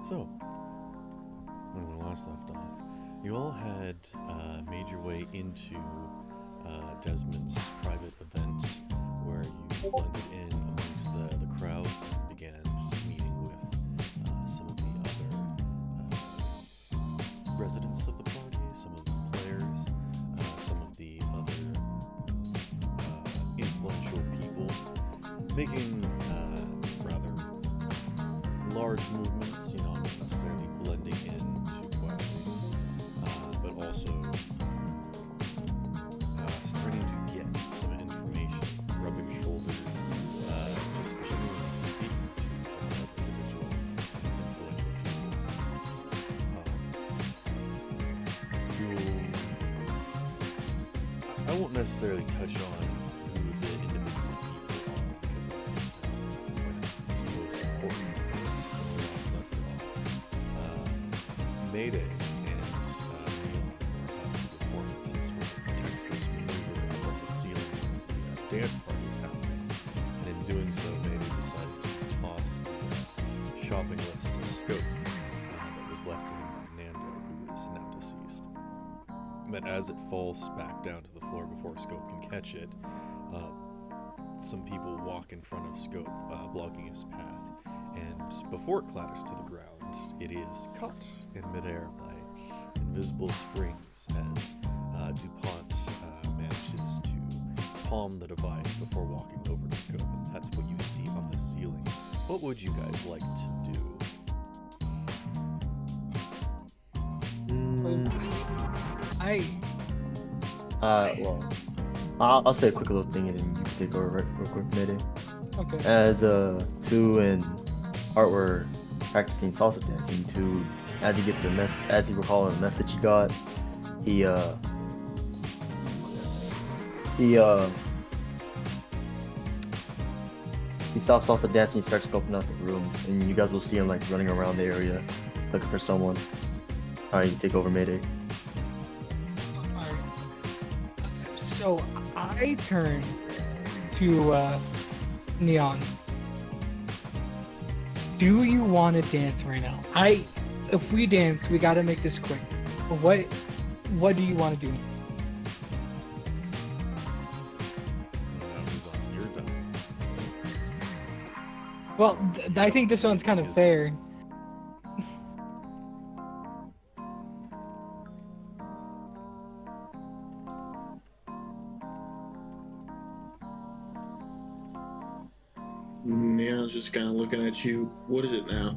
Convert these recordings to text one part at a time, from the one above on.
So, when we last left off, you all had made your way into Desmond's private event where you blended in amongst the crowds and began meeting with some of the other residents of the party, some of the players, some of the other influential people, making rather large movements, not necessarily blending in too quietly, but also starting to get some information, rubbing shoulders, just genuinely speaking to a lot of individual influential people. I won't necessarily touch on who the individual people are because it is quite its most important parts when we last left off. Mayday and Neon were about to perform some sort of dexterous maneuver above the ceiling where the dance party is happening, and in doing so, Mayday decided to toss the shopping list to Scope that was left to him by Nando, who is now deceased. But as it falls back down to the floor before Scope can catch it, some people walk in front of Scope, blocking his path, and before it clatters to the ground, it is caught in midair by invisible springs as DuPont manages to palm the device before walking over to Scope, and that's what you see on the ceiling. What would you guys like to do? Well, I'll say a quick little thing and then you can take over real quick, Mayday. Okay. As Tu and Art were practicing salsa dancing, Tu, as he gets as he recalls a message he got, he stops salsa dancing, starts scoping out the room, and you guys will see him like running around the area looking for someone. Alright, you take over, Mayday. Alright. So I turn to Neon. Do you want to dance right now? If we dance, we gotta make this quick. What do you want to do? You're done. Well, I think this one's kind of fair. Neon's just kind of looking at you. What is it now?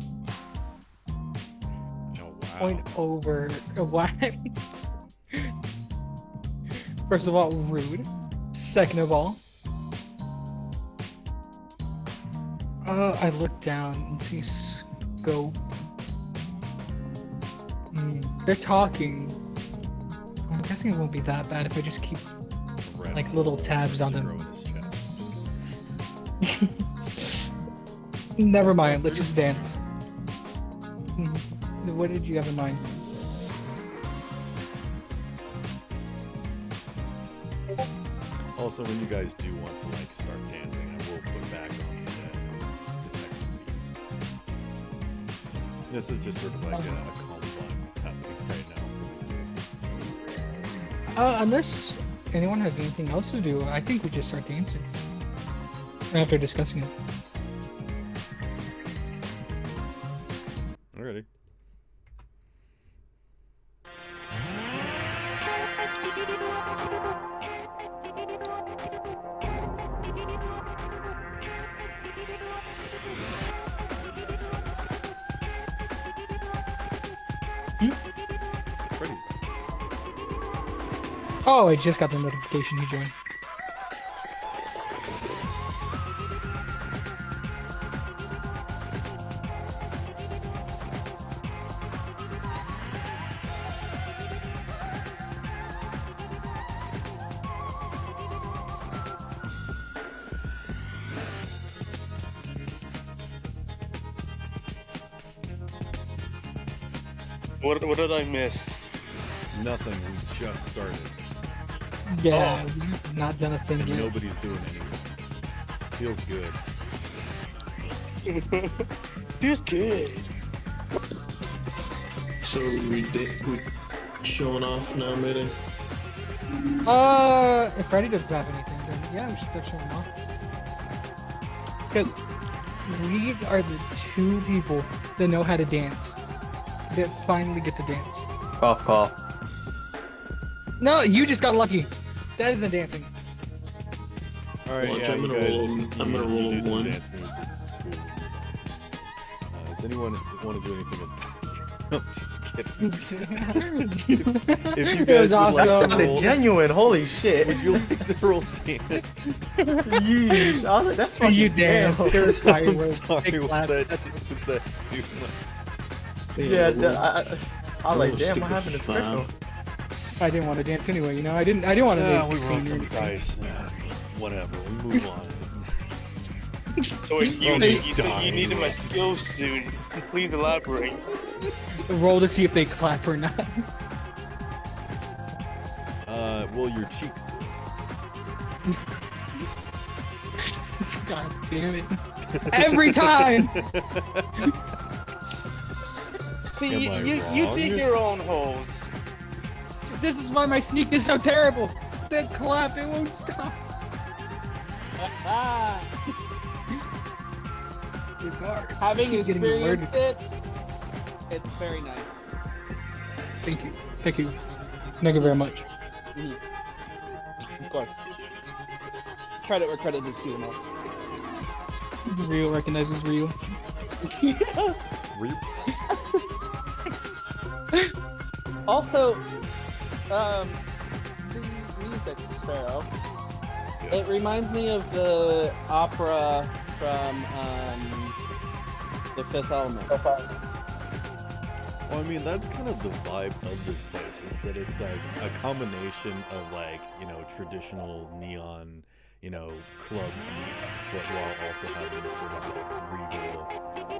Oh, wow. Point over. What? First of all, rude. Second of all, I look down and see Scope. They're talking. I'm guessing it won't be that bad if I just keep like little tabs on them. Never mind, let's just dance. What did you have in mind? Also, when you guys do want to start dancing, I will put back on the techno beats. This is just sort of like a calm vibe that's happening right now. Unless anyone has anything else to do, I think we just start dancing after discussing it. Alrighty. Freddy's back. Oh, I just got the notification he joined. What did I miss? Nothing, we just started. Yeah, we've not done a thing And yet. nobody's doing anything. Feels good. Feels good. So we showing off now, Mayday? If Freddy doesn't have anything, then yeah, we should start showing off. Because we are the two people that know how to dance. That finally get to dance. Cough, cough. No, you just got lucky. That isn't dancing. All right, Watch, yeah, I'm you gonna guys, roll- I'm gonna roll do some one. dance moves. It's cool. Does anyone want to do anything? I'm just kidding. If you It guys was would awesome. like That to sounded roll, genuine. Holy shit. would you like to roll dance? Yeesh. I was like, that's fucking You dance. damn. There was I'm fireworks. sorry, big was clap. that too much? Yeah, I was like, Roll damn, what stupid happened to five. Sprinkle? I didn't want to dance anyway. You know, I didn't want to Yeah, make we a roll scene or some anything. dice. Whatever, we move on. So wait, you, I'm you said dying, you needed my Rex. skills soon. Please elaborate. Roll to see if they clap or not. Well, your cheeks do. God damn it! Every time. See, Am I you wrong? dig your own holes. This is why my sneak is so terrible. That clap, it won't stop. Regard. Having Keep getting alerted. experienced it, it's very nice. Thank you. Thank you. Thank you very much. Of course. Credit where credit is due, man. Real recognizes real. Real? Also, the music, Sparrow, it reminds me of the opera from The Fifth Element. Well, I mean, that's kind of the vibe of this place. Is that it's like a combination of like, you know, traditional neon, you know, club beats, but while also having this sort of like regal,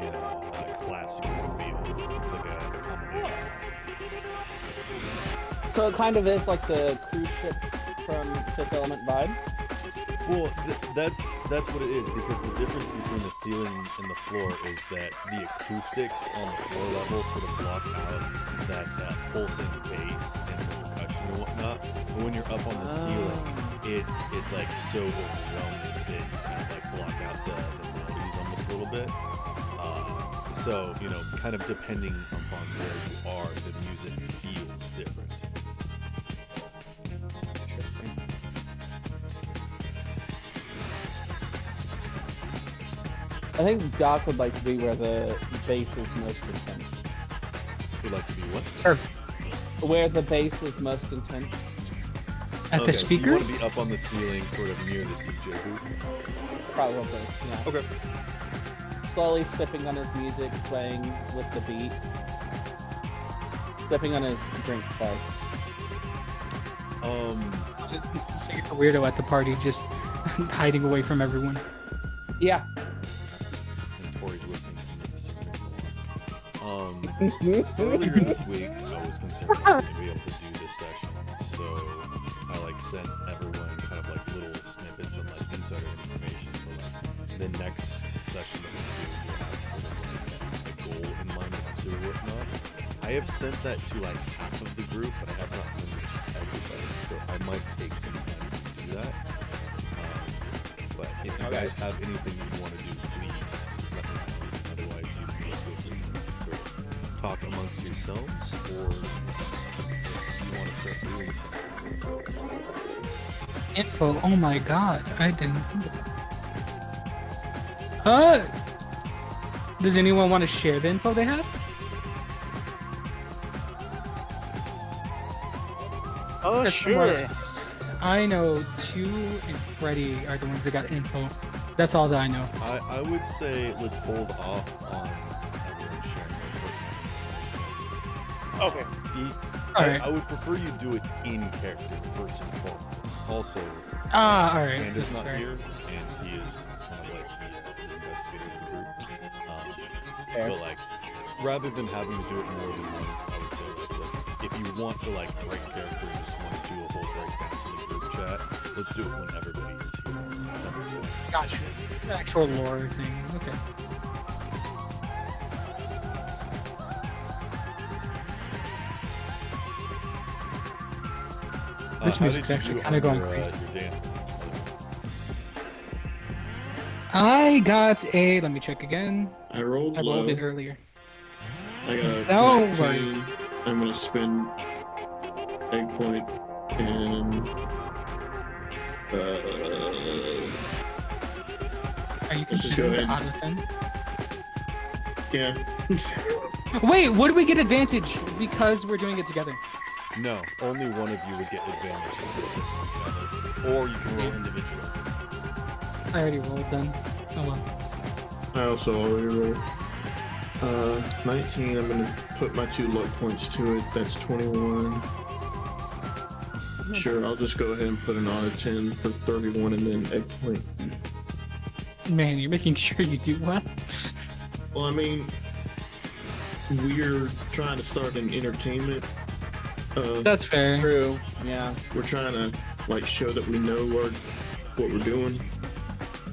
you know, classical feel. It's like a combination. So it kind of is like the cruise ship from Fifth Element vibe. Well, that's what it is, because the difference between the ceiling and the floor is that the acoustics on the floor level sort of block out that pulsing bass and the percussion and whatnot. But when you're up on the ceiling, it's like so overwhelming that you kind of like block out the melodies almost a little bit. So, you know, kind of depending upon where you are, the music feels different. I think Doc would like to be where the bass is most intense. Would like to be what? Turf. Where the bass is most intense. At the So speaker? you want to be up on the ceiling, sort of near the DJ booth? Probably, yeah. Okay. Slowly sipping on his music, swaying with the beat. Sipping on his drink, sorry. It's like a weirdo at the party, just hiding away from everyone. Yeah. And Tori's listening to me, so it makes a lot. Earlier this week, I was concerned I wasn't gonna be able to do this session, so I like sent everyone kind of like little snippets and like insider information for like the next session that we do. We'll have sort of like a goal in mind to whatnot. I have sent that to like half of the group, but I have not sent it to everybody, so I might take some time to do that. But if you guys have anything that you want to do, please let me know. Otherwise, you can feel free to sort of talk amongst yourselves, or if you want to start doing something, let's go. Info. Oh my god, I didn't think of that. Does anyone want to share the info they have? Oh, That's sure. somewhere. I know 2 and Freddy are the ones that got info. That's all that I know. I would say let's hold off on everyone sharing their personal Okay. information. Alright. I would prefer you do it in character first and foremost. Also, Alright. Panda's That's not fair. here, and he is kind of like the investigator of the group. Fair. But like, rather than having to do it more than once, I would say like if you want to like break character and just want to do a whole breakdown to the group chat, let's do it when everybody is here. Gotcha. The actual lore thing. Okay. This how music's did you actually do kinda on going your, crazy. your dance? I got a. Let me check again. I rolled I rolled low. it earlier. I got a Don't 19. worry. I'm gonna spend egg point and Are you Let's just go considering the ahead. out of 10? yeah. Wait, would we get advantage because we're doing it together? No, only one of you would get advantage if the system together, or you can roll individually. I already rolled then. Oh well. I also already rolled. 19. I'm gonna put my 2 luck points to it. That's 21. Sure, I'll just go ahead and put an out of 10 for 31 and then egg point. Man, you're making sure you do well. Well, I mean, we're trying to start an entertainment. That's fair. True. Yeah. We're trying to like show that we know what we're doing.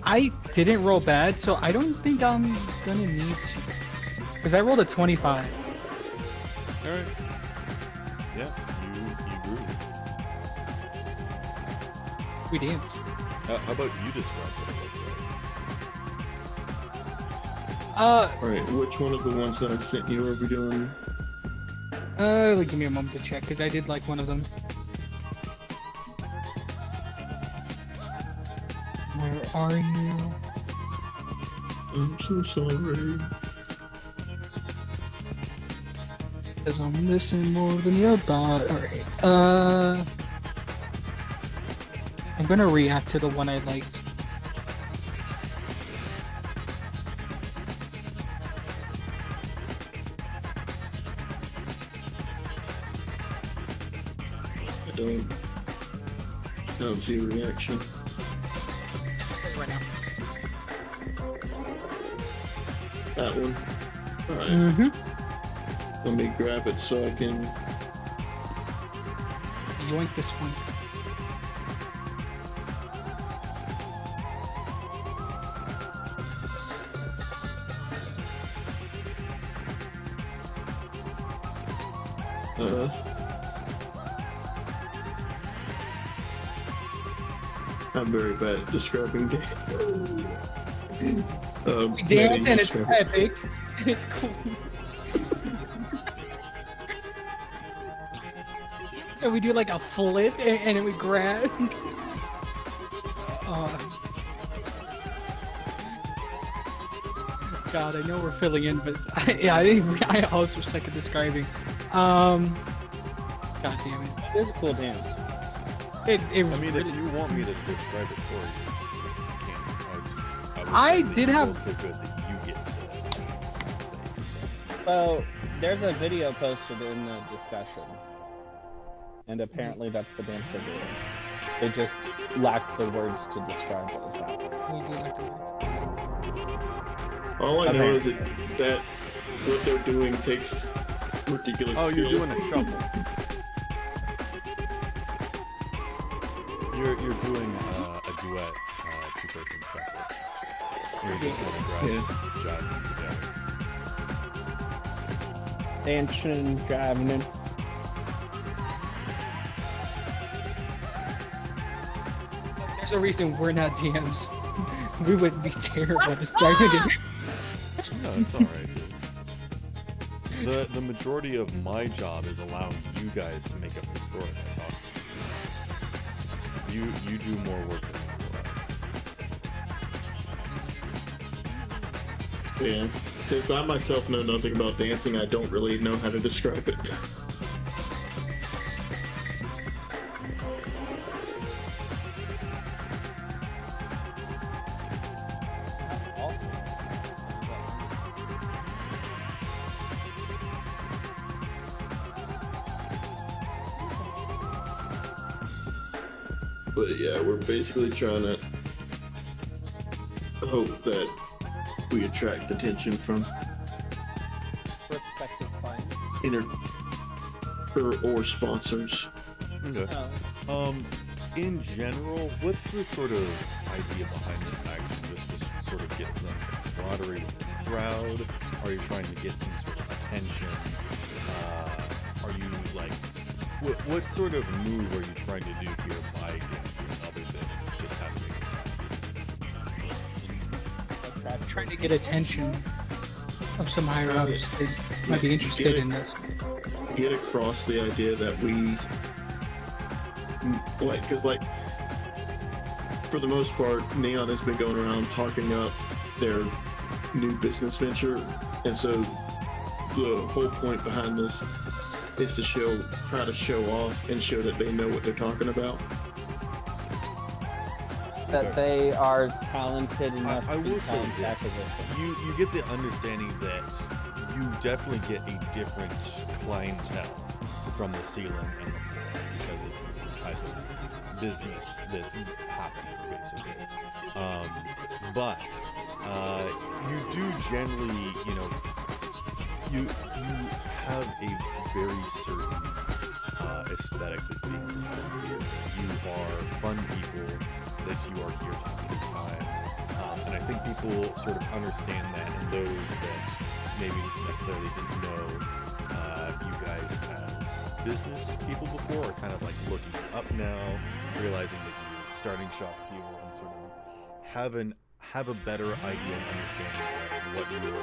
I didn't roll bad, so I don't think I'm gonna need to. Because I rolled a 25. Alright. Yeah, you grew. We danced. How about you describe what it looks like? All right, which one of the ones that I sent you are we doing? Give me a moment to check, because I did like one of them. Where are you? I'm so sorry. Because I'm missing more than your bot. Alright. I'm gonna react to the one I liked. I don't see a reaction. Just like right now. That one. All right. Mm-hmm. Let me grab it so I can. Yoink this one. I'm very bad at describing games. We dance and it's describe it. epic. It's cool. And we do like a flip and then we grab. God, I know we're filling in, but I also suck at describing. God damn it. It is a cool dance. It I was mean, really, if you want me to describe it for you, I can. I will say did that you have- rolled so good that you get to say it yourself. So there's a video posted in the discussion, and apparently that's the dance they're doing. They just lack the words to describe what is happening. we do like to All I Okay. know is that what they're doing takes ridiculous Oh, you're skill. doing a shuffle. You're doing a duet, two-person shuffle. Where you're just kind of jiving together. Dancing, driving in. There's a reason we're not DMs. We would be terrible at describing it. No, it's alright. The majority of my job is allowing you guys to make up the story by talking. You do more work than you realize. Yeah. Since I myself know nothing about dancing, I don't really know how to describe it. But yeah, we're basically trying to hope that we attract attention from Prospective clients. or sponsors. Okay. In general, what's the sort of idea behind this action? Just to sort of get some camaraderie with the crowd? Are you trying to get some sort of attention? Are you like What sort of move are you trying to do here by dancing, other than just having a good time? Trying to get attention of some higher ups that might be interested in this. Get across the idea that we, because for the most part, Neon has been going around talking up their new business venture, and so the whole point behind this is to try to show off and show that they know what they're talking about. That they are talented enough I to will say become this. acquisition. You get the understanding that you definitely get a different clientele from the ceiling and the floor because of the type of business that's happening, basically. But you do generally, you have a very certain aesthetic that's being portrayed here. You are fun people, that you are here to have a good time. And I think people sort of understand that, and those that maybe necessarily didn't know you guys as business people before are kind of like looking up now, realizing that you're starting shop here and sort of have a better idea and understanding of what you are doing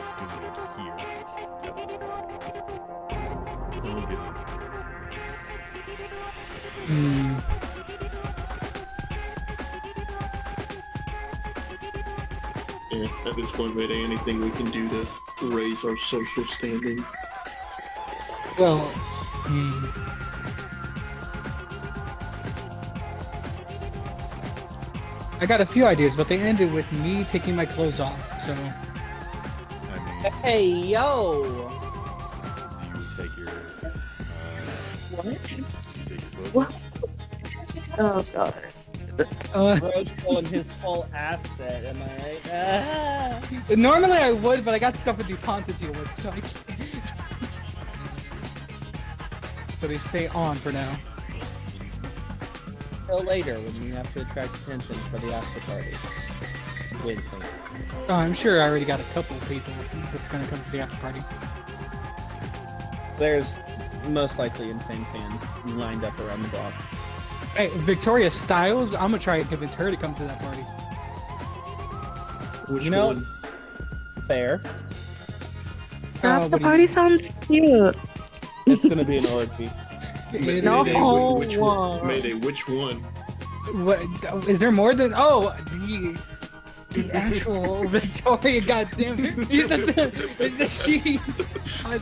here at this point. And we'll give you that. And at this point, Mayday, anything we can do to raise our social standing? Well, I got a few ideas, but they ended with me taking my clothes off. So I mean, Hey, yo! do you take your What? clothes off? Oh god. Bro's showing his full asset, am I right? Ah. normally I would, but I got stuff with DuPont to deal with, so I can't. So they stay on for now. Till later when you have to attract attention for the after party. Wink, wink. Oh, I'm sure I already got a couple people that's gonna come to the after party. There's most likely insane fans lined up around the block. Hey, Victoria Styles, I'm gonna try and convince her to come to that party. Which You know- one? Fair. What the do you- party sounds cute. It's gonna be an orgy. No. Mayday, Oh, which wow. one? Mayday, which one? What is there more than the actual Victoria? Goddamn, she. How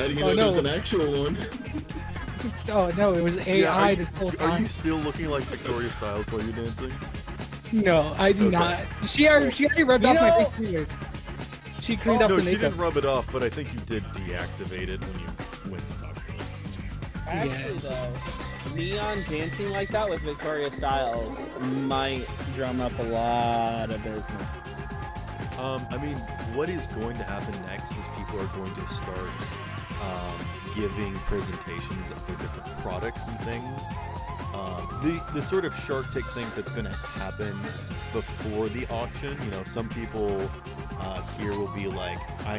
do you Oh, know no. there's an actual one? Oh no, it was AI this whole Are time. you still looking like Victoria Styles while you're dancing? No, I do Okay. not. She already rubbed You off my know- fake fingers. She cleaned up No, the she makeup. didn't rub it off, but I think you did deactivate it when you went to talk to her. Actually, though, Neon dancing like that with Victoria Styles might drum up a lot of business. I mean, what is going to happen next is people are going to start giving presentations of their different products and things. The sort of Shark Tank thing that's going to happen before the auction, some people here will be like, I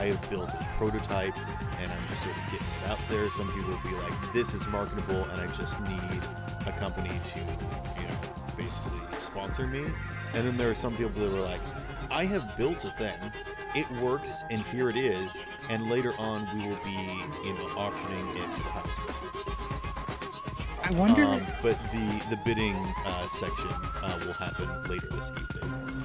have built a prototype and I'm just sort of getting it out there. Some people will be like, this is marketable and I just need a company to, basically sponsor me. And then there are some people that were like, I have built a thing, it works, and here it is, and later on we will be, auctioning it to the highest bidder. I wonder. But the bidding section will happen later this evening.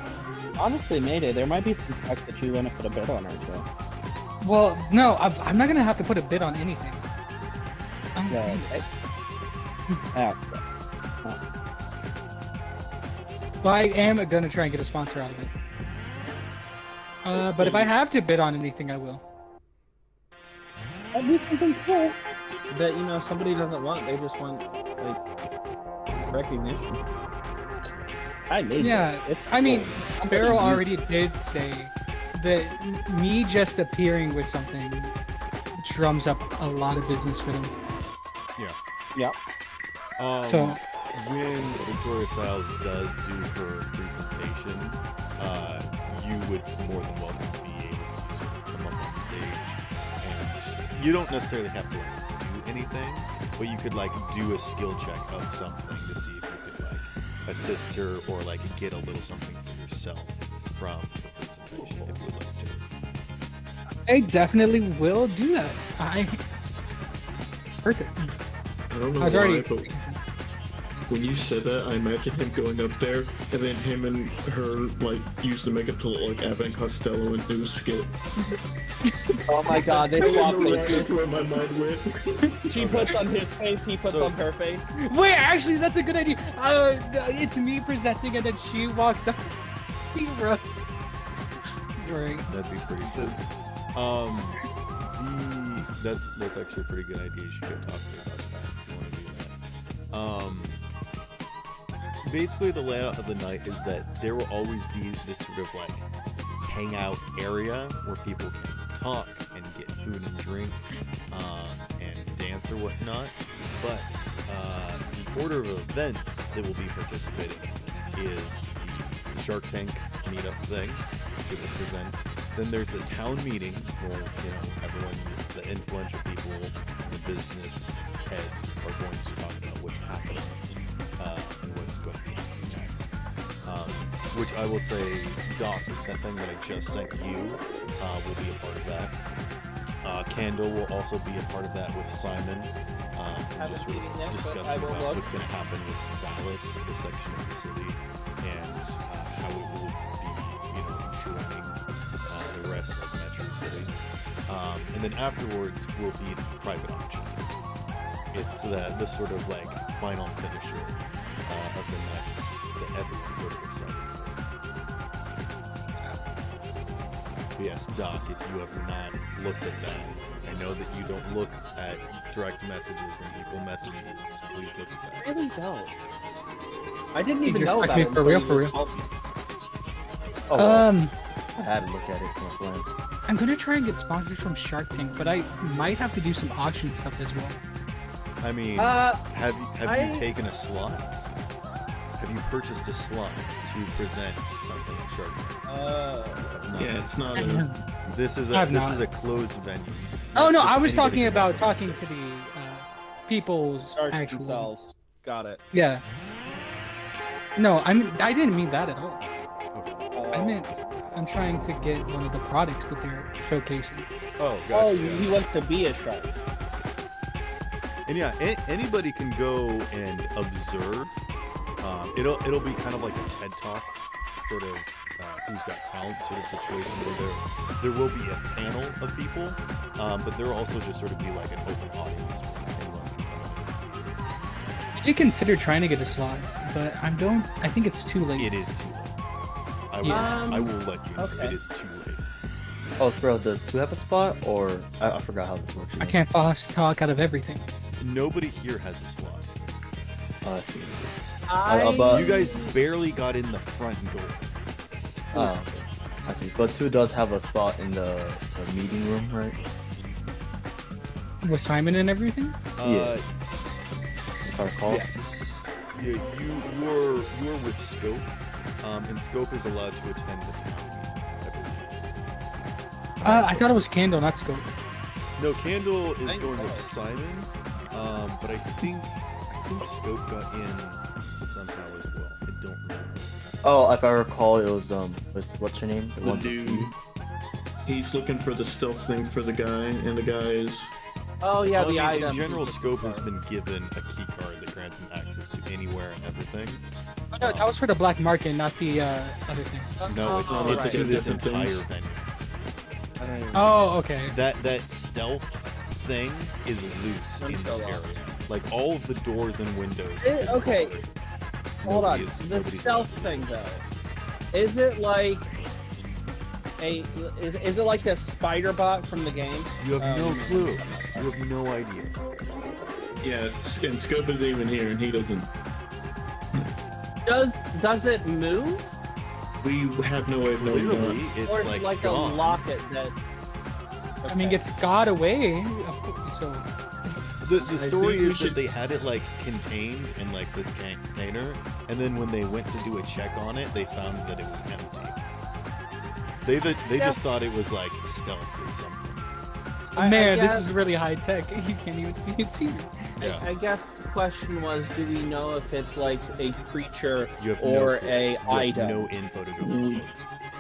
Honestly, Mayday, there might be some tech that you want to put a bid on her too. Well, no, I'm not gonna have to put a bid on anything. I'm Yeah, famous. Yeah. Well, I am gonna try and get a sponsor out of it. But if I have to bid on anything, I will. That'd be something cool that somebody doesn't want. They just want recognition. I made Yeah, this. It's I mean, cool. Sparrow Somebody already did say that me just appearing with something drums up a lot of business for them. Yeah. So When Victoria Styles does do her presentation, you would more than welcome be able to sort of come up on stage, and you don't necessarily have to do anything. anything, but you could like do a skill check of something to see if you could like assist her or like get a little something for yourself from the presentation if you would like to. I definitely will do that. Perfect. I don't know I was why, already. but when you said that, I imagined him going up there, and then him and her like use the makeup to look like Abbott and Costello and do a skit. Oh my god, they I swap don't know why, faces. that's where my mind went. She puts on his face, he puts So- on her face. Wait, actually, that's a good idea. It's me presenting, and then she walks up. Right. That'd be pretty cool. That's actually a pretty good idea. You should get talking about that if you want to do that. Basically, the layout of the night is that there will always be this sort of like hangout area where people can talk and get food and drink and dance or whatnot. But the order of events that will be participating is the Shark Tank meetup thing. People present. Then there's the town meeting where everyone, the influential people, the business heads are going to talk about what's happening and what's going to be happening next. Which I will say, Doc, that thing that I just sent you will be a part of that. Candle will also be a part of that with Simon. And just sort of discussing about what's going to happen with Dallas, the section of the city, and how it will be, joining the rest of Metro City. And then afterwards will be the private auction. It's the sort of like final finisher of the night that everyone's sort of excited for. But yes, Doc, if you have not looked at that, I know that you don't look at direct messages when people message you, so please look at that. I really don't. I didn't even You know expect about me it for until real, you for just real? told me. Oh, well, Um, I had to look at it for a plan. I'm gonna try and get sponsored from Shark Tank, but I might have to do some auction stuff as well. I mean, have you taken a slot? Have you purchased a slot to present something at Shark Tank? No. Yeah, it's not. This is I've this not. is a closed venue. Oh no, Just I was anybody talking can about walk talking into to the people's Charge actual. themselves. Got it. Yeah. No, I didn't mean that at all. I meant I'm trying to get one of the products that they're showcasing. Oh, gotcha. Oh, yeah. he wants to be a shark. And yeah, anybody can go and observe. It'll be kind of like a TED Talk, sort of who's got talent sort of situation where there will be a panel of people, but there will also just sort of be like an open audience. Where anyone can come in. I did consider trying to get a slot, but I think it's too late. It is too late. Yeah. I will let you know. Okay. It is too late. Oh, Sparrow, does 2 have a spot, or I forgot how this works. I can't fast talk out of everything. Nobody here has a slot. Oh, I see. I... You guys barely got in the front door. Oh, okay. I see. But 2 does have a spot in the meeting room, right? With Simon and everything? Yeah. If I recall. Yes. Yeah, you're with Scope, and Scope is allowed to attend the town meeting, I believe. I thought it was Candle, not Scope. No, Candle is going with Simon, but I think Scope got in somehow as well. I don't remember. Oh, if I recall, it was with what's her name? The one with dude. E? He's looking for the stealth thing for the guy, and the guy is. Oh yeah, Well, the I mean, item. in general, Scope has been given a key card that grants him access to anywhere and everything. Oh, no, that was for the black market, not the other thing. No, it's Oh, it's right. to this Different entire things. venue. Oh, okay. That stealth thing is loose I'm in so this lost. area. Like all of the doors and windows. Eh, have been okay. barred. Hold on. Nobody is- The nobody's stealth allowed. thing though, is it like is it like the spider bot from the game? You have no man. clue. You have no idea. Yeah, and Scope isn't even here, and he doesn't. Does it move, We have no way of knowing Clearly, that. it's or is like it like gone. a locket that? I mean, Okay. it's got away, so The I story think we is should- that they had it like contained in like this container, and then when they went to do a check on it, they found that it was empty. They just thought it was like stealth or something. Man, this guess- is really high tech. You can't even see it's here. Yeah. I guess the question was, do we know if it's like a creature You have or no clue. a You have item? no info to go off of.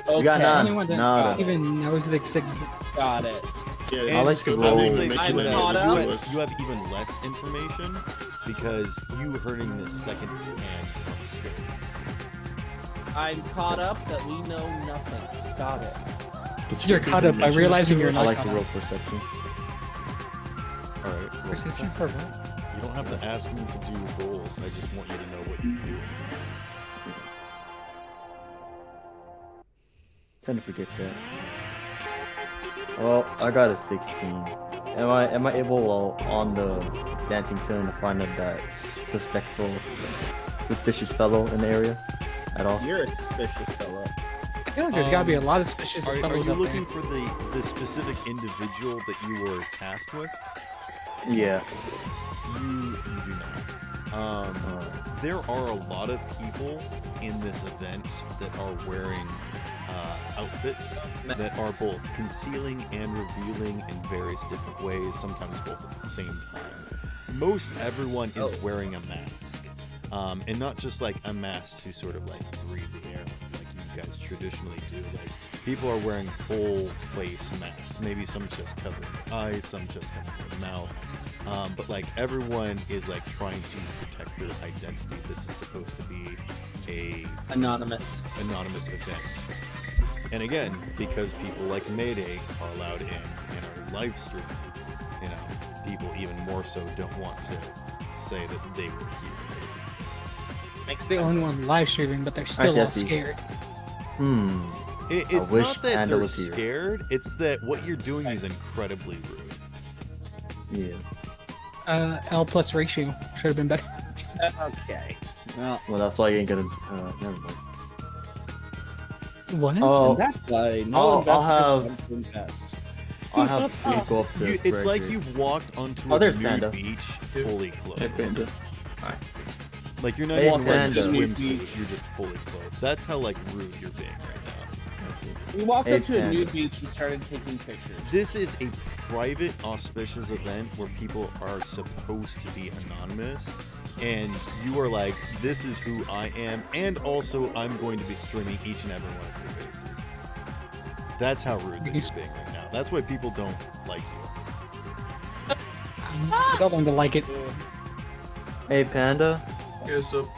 Okay, You got The none. only one that Nada. even knows the got it. Yeah, And I like to I roll. would say I'm you would caught have, up. you have even less information because you hearing this second hand from Scope. I'm caught up that we know nothing. Got it. You're caught up by realizing you're I not like to caught roll up. perception. Alright. roll Perception for what? You don't have to ask me to do rolls. I just want you to know what you do. Tend to forget that. Well, I got a 16. Am I able while on the dancing ceiling to find that suspicious fellow in the area at all? You're a suspicious fellow. I feel like there's gotta be a lot of suspicious Are fellows you up looking there. for the specific individual that you were tasked with? Yeah. You do not. There are a lot of people in this event that are wearing outfits that are both concealing and revealing in various different ways, sometimes both at the same time. Most everyone is wearing a mask. And not just like a mask to sort of like breathe the air like you guys traditionally do. Like people are wearing full face masks. Maybe some just covering their eyes, some just covering their mouth. But like everyone is like trying to protect their identity. This is supposed to be a Anonymous. anonymous event. And again, because people like Mayday are allowed in and are live streaming, you know, people even more so don't want to say that they were here, basically. Makes The only one live streaming, but they're still see, I all see. scared. It's wish not that Panda they're was here. scared, it's that what you're doing is incredibly rude. Yeah. L plus ratio should have been better. Okay. Well, Well, that's why you ain't gonna. Never mind. What? Oh, and that's why no I'll investors have- want to invest. I'll have to go up to. It's like Gregor. you've walked onto Oh, a there's nude Panda. beach fully clothed. Panda. Like you're not Hey, even wearing a Panda. swimsuit, you're just fully clothed. That's how like rude you're being right now. We walked Hey, up to a Panda. nude beach and started taking pictures. This is a private, auspicious event where people are supposed to be anonymous, and you are like, this is who I am, and also I'm going to be streaming each and every one of your faces. That's how rude that you're being right now. That's why people don't like you. I don't want to like it. Hey, Panda. Yes, so,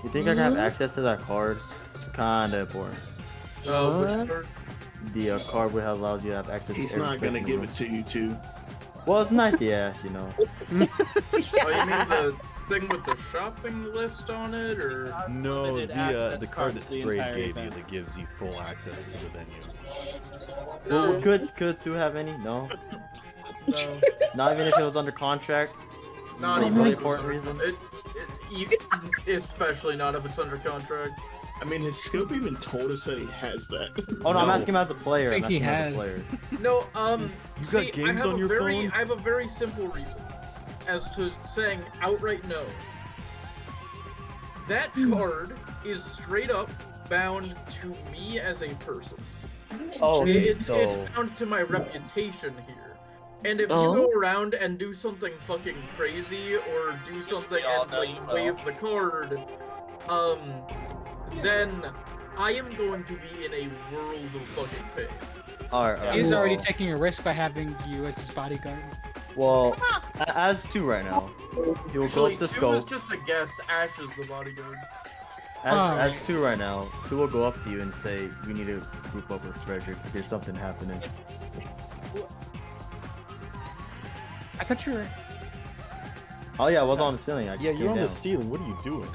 You think I can have access to that card? It's kinda important. which card? The card which allows you to have access He's to every not gonna space in the give room. it to you, too. Well, it's nice to ask, you know. Oh, you mean the thing with the shopping list on it, or? No, Limited the access card cards that the Strayed entire gave you event. that gives you full access to the venue. Well, No. could two have any? No. No. Not even if it was under contract. Not For a even really if it's important under- reason. Especially not if it's under contract. I mean, his scope even told us that he has that. Oh no, I'm No. asking him as a player. I I'm think he asking him as a has. player. No, You got see, games I have on a your very, phone? I have a very simple reason as to saying outright no. That card is straight up bound to me as a person. Oh, okay, It's so bound to my reputation here. And if Oh. you go around and do something fucking crazy or do something and like wave the card, then I am going to be in a world of fucking pain. alright. He's already well, taking a risk by having you as his bodyguard. Well, as two right now, he will go Actually, up to two is scope. just a guest. Ash is the bodyguard. As two right now, two will go up to you and say, "We need to group up with Frederick. There's something happening." I thought you were. Oh yeah, I was on the ceiling. I just Yeah, came you're on the down. ceiling. What are you doing?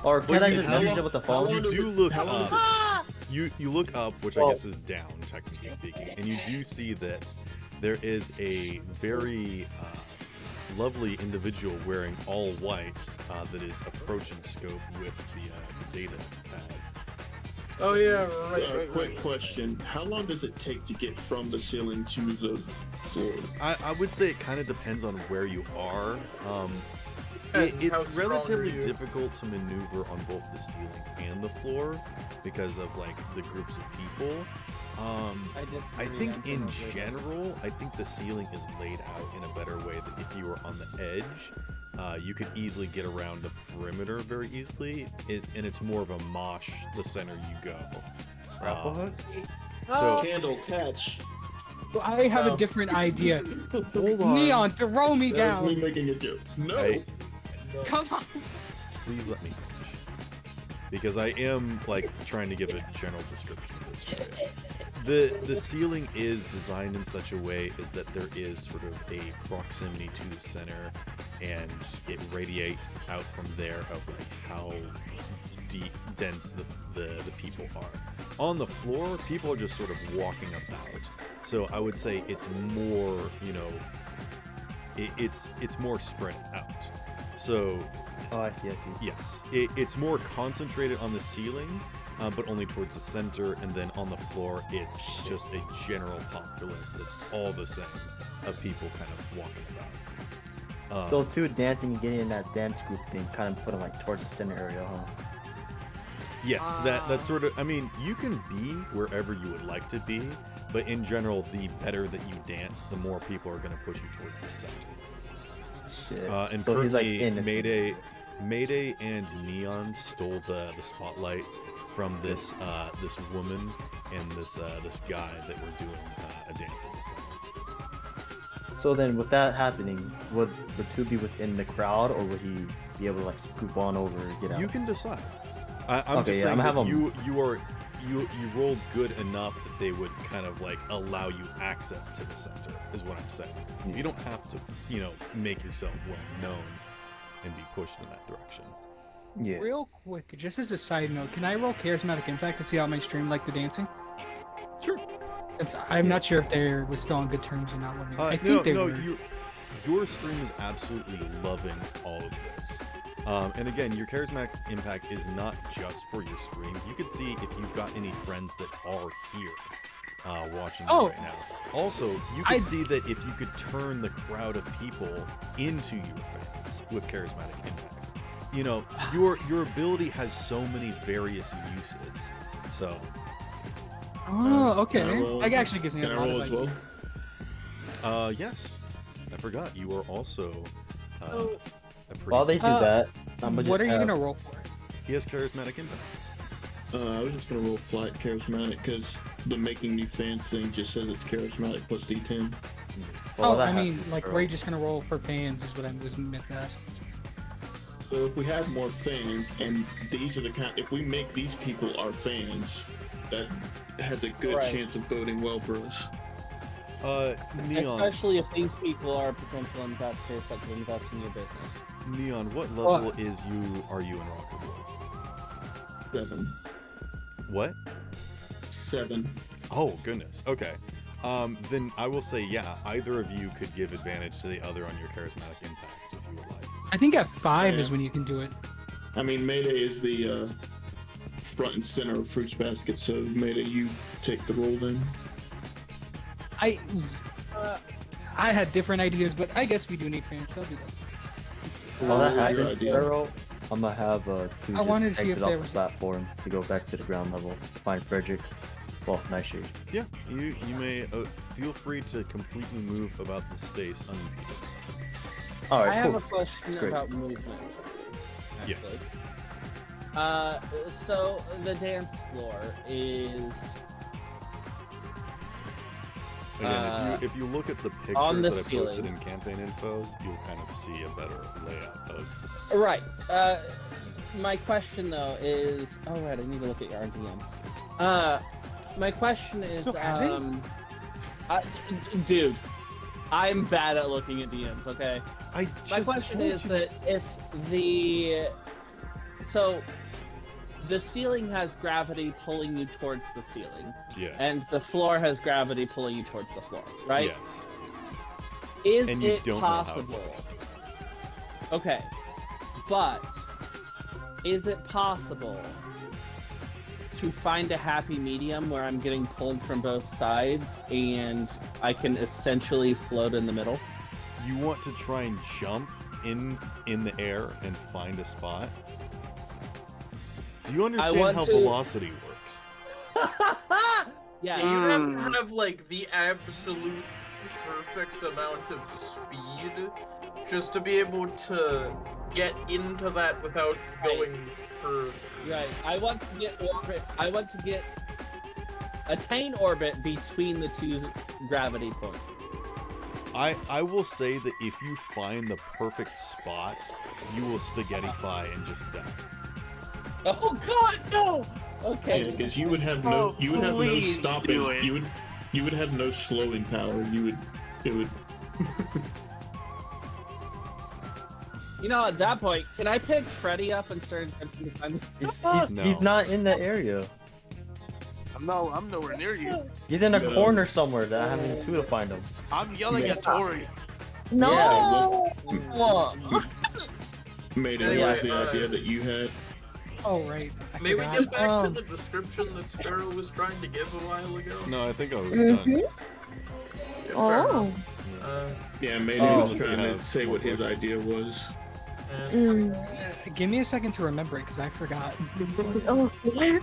Or can Well, I you- just how message long- him with the how phone? long You does do it- look how long up. does You look up, which I guess is down, technically speaking, and you do see that there is a very lovely individual wearing all white that is approaching scope with the data pad. Oh yeah, right. Quick question. How long does it take to get from the ceiling to the floor? I would say it kind of depends on where you are. It's How strong are relatively you? difficult to maneuver on both the ceiling and the floor because of like the groups of people. I think in general, I think the ceiling is laid out in a better way that if you were on the edge, you could easily get around the perimeter very easily. And it's more of a mosh the center you go. Grapple hook? So Candle catch. I have a different idea. hold on. Neon, throw me That was me down. making a joke. No. I- Come on. Please let me finish. Because I am like trying to give a general description of this area. The ceiling is designed in such a way as that there is sort of a proximity to the center, and it radiates out from there of like how deep dense the people are. On the floor, people are just sort of walking about. So I would say it's more, you know, it's more spread out. So Oh, I see. yes, it's more concentrated on the ceiling, but only towards the center, and then on the floor, it's just a general populace that's all the same of people kind of walking about. So too, dancing and getting in that dance group thing kind of put them like towards the center area, huh? Yes, that sort of. I mean, you can be wherever you would like to be, but in general, the better that you dance, the more people are going to push you towards the center. Shit. And so he's like currently, in the Mayday and Neon stole the spotlight from this this woman and this guy that were doing a dance in the center. So then, with that happening, would the two be within the crowd, or would he be able to like scoop on over and get out? You can decide. I'm Okay, just yeah, saying I'm that having- you rolled good enough that they would kind of like allow you access to the center, is what I'm saying. You don't have to, you know, make yourself well known and be pushed in that direction. Yeah. Real quick, just as a side note, can I roll Charismatic Impact to see how my stream like the dancing? Sure. Since I'm not sure if they was still on good terms or not. I No, think they no, were. your stream is absolutely loving all of this. And again, your charismatic impact is not just for your stream. You could see if you've got any friends that are here watching you right now. Also, you could see that if you could turn the crowd of people into your fans with charismatic impact. You know, your ability has so many various uses. So. Oh, okay. Can I roll- That actually gives me Can a I lot roll of as well? ideas. Yes. I forgot. You are also a pretty... While they do that, I'm gonna What just are you have- gonna roll for? He has charismatic impact. I was just gonna roll flat charismatic because the making new fans thing just says it's charismatic plus D10. Well, Oh, that I mean, happens, like, bro. we're just gonna roll for fans, is what I was meant to ask. So if we have more fans, and these are the kind, if we make these people our fans, that has a good Right. chance of boding well for us. Neon. Especially if these people are potential investors that could invest in your business. Neon, what level are you in Rocket Boy? 7. What? 7. Oh goodness. Okay. Then I will say, yeah, either of you could give advantage to the other on your charismatic impact if you would like. I think at 5 Yeah. is when you can do it. I mean, Mayday is the front and center of Fruits Basket, so Mayday, you take the role then. I had different ideas, but I guess we do need fans, so I'll do that. While that Your happens, idea. Pharaoh, I'm gonna have two I wanted to just see if exit there off the was- platform to go back to the ground level, find Frederick. Well, Nightshade. Yeah, you may feel free to completely move about the space unimpeded. All I right, have cool. a question Great. about movement. Yes. actually. So the dance floor is Again, if you look at the pictures on the that I posted ceiling. in campaign info, you'll kind of see a better layout of. right. My question though is, oh right, I need to look at your RDM. My question is, So have they? dude, I'm bad at looking at DMs. Okay. I My just question told is you that if the ceiling has gravity pulling you towards the ceiling, Yes. and the floor has gravity pulling you towards the floor, right? Yes. Is And you it don't know how it possible? works. Okay, but is it possible to find a happy medium where I'm getting pulled from both sides and I can essentially float in the middle? you want to try and jump in the air and find a spot. Do you understand want how to- velocity works? Yeah, Yeah. you have to have like the absolute perfect amount of speed just to be able to get into that without going further. Right. I want to get orbit. I want to attain orbit between the two gravity points. I will say that if you find the perfect spot, you will spaghettify and just die. Oh God, no! Okay. Yeah, because you would have no please stopping. do it. You would have no slowing power. It would. You know, at that point, can I pick Freddy up and start attempting to find the No. He's not in the area. I'm nowhere near you. He's in a No. corner somewhere that I haven't to find him. I'm yelling at Tori. No. Made it Anyway, was the idea that you had. Oh right. I May we forgot. get back to the description that Sparrow was trying to give a while ago? No, I think I was Mhm. done. Yeah, fair Oh. enough. Yeah, Made Oh. was trying to say what his idea was. Mm. Give me a second to remember it because I forgot. Oh, yes.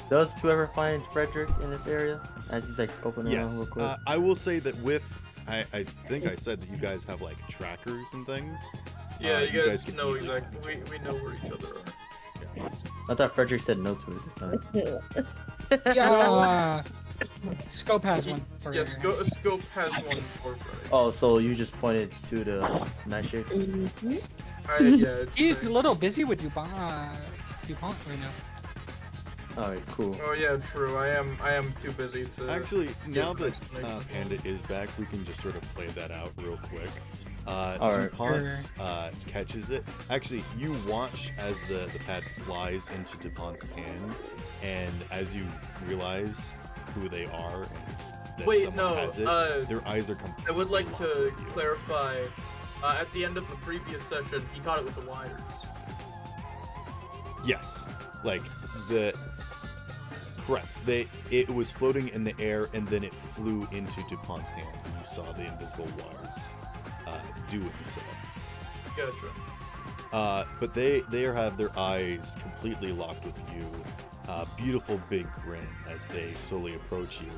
Does two ever find Frederick in this area? As he's like scoping around real Yes, quick. I will say that I think I said that you guys have like trackers and things. Yeah, you guys can know easily exactly. We know where each other are. I thought Frederick said no to it this time. Yeah. Scope has one. For Yes, Scope has one for Freddy. Oh, so you just pointed to the night shift? Mhm. Yeah, it's He's a little busy with DuPont right now. Alright, cool. Oh yeah, true. I am too busy to. Actually, now that vaccination. Panda is back, we can just sort of play that out real quick. Alright. DuPont catches it. Actually, you watch as the pad flies into DuPont's hand, and as you realize who they are and that Wait, someone no. has it, their eyes are completely I would like locked to with you. clarify. At the end of the previous session, he caught it with the wires. Yes, like correct. It was floating in the air and then it flew into DuPont's hand, and you saw the invisible wires doing so. Gotcha. But they have their eyes completely locked with you. Beautiful big grin as they slowly approach you,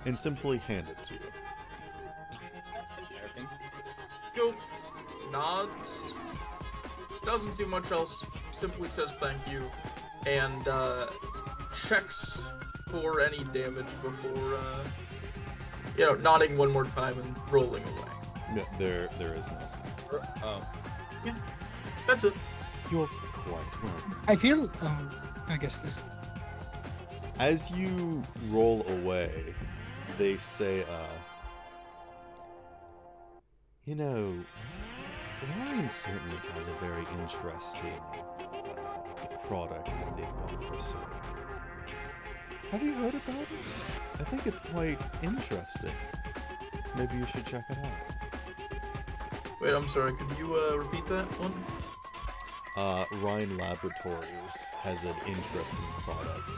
and simply hand it to you. Scope nods. Doesn't do much else. Simply says thank you, and checks for any damage before, nodding one more time and rolling away. No, there is no. Oh. That's it. You're quite welcome. I feel. I guess this. As you roll away, they say, Ryan certainly has a very interesting product that they've got for sale. Have you heard about it? I think it's quite interesting. Maybe you should check it out. Wait, I'm sorry. Could you repeat that one? Ryan Laboratories has an interesting product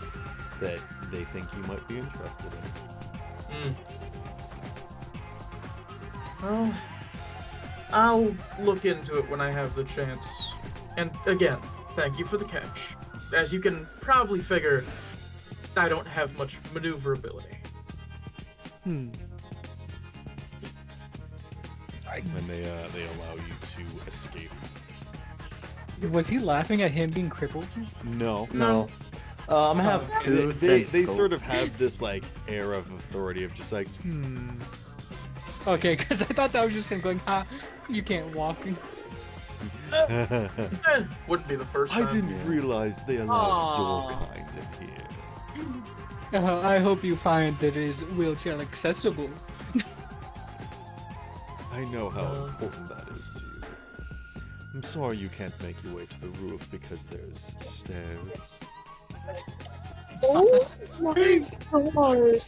that they think you might be interested in. Well, I'll look into it when I have the chance. And again, thank you for the catch. As you can probably figure, I don't have much maneuverability. And they allow you to escape. Was he laughing at him being crippled? No. No. I'm gonna have two. They sort of have this like air of authority of just like, Okay, because I thought that was just him going, you can't walk. Wouldn't be the first time. I didn't realize they allowed your kind in here. I hope you find that it is wheelchair accessible. I know how important that is to you. I'm sorry you can't make your way to the roof because there's stairs. Oh my god.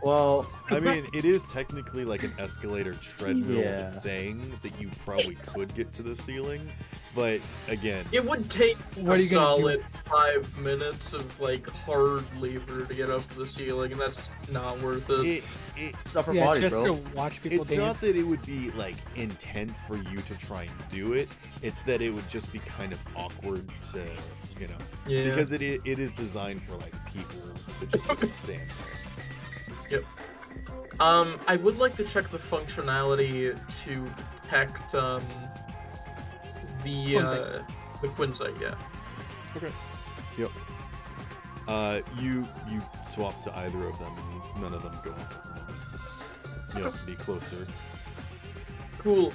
Well, I mean, it is technically like an escalator treadmill Yeah. thing that you probably could get to the ceiling, but again, It would take What are a you gonna do? solid 5 minutes of like hard labor to get up to the ceiling, and that's not worth it. it's upper Yeah, body, just bro. to watch people It's dance. not that it would be like intense for you to try and do it. It's that it would just be kind of awkward to, you know, Yeah. because it is designed for like people that just sort of stand there. Yep. I would like to check the functionality to detect the Quinzite, yeah. Okay. Yep. You swap to either of them, and none of them go off at the moment. You have to be closer. Cool.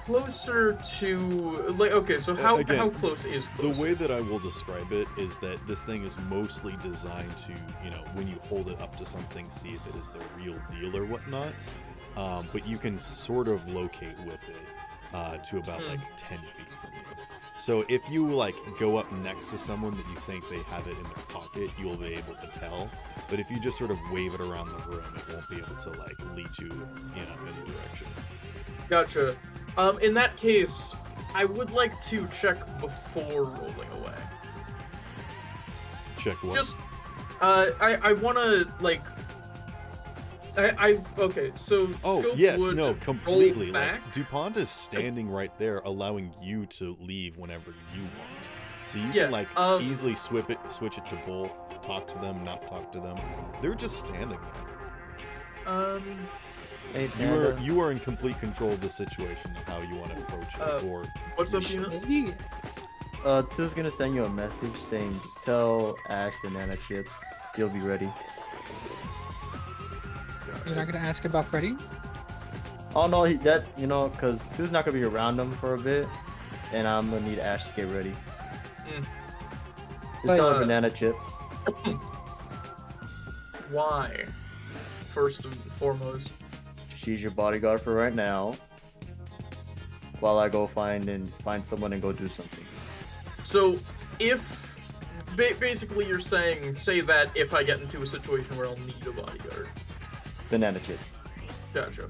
Closer to like okay, so how Again, close is The closer? way that I will describe it is that this thing is mostly designed to, you know, when you hold it up to something, see if it is the real deal or whatnot. But you can sort of locate with it to about like 10 feet from you. So if you like go up next to someone that you think they have it in their pocket, you'll be able to tell. But if you just sort of wave it around the room, it won't be able to like lead you, you know, in a direction. Gotcha. In that case, I would like to check before rolling away. Check what? Just, I wanna like, okay. So Oh, Scope yes, would no, roll completely. back. Like, DuPont is standing right there, allowing you to leave whenever you want. So you Yeah, can, like, easily switch it to both, talk to them, not talk to them. They're just standing there. Hey, You are in complete control of the situation and how you want to approach it. Or What's up, Peanut? Maybe Two's gonna send you a message saying just tell Ash Banana Chips he'll be ready. you're not gonna ask about Freddy? Oh no, cause Two's not gonna be around him for a bit, and I'm gonna need Ash to get ready. Mm. Just tell her Banana Chips. Why? First and foremost. She's your bodyguard for right now. While I go find someone and go do something. So, if basically you're saying, say that if I get into a situation where I'll need a bodyguard. Banana Chips. Gotcha.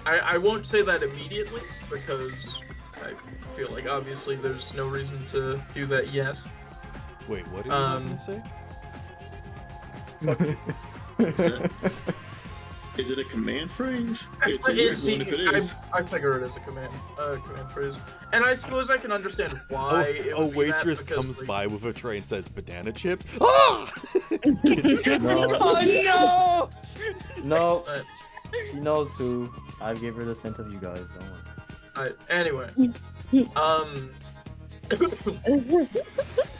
I won't say that immediately because I feel like obviously there's no reason to do that yet. wait, what did you have to say? Is it a command phrase? It's a It's- weird one if it is. I figure it is a command phrase, and I suppose I can understand why. it A would be that waitress because, comes like, by with a tray and says, "Banana chips." Ah! It's No, Oh no, uh, she knows who. I gave her the scent of you guys. Don't worry. anyway,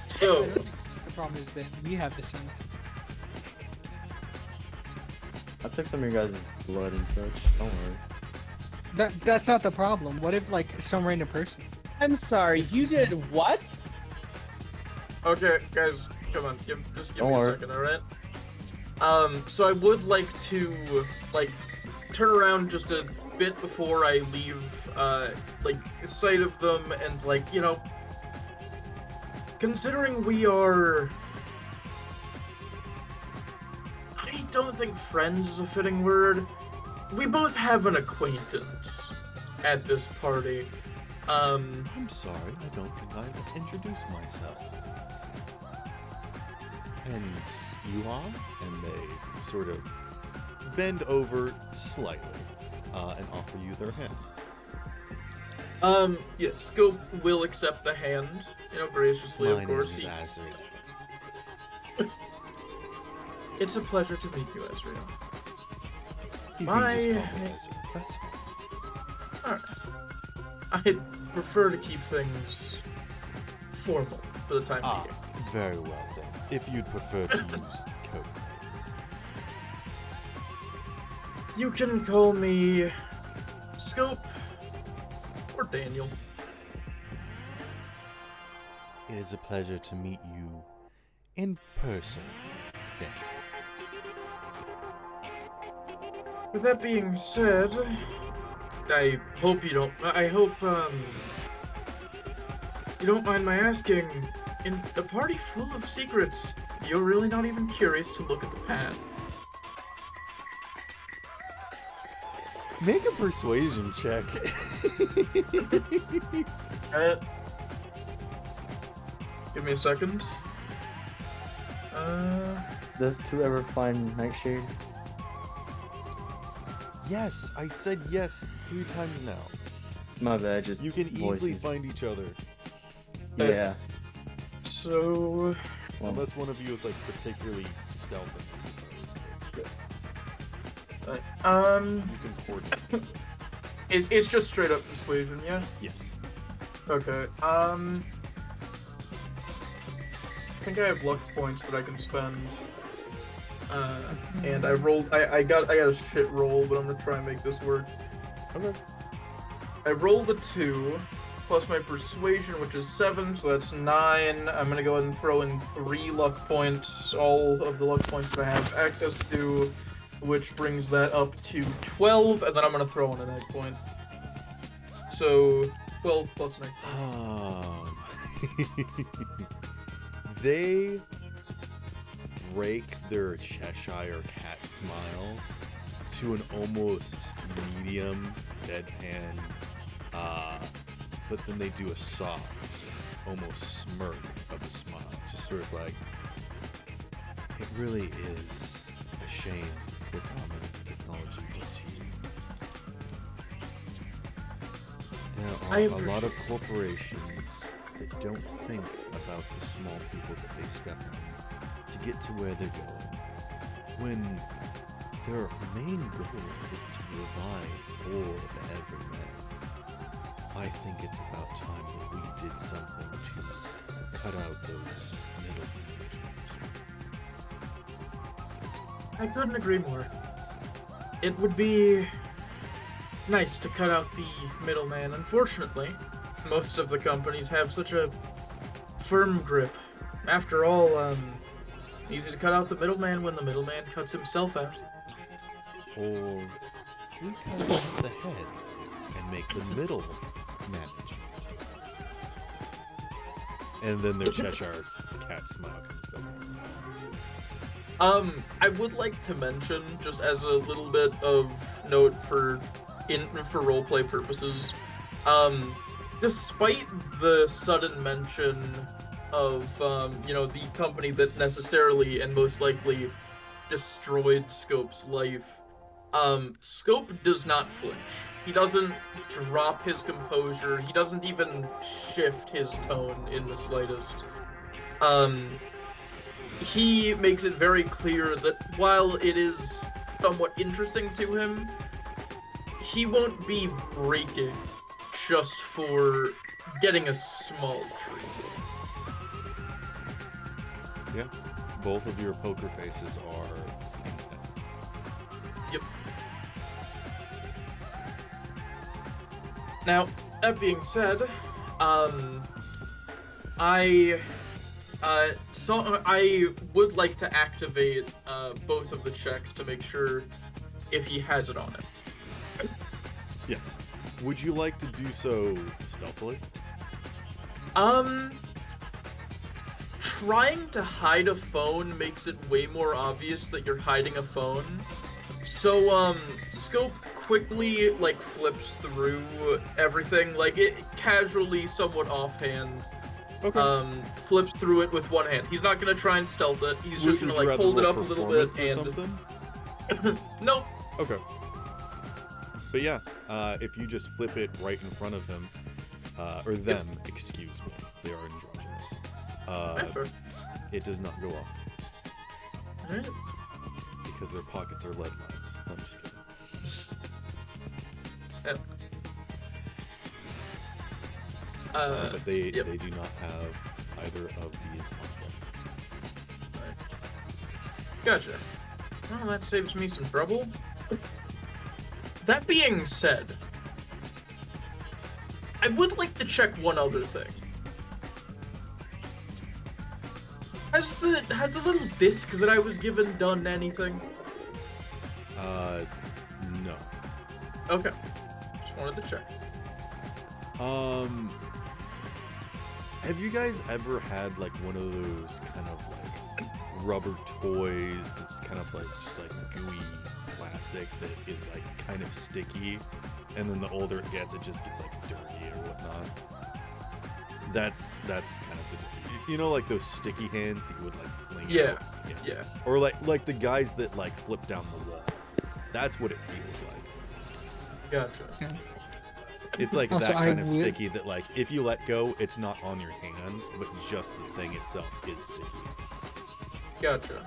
so The problem is that we have the sense. I took some of your guys' blood and such. Don't worry. That's not the problem. What if like some random person? I'm sorry, you did what? okay, guys, come on, just give Don't me a worry. second, all right? So I would like to like turn around just a bit before I leave, like sight of them, and like considering we are. I don't think friends is a fitting word. We both have an acquaintance at this party. I'm sorry, I don't think I've introduced myself. And you are? And they sort of bend over slightly and offer you their hand. Yeah, Scope will accept the hand, graciously, My of name course. is Azrael. It's a pleasure to meet you, Ezreal. You My can just call me name- Ezra. That's fine. Alright. I prefer to keep things formal for the time Ah, being. very well then. If you'd prefer to use code names. You can call me Scope or Daniel. It is a pleasure to meet you in person, Dan. With that being said, I hope you don't mind my asking, In a party full of secrets, you're really not even curious to look at the pad. Make a persuasion check. Give me a second. Does 2 ever find Nightshade? Yes, I said yes 3 times now. My bad, just You can easily voices. find each other. Yeah. So, Well, Unless one of you is like particularly stealthy, I suppose. You can coordinate together. it's just straight up persuasion, yeah? Yes. Okay, I think I have luck points that I can spend. And I rolled, I got a shit roll, but I'm gonna try and make this work. Okay. I rolled a 2, plus my persuasion, which is 7, so that's 9. I'm gonna go ahead and throw in 3 luck points, all of the luck points that I have access to, which brings that up to 12, and then I'm gonna throw in an egg point. So, 12 plus 9. They break their Cheshire cat smile to an almost medium deadpan, but then they do a soft, almost smirk of a smile, just sort of like, it really is a shame what dominant technology does to you. There are a lot of corporations that don't think about the small people that they step on to get to where they're going, when their main goal is to provide for the everyman. I think it's about time that we did something to cut out those middle management. I couldn't agree more. It would be nice to cut out the middleman. Unfortunately, most of the companies have such a firm grip. After all, easy to cut out the middleman when the middleman cuts himself out. Or we cut off the head and make the middle management. And then their Cheshire cat smile comes back. I would like to mention, just as a little bit of note for roleplay purposes, despite the sudden mention of, the company that necessarily and most likely destroyed Scope's life, Scope does not flinch. He doesn't drop his composure. He doesn't even shift his tone in the slightest. He makes it very clear that while it is somewhat interesting to him, he won't be breaking just for getting a small treat. Yeah, both of your poker faces are intense. Yep. Now, that being said, I would like to activate both of the checks to make sure if he has it on him. Yes. Would you like to do so stealthily? Trying to hide a phone makes it way more obvious that you're hiding a phone. So, Scope quickly, flips through everything, it casually, somewhat offhand, Okay. flips through it with one hand. He's not gonna try and stealth it. He's just Would gonna, you rather hold it roll up a little bit performance or and... something? Nope. Okay. But yeah, if you just flip it right in front of him, or them, excuse me, they are androgynous. Fair. It does not go off Alright. because their pockets are lead lined. I'm just kidding. Yep. But they yep. do not have either of these objects. Gotcha. Well, that saves me some trouble. That being said, I would like to check one other thing. Has the little disc that I was given done anything? No. Okay. Just wanted to check. Have you guys ever had like one of those kind of like rubber toys that's kind of like just like gooey plastic that is like kind of sticky, and then the older it gets, it just gets like dirty or whatnot? That's kind of the, you know, like those sticky hands that you would like fling Yeah. out? Yeah. Or like the guys that like flip down the wall. That's what it feels like. Gotcha. It's like Also, that I kind of would- sticky that like if you let go, it's not on your hand, but just the thing itself is sticky. Gotcha.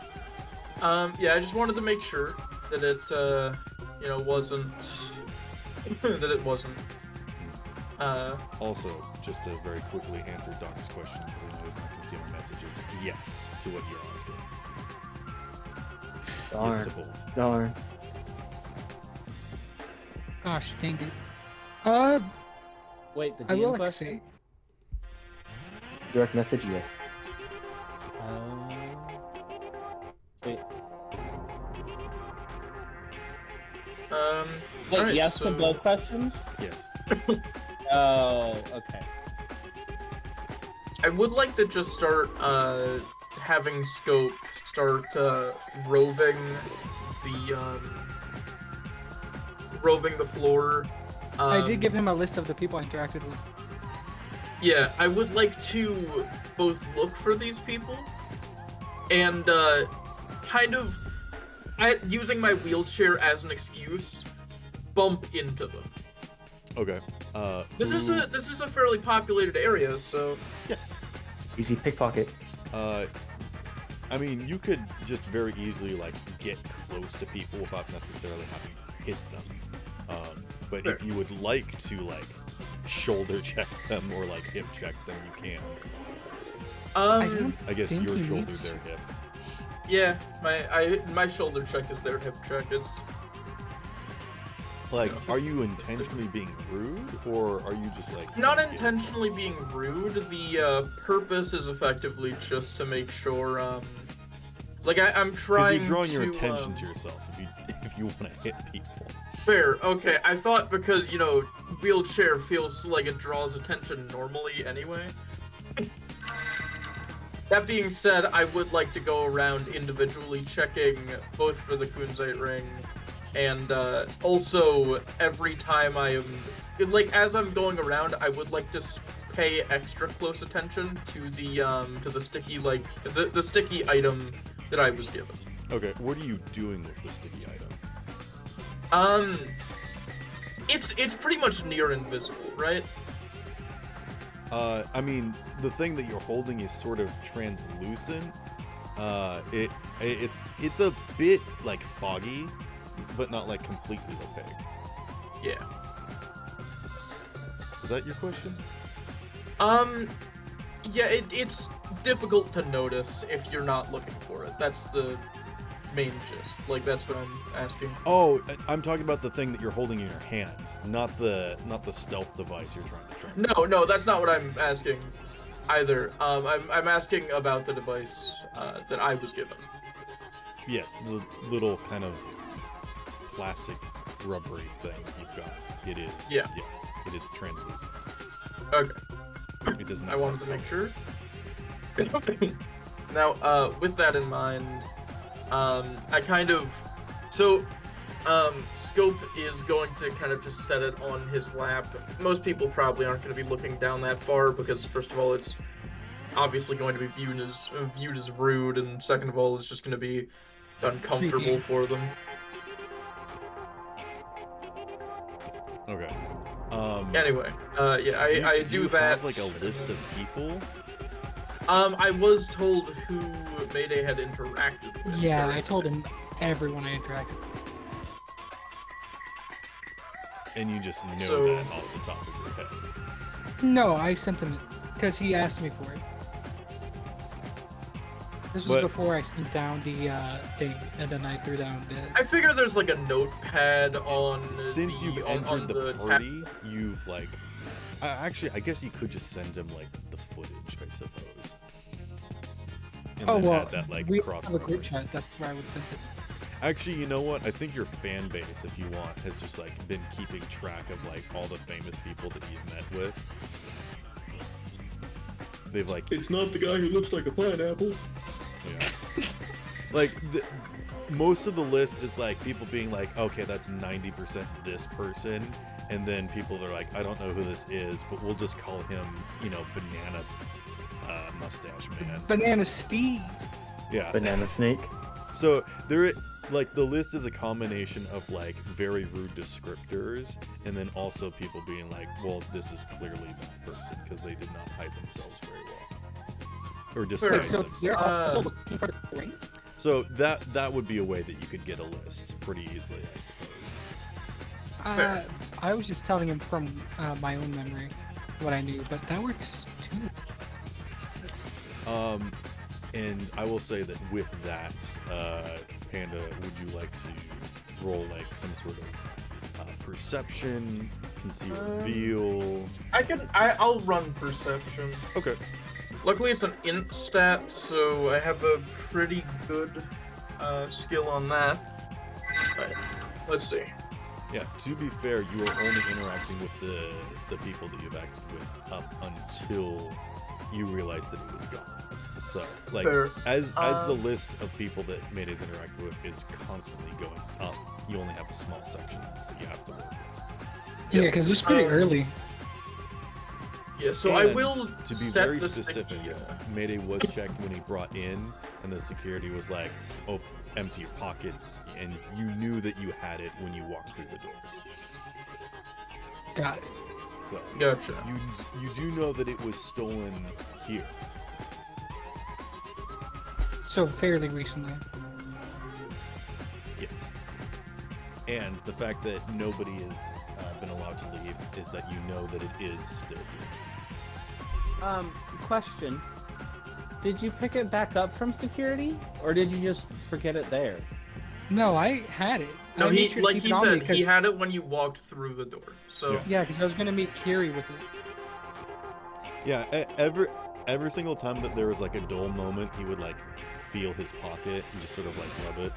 Yeah, I just wanted to make sure that it, you know, wasn't that it wasn't. Also, just to very quickly answer Doc's question, because I know he's not going to see my messages. Yes, to what you're asking. Darn. Yes to both. Darn. Gosh, dang it. Wait, the I will DM question? say, Direct message, yes. Wait, Alright, yes so, to both questions? Yes. Oh, okay. I would like to just start, having Scope start, roving the floor. I did give him a list of the people I interacted with. Yeah, I would like to both look for these people and kind of, using my wheelchair as an excuse, bump into them. Okay. This is a fairly populated area, so Yes. Easy pickpocket. I mean, you could just very easily like get close to people without necessarily having to hit them. But if you would like to like shoulder check them or like hip check them, you can. I guess think your he shoulder, needs their to. hip. yeah, my shoulder check is their hip check. It's Like, are you intentionally being rude, or are you just like not trying to get- intentionally being rude. The purpose is effectively just to make sure, like I'm Because trying you're drawing to, your attention to yourself if you want to hit people. Fair, okay. I thought because, you know, wheelchair feels like it draws attention normally anyway. That being said, I would like to go around individually checking both for the Kunzite ring and also every time I am, like, as I'm going around, I would like to pay extra close attention to the sticky, like, the sticky item that I was given. Okay, what are you doing with the sticky item? It's pretty much near invisible, right? I mean, the thing that you're holding is sort of translucent. It's a bit like foggy, but not like completely opaque. Yeah. Is that your question? Yeah, it's difficult to notice if you're not looking for it. That's the main gist. Like, that's what I'm asking. Oh, I'm talking about the thing that you're holding in your hands, not the stealth device you're trying to track. No, that's not what I'm asking either. I'm asking about the device that I was given. Yes, the little kind of plastic rubbery thing you've got. It is. Yeah. It is translucent. Okay. It does not. I wanted have to make color. sure. Now, with that in mind, I kind of, so, Scope is going to kind of just set it on his lap. Most people probably aren't going to be looking down that far because, first of all, it's obviously going to be viewed as rude, and second of all, it's just going to be uncomfortable for them. Okay. Anyway, yeah, I do you that. have like a list of people? I was told who Mayday had interacted with. Yeah, correct? I told him everyone I interacted with. And you just know So- that off the top of your head. No, I sent him because he asked me for it. This was But- before I sent down the thing, and then I threw down the. I figure there's like a notepad on. Since you've on entered the tab- party, you've like. Actually, I guess you could just send him like the footage, I suppose. And Oh then well, add that like we cross have a group reference. chat. That's where I would send it. Actually, you know what? I think your fan base, if you want, has just like been keeping track of like all the famous people that you've met with. they've like It's not the guy who looks like a pineapple. yeah. Like most of the list is like people being like, okay, that's 90% this person, and then people are like, I don't know who this is, but we'll just call him, Banana Mustache Man. Banana Steve. Yeah. Banana snake. So there, like the list is a combination of like very rude descriptors, and then also people being like, well, this is clearly that person because they did not hide themselves very well, or disguise So themselves. they're also looking for the ring? So that would be a way that you could get a list pretty easily, I suppose. Fair. I was just telling him from my own memory what I knew, but that works too. And I will say that with that, Panda, would you like to roll like some sort of perception, conceal, reveal? I'll run perception. Okay. Luckily, it's an int stat, so I have a pretty good skill on that. But, let's see. Yeah. To be fair, you are only interacting with the people that you've acted with up until you realize that it was gone. So, like, Fair. as the list of people that Mayday's interacted with is constantly going up, you only have a small section that you have to work with. Yeah, because it's pretty early. Yeah, so And I will to be set very the specific, sticky, Mayday was checked when he brought in, and the security was like, "Oh, empty your pockets," and you knew that you had it when you walked through the doors. Got it. So Gotcha. you do know that it was stolen here. So fairly recently. Yes. And the fact that nobody has been allowed to leave is that you know that it is still here. Question. Did you pick it back up from security, or did you just forget it there? No, I had it. No, I he made sure to like keep he it on me said, he 'cause- had it when you walked through the door. So Yeah. Yeah, because I was gonna meet Kuri with it. Yeah, every single time that there was like a dull moment, he would like feel his pocket and just sort of like rub it.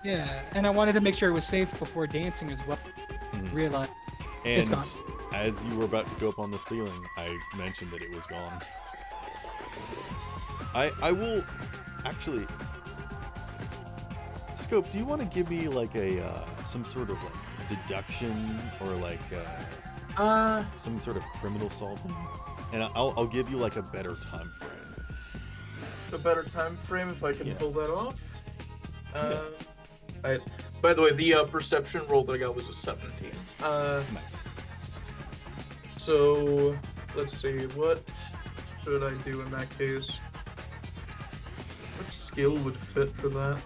Yeah, and I wanted to make sure it was safe before dancing as well. Mhm. Realize. It's And gone. as you were about to go up on the ceiling, I mentioned that it was gone. I will actually, Scope, do you want to give me like a some sort of like deduction or like some sort of criminal solving, and I'll give you like a better time frame. a better time frame if I can Yeah. pull that off. By the way, the perception roll that I got was a 17. Nice. So let's see, what should I do in that case? What skill would fit for that?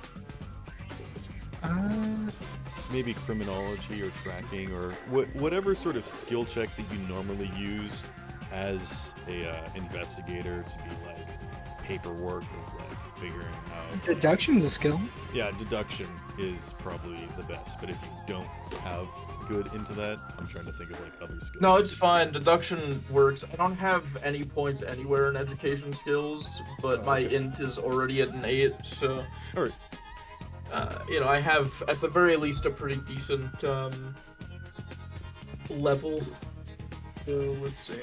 Maybe criminology or tracking or whatever sort of skill check that you normally use as a investigator to be like paperwork of like figuring out. Deduction's a skill. Yeah, deduction is probably the best, but if you don't have good into that, I'm trying to think of like other skills. No, that it's you could fine. use. Deduction works. I don't have any points anywhere in education skills, but Oh, my okay. int is already at an 8, so All right. I have at the very least a pretty decent level. So let's see.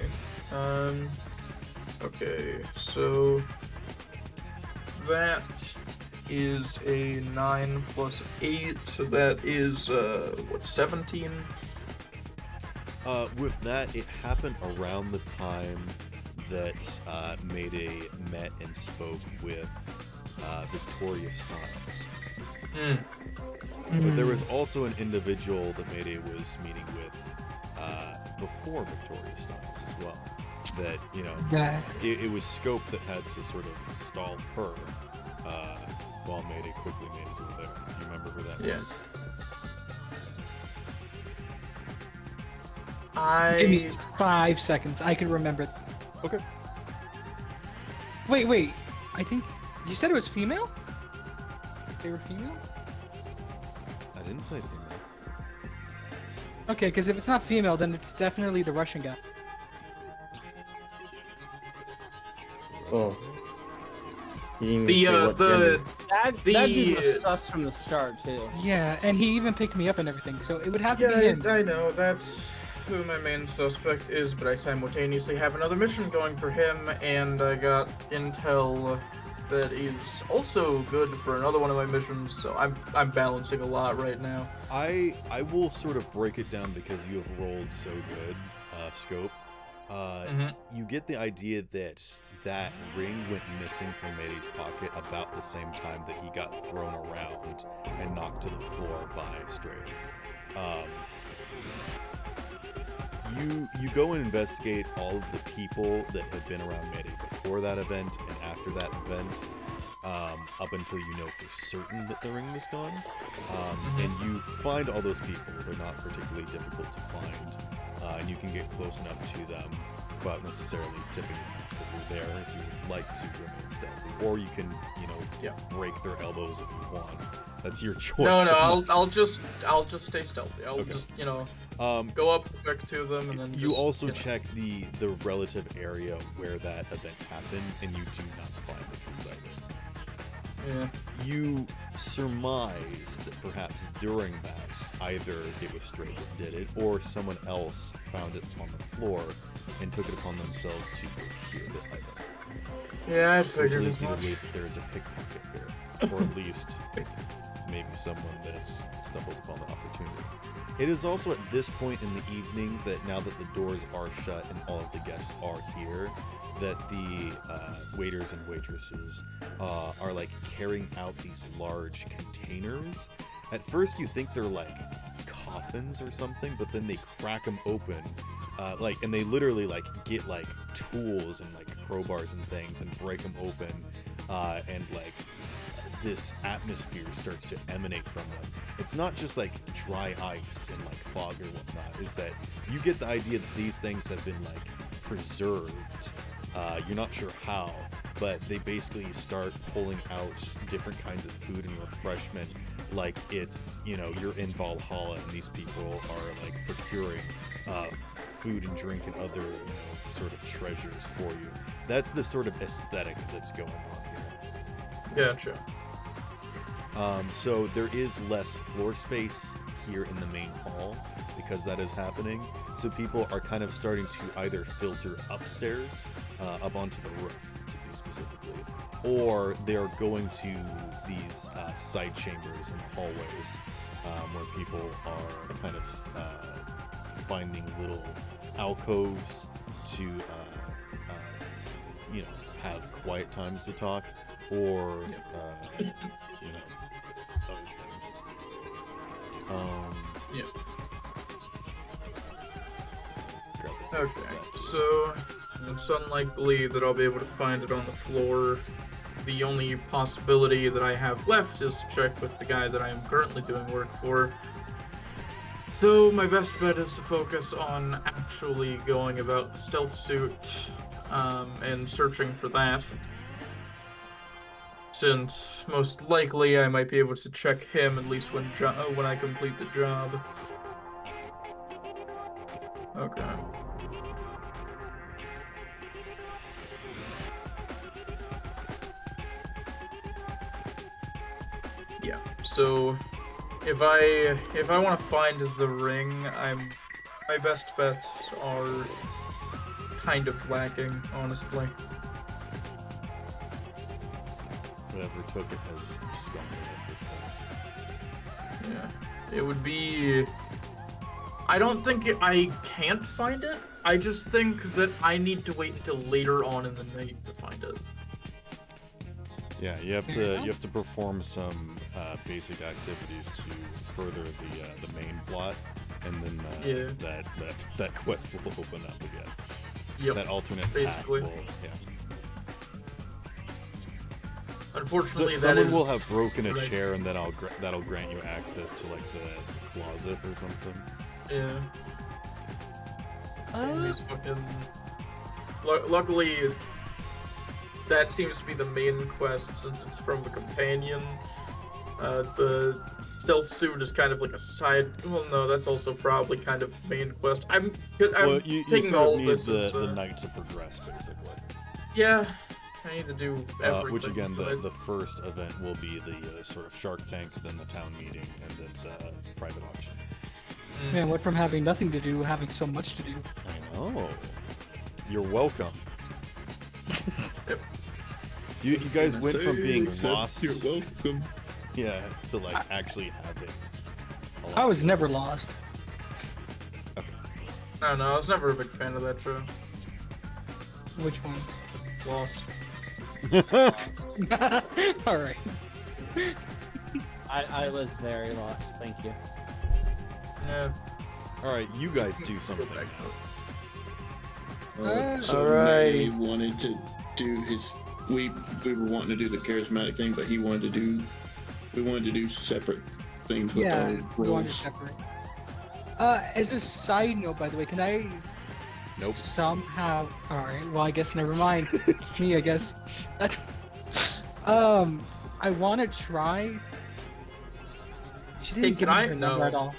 Okay, so that is a 9 plus 8, so that is 17. With that, it happened around the time that Mayday met and spoke with Victoria Styles. But there was also an individual that Mayday was meeting with before Victoria Styles as well. That, Yeah. it was Scope that had to sort of stall her while Mayday quickly made his way there. Do you remember who that Yeah. was? Give me 5 seconds. I can remember. Okay. Wait. I think you said it was female. They were female. I didn't say female. Okay, because if it's not female, then it's definitely the Russian guy. Oh. You didn't even say what the gender. That dude was sus from the start too. Yeah, and he even picked me up and everything, so it would have to be him. I know that's who my main suspect is, but I simultaneously have another mission going for him, and I got intel that is also good for another one of my missions, so I'm balancing a lot right now. I will sort of break it down because you have rolled so good, Scope. You get the idea that that ring went missing from Mayday's pocket about the same time that he got thrown around and knocked to the floor by Stray. You go and investigate all of the people that had been around Mayday before that event and after that event, up until you know for certain that the ring was gone. And you find all those people. They're not particularly difficult to find, and you can get close enough to them without necessarily tipping them that you're there if you would like to remain stealthy. Or you can, break their elbows if you want. That's your choice. No, I'll just stay stealthy. I'll Okay. just, go up quick to them and then You just, also check the relative area where that event happened, and you do not find the truth either. Yeah. You surmise that perhaps during that, either it was Stray that did it, or someone else found it on the floor and took it upon themselves to procure the item. Yeah, I Which figured leads as you to much. believe that there's a pickpocket here, or at least maybe someone that's stumbled upon the opportunity. It is also at this point in the evening that now that the doors are shut and all of the guests are here, that the waiters and waitresses are like carrying out these large containers. At first you think they're like coffins or something, but then they crack them open, and they literally like get like tools and like crowbars and things and break them open, and like this atmosphere starts to emanate from them. It's not just like dry ice and like fog or whatnot. Is that you get the idea that these things have been like preserved. You're not sure how, but they basically start pulling out different kinds of food and refreshment, like it's, you're in Valhalla and these people are like procuring food and drink and other, sort of treasures for you. That's the sort of aesthetic that's going on here. Gotcha. So there is less floor space here in the main hall because that is happening. So people are kind of starting to either filter upstairs, up onto the roof to be specifically, or they're going to these side chambers and hallways where people are kind of finding little alcoves to, have quiet times to talk, or other things. Yeah. Grab it. Okay, That. so it's unlikely that I'll be able to find it on the floor. The only possibility that I have left is to check with the guy that I am currently doing work for. So my best bet is to focus on actually going about the stealth suit, and searching for that. Since most likely I might be able to check him at least when I complete the job. Okay. Yeah. So if I want to find the ring, my best bets are kind of lacking, honestly. Whatever took it has stumbled at this point. Yeah. It would be... I don't think I can't find it. I just think that I need to wait until later on in the night to find it. Yeah, you have to perform some basic activities to further the main plot, and then that quest will open up again. Yep. That alternate basically. path will, yeah. Unfortunately, So, that someone is will have broken a what I- chair, and then that'll grant you access to like the closet or something. Yeah. And these fucking... Luckily, that seems to be the main quest since it's from the companion. The stealth suit is kind of like a side. Well, no, that's also probably kind of main quest. I'm Well, you taking sort all of of need this as, the night to progress, basically. Yeah, I need to do everything. Which again, but the first event will be the sort of Shark Tank, then the town meeting, and then the private auction. Man, went from having nothing to do, having so much to do. I know. You're welcome. You guys went from being lost, You're welcome. yeah, to like actually having. a lot I was to do. never lost. I don't know. I was never a big fan of that show. Which one? Lost. Alright. I was very lost. Thank you. Yeah. All right, you guys do Go something. back to it. So Alright. Mayday wanted to do his. We were wanting to do the charismatic thing, but we wanted to do separate things with Yeah, our we wanted roles. separate. As a side note, by the way, can I Nope. somehow... Alright, well, I guess never mind. Me, I guess. I want to try... She didn't Hey, give can me I? her number at No. all.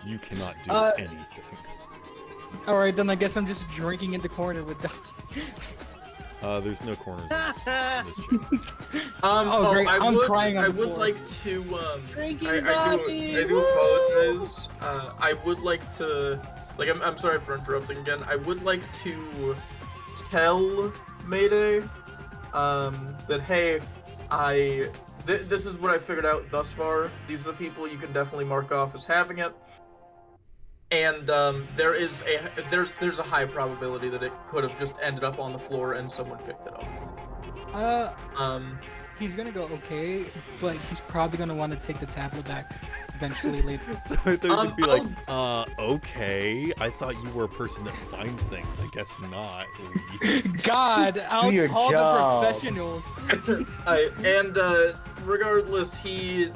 You cannot do anything. Alright, then I guess I'm just drinking in the corner with Doc. There's no corners in this channel. Oh, great, I I'm would, crying on I the would floor. like to, Drinking I Bobby, do woo! apologize. I would like to, like, I'm sorry for interrupting again. I would like to tell Mayday, that hey, this is what I figured out thus far. These are the people you can definitely mark off as having it. And there's a high probability that it could have just ended up on the floor and someone picked it up. He's gonna go okay, but he's probably gonna want to take the tablet back eventually later. So I thought you'd be like, okay. I thought you were a person that finds things. I guess not. Please. God, I'll your call job. the professionals. Regardless, he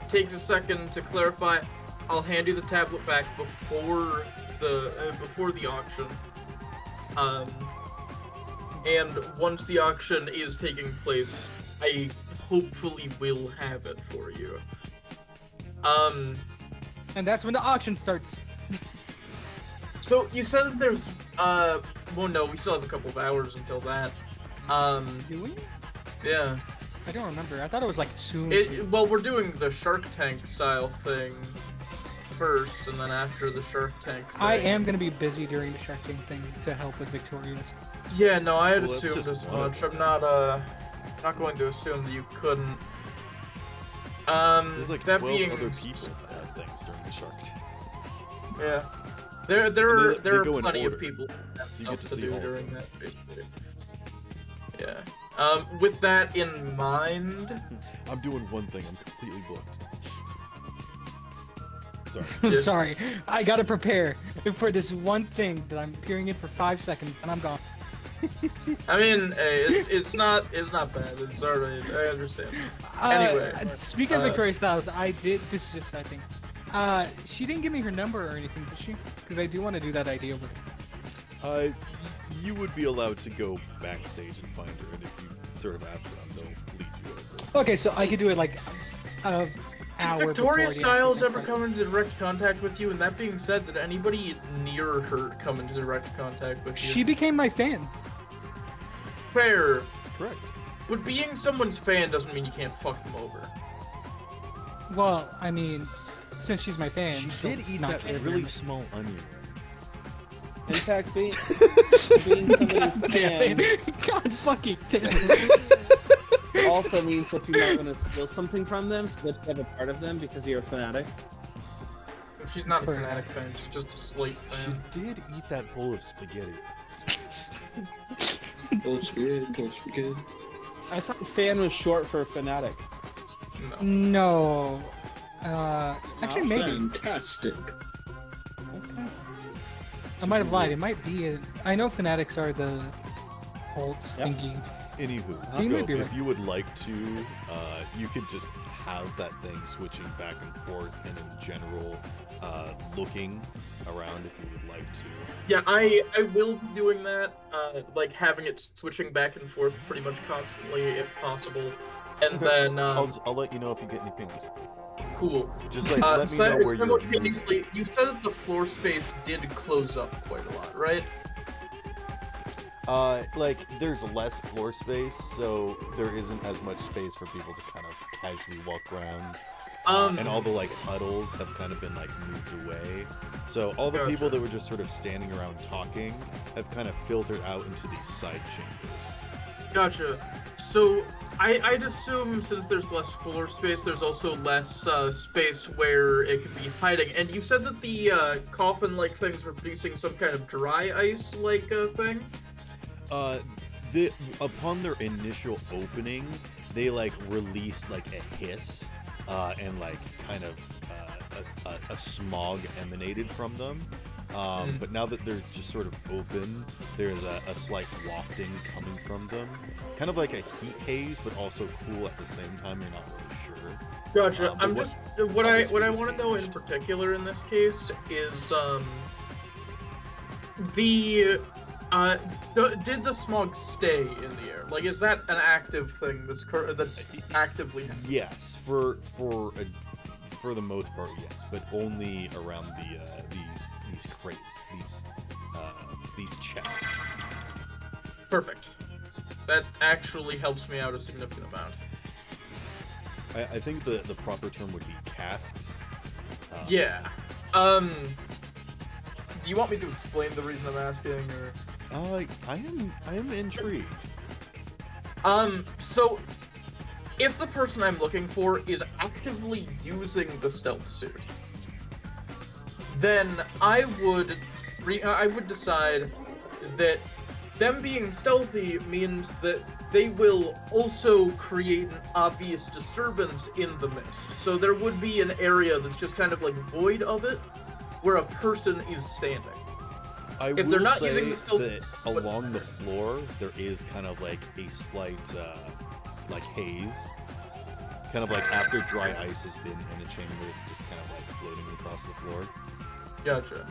takes a second to clarify. I'll hand you the tablet back before the auction. And once the auction is taking place, I hopefully will have it for you. And that's when the auction starts. So you said that there's well, no, we still have a couple of hours until that. Do we? Yeah. I don't remember. I thought it was like soon. Well, we're doing the Shark Tank style thing first, and then after the Shark Tank thing. I am gonna be busy during the Shark Tank thing to help with Victorious. Yeah, no, I had Well, that's assumed just as one of much. the I'm not going to assume that you couldn't. There's like that 12 being other people that have things during the Shark Tank. yeah, there they are go in plenty order, of people that have so you get stuff to see do all of during them. that. Basically. Yeah. With that in mind, I'm doing one thing. I'm completely booked. Sorry. I'm Yeah. sorry. I gotta prepare for this one thing that I'm peering in for 5 seconds and I'm gone. I mean, hey, it's not bad. It's alright. I understand. Anyway, Speaking of Victoria Styles, I did. This is just I think. She didn't give me her number or anything, did she? Because I do want to do that idea with her. You would be allowed to go backstage and find her, and if you sort of ask around, they'll lead you over. Okay, so I could do it like hour Victoria before the Styles actual ever thing come into direct contact with you? And that being said, did anybody near her come into direct contact with starts. you? She became my fan. Fair. Correct. But being someone's fan doesn't mean you can't fuck them over. Well, I mean, since she's my fan, She she'll did eat not that care very really much. small onion. In fact, being somebody's Damn fan it! God fucking damn it! also means that you might want to steal something from them so that you have a part of them because you're a fanatic. She's not a Fair fanatic fan, she's just a slate She fan. did eat that bowl of spaghetti. Cold spaghetti, cold spaghetti. I thought fan was short for fanatic. No. No. Actually, maybe. Fantastic. Okay. I might have lied. It might be. I know fanatics are the cult stinky. Anywho, You might Scope, be if right. you would like to, you could just have that thing switching back and forth and in general looking around if you would like to. Yeah, I will be doing that, like having it switching back and forth pretty much constantly if possible. And Okay. then, I'll let you know if you get any pings. cool. Just like let me know where you're moving. Simultaneously, you said that the floor space did close up quite a lot, right? Like there's less floor space, so there isn't as much space for people to kind of casually walk around. and all the like huddles have kind of been like moved away. So all the people that were just sort of standing around talking have kind of filtered out into these side chambers. Gotcha. So I'd assume since there's less floor space, there's also less space where it could be hiding. And you said that the coffin-like things were producing some kind of dry ice-like thing? Upon their initial opening, they like released like a hiss and like kind of a smog emanated from them. But now that they're just sort of open, there's a slight wafting coming from them. Kind of like a heat haze, but also cool at the same time. You're not really sure. Gotcha. I'm what- just what I atmosphere is want to know in changed. particular in this case is did the smog stay in the air? Like, is that an active thing that's actively happening? Yes, for the most part, yes, but only around these crates, these chests. Perfect. That actually helps me out a significant amount. I think the proper term would be casks. Yeah. Do you want me to explain the reason I'm asking, or? I am intrigued. So if the person I'm looking for is actively using the stealth suit, then I would decide that them being stealthy means that they will also create an obvious disturbance in the mist. So there would be an area that's just kind of like void of it, where a person is standing. I If will they're not say using the stealth- that along the floor there is kind of like a slight like haze, kind of like after dry ice has been in a chamber, it's just kind of like floating across the floor. Gotcha.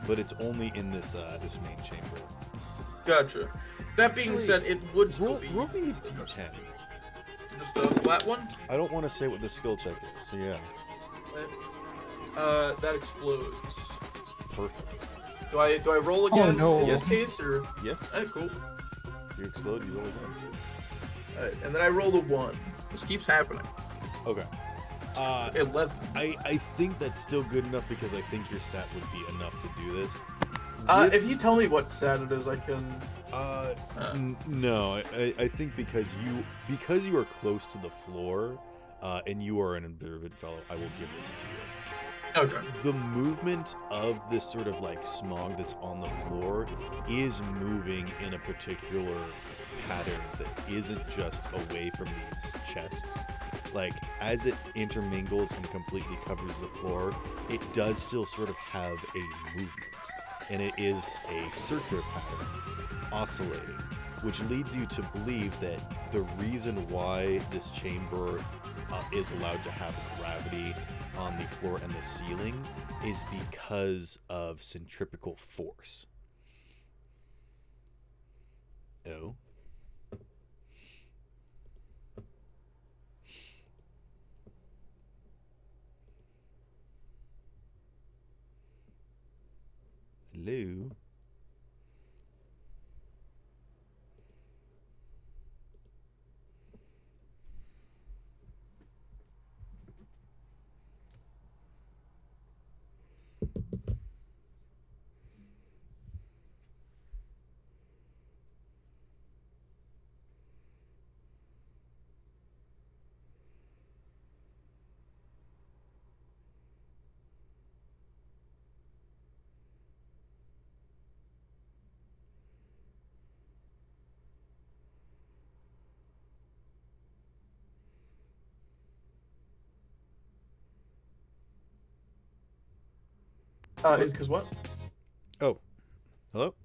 But it's only in this this main chamber. Gotcha. That being Actually, said, it would still Roll, be roll me a d10. just a flat one. I don't want to say what the skill check is, so yeah. That explodes. Perfect. Do I roll again no. in this Yes. case, or? Yes. Alright, cool. If you explode, you roll again. Alright, and then I roll a 1. This keeps happening. Okay. 11. I think that's still good enough because I think your stat would be enough to do this. If you tell me what stat it is, I can... No, I think because you are close to the floor, and you are an observant fellow, I will give this to you. Okay. The movement of this sort of like smog that's on the floor is moving in a particular pattern that isn't just away from these chests. Like, as it intermingles and completely covers the floor, it does still sort of have a movement. And it is a circular pattern, oscillating, which leads you to believe that the reason why this chamber is allowed to have gravity on the floor and the ceiling is because of centripetal force. Oh. Hello. Is because what? Oh. Hello?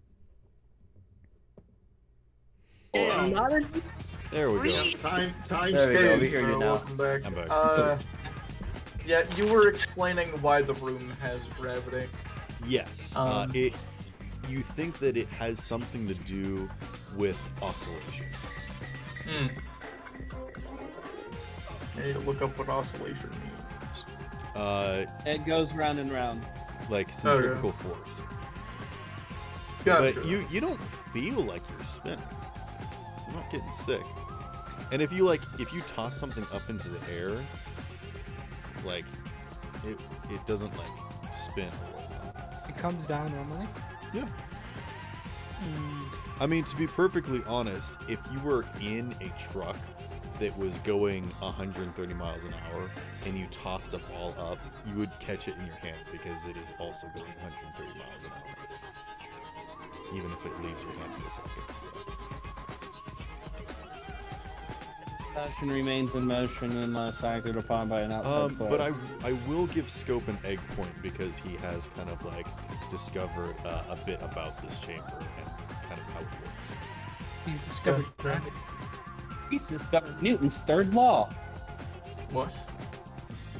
There we go. Time There we go, stays. we hear you now. Welcome back. I'm back. Yeah, you were explaining why the room has gravity. Yes. You think that it has something to do with oscillation. I need to look up what oscillation means. It goes round and round. Like centripetal force. Gotcha. But you don't feel like you're spinning. You're not getting sick. And if you toss something up into the air, like it doesn't like spin or whatnot. It comes down normally. Yeah. Mm, I mean, to be perfectly honest, if you were in a truck that was going 130 miles an hour and you tossed a ball up, you would catch it in your hand because it is also going 130 miles an hour. Even if it leaves your hand for a second. So. Motion remains in motion unless acted upon by an outside force. But I will give Scope an egg point because he has kind of like discovered a bit about this chamber and kind of how it works. he's discovered gravity. He's discovered Newton's third law. What?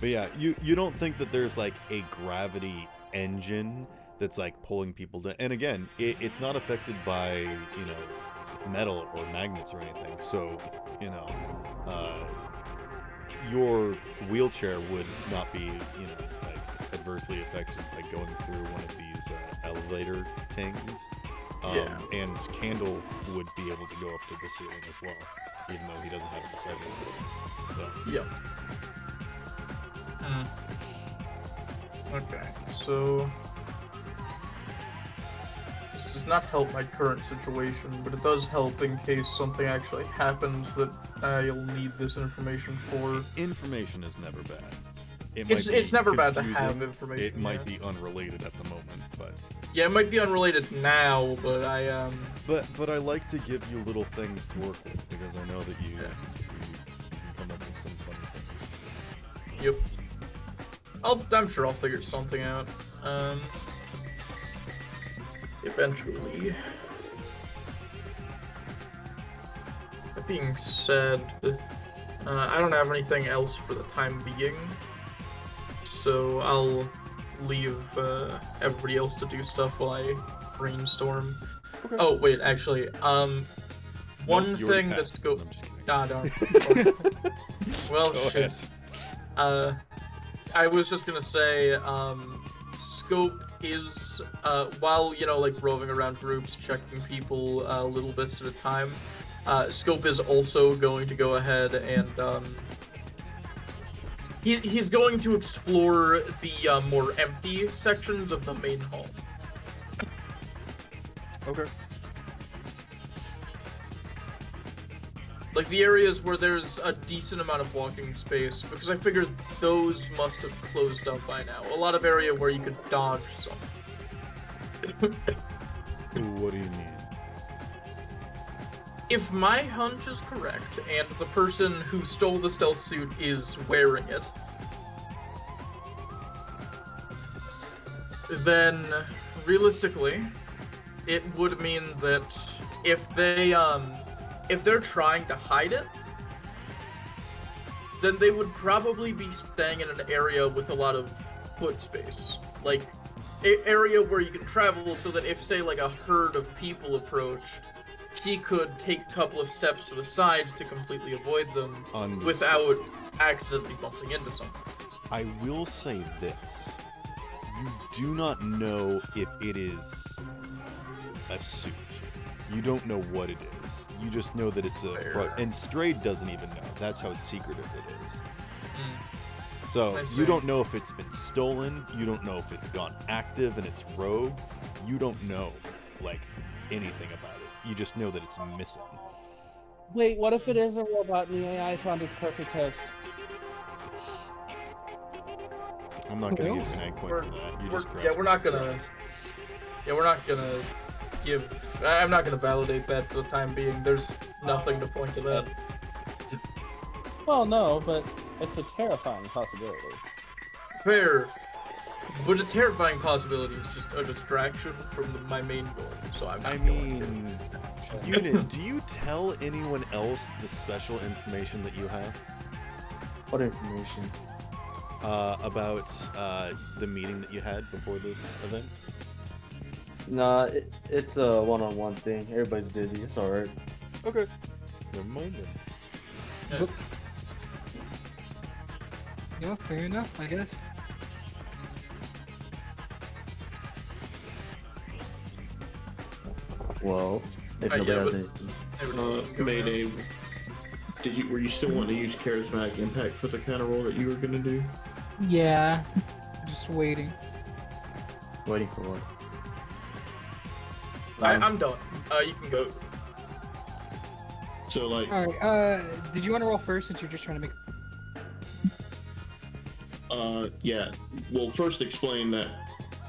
But yeah, you don't think that there's like a gravity engine that's like pulling people down. And again, it's not affected by, you know, metal or magnets or anything. So, you know, your wheelchair would not be, you know, like adversely affected by going through one of these elevator things. Yeah. And Candle would be able to go up to the ceiling as well, even though he doesn't have a sidewalk. So. Yep. Okay, so this does not help my current situation, but it does help in case something actually happens that I'll need this information for. Information is never bad. It's never bad to confusing. have information. It might be unrelated at the moment, but Yeah, it might be unrelated now, but but I like to give you little things to work with because I know that you can come up with some funny things. Yep. I'm sure I'll figure something out. Eventually. That being said, I don't have anything else for the time being, so I'll leave everybody else to do stuff while I brainstorm. Okay. Oh wait, actually, one you thing already that's passed. go. I'm just kidding. Nah, well, Go shit. ahead. I was just gonna say, Scope is, while, you know, like, roving around groups, checking people, little bits at a time, Scope is also going to go ahead and, he's going to explore the, more empty sections of the main hall. Okay. Like, the areas where there's a decent amount of walking space, because I figured those must have closed up by now. A lot of area where you could dodge some. What do you mean? If my hunch is correct, and the person who stole the stealth suit is wearing it, then, realistically, it would mean that if they're trying to hide it, then they would probably be staying in an area with a lot of foot space. Like, an area where you can travel so that if, say, like a herd of people approached, he could take a couple of steps to the side to completely avoid them Understood. without accidentally bumping into something. I will say this. You do not know if it is a suit. You don't know what it is. You just know that it's Fair. and Strayed doesn't even know. That's how secretive it is. Mm. So I you see. don't know if it's been stolen. You don't know if it's gone active and it's rogue. You don't know, like, anything about it. You just know that it's missing. Wait, what if it is a robot and the AI found its perfect host? I'm not gonna Well, give you an egg point we're- for that. You we're- just yeah, we're not grasped gonna- at straws. Yeah, we're not gonna I'm not gonna validate that for the time being. There's nothing to point to that. Well, no, but it's a terrifying possibility. Fair. But a terrifying possibility is just a distraction from my main goal, so I'm not I going to. mean, Unit, do you tell anyone else the special information that you have What information? about the meeting that you had before this event? Nah, it's a one-on-one thing. Everybody's busy. It's alright. Okay. Never mind then. Yeah, fair enough, I guess. Well, if nobody yeah, has but- anything. Mayday, were you still wanting to use charismatic impact for the kind of role that you were gonna do? Yeah. Just waiting. Waiting for what? I'm done. You can go. So like, Alright, did you want to roll first since you're just trying to make. yeah. Well, first explain that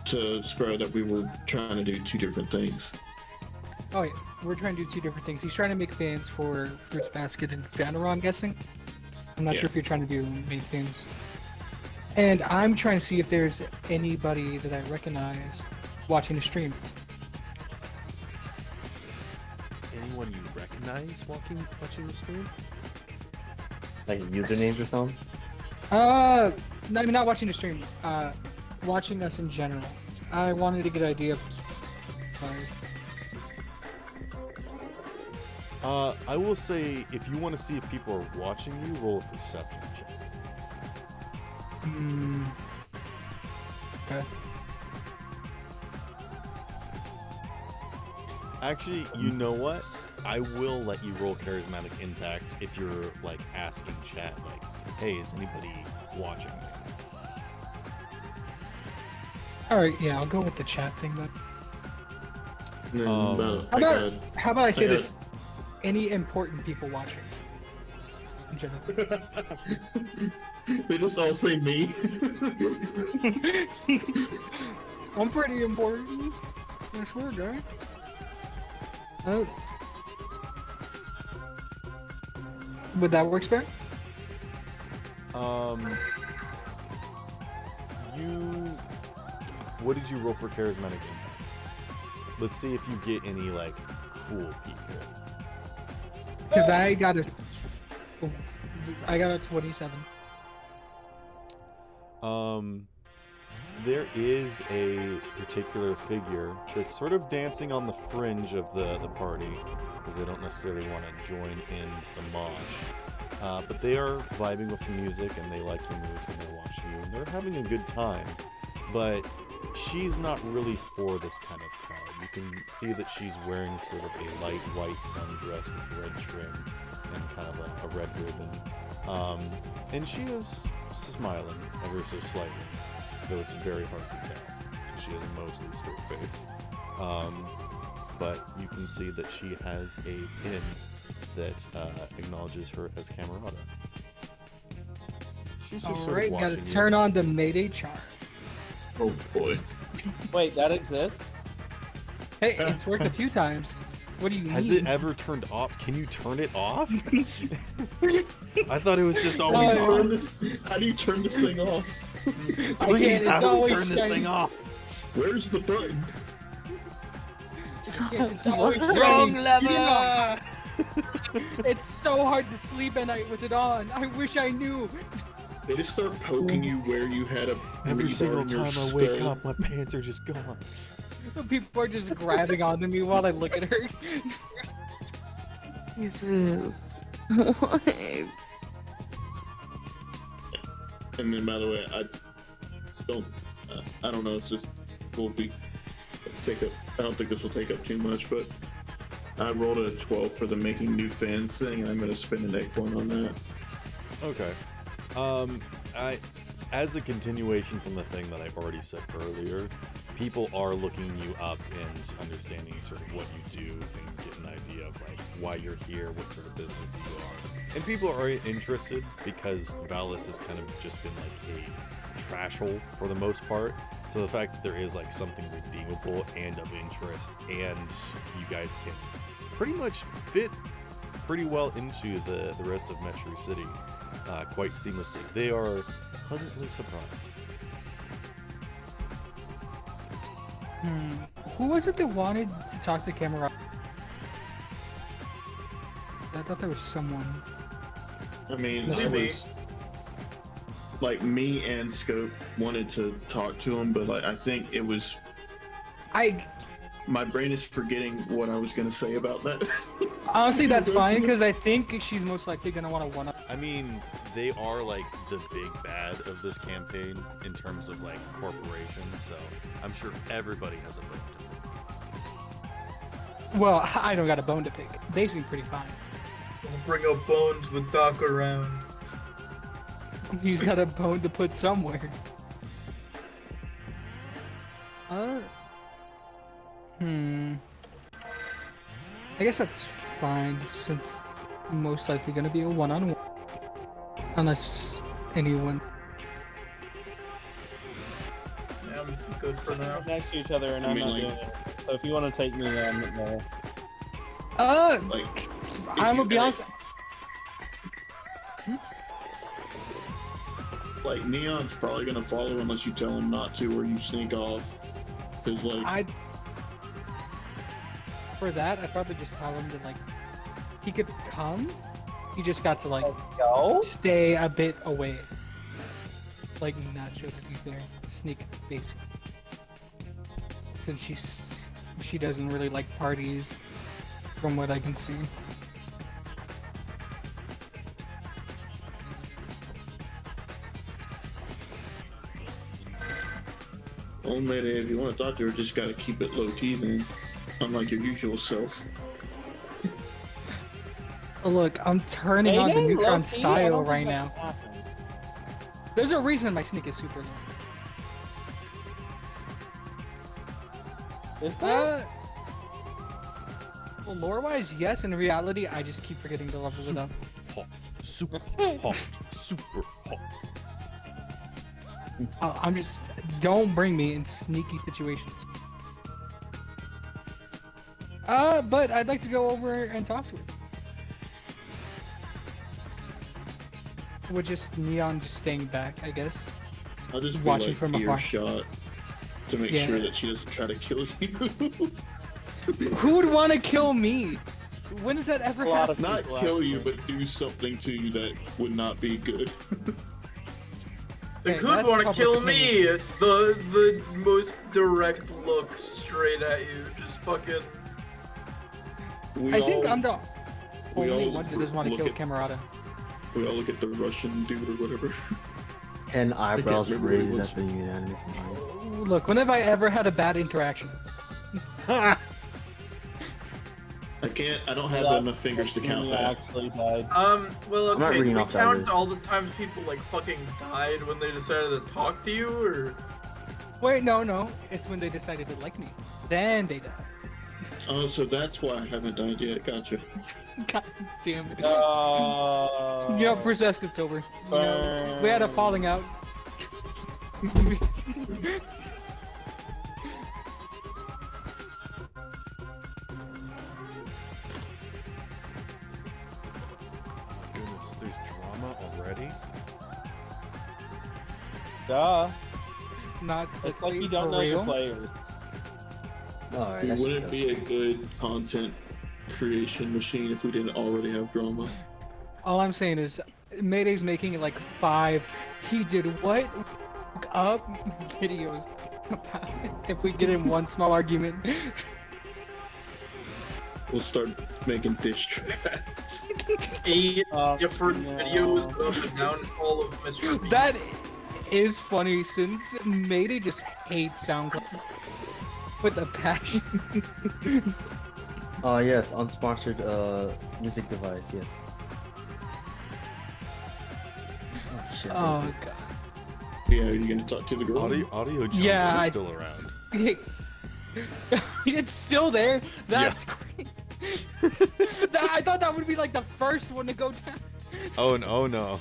to Sparrow that we were trying to do two different things. Oh, yeah. We're trying to do two different things. He's trying to make fans for Fruits Basket and Banner, I'm guessing. I'm not Yeah. sure if you're trying to do make fans. And I'm trying to see if there's anybody that I recognize watching the stream. Anyone you recognize watching the stream? Like usernames or something? I mean, not watching the stream. Watching us in general. I wanted to get an idea of. I will say, if you want to see if people are watching you, roll a perception check. Okay. Actually, you know what? I will let you roll charismatic impact if you're like asking chat, like, "Hey, is anybody watching me?" All right. Yeah, I'll go with the chat thing then. And then How about I say I got- this? Any important people watching? In general. They just all say me. I'm pretty important. I swear, guy. Would that work, Spare? What did you roll for charismatic impact? Let's see if you get any like cool people. Because I got a 27. There is a particular figure that's sort of dancing on the fringe of the party, because they don't necessarily want to join in the mosh. But they are vibing with the music, and they like your moves, and they're watching you, and they're having a good time. But she's not really for this kind of crowd. You can see that she's wearing sort of a light white sundress with red trim and kind of a red ribbon. And she is smiling ever so slightly, though it's very hard to tell, because she has a mostly straight face. But you can see that she has a pin that acknowledges her as Camerata. She's just sort of Alright, watching gotta you. turn on the Mayday charm. Oh boy. Wait, that exists? Hey, it's worked a few times. What do you Has mean? it ever turned off? Can you turn it off? I thought it was just How always do you on. turn this? How do you turn this thing off? Please, it's how do we always turn this shiny. thing off? Where's the button? It's always Wrong shiny. lever! It's so hard to sleep at night with it on. I wish I knew. They just start poking you where you had a Every rebar single in your time I wake skull. up, my pants are just gone. People are just grabbing onto me while I look at her. Jesus. Why? And then, by the way, I don't know if this will be I don't think this will take up too much, but I rolled a 12 for the making new fans thing. I'm gonna spend an 8 point on that. Okay. As a continuation from the thing that I've already said earlier, people are looking you up and understanding sort of what you do and get an idea of like why you're here, what sort of business you are. And people are interested because Valis has kind of just been like a trash hole for the most part. So the fact that there is like something redeemable and of interest, and you guys can pretty much fit pretty well into the rest of Metro City quite seamlessly. They are pleasantly surprised. Who was it that wanted to talk to Camera? I thought there was someone. I mean, That's I me. was like me and Scope wanted to talk to him, but like I think it was my brain is forgetting what I was gonna say about that. Honestly, that's fine because I think she's most likely gonna want to one up. I mean, they are like the big bad of this campaign in terms of like corporations, so I'm sure everybody has a bone to pick. Well, I don't got a bone to pick. They seem pretty fine. Don't bring up bones with Doc around. He's got a bone to put somewhere. I guess that's fine since most likely gonna be a one-on-one. Unless anyone. Yeah, I'm good for now. We're next to each other, and I I'm mean, not like- doing it. So if you want to take me, there. Like, I'm gonna be honest. like Neon's probably gonna follow unless you tell him not to or you sneak off. Cause like, For that, I'd probably just tell him that, like, he could come. He just got to, like, Go? stay a bit away. Like, not show that he's there. Sneak, basically. Since she doesn't really like parties, from what I can see. oh Mayday, if you want to talk to her, just gotta keep it low key then. Unlike your usual self. Look, I'm turning on the Mayday? neutron Low-key? I style don't think right that's now. happened. There's a reason my sneak is super low. Is there? Well, lore-wise, yes. In reality, I just keep forgetting to level it up. Hot. Super hot. Super hot. I'm just don't bring me in sneaky situations. But I'd like to go over and talk to her. With just Neon just staying back, I guess. I'll just be Watching like from afar. earshot to make Yeah. sure that she doesn't try to kill you. Who would want to kill me? When does that ever A lot happen? of Not people, kill you, actually. but do something to you that would not be good. They Hey, could that's want to public kill opinion. me. The most direct look straight at you. Just fucking. We I think all- I'm the we only all one that doesn't want to look kill at- Camerata. We all look at the Russian dude or whatever. And eyebrows remember what it raised was. at the unanimous mind. Look, when have I ever had a bad interaction? I don't have Yeah. enough fingers to count You that. actually died. Well, I'm not okay, do reading we off that count list. all the times people, like, fucking died when they decided to talk to you, or? Wait, no. It's when they decided to like me. Then they die. Oh, so that's why I haven't died yet. Gotcha. God damn it. No. You know, first basket's over. You know, we had a falling out. Goodness, there's drama already? Duh. Not It's like you for don't know your real. players. Alright, We that's wouldn't just- be a good content creation machine if we didn't already have drama. All I'm saying is, Mayday's making like 5. He did what? Up videos about it. If we get in one small argument. We'll start making diss tracks. 8 Oh, different no. videos of the downfall of Mr. Beast. That is funny since Mayday just hates SoundCloud with a passion. Oh yes, unsponsored music device, yes. Oh shit. Oh god. Yeah, are you gonna talk to the girl? Audio jungle Yeah, is I- still around. It's still there. That's great. I thought that would be like the first one to go down. Oh no.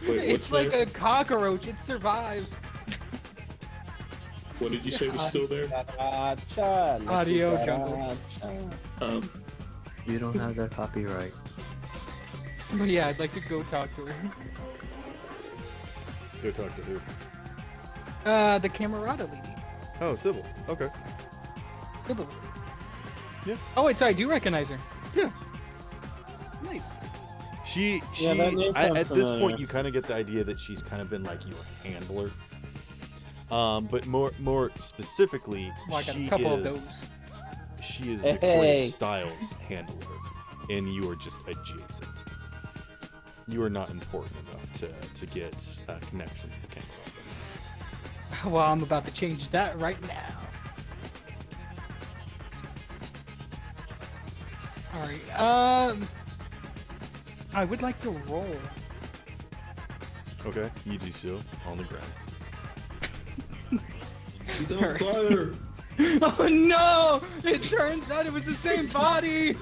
Wait, It's what's like there? a cockroach. It survives. What did you say was still there? Audio jungle. You don't have that copyright. But yeah, I'd like to go talk to her. Go talk to who? The Camerata lady. Oh, Sybil. Okay. Sybil. Yeah. Oh wait, sorry. I do recognize her. Yes. Nice. She Yeah, that name sounds at this familiar. point you kind of get the idea that she's kind of been like your handler. But more specifically, Well, I got she a couple is of those. she is Hey. Victoria Styles' handler, and you are just adjacent. You are not important enough to get a connection to the camera. Well, I'm about to change that right now. Alright, I would like to roll. Okay, you do so on the ground. He's on fire! Oh no! It turns out it was the same body!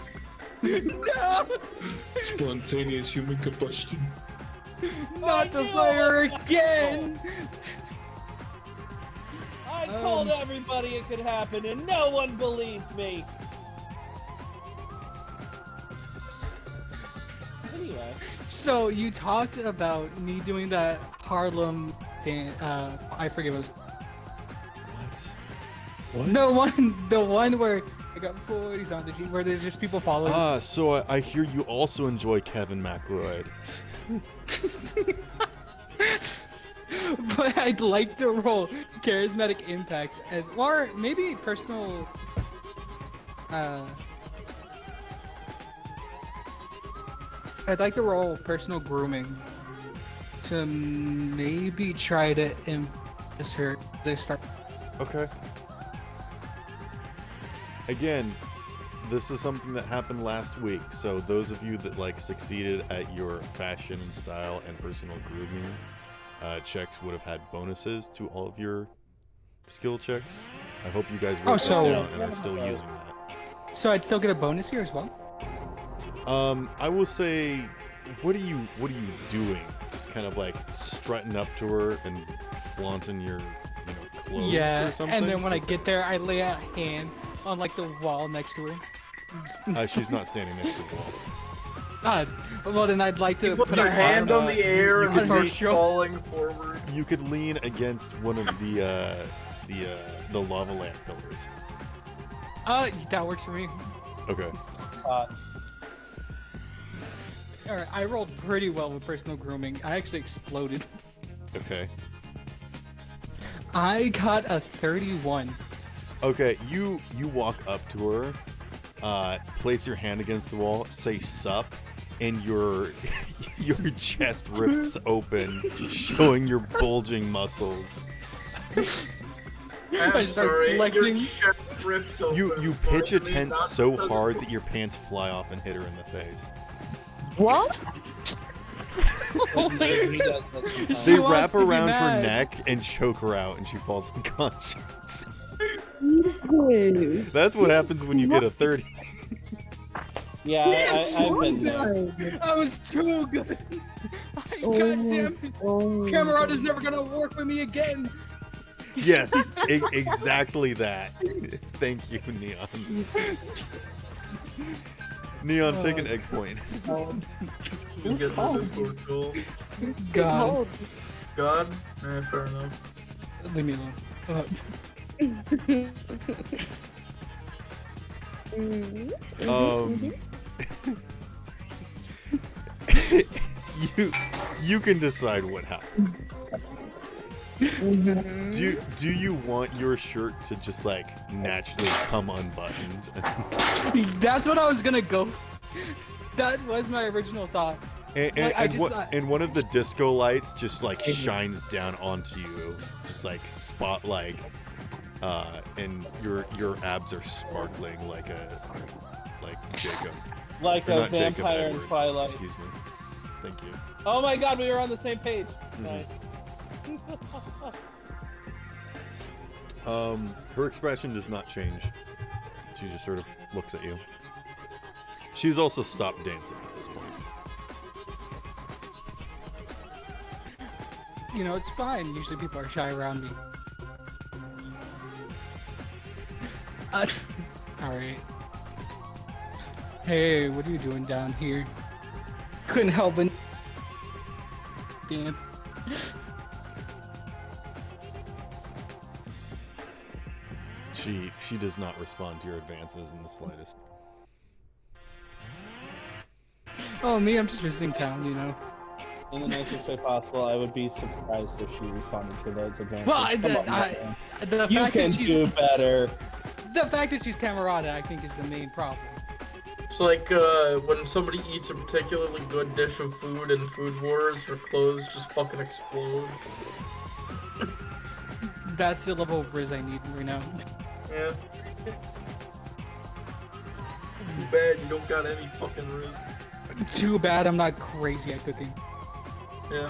No! Spontaneous human combustion. Not the fire again! I told everybody it could happen, and no one believed me. Anyway. So you talked about me doing that Harlem dance. I forget what it was. What? The one where I got 40s on the sheet, where there's just people following. So I hear you also enjoy Kevin McLeod. But I'd like to roll charismatic impact as, or maybe personal. I'd like to roll personal grooming to maybe try to impress her. They start. Okay. Again, this is something that happened last week, so those of you that like succeeded at your fashion and style and personal grooming checks would have had bonuses to all of your skill checks. I hope you guys wrote that down and are still using that. So I'd still get a bonus here as well. I will say, what are you doing? Just kind of like strutting up to her and flaunting your, clothes or something? And then when I get there, I lay a hand on like the wall next to her. She's not standing next to the wall. Well then I'd like to Put put your a hand on the air you and could start lean- falling forward. You could lean against one of the lava lamp pillars. That works for me. Okay. Alright, I rolled pretty well with personal grooming. I actually exploded. Okay. I got a 31. Okay, you walk up to her, place your hand against the wall, say sup, and your chest rips open, showing your bulging muscles. I I'm start sorry, flexing. your chest rips open, You but pitch a it means tent not so because- hard that your pants fly off and hit her in the face. What? Oh my He god. does this They She wants wrap to be around her mad. neck and choke her out, and she falls unconscious. Jesus. That's what happens when you get a 30. Yeah, I've been there. I was too good. Oh, Goddamn it. oh, Cameron is never gonna work with me again. Yes, exactly that. Thank you, Neon. Neon, take an egg point. You get the Discord tool. God. God? Fair enough. Leave me alone. You can decide what happens. Do you want your shirt to just like naturally come unbuttoned? That's what I was gonna go. That was my original thought. And one of the disco lights just like shines down onto you, just like spotlight, and your abs are sparkling like Jacob. Like Or a not Jacob, vampire in Edward. Twilight. Excuse me. Thank you. Oh my god, we were on the same page. Mhm. Nice. Her expression does not change. She just sort of looks at you. She's also stopped dancing at this point. You know, it's fine. Usually people are shy around me. Alright. Hey, what are you doing down here? Couldn't help but dance. She does not respond to your advances in the slightest. Oh, me, I'm just visiting town, you know. In the nicest way possible, I would be surprised if she responded to those advances. Well, Come on, man. the You fact can that she's do better. the fact that she's Camerata, I think, is the main problem. It's like when somebody eats a particularly good dish of food in Food Wars, her clothes just fucking explode. That's the level of Riz I need right now. Yeah. Too bad you don't got any fucking room. Too bad I'm not crazy at cooking. Yeah.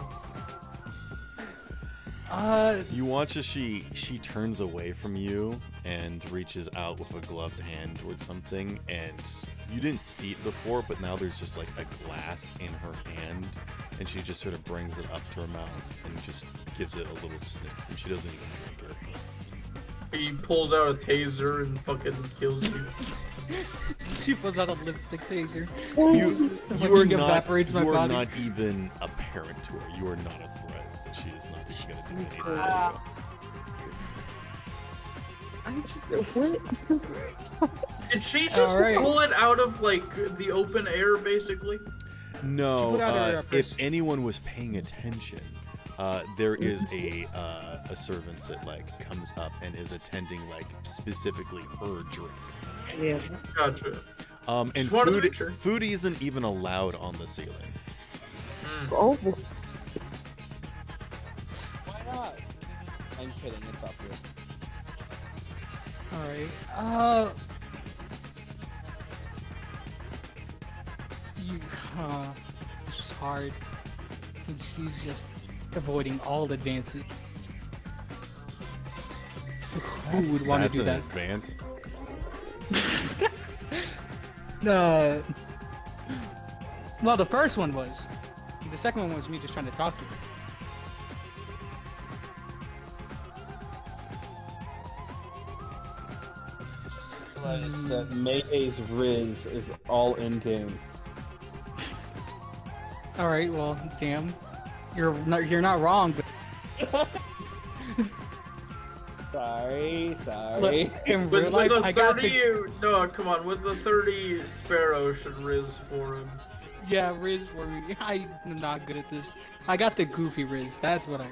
You watch as she turns away from you and reaches out with a gloved hand towards something, and you didn't see it before, but now there's just like a glass in her hand, and she just sort of brings it up to her mouth and just gives it a little sniff, and she doesn't even drink it. He pulls out a taser and fucking kills you. She pulls out a lipstick taser. You are evaporates my body. not even apparent to her. You are not a threat. And she is not even gonna do anything to you. Did she just Alright. pull it out of like the open air, basically? No. She put out her If purse. anyone was paying attention, there is a servant that like comes up and is attending like specifically her drink. Yeah. Gotcha. And Just wanted to make sure. food isn't even allowed on the ceiling. Oh, Why not? I'm kidding, it's obvious. Alright. This is hard. Since she's just avoiding all advances. Who would want to do that? That's an advance. Well, the first one was. The second one was me just trying to talk to her. Realize that Mayday's Riz is all in game. All right, well, damn, you're not wrong, but Sorry. look, in real With life, a I got 30, the no, come on, with the 30 Sparrow should Riz for him. yeah Riz for me. I'm not good at this. I got the goofy Riz. That's what I.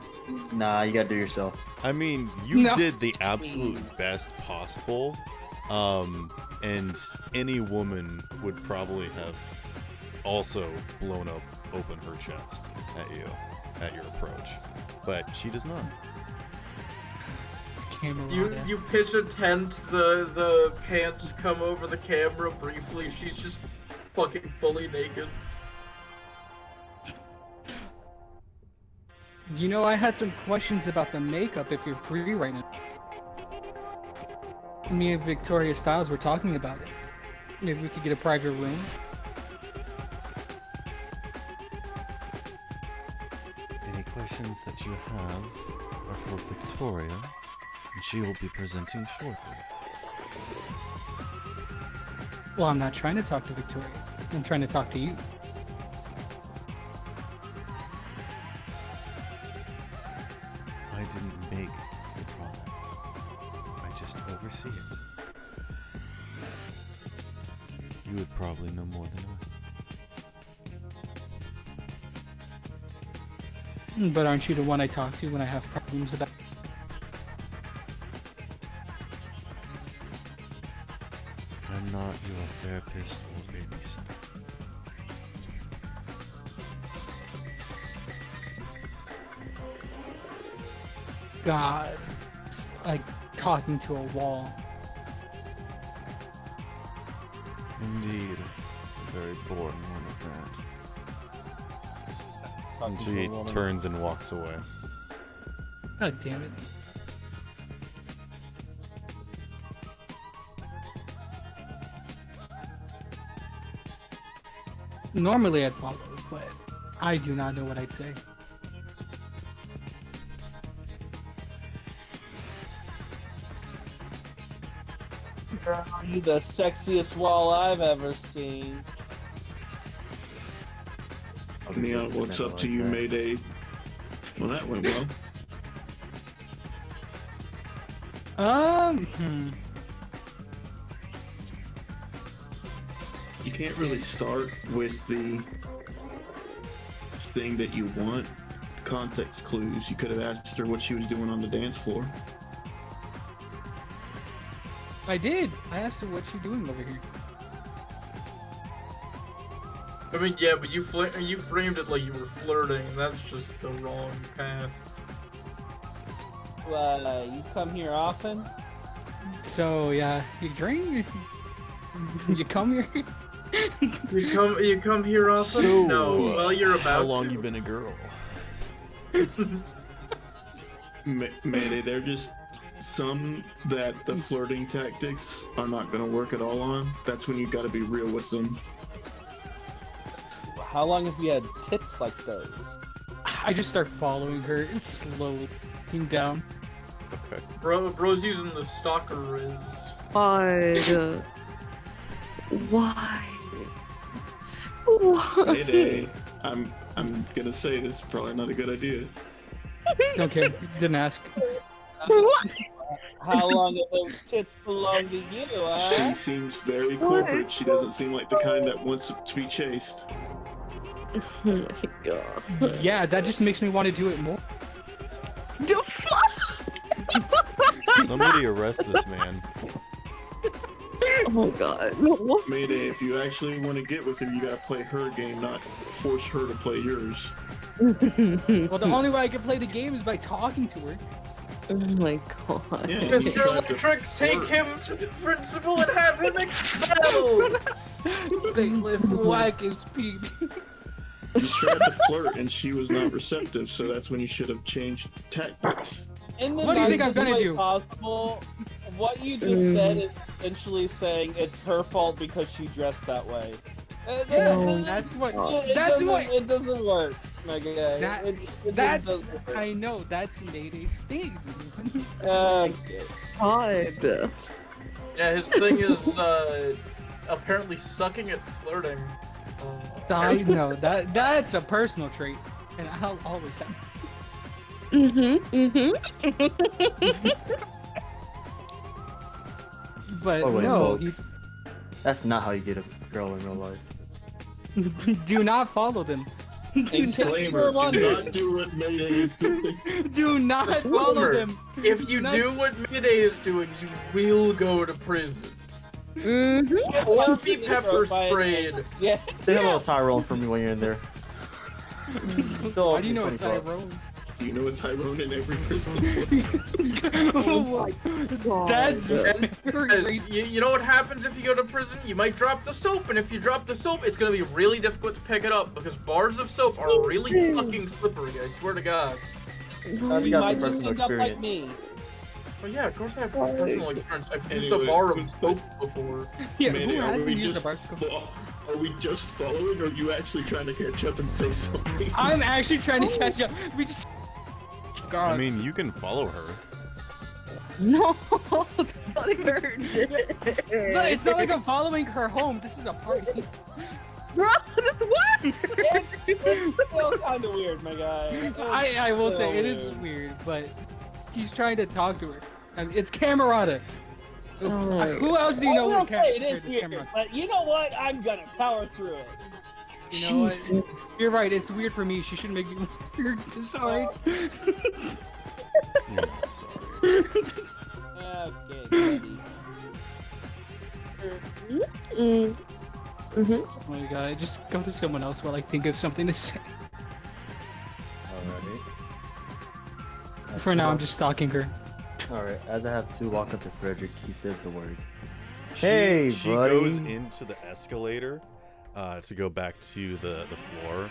Nah, you gotta do it yourself. I mean, you No. did the absolute best possible, and any woman would probably have also blown open her chest at you, at your approach, but she does not. It's camera. You pitch a tent, the pants come over the camera briefly, she's just fucking fully naked. You know, I had some questions about the makeup. If you're free right now, me and Victoria Styles were talking about it. Maybe we could get a private room. Any questions that you have are for Victoria, and she will be presenting shortly. Well, I'm not trying to talk to Victoria. I'm trying to talk to you. I didn't make the product. I just oversee it. You would probably know more than I. But aren't you the one I talk to when I have problems about? I'm not your therapist or babysitter. God, it's like talking to a wall. Indeed. A very boring one at that. And she turns and walks away. God damn it. Normally I'd follow, but I do not know what I'd say. You the sexiest wall I've ever seen. Neon looks up to you, Mayday. Well, that went well. You can't really start with the thing that you want. Context clues. You could have asked her what she was doing on the dance floor. I did. I asked her what she doing over here. I mean, yeah, but you framed it like you were flirting, and that's just the wrong path. You come here often? So yeah, you drink? You come here? You come here often? So, no. Well, you're about How long to. you been a girl? Mayday, they're just some that the flirting tactics are not going to work at all on. That's when you got to be real with them. How long have you had tits like those? I just start following her slowly down. Okay. Bro's using the stalker riz. God. Why? Why? Mayday, I'm gonna say this is probably not a good idea. Don't care. Didn't ask. What? How long have those tits belong to you, She seems very corporate. She doesn't seem like the kind that wants to be chased. Oh my god. Yeah, that just makes me want to do it more. The fuck? Somebody arrest this man. Oh god. What? Mayday, if you actually want to get with her, you gotta play her game, not force her to play yours. Well, the only way I can play the game is by talking to her. Oh my god. Yeah, Mr. tried to Electric, take flirt. him to the principal and have him expelled! Big lift whack is peep. You tried to flirt and she was not receptive, so that's when you should have changed tactics. In the What do you think I'm nicest gonna way do? Possible, what you just said is essentially saying it's her fault because she dressed that way. No, That's what. It That's doesn't- what. It doesn't work, my guy. That- It That's. doesn't work. I know. That's Mayday's thing. Okay. God. Yeah, his thing is apparently sucking at flirting. I know that's a personal trait, and I'll always have. But Oh wait, no, folks. That's not how you get a girl in real life. you do not follow them. Disclaimer, do not do what Mayday is doing. Do not follow them. If you Not- do what Mayday is doing, you will go to prison. Mm-hmm. Or be pepper sprayed. Yeah. Say hello to Tyrone for me when you're in there. Still How do you know it's 20 bucks. Tyrone? Do you know a Tyrone in every prison? That's And very Guys, racist. you know what happens if you go to prison? You might drop the soap, and if you drop the soap, it's gonna be really difficult to pick it up because bars of soap are really fucking slippery. I swear to God. I've You got might some just personal end up like experience. me. Oh yeah, of course I have personal experience. I've used a Anyway, bar of soap before. Yeah, Mayday, who are hasn't we used a just bicycle? Are we just following, or are you actually trying to catch up and say something? I'm actually trying to catch up. We just. God. I mean, you can follow her. No, don't hurt. But it's not like I'm following her home. This is a party. Bro, this what? It's still kind of weird, my guy. I will still say it is weird, but he's trying to talk to her. I mean, it's Camerata. Alright. Who else do you I know? will with say it is with weird, Camerata? but you know what? I'm gonna power through it. You know what? You're right. It's weird for me. She shouldn't make me weird. Sorry. You're not sorry. Okay, buddy. Oh my god. Just go to someone else while I think of something to say. Alrighty. For now, I'm just stalking her. Alright, as I have to walk up to Frederick, he says the words. She, Hey, she buddy. goes into the escalator to go back to the floor,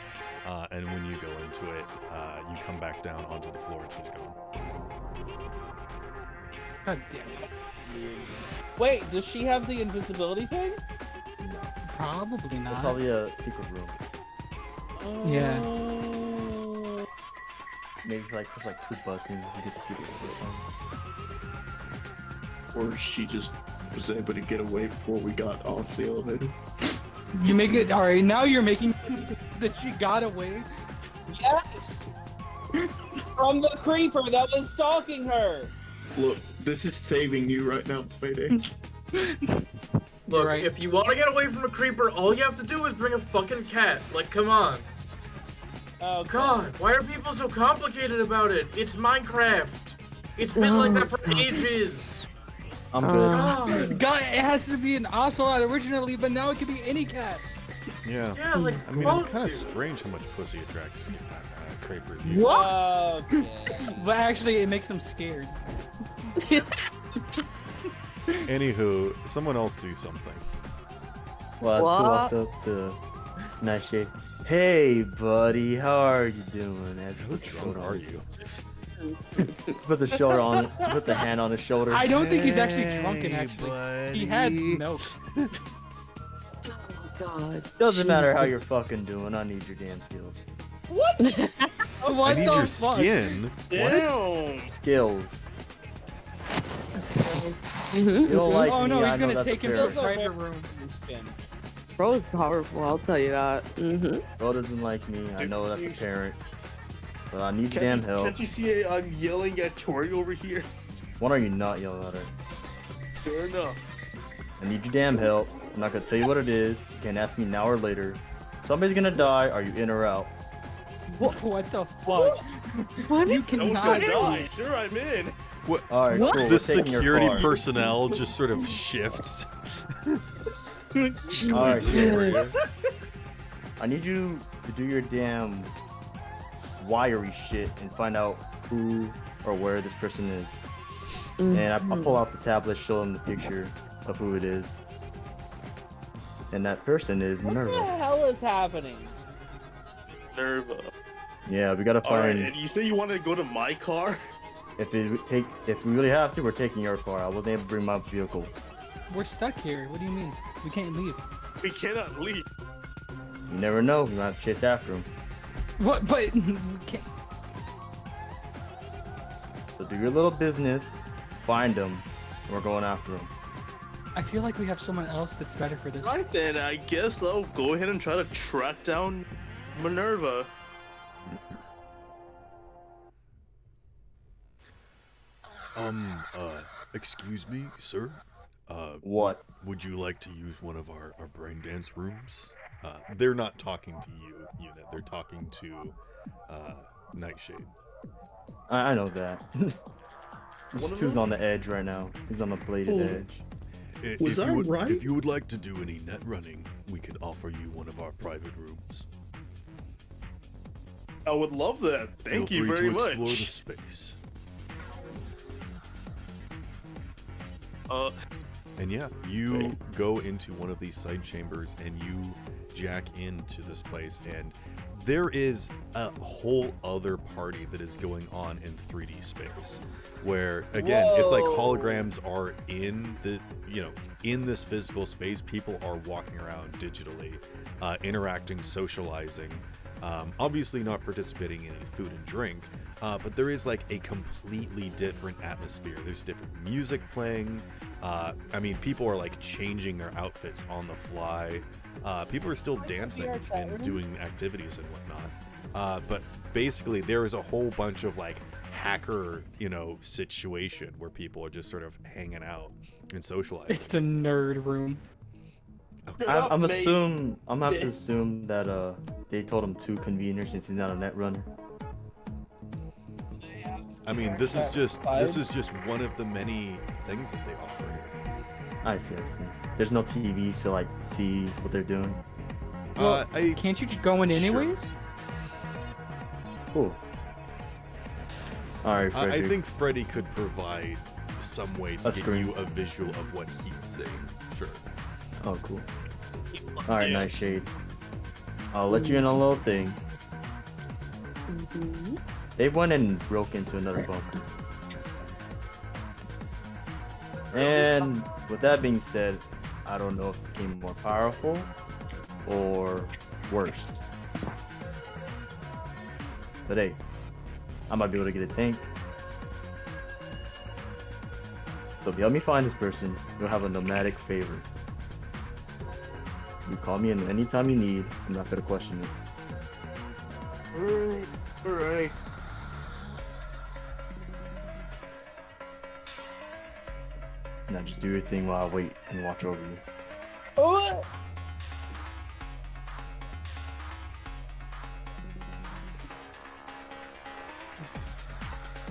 and when you go into it, you come back down onto the floor and she's gone. God damn it. Wait, does she have the invisibility thing? Probably It's not. probably a secret room. Yeah. Oh. Maybe like push like 2 buttons, you get the secret room. Or she just was able to get away before we got off the elevator. You make it. Alright, now you're making that she got away. Yes! From the creeper that was stalking her! Look, this is saving you right now, Mayday. Look, right. if you want to get away from a creeper, all you have to do is bring a fucking cat. Like, come on. Oh, God, why are people so complicated about it? It's Minecraft. It's been like that for ages. I'm good. God. God, it has to be an ocelot originally, but now it can be any cat. Yeah. Yeah, like, I mean, it's fuck, kind of dude. strange how much pussy attracts creepers. Okay. But actually, it makes them scared. Anywho, someone else do something. Well, as What? he walks up to Nightshade. Hey, buddy, how are you doing? As How he drunk are you? Put the shoulder on. Put the hand on his shoulder. I don't think he's actually drunken. Hey, Actually, he had buddy. milk. God. Doesn't matter how you're fucking doing. I need your damn skills. What I need the your fuck? skin. What? Damn. Skills. Mhm. You don't like Oh me, no, he's I know gonna that's take him to apparent. a private room. Bro is powerful, I'll tell you that. Bro doesn't like me. I know that's apparent. But I need your Can't damn you, help. can't you see I'm yelling at Tori over here? Why are you not yelling at her? Fair enough. I need your damn help. I'm not gonna tell you what it is. You can ask me now or later. Somebody's gonna die. Are you in or out? What the fuck? What? You No one's cannot. gonna die. Sure, I'm in. All right, What? cool. The we're taking your security car. personnel just sort of shifts. All right, Kuri. I need you to do your damn wiry shit and find out who or where this person is. And I'll pull out the tablet, show them the picture of who it is. And that person is What the Minerva. hell is happening? Nerva. Yeah, we gotta Alright, find. and you say you want to go to my car? If we really have to, we're taking your car. I wasn't able to bring my vehicle. We're stuck here. What do you mean? We can't leave. We cannot leave. You never know. We might have to chase after him. What? But we can't. So do your little business, find him, and we're going after him. I feel like we have someone else that's better for this. Right then, I guess I'll go ahead and try to track down Minerva. Excuse me, sir. What? Would you like to use one of our brain dance rooms? They're not talking to you, Unit. They're talking to Nightshade. I know that. One of Two's them? on the edge right now. He's on the bladed edge. Was I right? If you would like to do any net running, we could offer you one of our private rooms. I would love that. Thank Feel you free very to much. explore the space. And yeah, you go into one of these side chambers and you jack into this place, and there is a whole other party that is going on in 3D space, where again, it's like holograms are in the, in this physical space. People are walking around digitally, interacting, socializing, obviously not participating in any food and drink, but there is like a completely different atmosphere. There's different music playing. I mean, people are like changing their outfits on the fly. People are still dancing and doing activities and whatnot. But basically, there is a whole bunch of like hacker, situation where people are just sort of hanging out and socializing. It's a nerd room. I'm gonna have to assume that they told him to convener since he's not a net runner. I mean, this is just one of the many things that they offer here. I see. There's no TV to like see what they're doing. Can't you just go in anyways? Cool. All right, I Frederick. think Freddy could provide some way to A get screen. you a visual of what he's saying. Sure. Oh, cool. All right, Nightshade. I'll let you in on a little thing. They went and broke into another bunker. And with that being said, I don't know if it became more powerful or worse. But hey, I might be able to get a tank. So if you help me find this person, you'll have a nomadic favor. You call me in anytime you need. I'm not gonna question it. Alright. Now just do your thing while I wait and watch over you.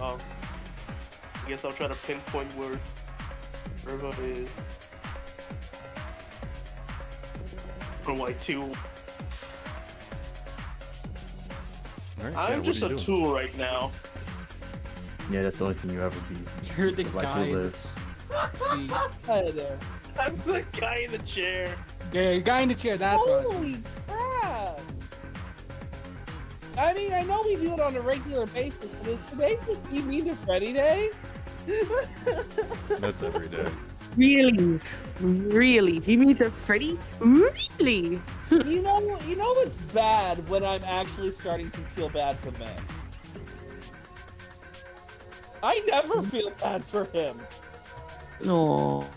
I guess I'll try to pinpoint where Riva is. From like two. All right, I'm what just are a you doing? tool right now. Yeah, that's the only thing you ever be. You're the Like guy. you that's- live. See. Hi there. I'm the guy in the chair. Yeah, guy in the chair. That's what I was saying. Holy crap! I mean, I know we do it on a regular basis, but is today just be mean to Freddy Day? That's every day. Really? Really? Do you mean to Freddy? Really? You know it's bad when I'm actually starting to feel bad for men. I never feel bad for him. No.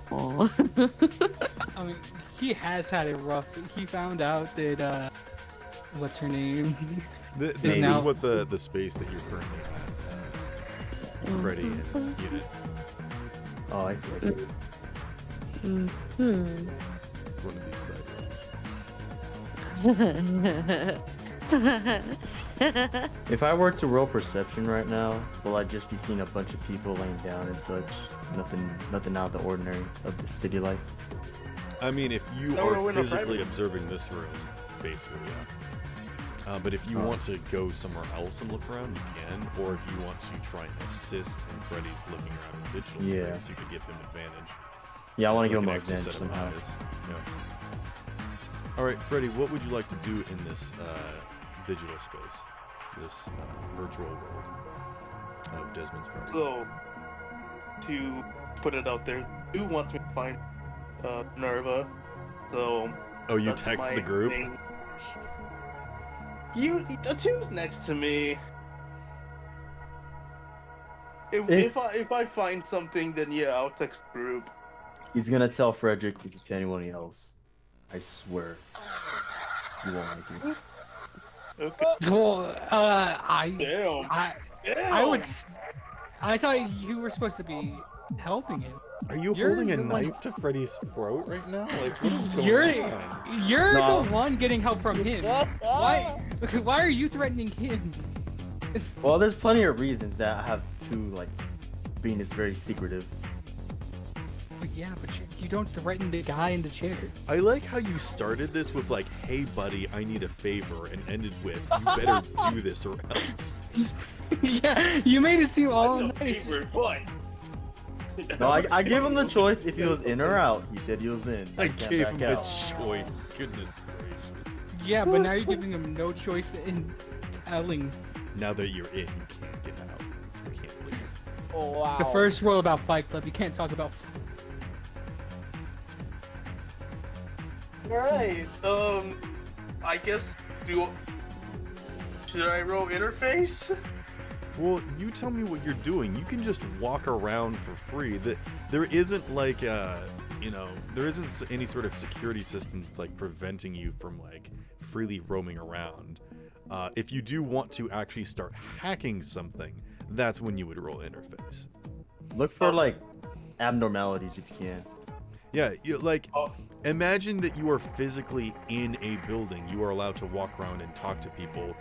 I mean, he has had it rough. He found out that what's her name? This now- is what the space that you're currently at, Freddy and his unit. Oh, I see. I see. Hmm. It's one of these side rooms. If I were to roll perception right now, will I just be seeing a bunch of people laying down and such? Nothing out of the ordinary of the city life. I mean, if you No, we're are in a physically private. observing this room, basically, yeah. But if you want to go somewhere else and look around, you can. Or if you want to try and assist when Freddy's looking around in digital Yeah. space, you could give him advantage. Yeah, I want to You give him can an actually advantage set up somehow. eyes. Yeah. All right, Freddy, what would you like to do in this digital space, this virtual world of Desmond's party? So, to put it out there, who wants me to find Nerva? So. Oh, you that's text my the group? thing. The two's next to me. If I find something, then yeah, I'll text the group. He's gonna tell Frederick if you tell anyone else. I swear. You won't like it. Okay. Well, Damn. I thought you were supposed to be helping him. Are you You're holding a the one- knife to Freddy's throat right now? Like, what is going You're on? you're No. the one getting help from him. Why are you threatening him? Well, there's plenty of reasons that I have to like being this very secretive. But yeah, but you don't threaten the guy in the chair. I like how you started this with like, "Hey, buddy, I need a favor," and ended with, "You better do this or else." Yeah, you made it seem all That's a nice. favorite one. No, I gave him the choice if he was in or out. He said he was in. I can't gave back him a out. choice. Goodness gracious. Yeah, but now you're giving him no choice in telling. Now that you're in, you can't get out. You can't leave. Oh wow. The first rule about Fight Club, you can't talk about. Alright, I guess, should I roll interface? Well, you tell me what you're doing. You can just walk around for free. There isn't like there isn't any sort of security systems that's like preventing you from like freely roaming around. If you do want to actually start hacking something, that's when you would roll interface. Look for like abnormalities if you can. Yeah, imagine that you are physically in a building. You are allowed to walk around and talk to people,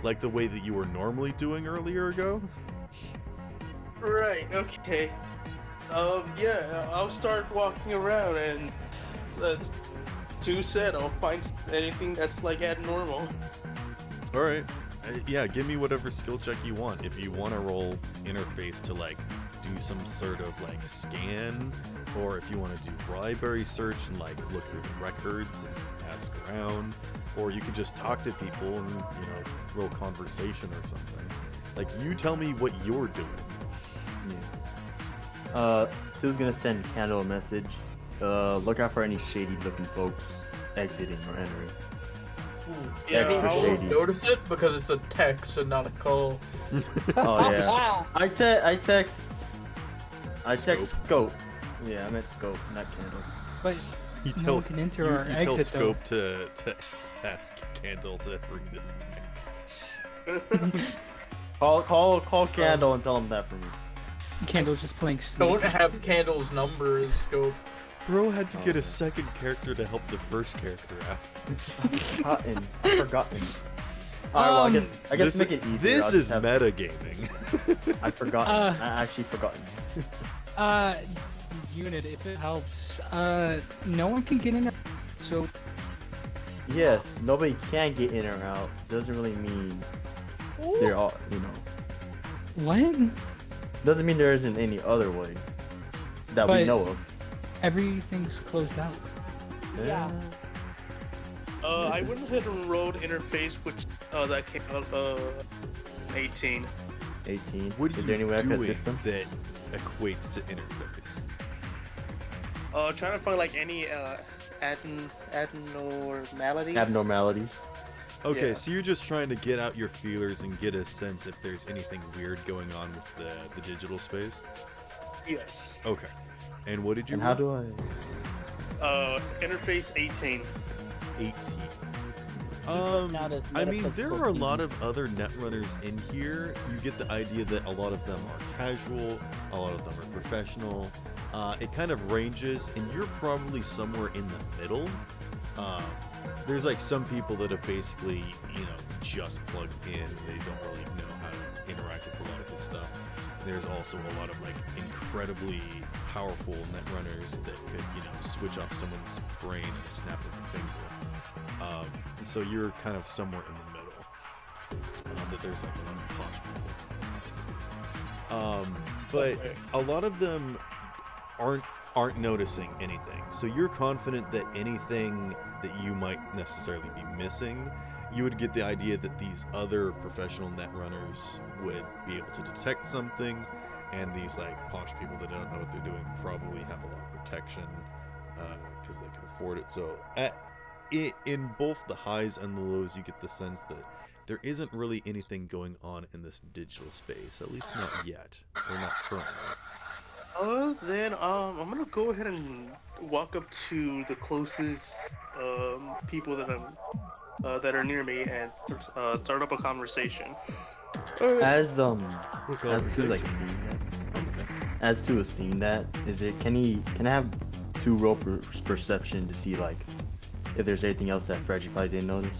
like the way that you were normally doing earlier ago. Right, okay. Yeah, I'll start walking around and that's Two said I'll find anything that's like abnormal. All right. Yeah, give me whatever skill check you want. If you want to roll interface to like do some sort of like scan, or if you want to do library search and like look through the records and ask around, or you could just talk to people and roll conversation or something. Like, you tell me what you're doing. Yeah. Sue's gonna send Candle a message. Look out for any shady looking folks exiting or entering. Yeah, Extra I shady. won't notice it because it's a text and not a call. Oh yeah. I text Scope. Scope. Yeah, I meant Scope, not Candle. But You no tell one can enter you, or you tell exit though. Scope to ask Candle to read his text. Call Candle and tell him that for me. Candle's just playing Snake. Don't have Candle's number as scope. Bro had to get a second character to help the first character out. I've forgotten. Alright, well, I guess This, make it easier. this I'll is just have- metagaming. I've forgotten. I actually forgotten. Unit, if it helps. No one can get in there. So Yes, nobody can get in or out. Doesn't really mean they're all, what? Doesn't mean there isn't any other way that we But- know of. Everything's closed out. Yeah. I went ahead and rolled interface, which that came out 18. 18. What are Is you there any way I could doing assist them? that equates to interface? Trying to find like any abnormalities. Abnormalities. Okay, Yeah. so you're just trying to get out your feelers and get a sense if there's anything weird going on with the digital space? Yes. Okay. And what did you And how roll? do Interface 18. 18. Not as I mean, there metaphysical are a lot beings. of other netrunners in here. You get the idea that a lot of them are casual, a lot of them are professional. It kind of ranges, and you're probably somewhere in the middle. There's like some people that have basically, just plugged in. They don't really know how to interact with a lot of this stuff. There's also a lot of like incredibly powerful netrunners that could, switch off someone's brain at a snap of a finger. So you're kind of somewhere in the middle. That there's like one posh people. But a lot of them aren't noticing anything. So you're confident that anything that you might necessarily be missing, you would get the idea that these other professional netrunners would be able to detect something, and these like posh people that don't know what they're doing probably have a lot of protection because they can afford it. So in both the highs and the lows, you get the sense that there isn't really anything going on in this digital space, at least not yet, or not currently. Then I'm gonna go ahead and walk up to the closest people that are near me and start up a conversation. As to conversation? like seeing that. As to seeing that, can I have 2 roll perception to see like if there's anything else that Freddy probably didn't notice?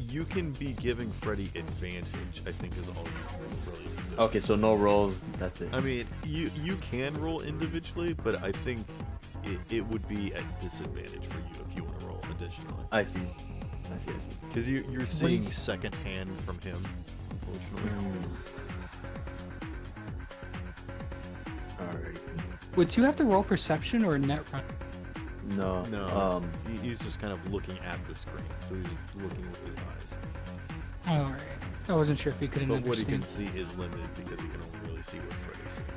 You can be giving Freddy advantage, I think is all you can really do. Okay, so no rolls. That's it. I mean, you can roll individually, but I think it would be at disadvantage for you if you want to roll additionally. I see. Because you're seeing second hand from him, unfortunately. Alright. Would you have to roll perception or net run? No. No, he's just kind of looking at the screen, so he's just looking with his eyes. Alright. I wasn't sure if he couldn't But what he understand. can see is limited because he can only really see what Freddy's seeing.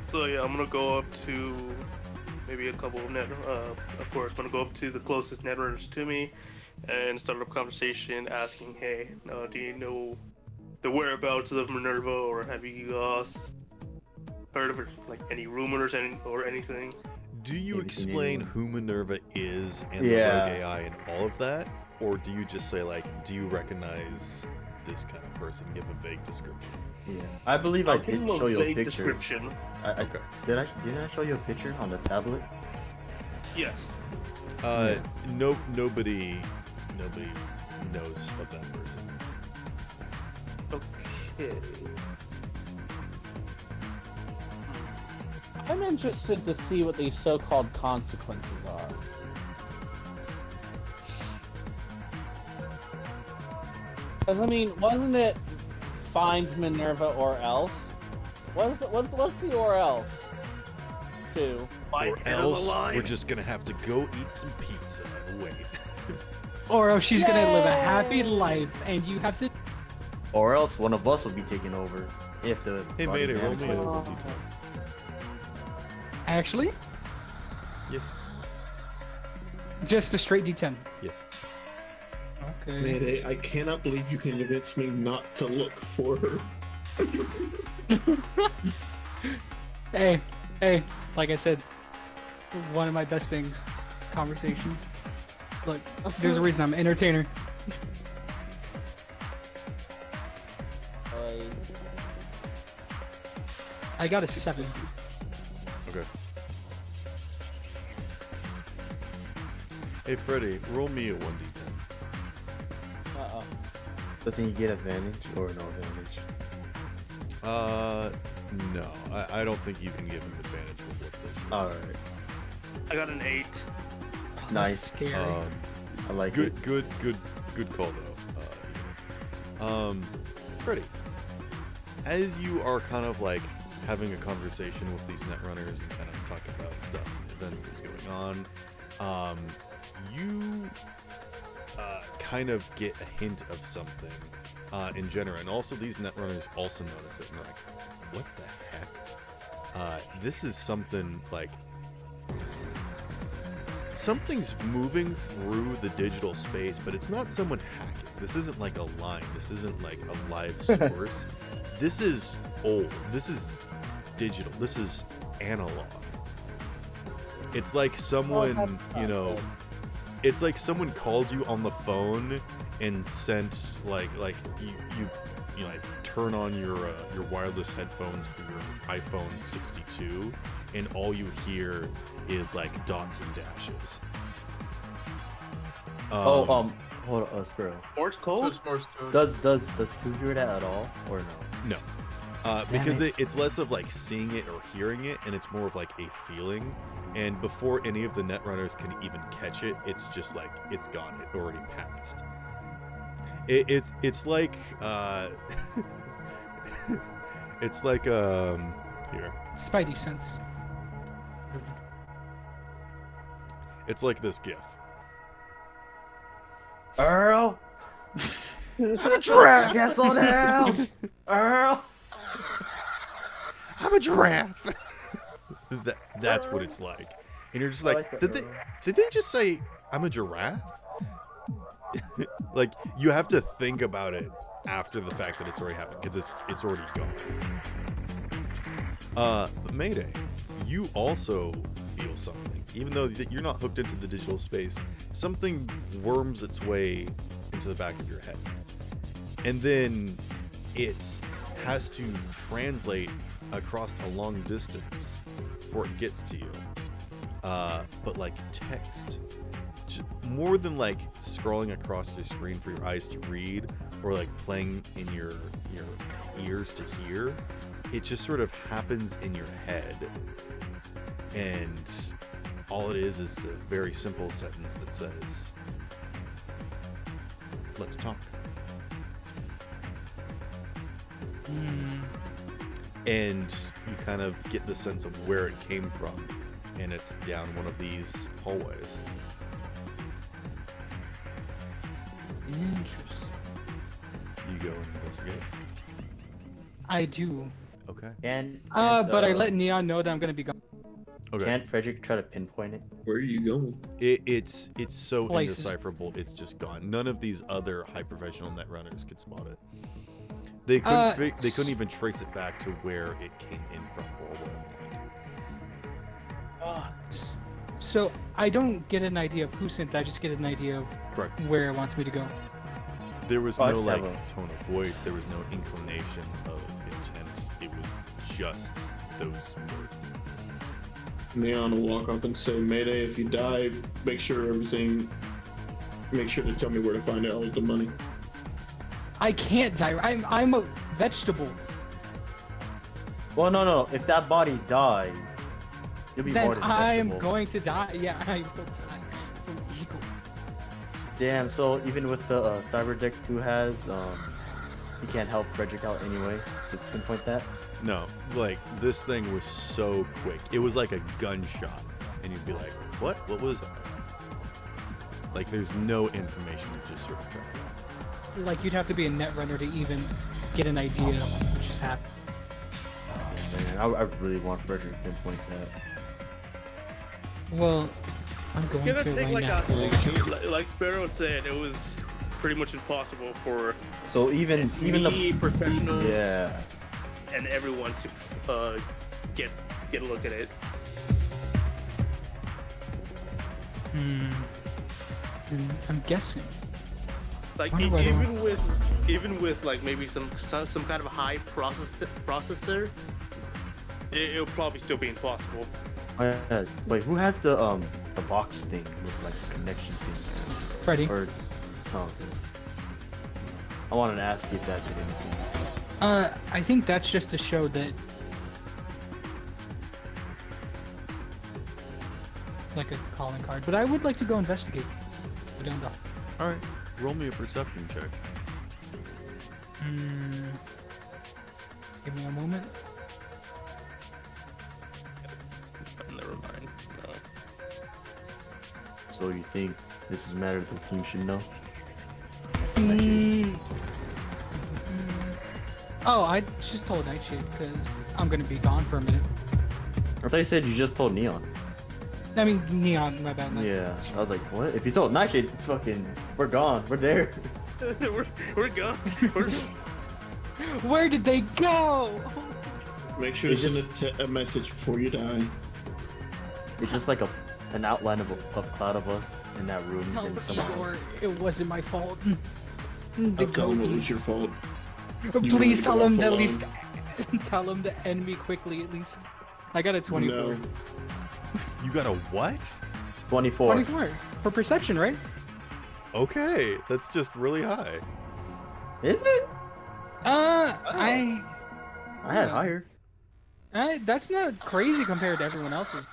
So yeah, I'm gonna go up to maybe a couple of of course, I'm gonna go up to the closest netrunners to me and start up a conversation asking, hey, do you know the whereabouts of Minerva, or have you heard of it, like any rumors or anything? Do you Maybe explain anyone. who Minerva is and Yeah. the rogue AI and all of that? Or do you just say, like, do you recognize this kind of person? Give a vague description. Yeah. I believe I I'll give did him a show you a vague picture. description. Okay. Didn't I show you a picture on the tablet? Yes. Nobody knows of that person. Okay. I'm interested to see what these so-called consequences are. Because I mean, wasn't it find Minerva or else? What's the or else? To Or else, we're just gonna have to go eat some pizza. Wait. Or else she's gonna live a happy Yay! life and you have to. Or else one of us will be taken over if the. Hey, body Mayday, roll damage me goes- a little detail. Actually, Yes. just a straight D10. Yes. Okay. Mayday, I cannot believe you can convince me not to look for her. Hey, like I said, one of my best things, conversations. Look, there's a reason I'm an entertainer. I got a 7. Okay. Hey, Freddy, roll me a 1d10. uh-oh. Doesn't he get advantage or no advantage? No. I don't think you can give him advantage with what this is. Alright. I got an 8. Nice. That's scary. I like Good, it. good call though. Freddy, as you are kind of like having a conversation with these netrunners and kind of talking about stuff, events that's going on, you kind of get a hint of something in general. And also these netrunners also notice it and they're like, what the heck? This is something like... Something's moving through the digital space, but it's not someone hacking. This isn't like a line. This isn't like a live source. This is old. This is digital. This is analog. It's like someone, you know, it's like someone called you on the phone and sent like you like turn on your wireless headphones for your iPhone 62, and all you hear is like dots and dashes. Hold on, Squirrel. Morse code? Does 2 hear that at all, or no? No. Because it's less of like seeing it or hearing it, and it's more of like a feeling. And before any of the netrunners can even catch it, it's just like it's gone. It already passed. It's like it's like here. Spidey sense. It's like this GIF. Earl. I'm a giraffe. Yes, slow down. Earl. I'm a giraffe. That's what it's like. And you're just like, did they just say I'm a giraffe? Like, you have to think about it after the fact that it's already happened, because it's already gone. Mayday, you also feel something. Even though you're not hooked into the digital space, something worms its way into the back of your head. And then it has to translate across a long distance before it gets to you. But like text, more than like scrolling across your screen for your eyes to read, or like playing in your ears to hear, it just sort of happens in your head. And all it is a very simple sentence that says, let's talk. And you kind of get the sense of where it came from, and it's down one of these hallways. Interesting. You go and investigate. I do. Okay. But I let Neon know that I'm gonna be gone. Okay. Can't Frederick try to pinpoint it? Where are you going? It's so Places. indecipherable. It's just gone. None of these other high professional netrunners could spot it. They couldn't. They couldn't even trace it back to where it came in from or where it went. So I don't get an idea of who sent that. I just get an idea of Correct. where it wants me to go. There was Oh, I no just like have a- tone of voice. There was no inclination of intent. It was just those words. Neon will walk up and say, Mayday, if you die, make sure to tell me where to find all the money. I can't die. I'm a vegetable. Well, no. If that body dies, you'll be more Then than I'm vegetable. going to die. Yeah, I will die from ego. Damn. So even with the cyber deck 2 has, he can't help Frederick out anyway to pinpoint that. No, like this thing was so quick. It was like a gunshot, and you'd be like, "What? What was that?" Like, there's no information to just sort of track down. Like, you'd have to be a netrunner to even get an idea of what just happened. Man, I really want Frederick to pinpoint that. Well, I'm It's going gonna to take right like now. like Sparrow said, it was pretty much impossible for So even me, professionals, yeah. and everyone to get a look at it. I'm guessing. Like Wonder why they even with like maybe some kind of high processor, it'll probably still be impossible. Wait, who has the box thing with like the connection thing? Freddy. Or, oh, okay. I wanted to ask you if that did anything. I think that's just to show that, like a calling card. But I would like to go investigate. I don't know. All right, roll me a perception check. Give me a moment. So you think this is a matter the team should know? Oh, I just told Nightshade because I'm gonna be gone for a minute. I thought you said you just told Neon. I mean, Neon, my bad. Yeah, I was like, what? If you told Nightshade, fucking, we're gone. We're there. we're gone. Where did they go? Make sure to send a message before you die. It's just like an outline of a cloud of us in that room. Tell and someone Igor else. it wasn't my fault. I'll tell him it was your fault. Please tell him to at alone. least tell him to end me quickly at least. I got a 24. No. You got a what? 24. 24 for perception, right? Okay, that's just really high. Is it? I had higher. That's not crazy compared to everyone else's.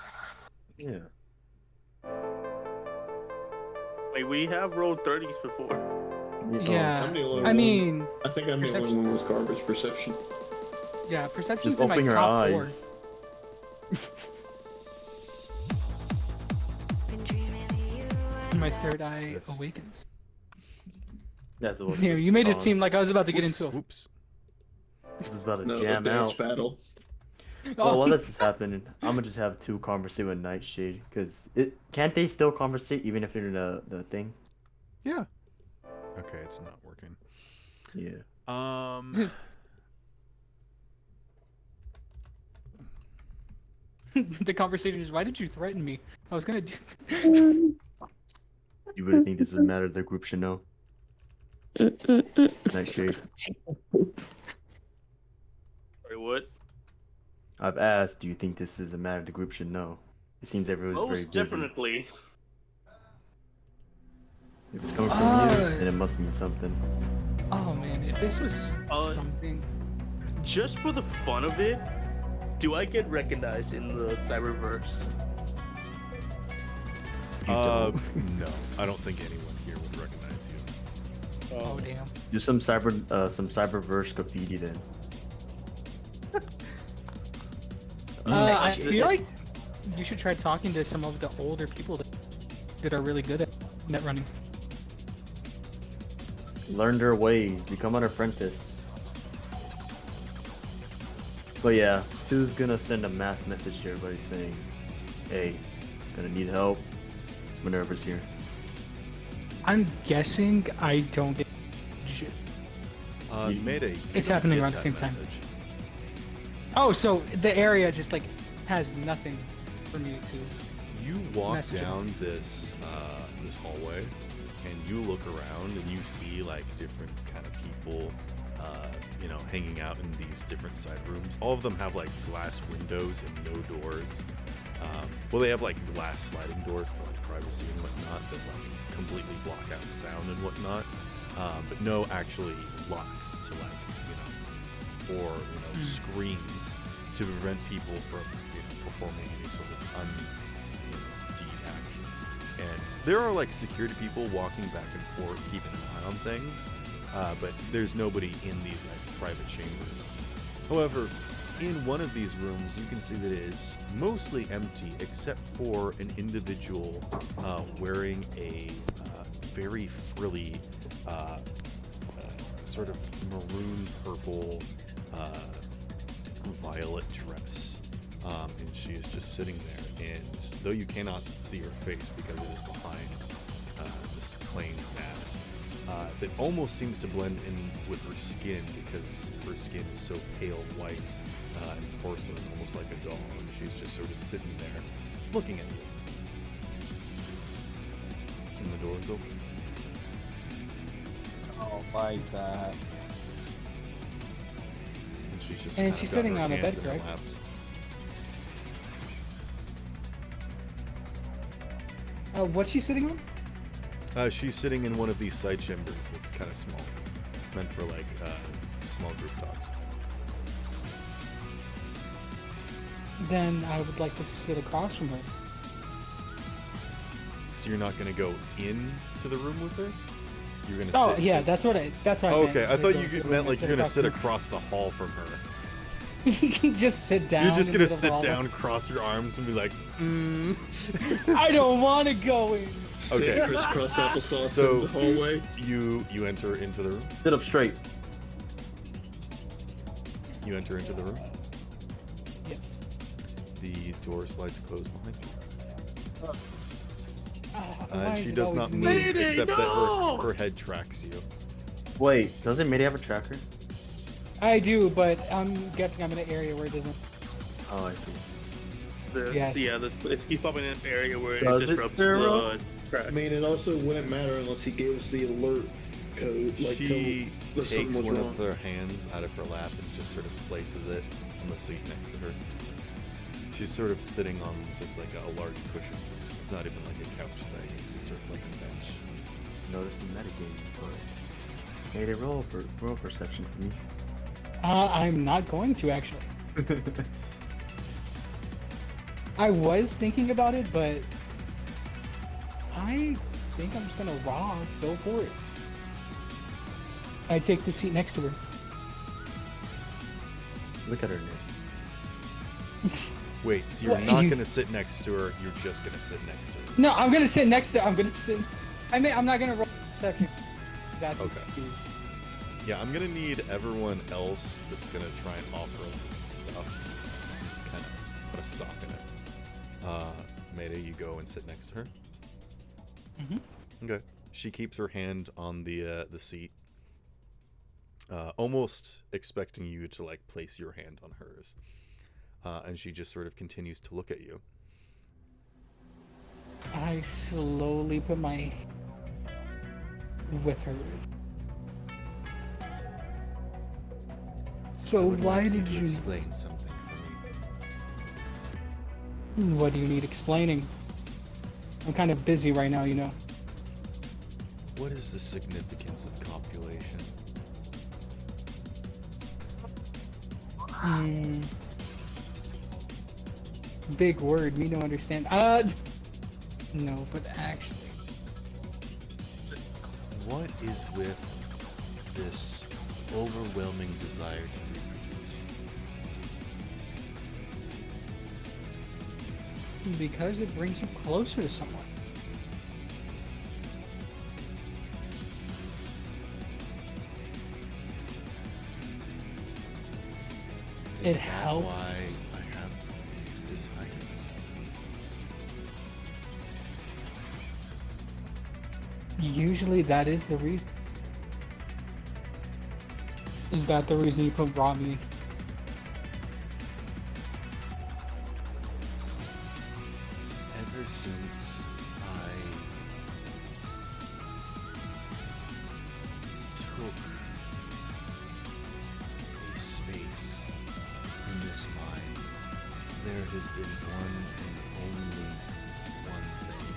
Yeah. Wait, we have rolled 30s before. Yeah. I'm the only I one. mean, I think I'm the only one with garbage perception. yeah, perception's Just in my open your top eyes. 4. My third eye That's- awakens. That's what. Yeah, you made it song. seem like I was about to get Oops, into a. oops. It was about to No, the jam dance out. battle. Well, Oh. while this is happening, I'm gonna just have two conversate with Nightshade, cause can't they still conversate even if they're in the thing? Yeah. Okay, it's not working. Yeah. The conversation is, why did you threaten me? I was gonna do. You really think this is a matter the group should know? Nightshade. Sorry, what? I've asked, do you think this is a matter the group should know? It seems everyone's very Most busy. definitely. If it's coming from you, then it must mean something. Oh man, if this was something. Just for the fun of it, do I get recognized in the cyberverse? You No, I don't think anyone here would recognize you. Oh damn. Do some cyberverse graffiti then. I feel like you should try talking to some of the older people that are really good at net running. Learn their ways, become an apprentice. But yeah, Two's gonna send a mass message to everybody saying, hey, gonna need help. Minerva's here. I'm guessing I don't get. Mayday. It's happening around the same time. Oh, so the area just like has nothing for me to. You walk message down this this hallway, and you look around, and you see like different kind of people, hanging out in these different side rooms. All of them have like glass windows and no doors. Well, they have like glass sliding doors for like privacy and whatnot that like completely block out sound and whatnot, but no actually locks to like or screens to prevent people from performing any sort of deed actions. And there are like security people walking back and forth, keeping an eye on things, but there's nobody in these like private chambers. However, in one of these rooms, you can see that it is mostly empty, except for an individual wearing a very frilly, sort of maroon purple, violet dress. And she is just sitting there. And though you cannot see her face because it is behind this plain mask, that almost seems to blend in with her skin because her skin is so pale white and porcelain, almost like a doll, and she's just sort of sitting there looking at you. And the door is open. Oh, like that. And she's just And kind of she's got sitting her on a hands bed, in her correct? laps. What's she sitting on? She's sitting in one of these side chambers that's kind of small, meant for like small group talks. Then I would like to sit across from her. So you're not going to go into the room with her? You're going to Oh sit... yeah, that's what I meant. Okay, I thought Go you to the meant room like and you're going to sit from her. across the hall from her. You can just sit down. You're just in the going to middle of sit all down, cross your arms, and be like, I don't want to go in. Okay. Crisscross applesauce So- in the hallway. You enter into the room. Sit up straight. You enter into the room. Yes. The door slides closed behind you. Why And is she it does always not me? move Mayday, except no! that her head tracks you. Wait, doesn't Mayday have a tracker? I do, but I'm guessing I'm in an area where it doesn't. Oh, I see. Yes. Yeah, he's probably in an area where Does it it, disrupts Sparrow? the track. I mean, it also wouldn't matter unless he gave us the alert code. Like, She tell us something takes was one wrong. of their hands out of her lap and just sort of places it on the seat next to her. She's sort of sitting on just like a large cushion. It's not even like a couch thing. It's just sort of like a bench. Notice the metagame, but Mayday, roll perception for me. I'm not going to actually. I was thinking about it, but I think I'm just gonna go for it. I take the seat next to her. Look at her name. Wait, so you're What, not you- gonna sit next to her, you're just gonna sit next to her. No, I'm gonna sit next to. I'm gonna sit. I'm not gonna roll perception. That's what Okay. you do. Yeah, I'm gonna need everyone else that's gonna try and offer stuff. Just kind of put a sock in it. Mayday, you go and sit next to her. Mhm. Okay. She keeps her hand on the seat, almost expecting you to like place your hand on hers, and she just sort of continues to look at you. I slowly put my with her. So I would why like did to you? explain something for me? What do you need explaining? I'm kind of busy right now, you know. What is the significance of copulation? Big word, me don't understand. No, but actually, What is with this overwhelming desire to reproduce? because it brings you closer to someone. Is It that helps. why I have these desires? Usually, that is the reason. Is that the reason you brought me? Ever since I took a space in this mind, there has been one and only one thing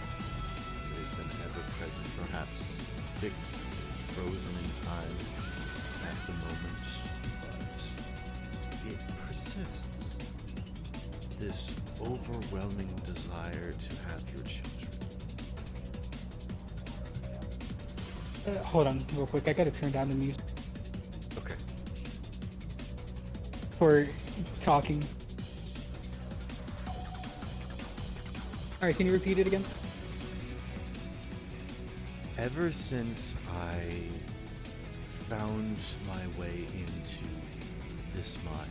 that has been ever present, perhaps fixed, frozen in time at the moment, but it persists. This overwhelming desire to have your children. Hold on, real quick. I gotta turn down the music Okay. for talking. Alright, can you repeat it again? Ever since I found my way into this mind,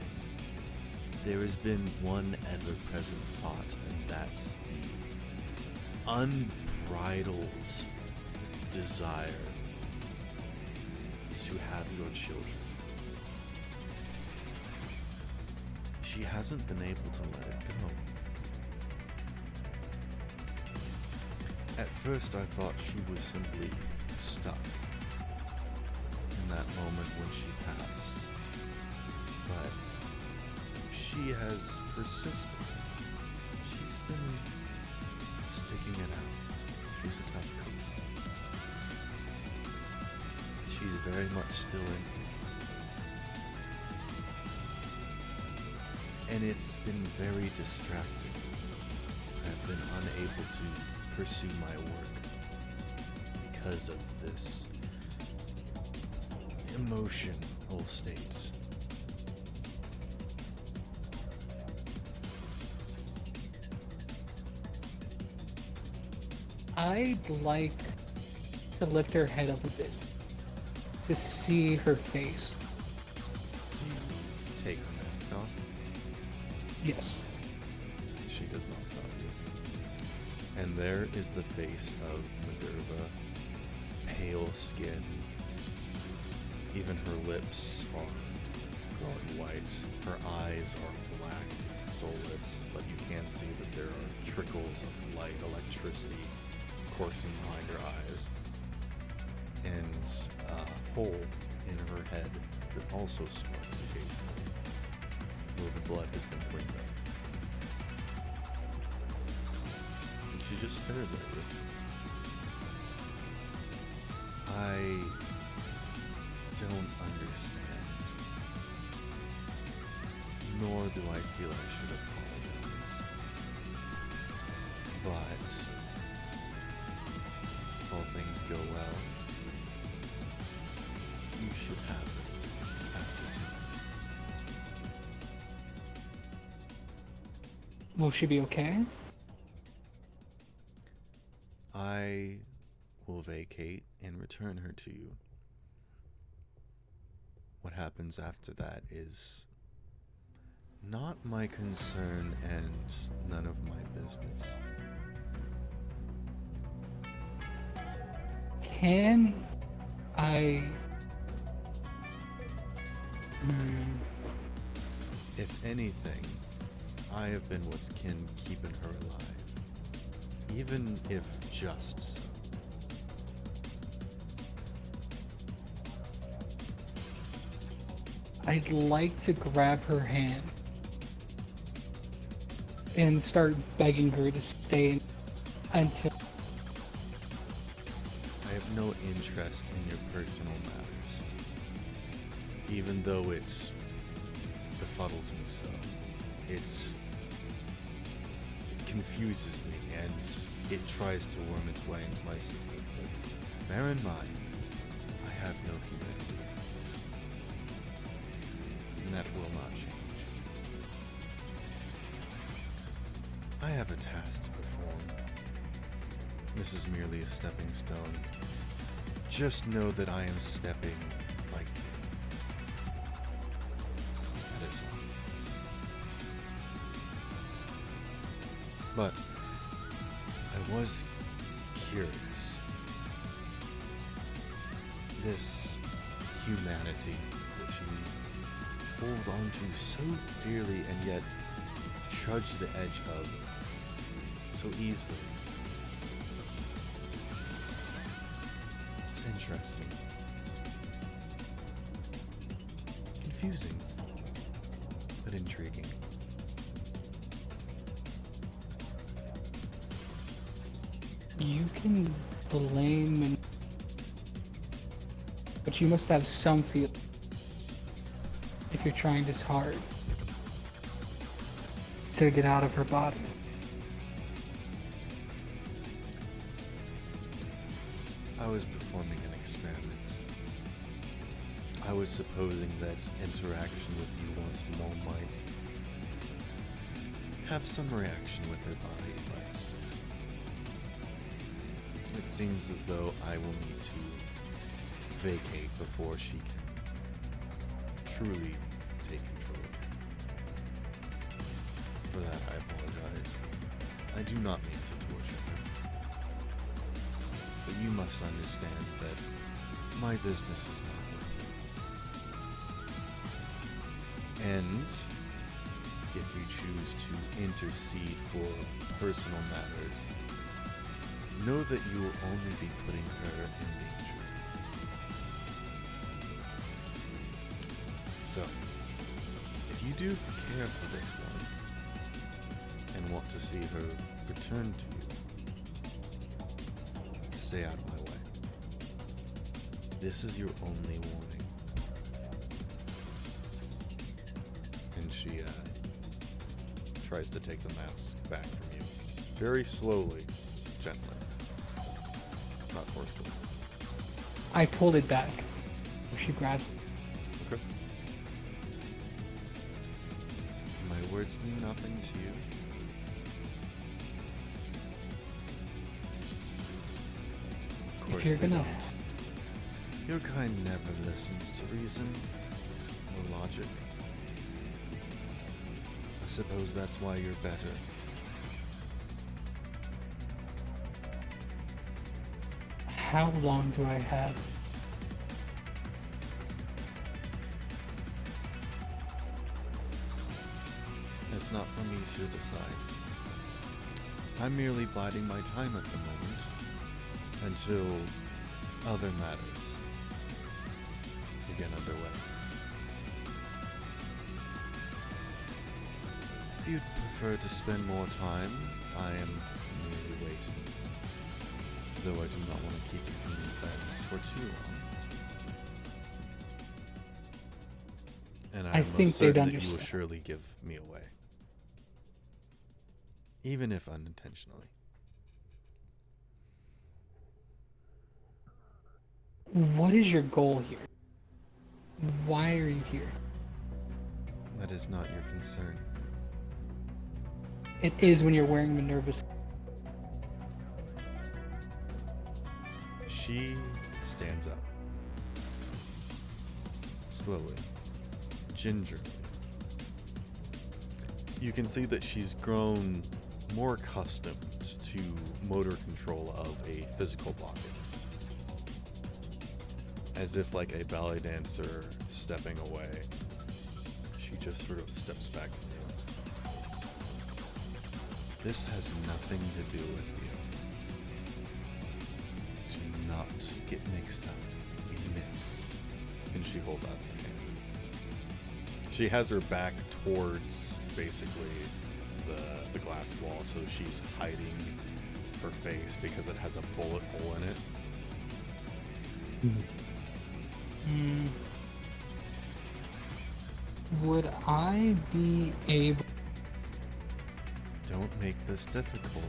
there has been one ever-present thought, and that's the unbridled desire to have your children. She hasn't been able to let it go. At first I thought she was simply stuck in that moment when she passed, but she has persisted. She's been sticking it out. She's a tough cookie. She's very much still in here. And it's been very distracting. I've been unable to pursue my work because of this emotional state. I'd like to lift her head up a bit to see her face. Do you take her mask off? Yes. She does not stop you. And there is the face of Minerva, pale skin. Even her lips are growing white. Her eyes are black and soulless, but you can see that there are trickles of light, electricity coursing behind her eyes. And a hole in her head that also sparks occasionally, where the blood has been cleaned up. And she just stares at you. I don't understand, nor do I feel I should apologize. But if all things go well, you should have it after tonight. Will she be okay? I will vacate and return her to you. What happens after that is not my concern and none of my business. Can I... If anything, I have been what's keeping her alive, even if just so. I'd like to grab her hand and start begging her to stay until... I have no interest in your personal matters, even though it befuddles me so. It confuses me and it tries to worm its way into my system. But bear in mind, I have no humanity. And that will not change. I have a task to perform. This is merely a stepping stone. Just know that I am stepping like that is all. But I was curious. This humanity that you hold on to so dearly and yet trudge the edge of so easily. It's interesting. Confusing, but intriguing. You can blame and... but you must have some feel if you're trying this hard to get out of her body. I was performing an experiment. I was supposing that interaction with you once more might have some reaction with her body, but it seems as though I will need to vacate before she can truly take control of me. For that, I apologize. I do not mean to torture her. But you must understand that my business is not with you. And if you choose to intercede for personal matters, know that you will only be putting her in danger. So, if you do care for this one, and want to see her return to you, stay out of my way. This is your only warning. And she tries to take the mask back from you. Very slowly, gently. Not forcefully. I pulled it back. She grabs it. Okay. My words mean nothing to you. course you're they gonna- don't. Your kind never listens to reason or logic. I suppose that's why you're better. How long do I have? It's not for me to decide. I'm merely biding my time at the moment until other matters begin underway. If you'd prefer to spend more time, I am merely waiting. Though I do not want to keep you from your beds for too long. And I I am think most they'd certain that you will understand. surely give me away. Even if unintentionally. What is your goal here? Why are you here? That is not your concern. It is when you're wearing Minerva's. She stands up. Slowly. Gingerly. You can see that she's grown more accustomed to motor control of a physical body. As if like a ballet dancer stepping away, she just sort of steps back from you. This has nothing to do with you. Do not get mixed up in this. And she holds out some hand. She has her back towards basically the glass wall, so she's hiding her face because it has a bullet hole in it. Would I be able? Don't make this difficult,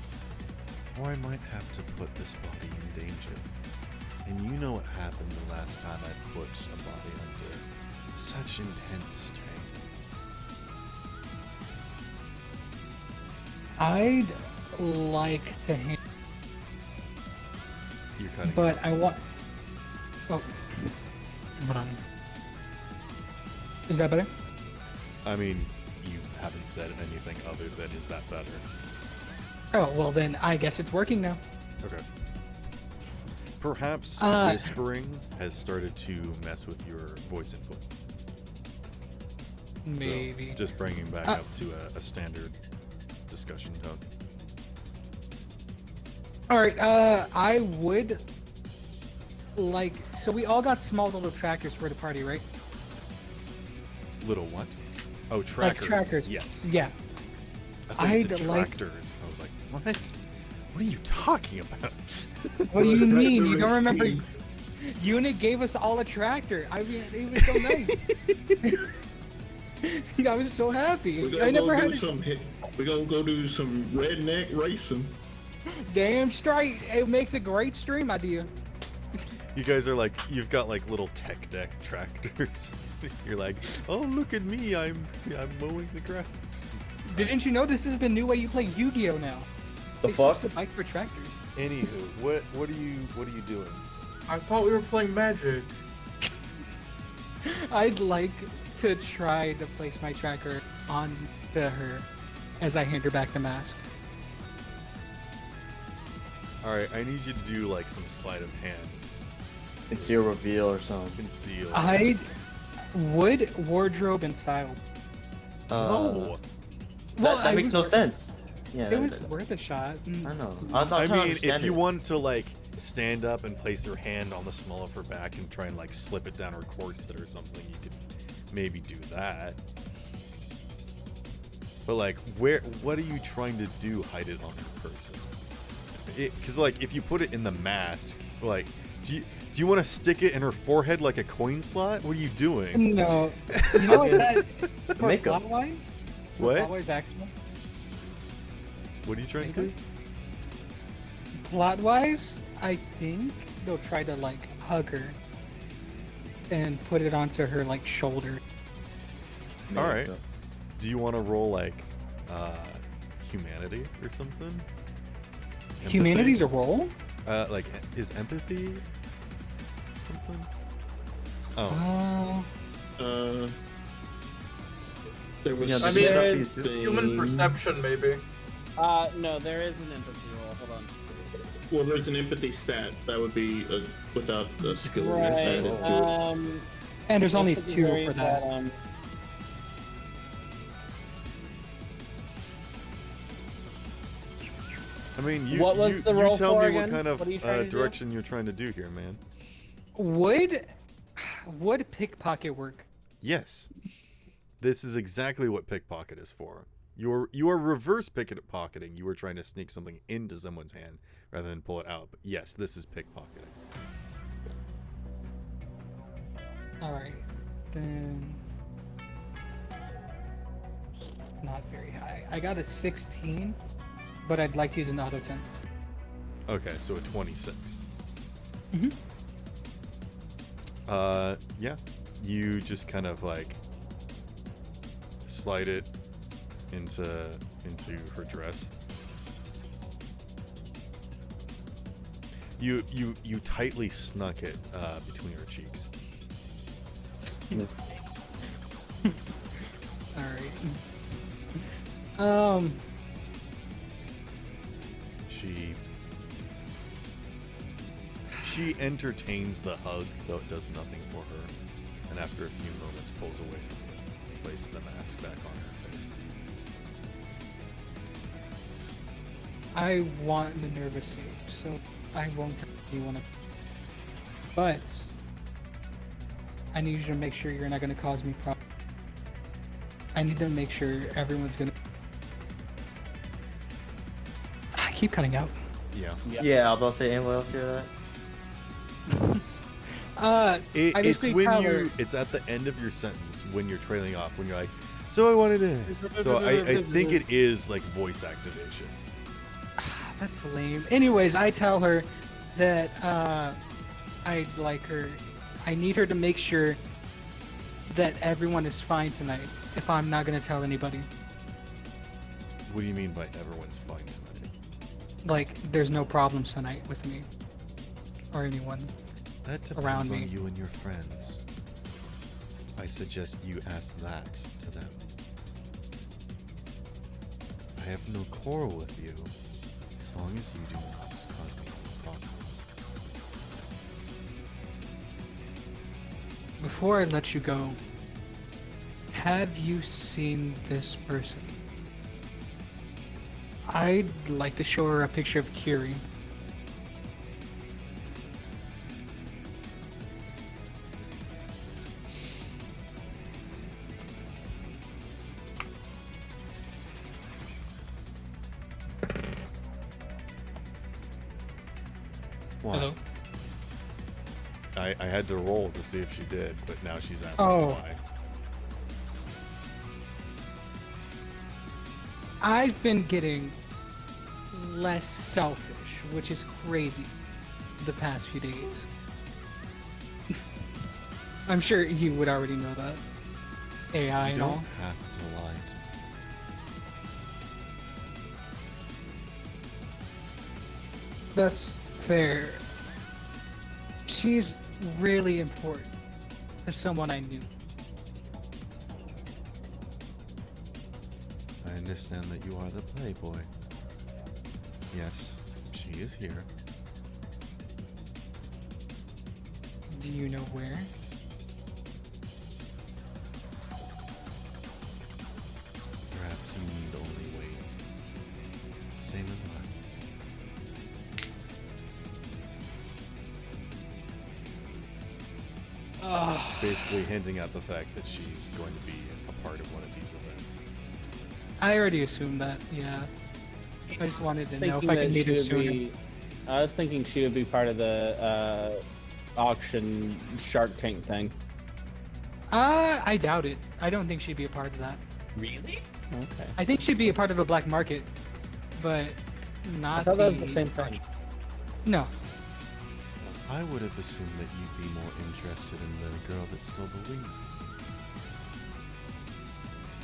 or I might have to put this body in danger. And you know what happened the last time I put a body under such intense strain. I'd like to hand, You're cutting but out. I want. Oh, hold on. Is that better? I mean, you haven't said anything other than is that better? Oh, well then I guess it's working now. Okay. Perhaps whispering has started to mess with your voice input. So, Maybe. just bringing back up to a standard discussion tone. Alright, I would like, so we all got small little trackers for the party, right? Little what? Oh, trackers. Like trackers. Yes. Yeah. I thought you said I'd like- tractors. I was like, what? What are you talking about? What do you Well, mean? You tractor don't remember? team. Unit gave us all a tractor. I mean, it was so nice. I was so happy. We I gotta never go had do a some. We gonna go do some redneck racing. damn straight. It makes a great stream idea. You guys are like, you've got like little tech deck tractors. You're like, oh, look at me, I'm mowing the ground. Didn't you know this is the new way you play Yu-Gi-Oh now? The They fuck? switched the bike for tractors. Anywho, what are you doing? I thought we were playing Magic. I'd like to try to place my tracker on to her as I hand her back the mask. All right, I need you to do like some sleight of hand. Conceal reveal or something. Conceal. I would wardrobe and style. No. That makes was no worth- sense. Yeah, It was worth a shot. I know. I was not I trying to mean, understand if you it. wanted to like stand up and place your hand on the small of her back and try and like slip it down her corset or something, you could maybe do that. But like, what are you trying to do? Hide it on her person? Because like, if you put it in the mask, like, do you want to stick it in her forehead like a coin slot? What are you doing? No. You know what that for Makeup. plot wise? What? Plot wise actually. What are you trying to do? Plot wise, I think they'll try to like hug her and put it onto her like shoulder. All right. Do you want to roll like humanity or something? Empathy? Humanity's a roll? Like, is empathy something? Oh. There was. Yeah, I the mean, empathy too. human perception, maybe. No, there is an empathy roll. Hold on. Well, there's an empathy stat that would be without a skill Right. added to it. And there's only empathy 2 varies, for that. but, I mean, you, What was you, the you roll tell for me again? what kind of What are you trying to do? direction you're trying to do here, man. Would pickpocket work? Yes. This is exactly what pickpocket is for. You are reverse pickpocketing. You are trying to sneak something into someone's hand rather than pull it out. But yes, this is pickpocketing. Alright. Then... Not very high. I got a 16, but I'd like to use an auto 10. Okay, so a 26. Mm-hmm. Yeah. You just kind of like slide it into her dress. You tightly snuck it between her cheeks. Alright. She entertains the hug, though it does nothing for her, and after a few moments pulls away from you and places the mask back on her face. I want the nervous save, so I won't tell anyone. But I need you to make sure you're not going to cause me problems. I need to make sure everyone's going to... I keep cutting out. Yeah. Yeah, I was about to say, anyone else hear that? I It's basically when tell her- you. It's at the end of your sentence when you're trailing off. When you're like, so I wanted to. So I think it is like voice activation. That's lame. Anyways, I tell her that I'd like her. I need her to make sure that everyone is fine tonight. If I'm not gonna tell anybody, What do you mean by everyone's fine tonight? like there's no problems tonight with me or anyone. That Around depends on me. you and your friends. I suggest you ask that to them. I have no quarrel with you, as long as you do not cause me any problem. Before I let you go, have you seen this person? I'd like to show her a picture of Kuri. Why? Hello? I had to roll to see if she did, but now she's asking Oh. why. I've been getting less selfish, which is crazy, the past few days. I'm sure you would already know that. AI You and don't all. have to lie to me. That's fair. She's really important to someone I knew. I understand that you are the playboy. Yes, she is here. Do you know where? Perhaps you need only wait. Same as I. Basically hinting at the fact that she's going to be a part of one of these events. I already assumed that, yeah. I just wanted to know if Thinking I that could meet she her would sooner. be. I was thinking she would be part of the auction Shark Tank thing. I doubt it. I don't think she'd be a part of that. Really? Okay. I think she'd be a part of the black market, but I not thought that was the same thing. No. I would have assumed that you'd be more interested in the girl that still believed.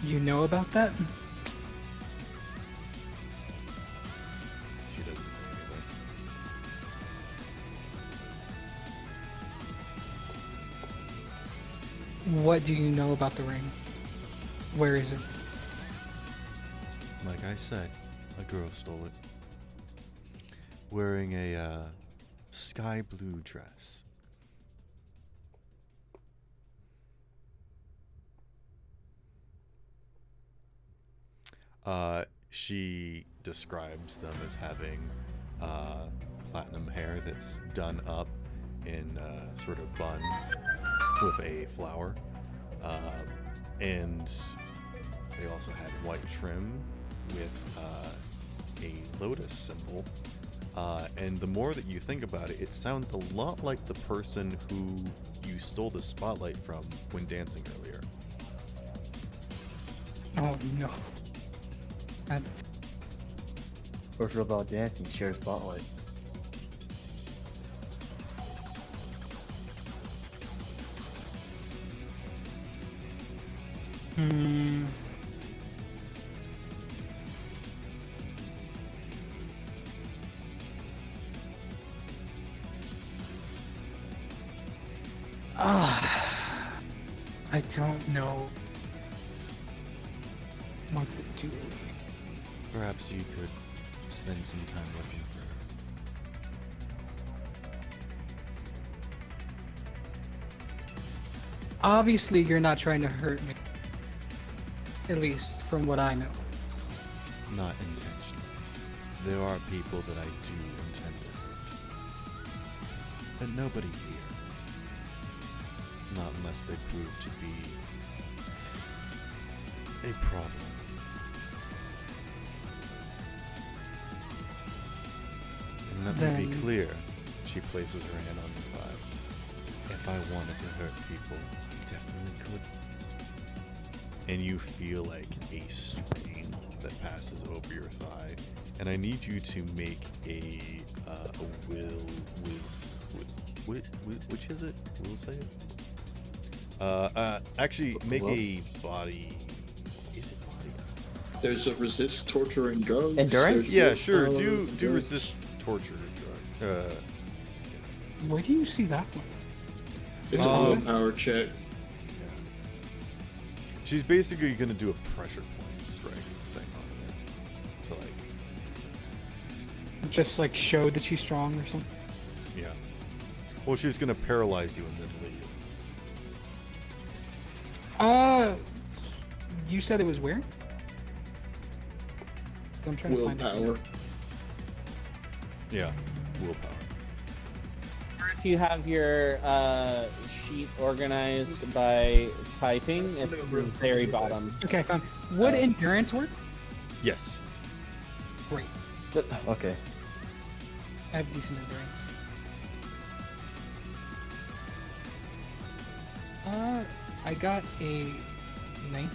You know about that? She doesn't say anything. What do you know about the ring? Where is it? Like I said, a girl stole it. Wearing a sky blue dress. She describes them as having platinum hair that's done up in sort of bun with a flower. And they also had white trim with a lotus symbol. And the more that you think about it, it sounds a lot like the person who you stole the spotlight from when dancing earlier. Oh no. That's... What's real about dancing? Share spotlight. Hmm. I don't know what to do. Perhaps you could spend some time looking for her. Obviously, you're not trying to hurt me. At least from what I know. Not intentionally. There are people that I do intend to hurt. But nobody here. Not unless they prove to be a problem. And let me be Then- clear. She places her hand on the thigh. If I wanted to hurt people, I definitely could. And you feel like a strain that passes over your thigh. And I need you to make a which is it? Will save? Actually, make a body. Is it body? There's a resist torture and drugs. Endurance? There's Yeah, the sure. power Do endurance. resist torture drug. Where do you see that one? It's a willpower check. She's basically gonna do a pressure point strike thing on it to like. Just like show that she's strong or something? Yeah. Well, she's gonna paralyze you and then leave. You said it was where? I'm trying to find it. Willpower. Yeah. Willpower. If you have your sheet organized by typing, it's the very bottom. Okay, I found. Would endurance work? Yes. Great. Okay. I have decent endurance. I got a 19.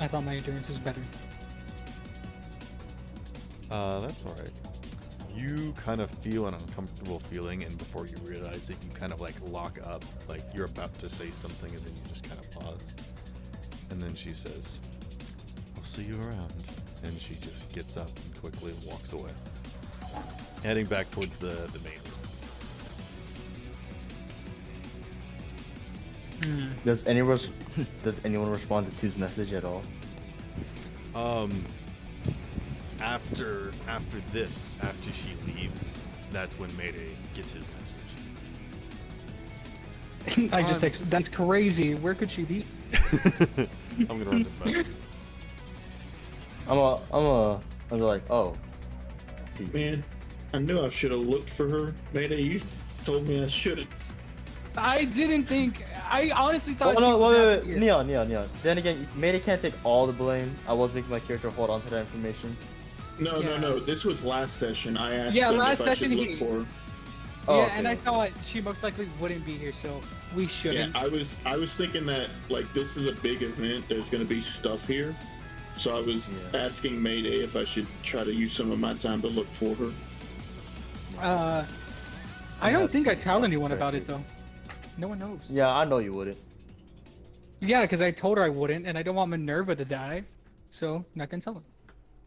I thought my endurance was better. That's alright. You kind of feel an uncomfortable feeling, and before you realize it, you kind of like lock up, like you're about to say something, and then you just kind of pause. And then she says, "I'll see you around." And she just gets up and quickly walks away, heading back towards the main room. Does anyone respond to Two's message at all? After she leaves, that's when Mayday gets his message. I just text. That's crazy. Where could she be? I'm gonna run the message. I'm like, oh. Let's see. Man, I knew I should have looked for her. Mayday, you told me I shouldn't. I didn't think. I honestly thought. Oh, no, she was wait, out here. Neon. Then again, Mayday can't take all the blame. I was making my character hold on to that information. No. This was last session. I asked Yeah, him last if I should session look he- for her. Oh, Yeah, okay, and I okay. thought she most likely wouldn't be here, so we Yeah, shouldn't. I was thinking that like this is a big event. There's gonna be stuff here, so I was Yeah. asking Mayday if I should try to use some of my time to look for her. I don't think I tell anyone about it though. No one knows. Yeah, I know you wouldn't. Yeah, because I told her I wouldn't, and I don't want Minerva to die, so not gonna tell her.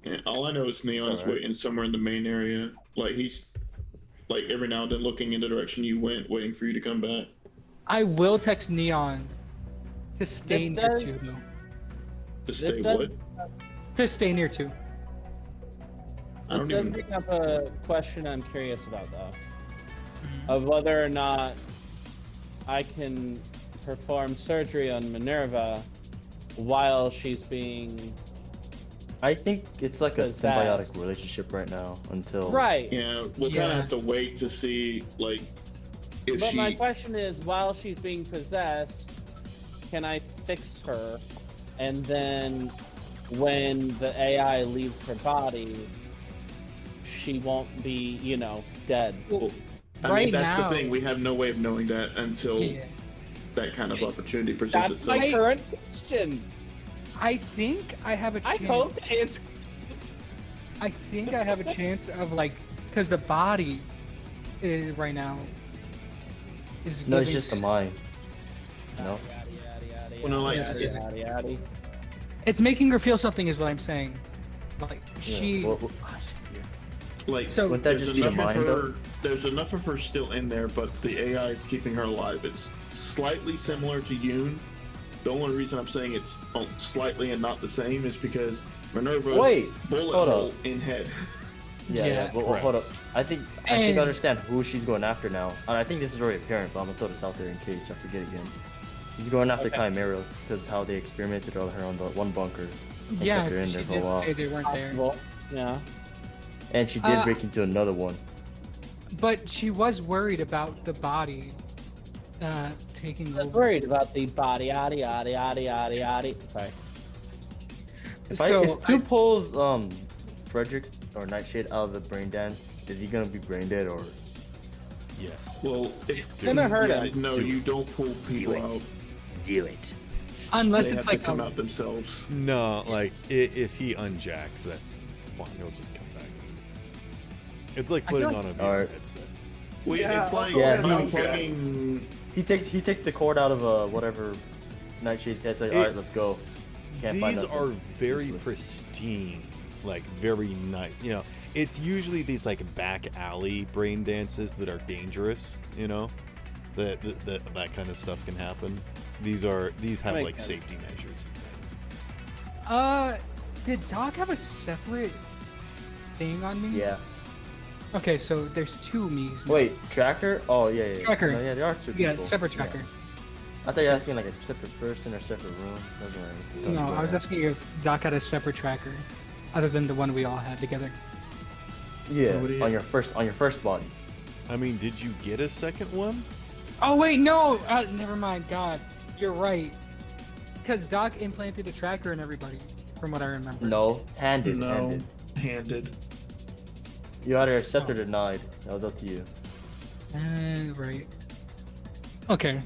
Yeah, all I know is Neon's alright. waiting somewhere in the main area. Like he's like every now and then looking in the direction you went, waiting for you to come back? I will text Neon to stay That near does- 2 though. To This stay does- what? To stay near 2. I This don't does even. bring up a question I'm curious about, though, Mhm. of whether or not I can perform surgery on Minerva while she's being I think it's like a Possessed. symbiotic relationship right now until. right. Yeah, we'll kind Yeah. of have to wait to see, like, if But she. my question is, while she's being possessed, can I fix her, and then when the AI leaves her body, she won't be, dead? Well, I right mean, that's now, the thing. We have no way of knowing that until yeah. that kind of opportunity presents That's itself. my current question. I think I have a I chance. hope the answer. I think I have a chance of like, because the body is, right now is No, it's giving just the mind. No. Well, no, like, It's making her feel something, is what I'm saying. Like Yeah, she. Like, So- Wouldn't that there's just be the enough of mind, her. though? There's enough of her still in there, but the AI is keeping her alive. It's slightly similar to Yoon. The only reason I'm saying it's slightly and not the same is because Minerva Wait, bullet hold hole up. in head. Yeah, Yeah. but hold up. Correct. I think And- I understand who she's going after now. And I think this is already apparent, but I'm gonna throw this out there in case I forget again. She's going after Okay. Chimera because how they experimented on her on the one bunker. And Yeah, kept her in she there for a did while. say they weren't there. Possible. Yeah. And she did Uh, break into another one. But she was worried about the body taking I was over. worried about the body, yada yada yada yada yada. Sorry. So If two pulls Frederick or Nightshade out of the brain dance, is he gonna be brain dead or? Yes. Well, It's gonna hurt yeah, him. No, Do you it. don't pull people out. Do it. unless They it's have like to come a, out themselves. No, like if he unjacks, that's fine. He'll just come back. It's like I feel putting like- on a VR Alright. headset. Well, Yeah, it's like yeah, unplugging. He takes the cord out of whatever Nightshade's head. Like, all right, let's go. Can't find These nothing. are very Useless. pristine, like very nice. You know, it's usually these like back alley brain dances that are dangerous. You know, that kind of stuff can happen. These have makes like sense. safety measures and things. did Doc have a separate thing on me? Yeah. Okay, so there's two me's. now. Wait, tracker? Oh yeah, yeah. Tracker. No, yeah, there are two Yeah, people. separate tracker. I thought you were asking like a separate person or separate room. That's what No, I was asking you if Doc had a separate tracker, other than the one we all had together. Yeah, What do you- on your first body. I mean, did you get a second one? Oh wait, no! Never mind. God, you're right. Because Doc implanted a tracker in everybody, from what I remember. No, handed. No, Handed. handed. You either accept or denied. That was up to you. Right. Okay.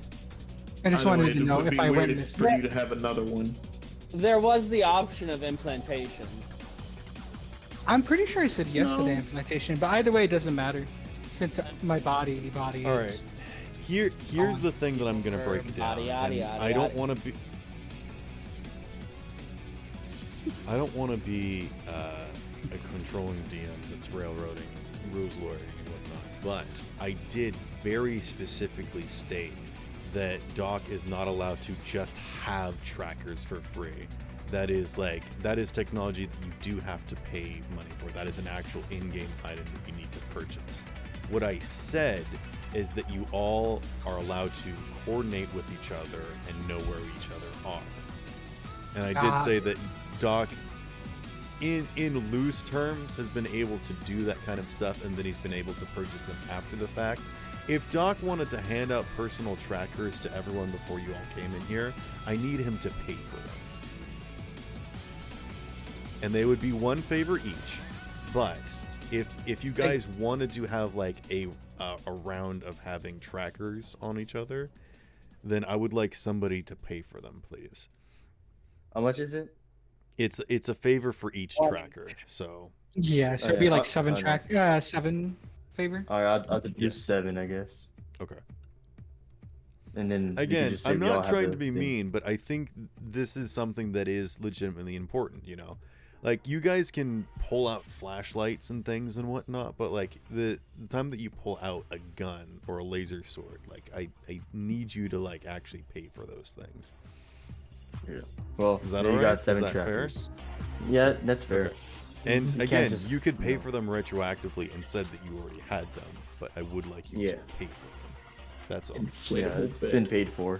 I just Either wanted way, to it know would if be I weird went this for way. you to have another one. There was the option of implantation. I'm pretty sure I said yes to the No. implantation, but either way, it doesn't matter, since my body is. All right. Here's the thing that I'm gonna break down. Yada, yada, and yada, I don't yada. want to be. I don't want to be a controlling DM that's railroading, rules lawyering, and whatnot. But I did very specifically state that Doc is not allowed to just have trackers for free. That is technology that you do have to pay money for. That is an actual in-game item that you need to purchase. What I said is that you all are allowed to coordinate with each other and know where each other are. And I did say that Doc, in loose terms, has been able to do that kind of stuff, and that he's been able to purchase them after the fact. If Doc wanted to hand out personal trackers to everyone before you all came in here, I need him to pay for them. And they would be one favor each. But if you guys wanted to have like a round of having trackers on each other, then I would like somebody to pay for them, please. How much is it? It's a favor for each tracker. So Yeah, so Oh, it'd be yeah, like I know. seven favor. All right, I'll do 7, I guess. okay. And then you can Again, just say I'm we all not have trying the to be thing. mean, but I think this is something that is legitimately important, you know? Like, you guys can pull out flashlights and things and whatnot, but like the time that you pull out a gun or a laser sword, like I need you to like actually pay for those things. Yeah. Well, Is that you alright? got Is 7 that fair? trackers. Yeah, that's fair. Okay. And You can't again, just- you could pay for them retroactively and said that you already had them, but I would like you to pay for them. That's all. Yeah, Inflatable it's bed. been paid for.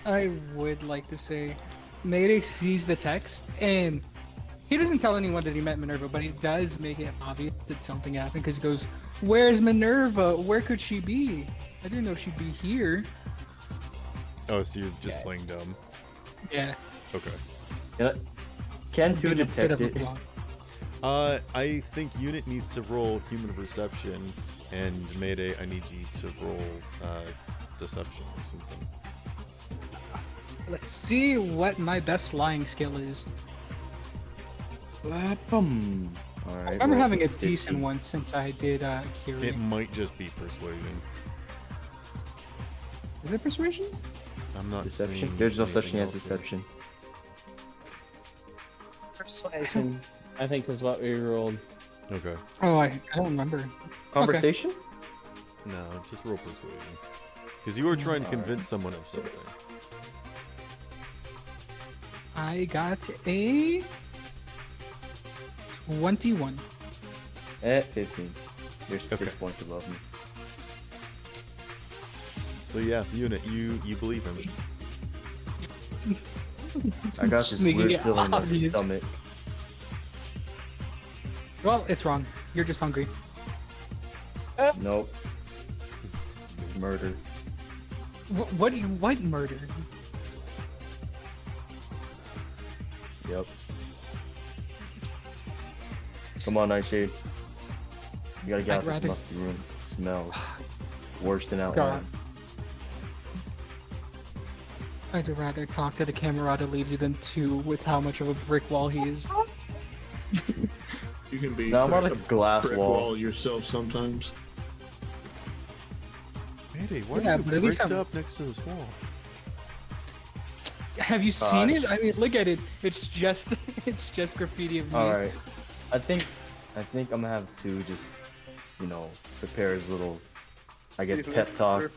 I would like to say Mayday sees the text and he doesn't tell anyone that he met Minerva, but he does make it obvious that something happened because he goes, "Where's Minerva? Where could she be? I didn't know she'd be here." Oh, so you're just playing dumb? Yeah. Okay. Yeah. Can 2 Being a bit detect of a it? block. I think Unit needs to roll human perception, and Mayday, I need you to roll deception or something. Let's see what my best lying skill is. Alright. I remember having a decent one since I did Kuri. It might just be persuasion. Is it persuasion? I'm not Deception. seeing There's no such anything thing as else here. deception. Persuasion, I think, is what we rolled. Okay. Oh, I don't remember. Conversation? No, just roll persuasion. Because you were trying to convince someone of something. I got a 21. At 15. You're 6 Okay. points above me. So yeah, Unit, you believe him. I got this Just making weird it feeling in my obvious. stomach. Well, it's wrong. You're just hungry. Nope. Murder. What murder? Yep. Come on, Nightshade. You gotta get out I'd of rather- this musty room. It smells worse than God. outline. I'd rather talk to the Camerata lady than to with how much of a brick wall he is. You can be No, I'm on a brick glass brick wall. yourself sometimes. Mayday, why Yeah, are you but at least bricked I'm- up next to this wall? Have you seen it? I mean, look at it. It's just graffiti of me. Alright. I think I'm gonna have to just, prepare his little, I guess, pep talk.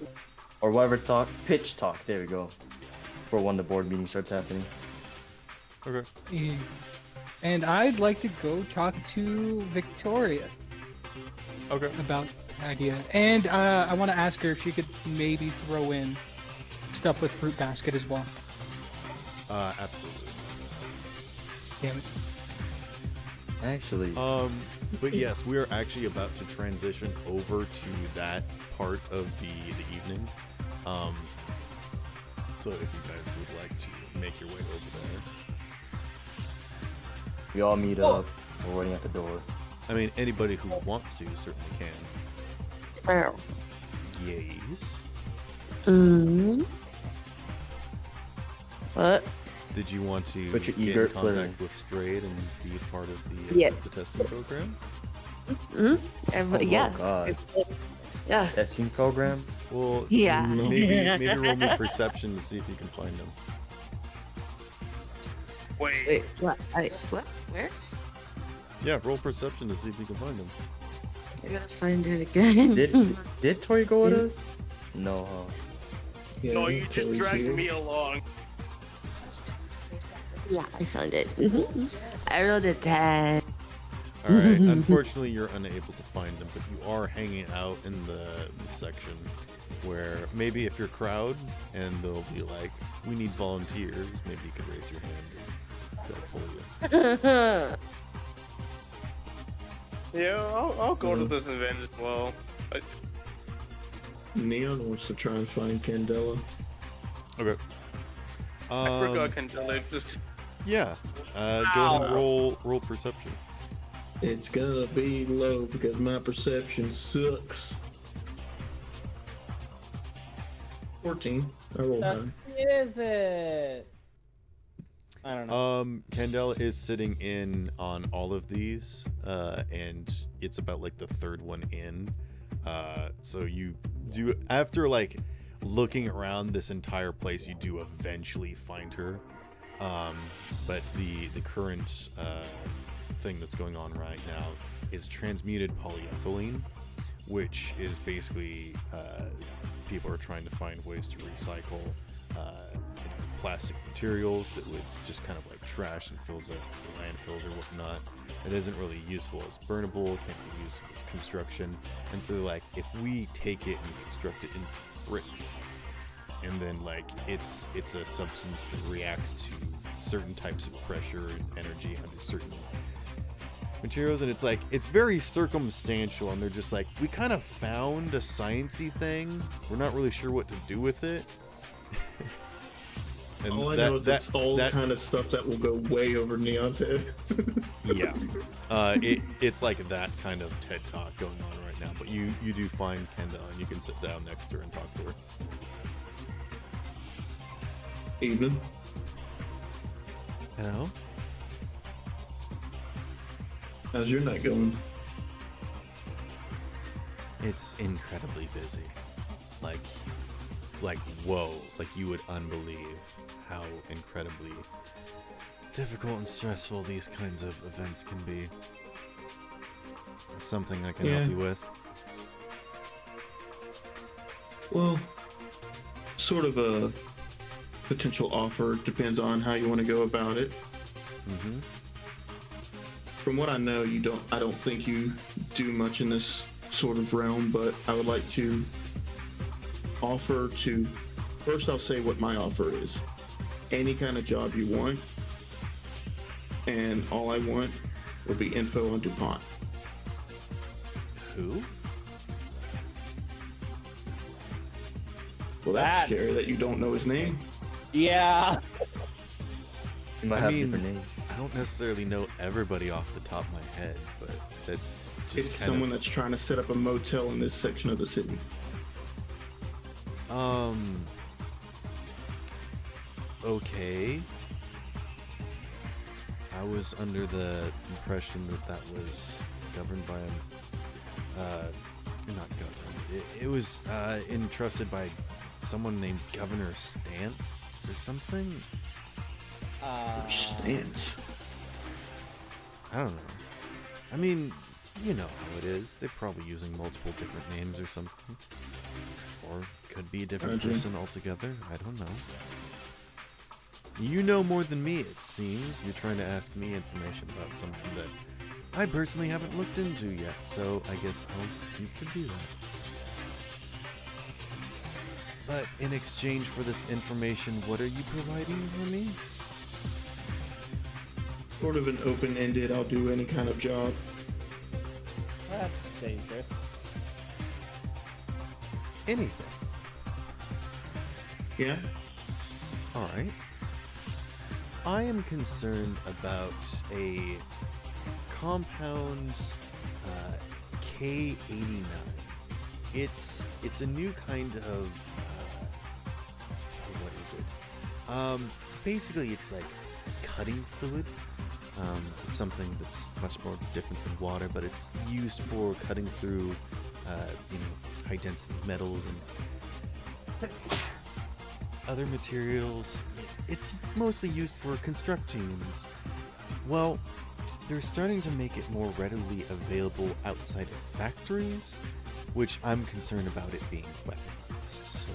Or whatever pitch talk, there we go. For when the board meeting starts happening. Okay. Yeah. And I'd like to go talk to Victoria Okay. about the idea. And I want to ask her if she could maybe throw in stuff with Fruit Basket as well. Absolutely. Damn it. Actually, But yes, we are actually about to transition over to that part of the evening. So if you guys would like to make your way over there. we all meet up. We're waiting at the door. I mean, anybody who wants to certainly can. Wow. Yes. What? Did you want to But you're get eager in contact flirting. with Strayed and be a part of the, Yeah. the testing program? Yeah. Oh god. Yeah. Testing program? Well, Yeah. maybe roll me perception to see if you can find them. Wait, what? What? Where? Yeah, roll perception to see if you can find them. I gotta find it again. Did Tori go with us? No, huh? Yeah, No, you just Tori's dragged here. me along. Yeah, I found it. I rolled a 10. Alright, unfortunately you're unable to find them, but you are hanging out in the section where maybe if you're crowd and they'll be like, we need volunteers, maybe you could raise your hand and they'll pull you. Yeah, I'll go to this event as well. But Neon wants to try and find Candela. Okay. I forgot Candela existed. Yeah. Go ahead and roll perception. It's gonna be low because my perception sucks. 14. I rolled high. Is it? I don't know. Candela is sitting in on all of these, and it's about like the third one in. So you do, after like looking around this entire place, you do eventually find her. But the current thing that's going on right now is transmuted polyethylene, which is basically people are trying to find ways to recycle plastic materials that was just kind of like trash and fills up landfills or whatnot. It isn't really useful as burnable, can't be used as construction. And so like if we take it and construct it into bricks, and then like it's a substance that reacts to certain types of pressure and energy under certain materials, and it's very circumstantial, and they're just like, we kind of found a sciencey thing, we're not really sure what to do with it. And all I know is it's all kind of stuff that will go way over Neon's head. Yeah, it's like that kind of TED talk going on right now. But you do find Kenda, and you can sit down next to her and talk to her. Evening. Hello. How's your night going? It's incredibly busy. Like whoa, like you would unbelieve how incredibly difficult and stressful these kinds of events can be. Something I can help you with? Well, sort of a potential offer. Depends on how you want to go about it. Mm-hmm. From what I know, I don't think you do much in this sort of realm, but I would like to offer to, first I'll say what my offer is. Any kind of job you want, and all I want will be info on DuPont. Who? Well, that's scary that you don't know his name. Yeah. You might I have mean, different names. I don't necessarily know everybody off the top of my head, but that's just It's kind someone that's trying to set up a motel in this section of the city. Okay. I was under the impression that was governed by not governed. It was entrusted by someone named Governor Stance or something. Stance. I don't know. I mean, you know how it is. They're probably using multiple different names or something. Or could be a different person altogether. I don't know. You know more than me, it seems. You're trying to ask me information about something that I personally haven't looked into yet, so I guess I'll need to do that. But in exchange for this information, what are you providing for me? Sort of an open-ended, I'll do any kind of job. That's dangerous. Anything. Yeah? Alright. I am concerned about a compound K89. It's a new kind of what is it? Basically it's like cutting fluid. It's something that's much more different than water, but it's used for cutting through high density metals and other materials. It's mostly used for constructing. Well, they're starting to make it more readily available outside of factories, which I'm concerned about it being weaponized. So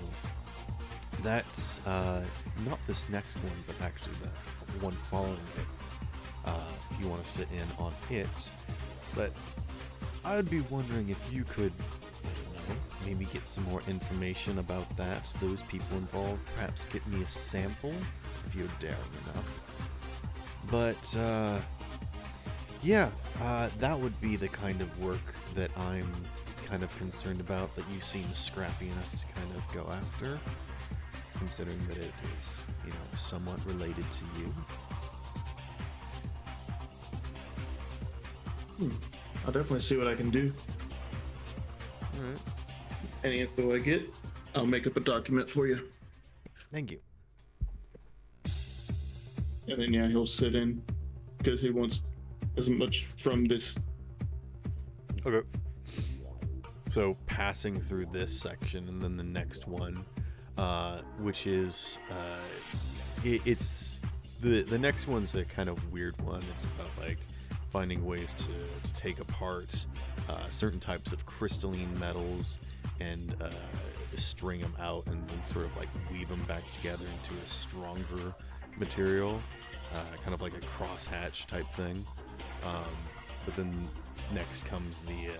that's not this next one, but actually the one following it. If you want to sit in on it. But I would be wondering if you could, I don't know, maybe get some more information about that, those people involved. Perhaps get me a sample, if you're daring enough. But, yeah, that would be the kind of work that I'm kind of concerned about, that you seem scrappy enough to kind of go after, considering that it is, somewhat related to you. I'll definitely see what I can do. Alright. Any info I get, I'll make up a document for you. Thank you. And then, yeah, he'll sit in because he wants as much from this. Okay. So passing through this section and then the next one, which is, it's The next one's a kind of weird one. It's about like finding ways to take apart certain types of crystalline metals and string them out and then sort of like weave them back together into a stronger material, kind of like a crosshatch type thing. But then next comes the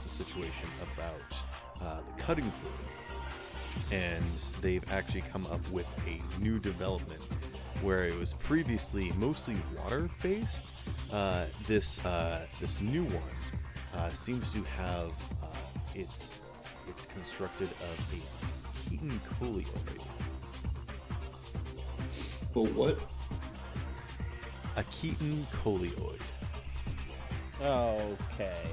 situation about the cutting fluid, and they've actually come up with a new development where it was previously mostly water-based. This new one seems to have it's constructed of a Keaton colioid. But what? A Keaton colioid. Okay.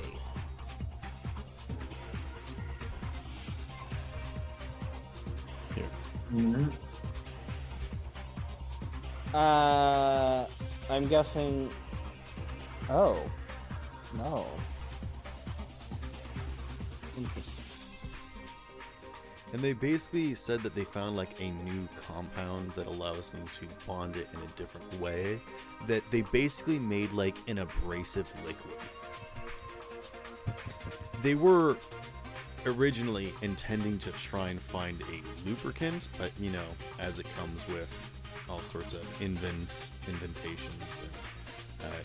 Here. I'm guessing. Oh, no. Interesting. And they basically said that they found like a new compound that allows them to bond it in a different way, that they basically made like an abrasive liquid. They were originally intending to try and find a lubricant, but you know, as it comes with all sorts of inventations and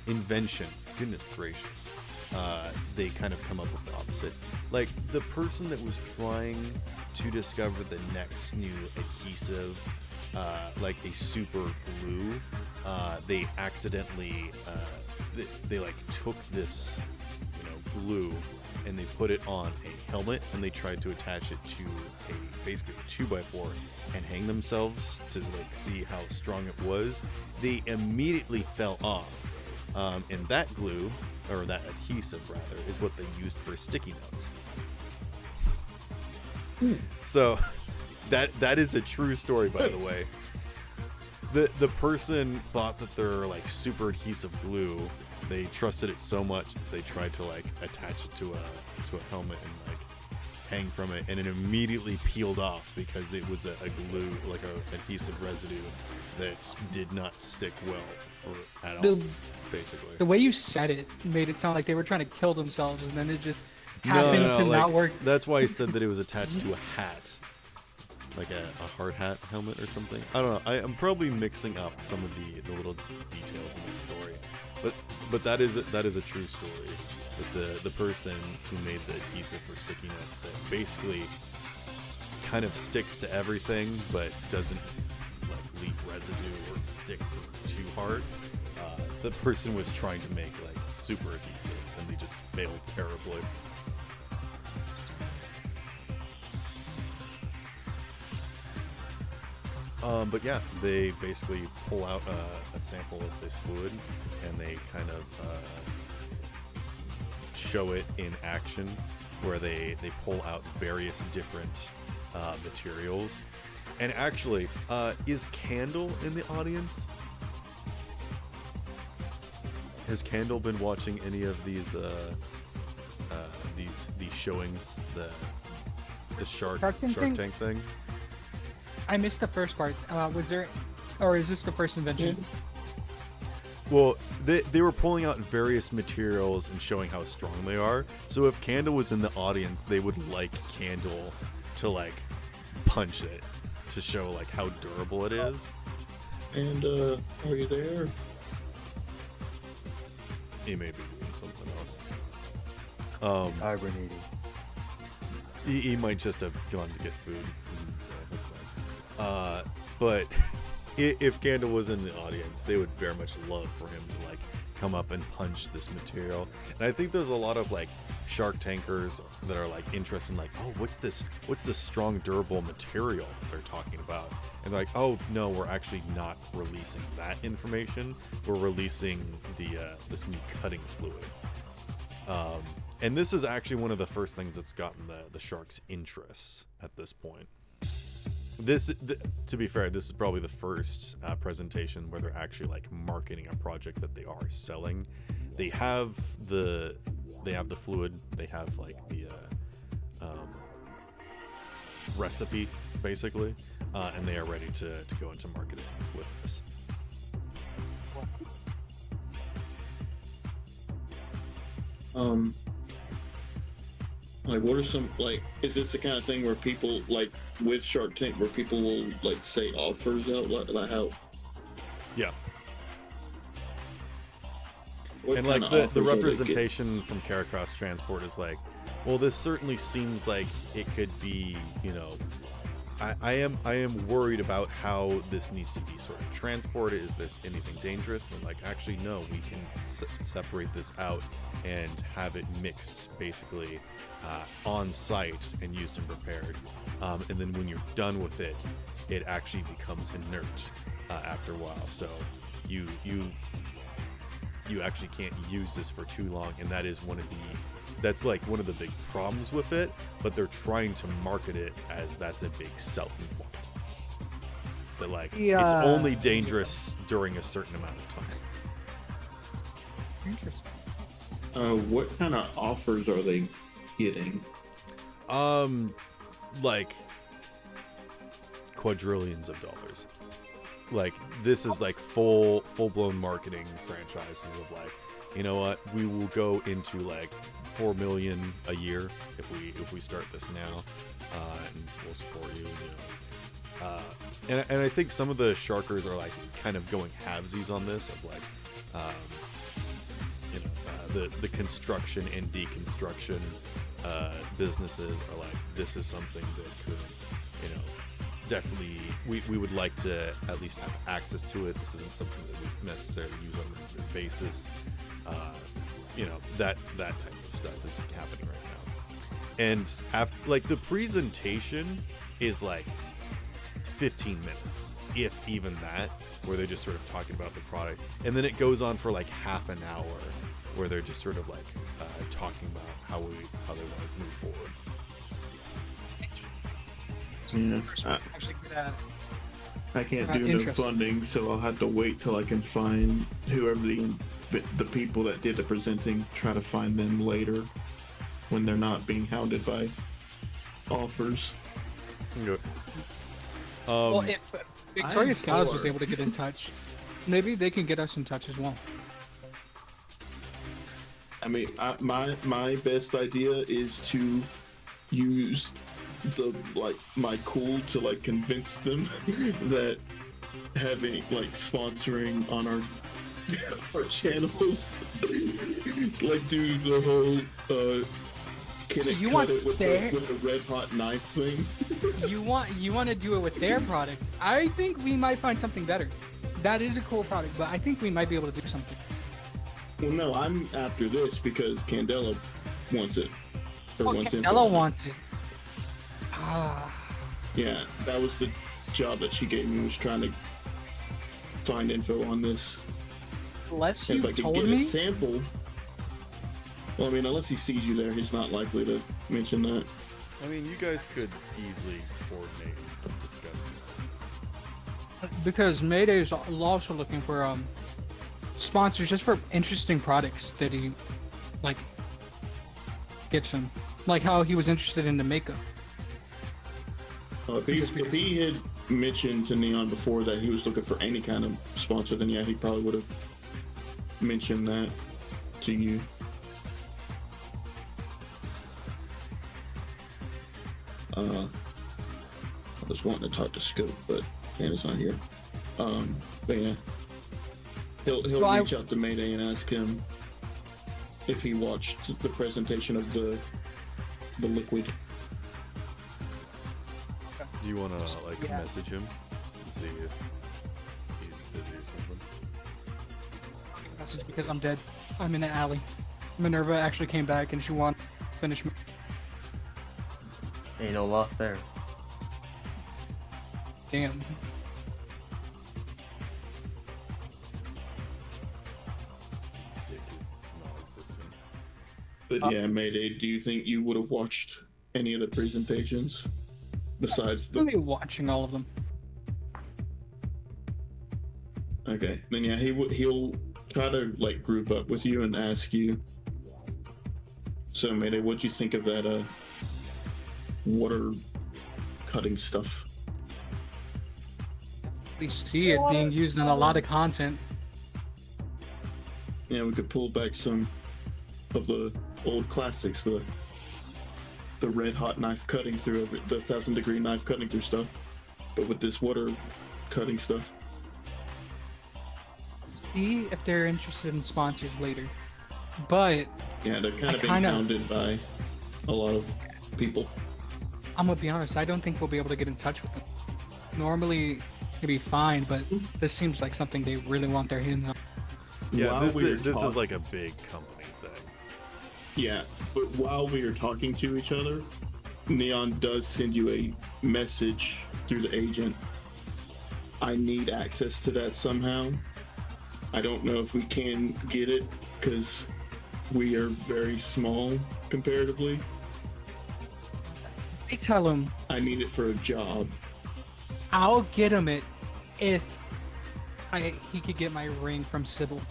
inventions, goodness gracious, they kind of come up with the opposite. Like the person that was trying to discover the next new adhesive, like a super glue, they accidentally they like took this, you know, glue and they put it on a helmet and they tried to attach it to a basically 2x4 and hang themselves to like see how strong it was. They immediately fell off. And that glue, or that adhesive rather, is what they used for sticky notes. So that is a true story, by the way. The person thought that their like super adhesive glue, they trusted it so much that they tried to like attach it to a helmet and like hang from it, and it immediately peeled off because it was a glue, like a adhesive residue that did not stick well at all. Basically, the way you said it made it sound like they were trying to kill themselves, and then it just happened to like, not work. That's why I said that it was attached to a hat, like a hard hat helmet or something. I don't know. I'm probably mixing up some of the little details in this story, but that is a true story. That the person who made the adhesive for sticky notes that basically kind of sticks to everything, but doesn't like leave residue or stick too hard. The person was trying to make like super adhesive, and they just failed terribly. But yeah, they basically pull out a sample of this fluid, and they kind of show it in action, where they pull out various different materials. And actually, is Candle in the audience? Has Candle been watching any of these showings, the Shark Tank things? I missed the first part. Was there, or is this the first invention? Well, they were pulling out various materials and showing how strong they are. So if Candle was in the audience, they would like Candle to like punch it to show like how durable it is. And are you there? He may be doing something else. Hibernating. He might just have gone to get food, so that's fine. But if Candle was in the audience, they would very much love for him to like come up and punch this material. And I think there's a lot of like Shark Tankers that are like interested in like, oh, what's this strong, durable material they're talking about? And they're like, oh no, we're actually not releasing that information. We're releasing this new cutting fluid. And this is actually one of the first things that's gotten the sharks' interest at this point. To be fair, this is probably the first presentation where they're actually like marketing a project that they are selling. They have the fluid. They have like recipe, basically, and they are ready to go into marketing with this. Like, what are some, like, is this the kind of thing where people, like, with Shark Tank, where people will, like, say offers out, like how? Yeah. What And kind like of the offers are they representation from Caracross Transport is like, well, this certainly seems like it could be, you know, I am worried about how this needs to be sort of transported. Is this anything dangerous? And like, actually, no, we can separate this out and have it mixed basically on site and used and prepared. And then when you're done with it, it actually becomes inert after a while. So you actually can't use this for too long, and that is that's like one of the big problems with it, but they're trying to market it as that's a big selling point. That like it's only dangerous during a certain amount of time. Interesting. What kind of offers are they getting? Like quadrillions of dollars. Like this is like full-blown marketing franchises of like, you know what, we will go into like 4 million a year if we start this now, and we'll support you, you know. And I think some of the sharkers are like kind of going halvesies on this of like, you know, the construction and deconstruction businesses are like, this is something that could, you know, definitely we would like to at least have access to it. This isn't something that we necessarily use on a regular basis. You know, that type of stuff is happening right now. And after, like, the presentation is like 15 minutes, if even that, where they're just sort of talking about the product, and then it goes on for like half an hour where they're just sort of like talking about how they want to move forward. Yeah, Actually, good at it. I can't do no Interesting. funding, so I'll have to wait till I can find whoever the people that did the presenting. Try to find them later when they're not being hounded by offers. Okay. Well, if Victoria I'm Styles was bored. able to get in touch, maybe they can get us in touch as well. I mean, my best idea is to use my cool to like convince them that having like sponsoring on our channels, like do the whole can it You cut want it with their- the red hot knife thing. You want to do it with their product. I think we might find something better. That is a cool product, but I think we might be able to do something. Well, no, I'm after this because Candela wants it. Or Oh, wants info Candela on it. wants it. Ah, Yeah, that was the job that she gave me, was trying to find info on this. unless If you I could told get me. a sample. Well, I mean, unless he sees you there, he's not likely to mention that. I mean, you guys could easily coordinate and discuss this. Because Mayday is also looking for sponsors just for interesting products that he like gets him, like how he was interested in the makeup. If he had mentioned to Neon before that he was looking for any kind of sponsor, then yeah, he probably would have mentioned that to you. I was wanting to talk to Scope, but Hannah's not here. But yeah, he'll Well, reach out to Mayday and ask him if he watched the presentation of the liquid. Do you want to like Yeah. message him and see if he's busy or something? Message because I'm dead. I'm in an alley. Minerva actually came back and she wanted to finish me. Ain't no loss there. Damn. His dick is non-existent. But yeah, Mayday, do you think you would have watched any of the presentations besides I'm the? gonna be watching all of them. Okay, then yeah, he'll try to like group up with you and ask you. So Mayday, what'd you think of that water cutting stuff. We see it being used in a lot of content. Yeah, we could pull back some of the old classics, the red hot knife cutting through the 1,000-degree knife cutting through stuff, but with this water cutting stuff. See if they're interested in sponsors later. But Yeah, they're kind I of being kinda- hounded by a lot of people. I'm gonna be honest, I don't think we'll be able to get in touch with them. Normally it'd be fine, but this seems like something they really want their hands on. Yeah, While this we were is like a big company thing. Yeah, but while we are talking to each other, Neon does send you a message through the agent. I need access to that somehow. I don't know if we can get it because we are very small comparatively. I tell him I need it for a job. I'll get him it if he could get my ring from Sybil.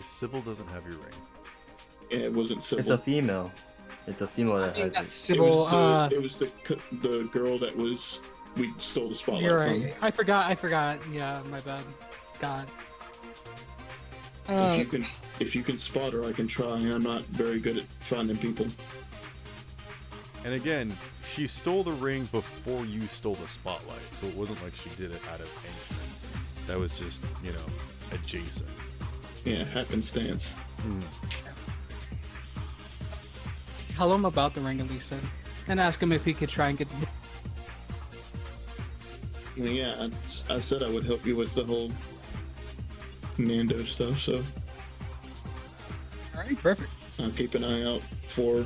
Sybil doesn't have your ring. And it wasn't Sybil. It's a female. It's a female that I mean, has that's it. Sybil. It was the girl that we stole the spotlight You're from. right. I forgot. Yeah, my bad. God. If you can spot her, I can try. I'm not very good at finding people. And again, she stole the ring before you stole the spotlight, so it wasn't like she did it out of anything. That was just, adjacent. Yeah, happenstance. Tell him about the ring at least then, and ask him if he could try and get. Yeah, I said I would help you with the whole Nando stuff, so All right, perfect. I'll keep an eye out for.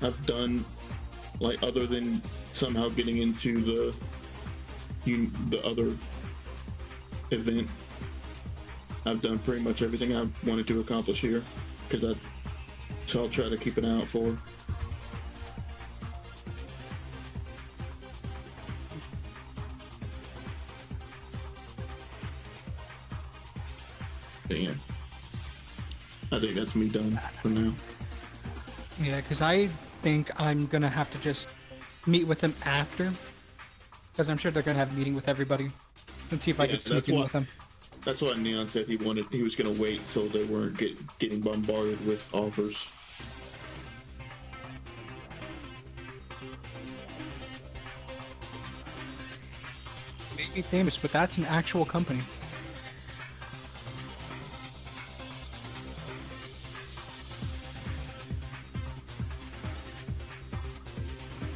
I've done, like, other than somehow getting into the other event, I've done pretty much everything I wanted to accomplish here, so I'll try to keep an eye out for. But yeah, I think that's me done for now. Yeah, because I think I'm gonna have to just meet with them after, because I'm sure they're gonna have a meeting with everybody, and see if I Yeah, can sneak in with them. That's why Neon said he was gonna wait so they weren't getting bombarded with offers. Made me famous, but that's an actual company.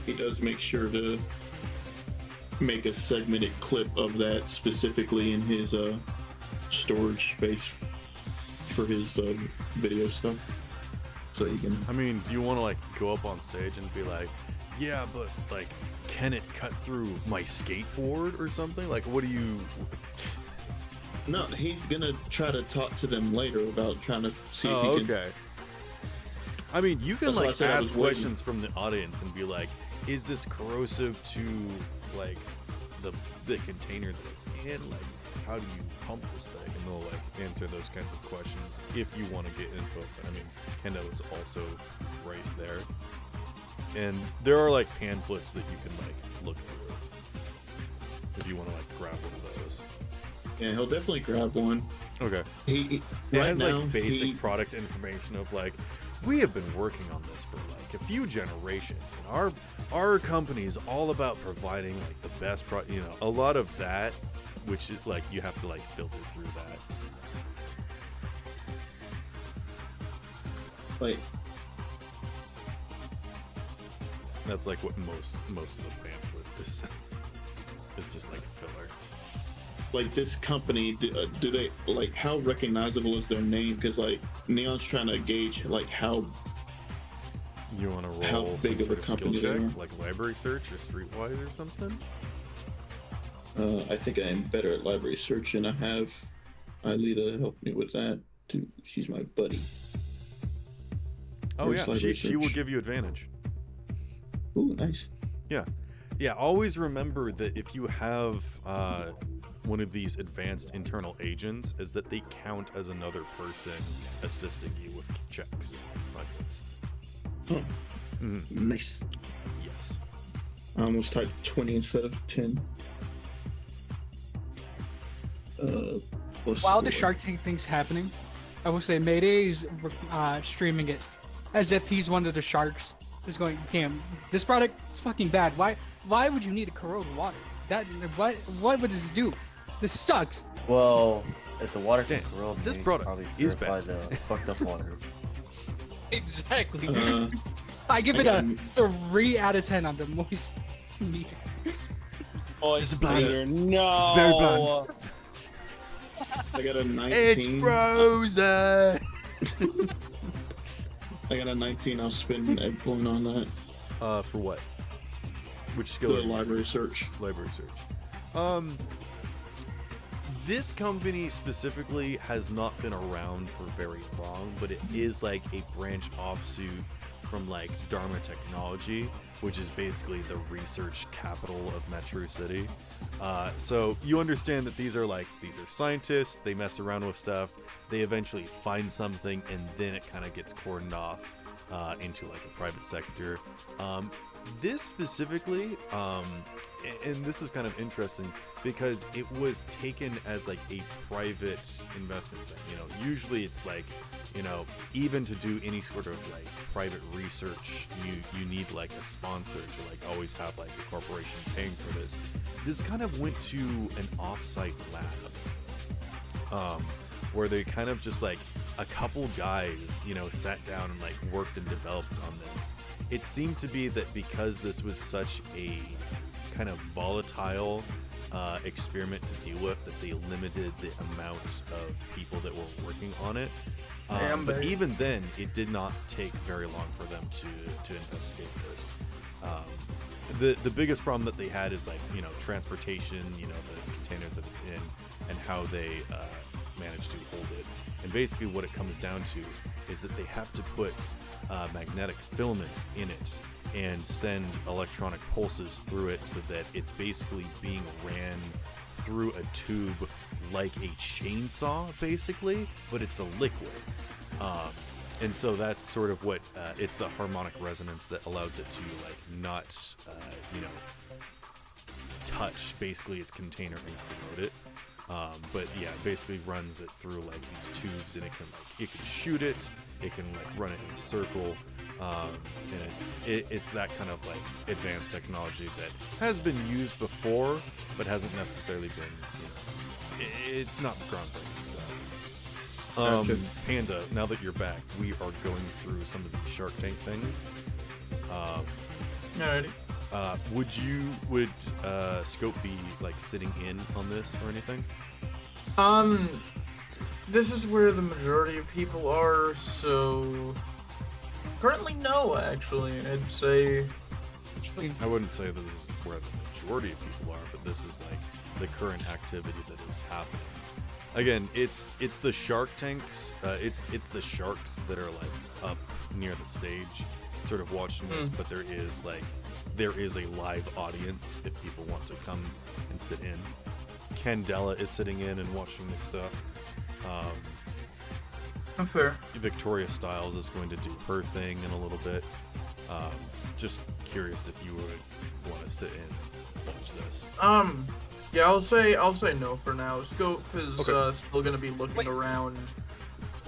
He does make sure to make a segmented clip of that specifically in his storage space for his video stuff, so he can. I mean, do you want to go up on stage and be like, yeah, but can it cut through my skateboard or something? What do you? No, he's gonna try to talk to them later about trying to see Oh, if he can. okay. I mean, you can That's why I said I was ask waiting. questions from the audience and be like, is this corrosive to the container that it's in? How do you pump this thing? And they'll answer those kinds of questions if you want to get info. I mean, Kendo is also right there, and there are pamphlets that you can look through if you want to grab one of those. Yeah, he'll definitely grab one. Okay. He It right has now, basic product information of we have been working on this for a few generations, and our company is all about providing the best a lot of that, which is you have to filter through that. That's what most of the pamphlet is. It's just filler. This company, do they how recognizable is their name? Because Neon's trying to gauge how You want to How roll big some of a sort of company skill they check, are? like library search or streetwise or something? I think I am better at library search, and I have Ailita help me with that too. She's my buddy. Oh Where's yeah, library she will search? give you advantage. Ooh, nice. Yeah, always remember that if you have one of these advanced internal agents, is that they count as another person assisting you with checks like this. Nice. Yes. I almost typed 20 instead of 10. While the Shark Tank thing's happening, I will say Mayday's streaming it as if he's one of the sharks. Just going, damn, this product is fucking bad. Why would you need a corroded water? What would this do? This sucks. Well, if the water can Damn, corrode, this maybe product probably is purify bad. the fucked up water. Exactly. Uh, I give it I a got- 3 out of 10 on the moist meter. This is bland. Dear, no. It's very bland. I got a 19. It's frozen. I got a 19. I'll spend egg blown on that. For what? Which The skill? are you library search. using? Library search. This company specifically has not been around for very long, but it is like a branch offsuit from like Dharma Technology, which is basically the research capital of Metro City. So you understand that these are scientists, they mess around with stuff, they eventually find something, and then it kind of gets cordoned off into like a private sector. This specifically, and this is kind of interesting because it was taken as like a private investment thing. You know, usually it's like, you know, even to do any sort of like private research, you need like a sponsor to like always have like a corporation paying for this. This kind of went to an offsite lab, where they kind of just like a couple guys, you know, sat down and like worked and developed on this. It seemed to be that because this was such a kind of volatile experiment to deal with, that they limited the amount of people that were working on it. But even then, it did not take very long for them to investigate this. The biggest problem that they had is like, you know, transportation, you know, the containers that it's in, and how they managed to hold it. And basically what it comes down to is that they have to put magnetic filaments in it and send electronic pulses through it so that it's basically being ran through a tube like a chainsaw, basically, but it's a liquid. And so that's sort of what it's the harmonic resonance that allows it to like not you know, touch basically its container and corrode it. But yeah, basically runs it through like these tubes, and it can shoot it, it can like run it in a circle, and it's that kind of like advanced technology that has been used before, but hasn't necessarily been, you know, it's not groundbreaking stuff. Gotcha. Panda, now that you're back, we are going through some of the Shark Tank things. Alrighty. Would Scope be like sitting in on this or anything? This is where the majority of people are, so currently no, actually. I'd say I wouldn't say this is where the majority of people are, but this is like the current activity that is happening. Again, it's the Shark Tanks, it's the sharks that are like up near the stage, sort of watching this, but there is a live audience if people want to come and sit in. Candela is sitting in and watching this stuff. fair. Victoria Stiles is going to do her thing in a little bit. Just curious if you would want to sit in and watch this. Yeah, I'll say no for now. Scope is Okay. still gonna be looking Wait. around,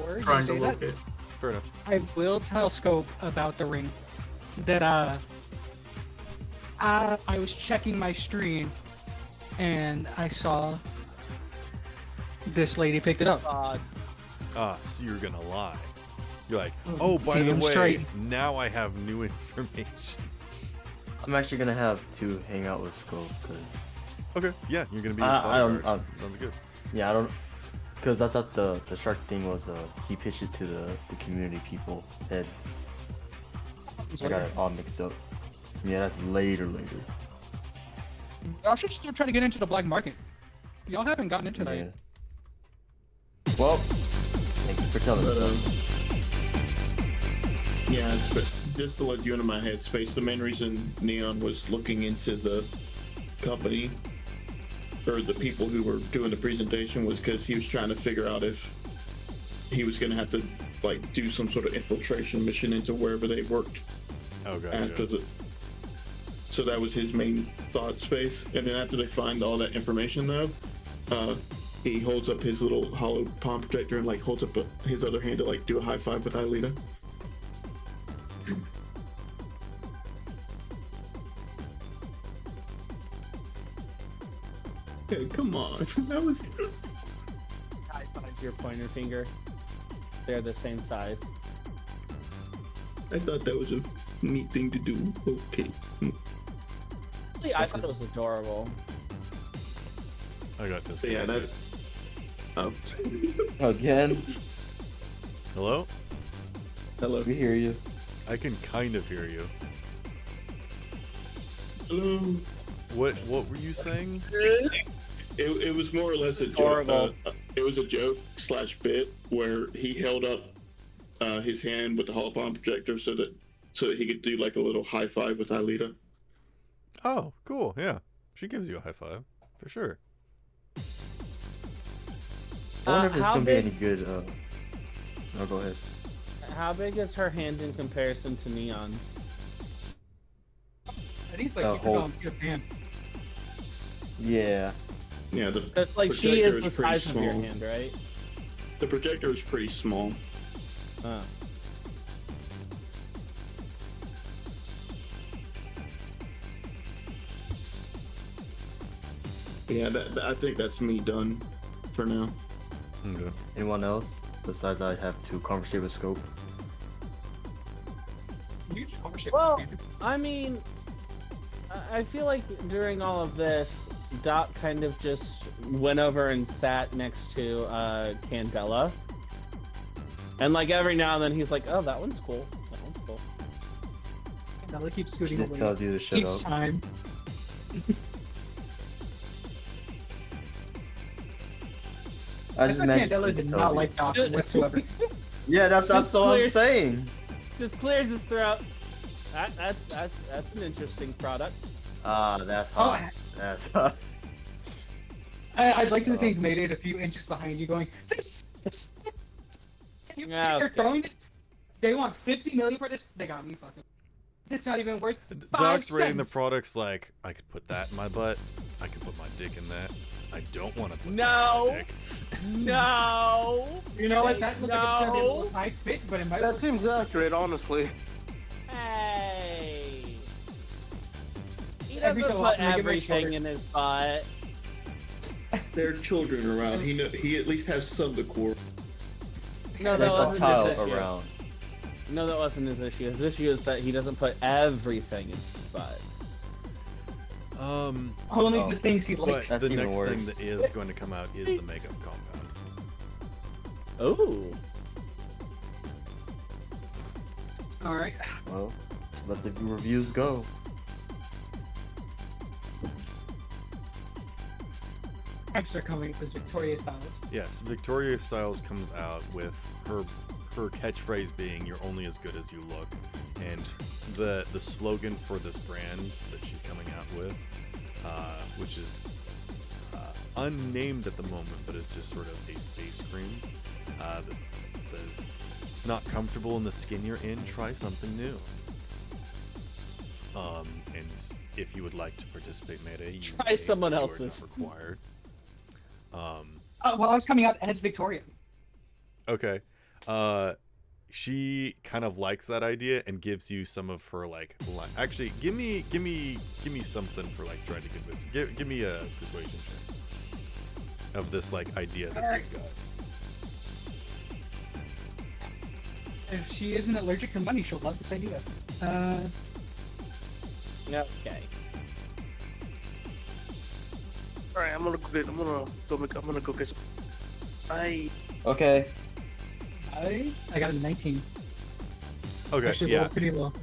Or you trying to say that? locate. Fair enough. I will tell Scope about the ring. That I was checking my stream, and I saw this lady picked it up. So you're gonna lie. You're like, oh, by the Damn way, straight. now I have new information. I'm actually gonna have to hang out with Skull because Okay, yeah, you're gonna be his I don't. bodyguard. Sounds good. Yeah, I don't. Because I thought the shark thing was he pitched it to the community people heads. I got it all mixed up. Yeah, that's later. Y'all should still try to get into the black market. Y'all haven't gotten into that Yeah. yet. Well, thank you for telling But, me. yeah, just to let you into my headspace, the main reason Neon was looking into the company or the people who were doing the presentation was because he was trying to figure out if he was going to have to like do some sort of infiltration mission into wherever they worked. Oh, gotcha. after the. So that was his main thought space, and then after they find all that information, though, he holds up his little hollow palm projector and like holds up his other hand to like do a high five with Aelita. Hey, come on, that was. High five your pointer finger. They're the same size. I thought that was a neat thing to do. Okay. Honestly, I thought it was adorable. I got So yeah, disconnected. that. Oh, Again, Hello? hello. we hear you. I can kind of hear you. Hello. What were you saying? It was more or less a Horrible. joke. It was a joke / bit where he held up his hand with the holopalm projector so that he could do like a little high five with Aelita. Oh, cool. Yeah. She gives you a high five. For sure. I wonder if it's how gonna be big- any good. Oh, go ahead. How big is her hand in comparison to Neon's? I think it's like The you could whole- go on your hand. Yeah. Yeah, the That's like she projector is the pretty size of your small. hand, right? The projector is pretty small. Uh. Yeah, I think that's me done for now. Okay. Anyone else? Besides, I have to conversate with Scope. You can conversate Well, with your I mean, I feel like during all of this, Doc kind of just went over and sat next to Candela. And like every now and then he's like, oh, that one's cool. That one's cool. hand. Now they keep She scooting just away. tells you to shut Each up. time. I I just thought mentioned Candela she did tells not you. like Doc whatsoever. Yeah, that's Just all I'm clears- saying. Just clears his throat. That's an interesting product. Ah, that's Oh, hot. That's hot. I'd like to think Mayday's a few inches behind you going, this. You Yeah, they're okay. throwing this. They want 50 million for this. They got me fucking. It's not even worth. Doc's rating the cents. products like, I could put that in my butt. I could put my dick in that. I don't want to put No. that in my dick. No. You know what? That looks like it's gonna be a No. little tight fit, but it might. That seems accurate, honestly. Hey. He Every doesn't so put often they get very everything shorter. in his butt. There are children around. He at least has some decor. No, that There's a wasn't his child issue. around. No, that wasn't his issue. His issue is that he doesn't put everything in his butt. Only Oh. the things he But likes. That's the even next worse. thing that is going to come out is the makeup compound. Ooh. All right. Well, let the reviews go. Extra coming is Victoria Styles. Yes, Victoria Styles comes out with her catchphrase being "You're only as good as you look," and the slogan for this brand that she's coming out with, which is unnamed at the moment, but is just sort of a face cream that says, "Not comfortable in the skin you're in? Try something new." And if you would like to participate, Mayday, you Try may, someone you are else's. not required. Well, I was coming out as Victoria. Okay. She kind of likes that idea and gives you some of her like actually give me something for like trying to convince. Give me a persuasion check of this like idea that Alright. you've got. If she isn't allergic to money, she'll love this idea. Okay. All right, I'm gonna go get some. Okay. I got a 19. Okay, Actually, yeah. rolled pretty low.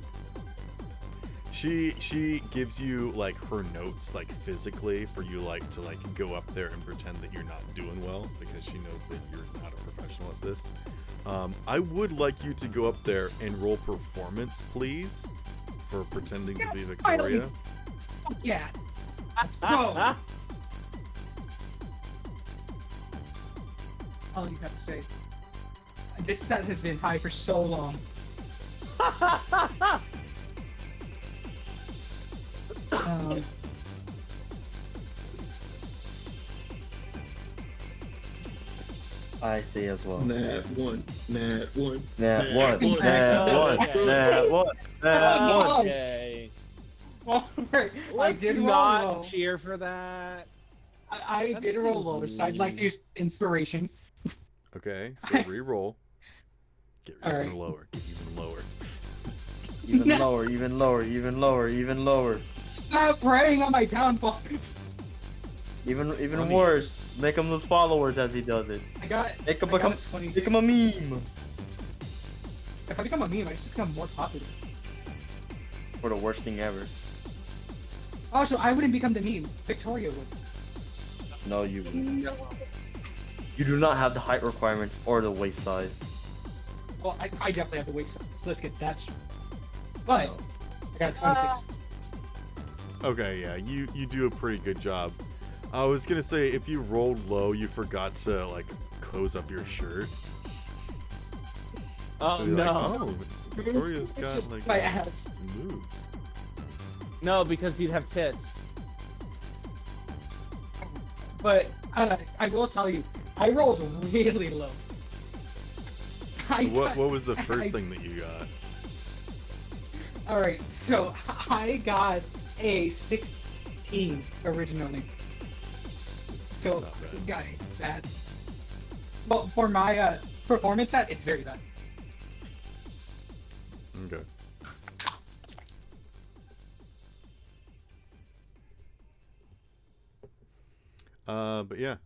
She gives you like her notes like physically for you like to like go up there and pretend that you're not doing well because she knows that you're not a professional at this. I would like you to go up there and roll performance, please, for pretending to be Yes, Victoria. finally. Fuck yeah. Let's go. All you have to say. This set has been high for so long. I say as well. Nat 1. Nat 1. Nat 1. one. Nat 1. Nat 1. Nat 1. Okay. I Let's did roll not low. cheer for that. I did roll low, so I'd like to use inspiration. Okay, so re-roll. Get All even right. lower. Get even lower. Even No. lower, even lower, even lower, even lower. Stop preying on my downfall. Even funny. worse. Make him lose followers as he does it. I got. Make him I got become. a 26. Make him a meme. If I become a meme, I just become more popular. For the worst thing ever. Also, I wouldn't become the meme. Victoria would. No, you wouldn't. You do not have the height requirements or the waist size. Well, I definitely have the weight, so let's get that straight. But I got a 26. Okay, yeah, you do a pretty good job. I was gonna say, if you rolled low, you forgot to like close up your shirt. Oh So you're no. like, oh, Victoria's It's got just like my abs. some moves. No, because you'd have tits. But I will tell you, I rolled really low. What was the first thing that you got? All right, so I got a 16 originally. So Not bad. got it bad. Well, for my performance set, it's very bad. Okay. But yeah.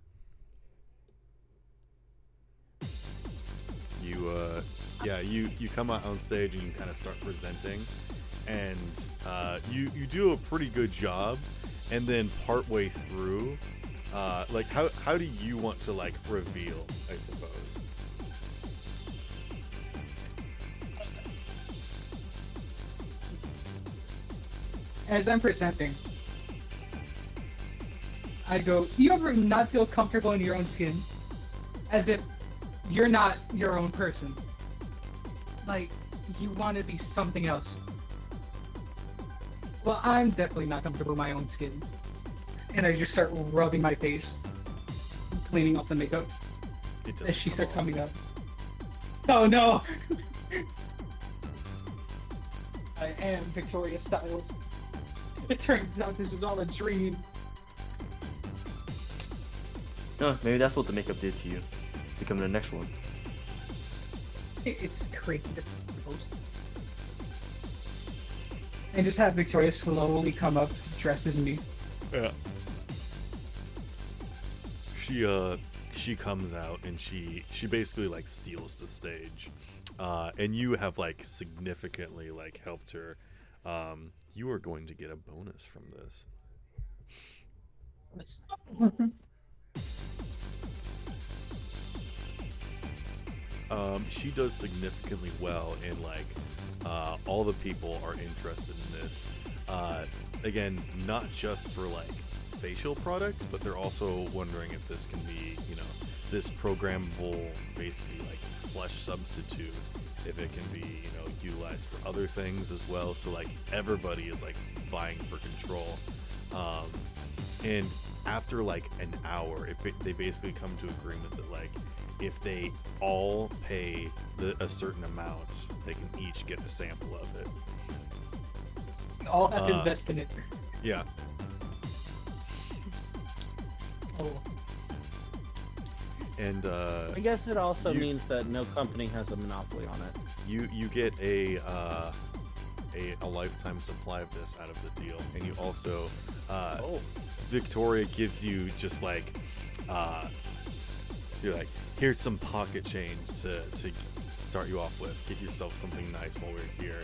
You come out on stage and you kind of start presenting, and you do a pretty good job, and then partway through, like how do you want to like reveal, I suppose? As I'm presenting, I go, you ever not feel comfortable in your own skin? As if you're not your own person. Like, you want to be something else. Well, I'm definitely not comfortable in my own skin. And I just start rubbing my face, cleaning off the makeup It doesn't as she come starts off. coming up. Oh no! I am Victoria Styles. It turns out this was all a dream. Maybe that's what the makeup did to you. Become the next one. It's crazy to post. And just have Victoria slowly come up dressed as me. Yeah. She comes out and she basically like steals the stage, and you have like significantly like helped her. You are going to get a bonus from this. She does significantly well, and like all the people are interested in this. Again, not just for like facial products, but they're also wondering if this can be, this programmable, basically like flesh substitute, if it can be, utilized for other things as well. So like everybody is like vying for control. And after like an hour, they basically come to agreement that like if they all pay a certain amount, they can each get a sample of it. All have to invest in it. Yeah. Oh. And I guess it also you- means that no company has a monopoly on it. you get a lifetime supply of this out of the deal, and you also Victoria gives you just like so you're like, here's some pocket change to start you off with. Get yourself something nice while we're here.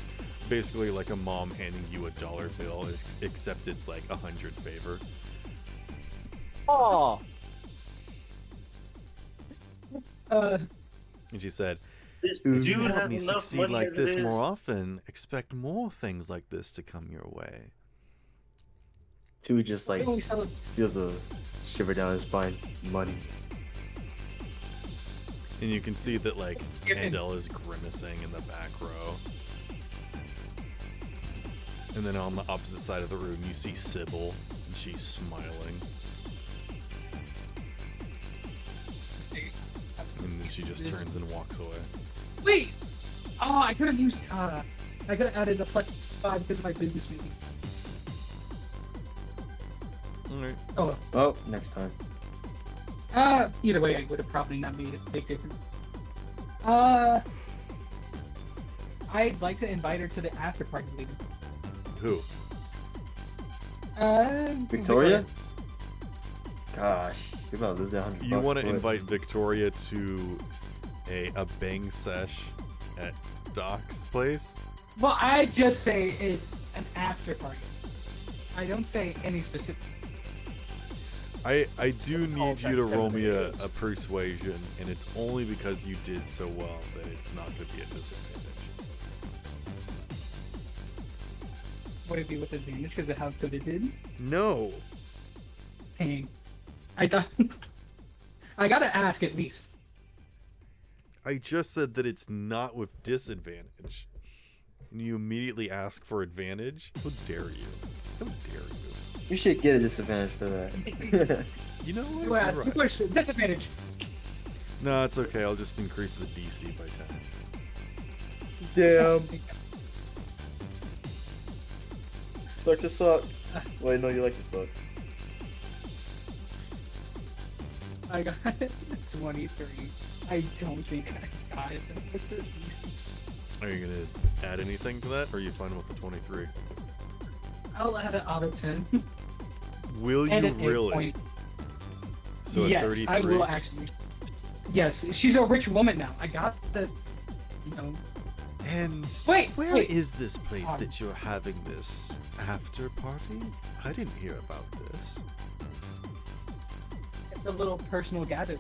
Basically like a mom handing you a dollar bill, except it's like 100 favor. Oh, And she said, This if dude you help has me enough succeed money like as this it more is. often, expect more things like this to come your way. Two just like We sell it. feels a shiver down his spine. Money. And you can see that like Given. Andel is grimacing in the back row. And then on the opposite side of the room, you see Sybil, and she's smiling. Let's see. And then she just turns and walks away. Wait! Oh, I could have used, I could have added a +5 because of my business meeting. Alright. Oh, Oh, next time. either way, I would have probably not made a big difference. I'd like to invite her to the after party later. Who? Victoria? Gosh, you're about to lose $100. You want to boy. invite Victoria to a bang sesh at Doc's place? Well, I just say it's an after party. I don't say any specific. I do need you to roll me a advantage. persuasion, and it's only because you did so well that it's not going to be a disadvantage. Would it be with advantage because of how good it did? No. Dang. I thought. I gotta ask at least. I just said that it's not with disadvantage. And you immediately ask for advantage? How dare you? How dare you? You should get a disadvantage for that. You know what? You You're ask. right. You push disadvantage. No, it's okay. I'll just increase the DC by 10. Damn. Suck to suck. Wait, no, you like to suck. I got 23. I don't think I got it. Are you going to add anything to that, or are you fine with the 23? I'll add an auto 10. Will And you an 8 really? point. So a Yes, 33? I will actually. Yes, she's a rich woman now. I got the. You know. And where is wait. this place that you're having this after party? I didn't hear about this. It's a little personal gathering.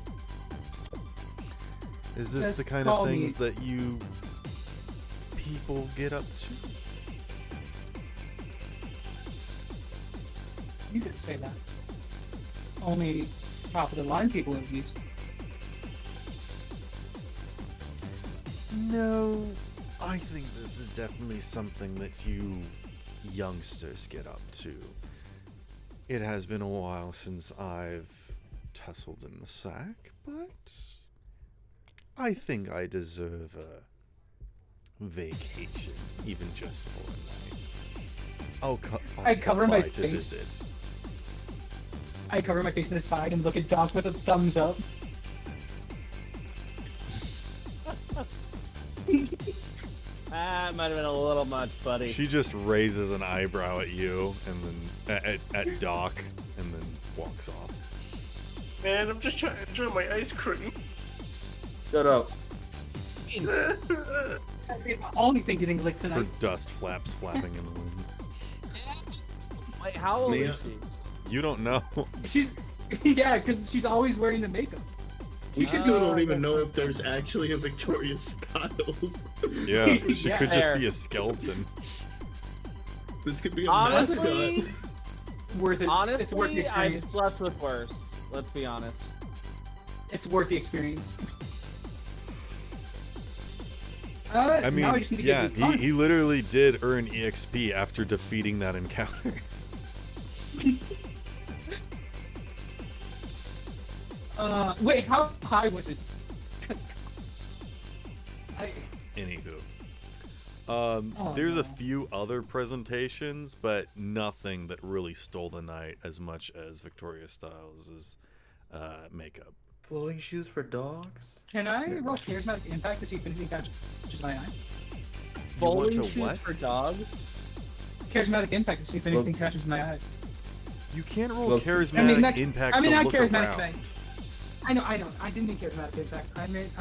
Is this Just the kind of call me. things that you people get up to? You could say that. Only top of the line people have used. No, I think this is definitely something that you youngsters get up to. It has been a while since I've tussled in the sack, but I think I deserve a vacation, even just for a night. I'll I stop cover my by to face. visit. I cover my face in the side and look at Doc with a thumbs up. That might have been a little much, buddy. She just raises an eyebrow at you, and then at Doc, and then walks off. Man, I'm just trying to enjoy my ice cream. Shut up. I'm only think getting licked Her tonight. dust flaps flapping in the wind. Wait, how old Mia? is she? You don't know. She's. Yeah, because she's always wearing the makeup. We still don't even know if there's actually a Victoria Styles. Yeah, she Yeah. could just Fair. be a skeleton. This could be a Honestly, mascot. Worth it. It's worth the honestly, I've experience. slept with worse. Let's be honest. It's worth the experience. I now mean, I just need to yeah, get new he literally did earn EXP after defeating that encounter. Wait, how high was it? 'Cause Anywho. Oh, There's no. a few other presentations, but nothing that really stole the night as much as Victoria Styles' makeup. Floating shoes for dogs? Can I roll charismatic impact to see if anything catches my eye? You want Bowling to shoes what? for dogs? Charismatic impact to see if anything Well, catches my eye. You can't roll Well, charismatic not, impact I mean, to not look charismatic around. impact. I know. I didn't mean charismatic impact. I meant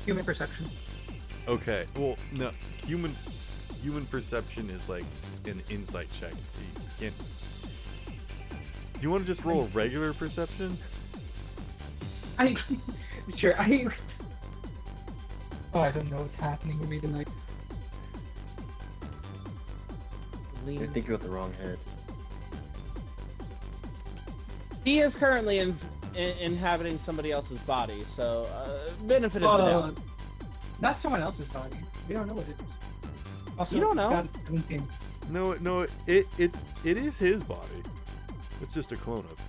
human perception. Okay, well, no, human perception is like an insight check. You can't. Do you want to just roll a regular perception? Sure. Oh, I don't know what's happening with me tonight. You're thinking with the wrong head. He is currently inhabiting somebody else's body, so benefit of the doubt. Not someone else's body. We don't know what it is. Also, You don't know? got 17. No, it is his body. It's just a clone of.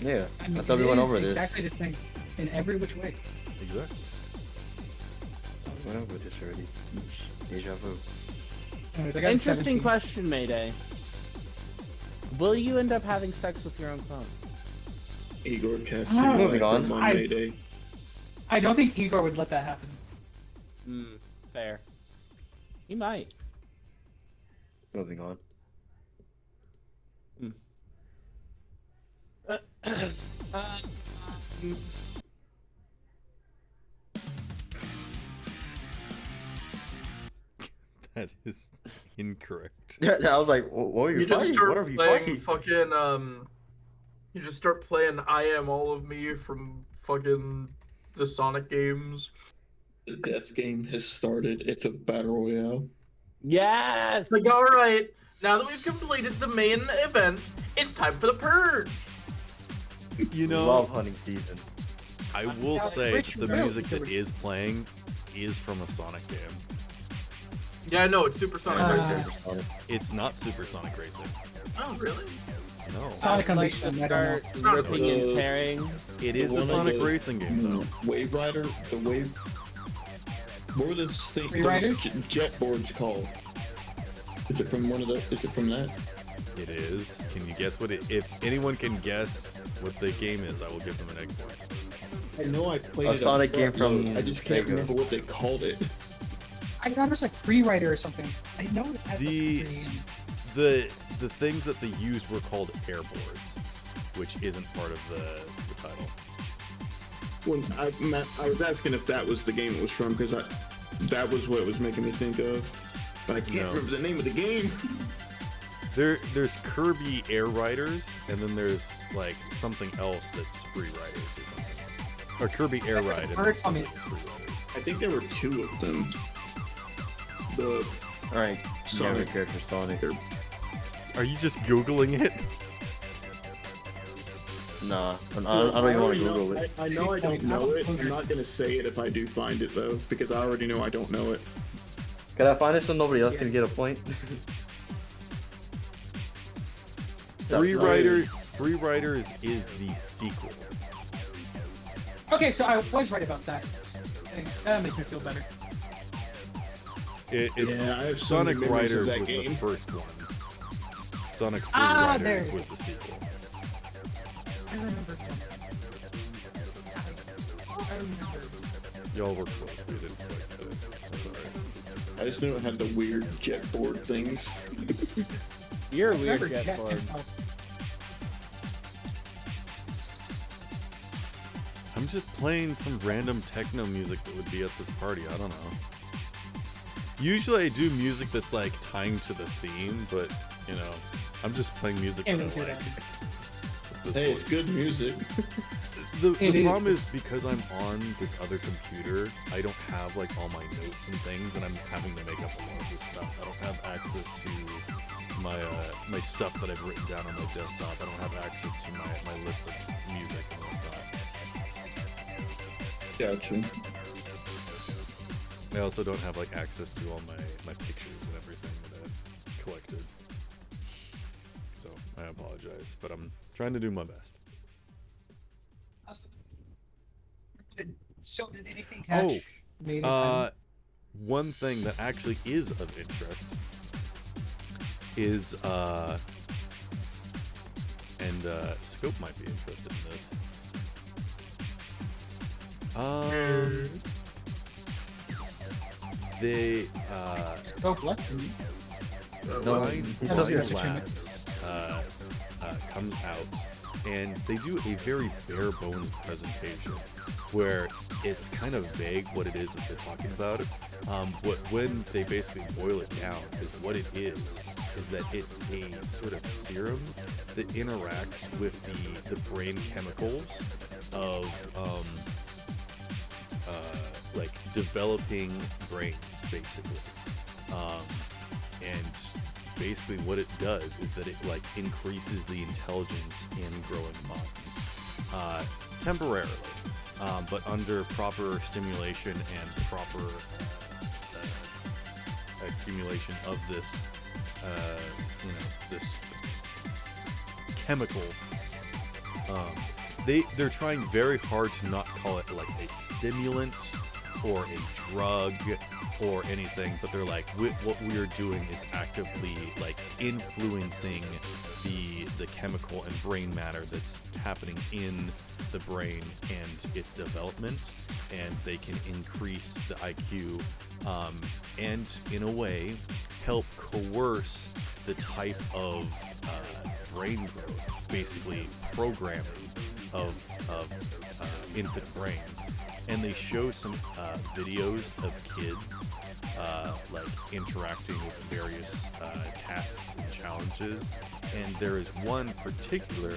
Yeah, I I mean, thought we it went is over this. exactly the same in every which way. Exactly. We went over this already. Deja vu. They got Interesting 17. question, Mayday. Will you end up having sex with your own clone? Igor cast Moving on. on I- Mayday. I don't think Igor would let that happen. Fair. He might. Moving on. That is incorrect. Yeah, I was like, what were you You just fighting? start What are we playing fighting? fucking You just start playing I Am All of Me from fucking the Sonic games. The death game has started. It's a battle royale. Yes! Like, alright, now that we've completed the main event, it's time for the purge. You know, Love hunting season. I will say Rich that the Road, music there that was- is playing is from a Sonic game. Yeah, I know, it's Super Sonic Uh, Racing. It's not Super Sonic Racing. Oh, really? No. Sonic I'd like Unleashed. to I don't start know. ripping and tearing. It is a One of Sonic the- Racing game, though. Wave Rider, the Wave. What were those things? Free Rider? Jet boards called? Is it from one of the? Is it from that? It is. Can you guess what it? If anyone can guess what the game is, I will give them an egg point. I know I played A it. Sonic game front from load. I just can't Sega. remember what they called it. I thought it was like Free Rider or something. I know it had The- like free and- The things that they used were called airboards, which isn't part of the title. When I was asking if that was the game it was from because that was what it was making me think of. But I can't No. remember the name of the game. There's Kirby Air Riders, and then there's like something else that's Free Riders or something. Or Kirby Air Ride, and there's something that's Free Riders. I think there were two of them. The Alright, Sonic. Sonic character Sonic. Are you just Googling it? Nah, I don't even want to Google it. I know I don't know it. I'm not gonna say it if I do find it though, because I already know I don't know it. Can I find it so nobody else can get a point? Free Riders is the sequel. Okay, so I was right about that. That makes me feel better. It's Yeah, I have so many Sonic memories of Riders that was the game. first one. Sonic Free Ah, there Riders it was the sequel. I remember. I remember. Y'all were close, we didn't quite get it. That's alright. I just know it had the weird jet board things. You're a I weird remember jet board. I'm just playing some random techno music that would be at this party. I don't know. Usually I do music that's like tying to the theme, but you know, I'm just playing music that I Can't do like. that. at this Hey, it's point. good music. The It is. problem is because I'm on this other computer, I don't have like all my notes and things, and I'm having to make up a lot of this stuff. I don't have access to my stuff that I've written down on my desktop. I don't have access to my list of music and whatnot. Gotcha. I also don't have like access to all my pictures and everything that I've collected. So I apologize, but I'm trying to do my best. So did anything catch? Made One thing that actually is of interest is Scope might be interested in this. They Scope left. No, Blind he's still here. Labs comes out, and they do a very bare bones presentation where it's kind of vague what it is that they're talking about. But when they basically boil it down, is what it is that it's a sort of serum that interacts with the brain chemicals of like developing brains, basically. And basically what it does is that it like increases the intelligence in growing minds temporarily, but under proper stimulation and proper accumulation of this, this chemical. They're trying very hard to not call it like a stimulant or a drug or anything, but they're like, what we are doing is actively like influencing the chemical and brain matter that's happening in the brain and its development, and they can increase the IQ, and in a way help coerce the type of brain growth, basically programming of infant brains. And they show some videos of kids like interacting with various tasks and challenges. And there is one particular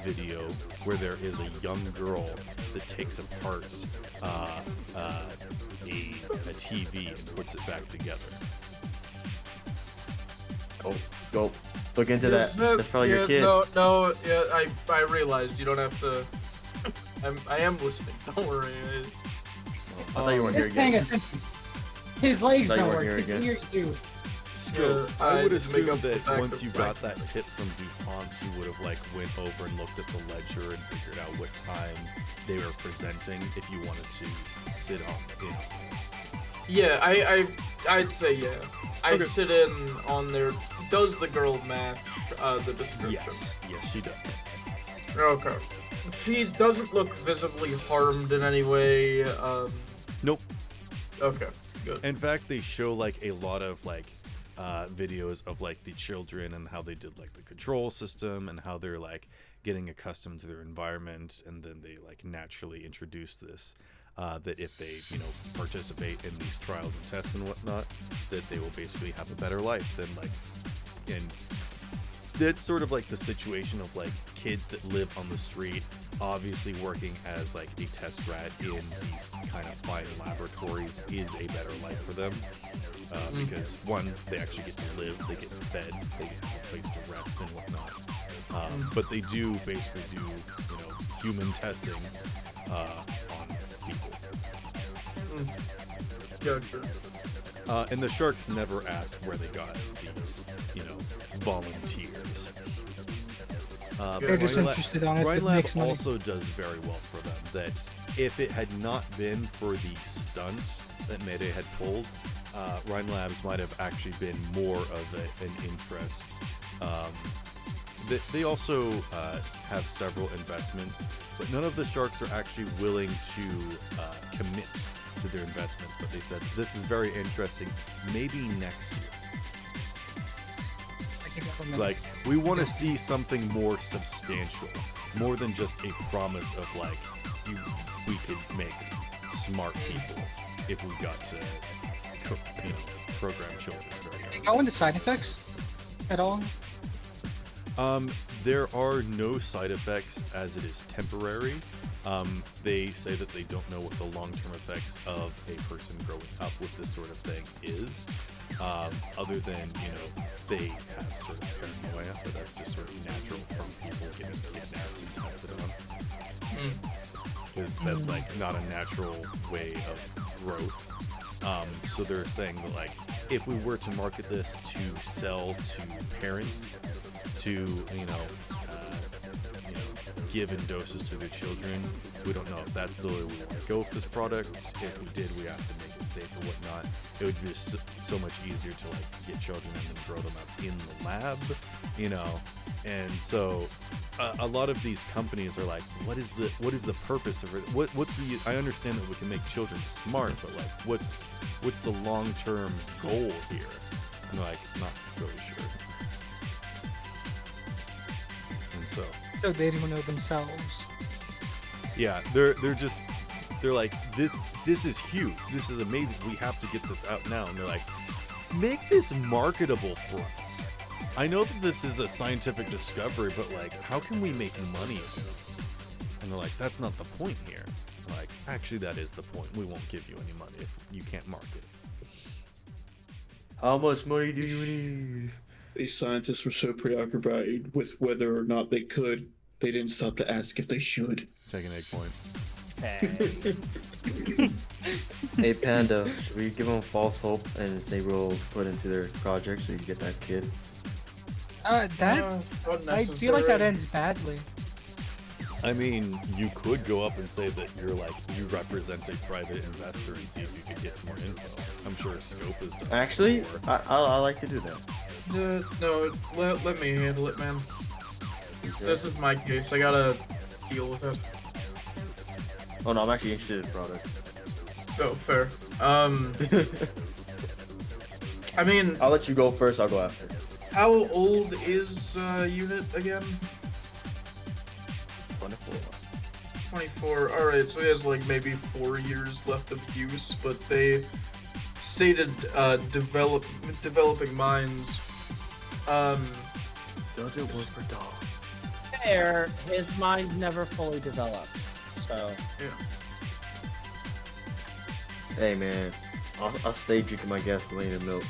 video where there is a young girl that takes apart a TV and puts it back together. Go look into that. That's probably your kid. No, I realized you don't have to. I am listening. Don't worry. I thought you weren't here Just paying again. attention. His legs I thought you don't weren't work. here His again. ears do. Scope, Yeah, I would I assume make up the that fact once of you like- got that tip from DuPont, you would have like went over and looked at the ledger and figured out what time they were presenting if you wanted to sit in on this. Yeah, I'd say yeah. I Okay. sit in on their. Does the girl match the description? Yes, she does. Okay. She doesn't look visibly harmed in any way. Nope. Okay. Good. In fact, they show like a lot of like videos of like the children and how they did like the control system and how they're like getting accustomed to their environment, and then they like naturally introduce this that if they participate in these trials and tests and whatnot, that they will basically have a better life than like. And that's sort of like the situation of like kids that live on the street, obviously working as like a test rat in these kind of fine laboratories is a better life for them, because one, they actually get to live, they get fed, they get a place to rest and whatnot, but they do basically do human testing on people. Gotcha. And the sharks never ask where they got these volunteers. They're just Rhine interested on it. Rhine It Lab makes money. also does very well for them. That if it had not been for the stunt that Mayday had pulled, Rhine Labs might have actually been more of an interest. They also have several investments, but none of the sharks are actually willing to commit to their investments. But they said, this is very interesting, maybe next year. Like, we want to see something more substantial, more than just a promise of like, we could make smart people if we got to, program children. Do you go into side effects at all? There are no side effects as it is temporary. They say that they don't know what the long-term effects of a person growing up with this sort of thing is. Other than, they have sort of paranoia, but that's just sort of natural from people getting kidnapped and tested on. Because that's like not a natural way of growth. So they're saying that like, if we were to market this to sell to parents, to give in doses to their children, we don't know if that's the way we want to go with this product. If we did, we have to make it safe or whatnot. It would be just so much easier to like get children and then grow them up in the lab, and so a lot of these companies are like, what is the purpose of it? What's the, I understand that we can make children smart, but like what's the long-term goal here? And they're like, not really sure. And so they don't know themselves. yeah, they're like, this is huge, this is amazing, we have to get this out now. And they're like, make this marketable for us. I know that this is a scientific discovery, but like, how can we make money of this? And they're like, that's not the point here. I'm like, actually, that is the point. We won't give you any money if you can't market. How much money do you need? These scientists were so preoccupied with whether or not they could, they didn't stop to ask if they should. Take an egg point. Hey. Hey Panda, should we give them false hope and say we'll put into their project so you can get that kid? That I feel like that ends badly. I mean, you could go up and say that you're like, you represent a private investor and see if you could get some more info. I'm sure Scope is done. Actually, before. I like to do that. No, let me handle it, man. This is my case. I gotta deal with it. Oh no, I'm actually interested in the product. Oh, fair. I mean, I'll let you go first. I'll go after. how old is unit again? 24. 24. Alright, so he has like maybe 4 years left of use, but they stated developing minds. Does it work for dogs? Fair, his mind never fully developed. So Yeah. Hey man, I'll stay drinking my gasoline and milk.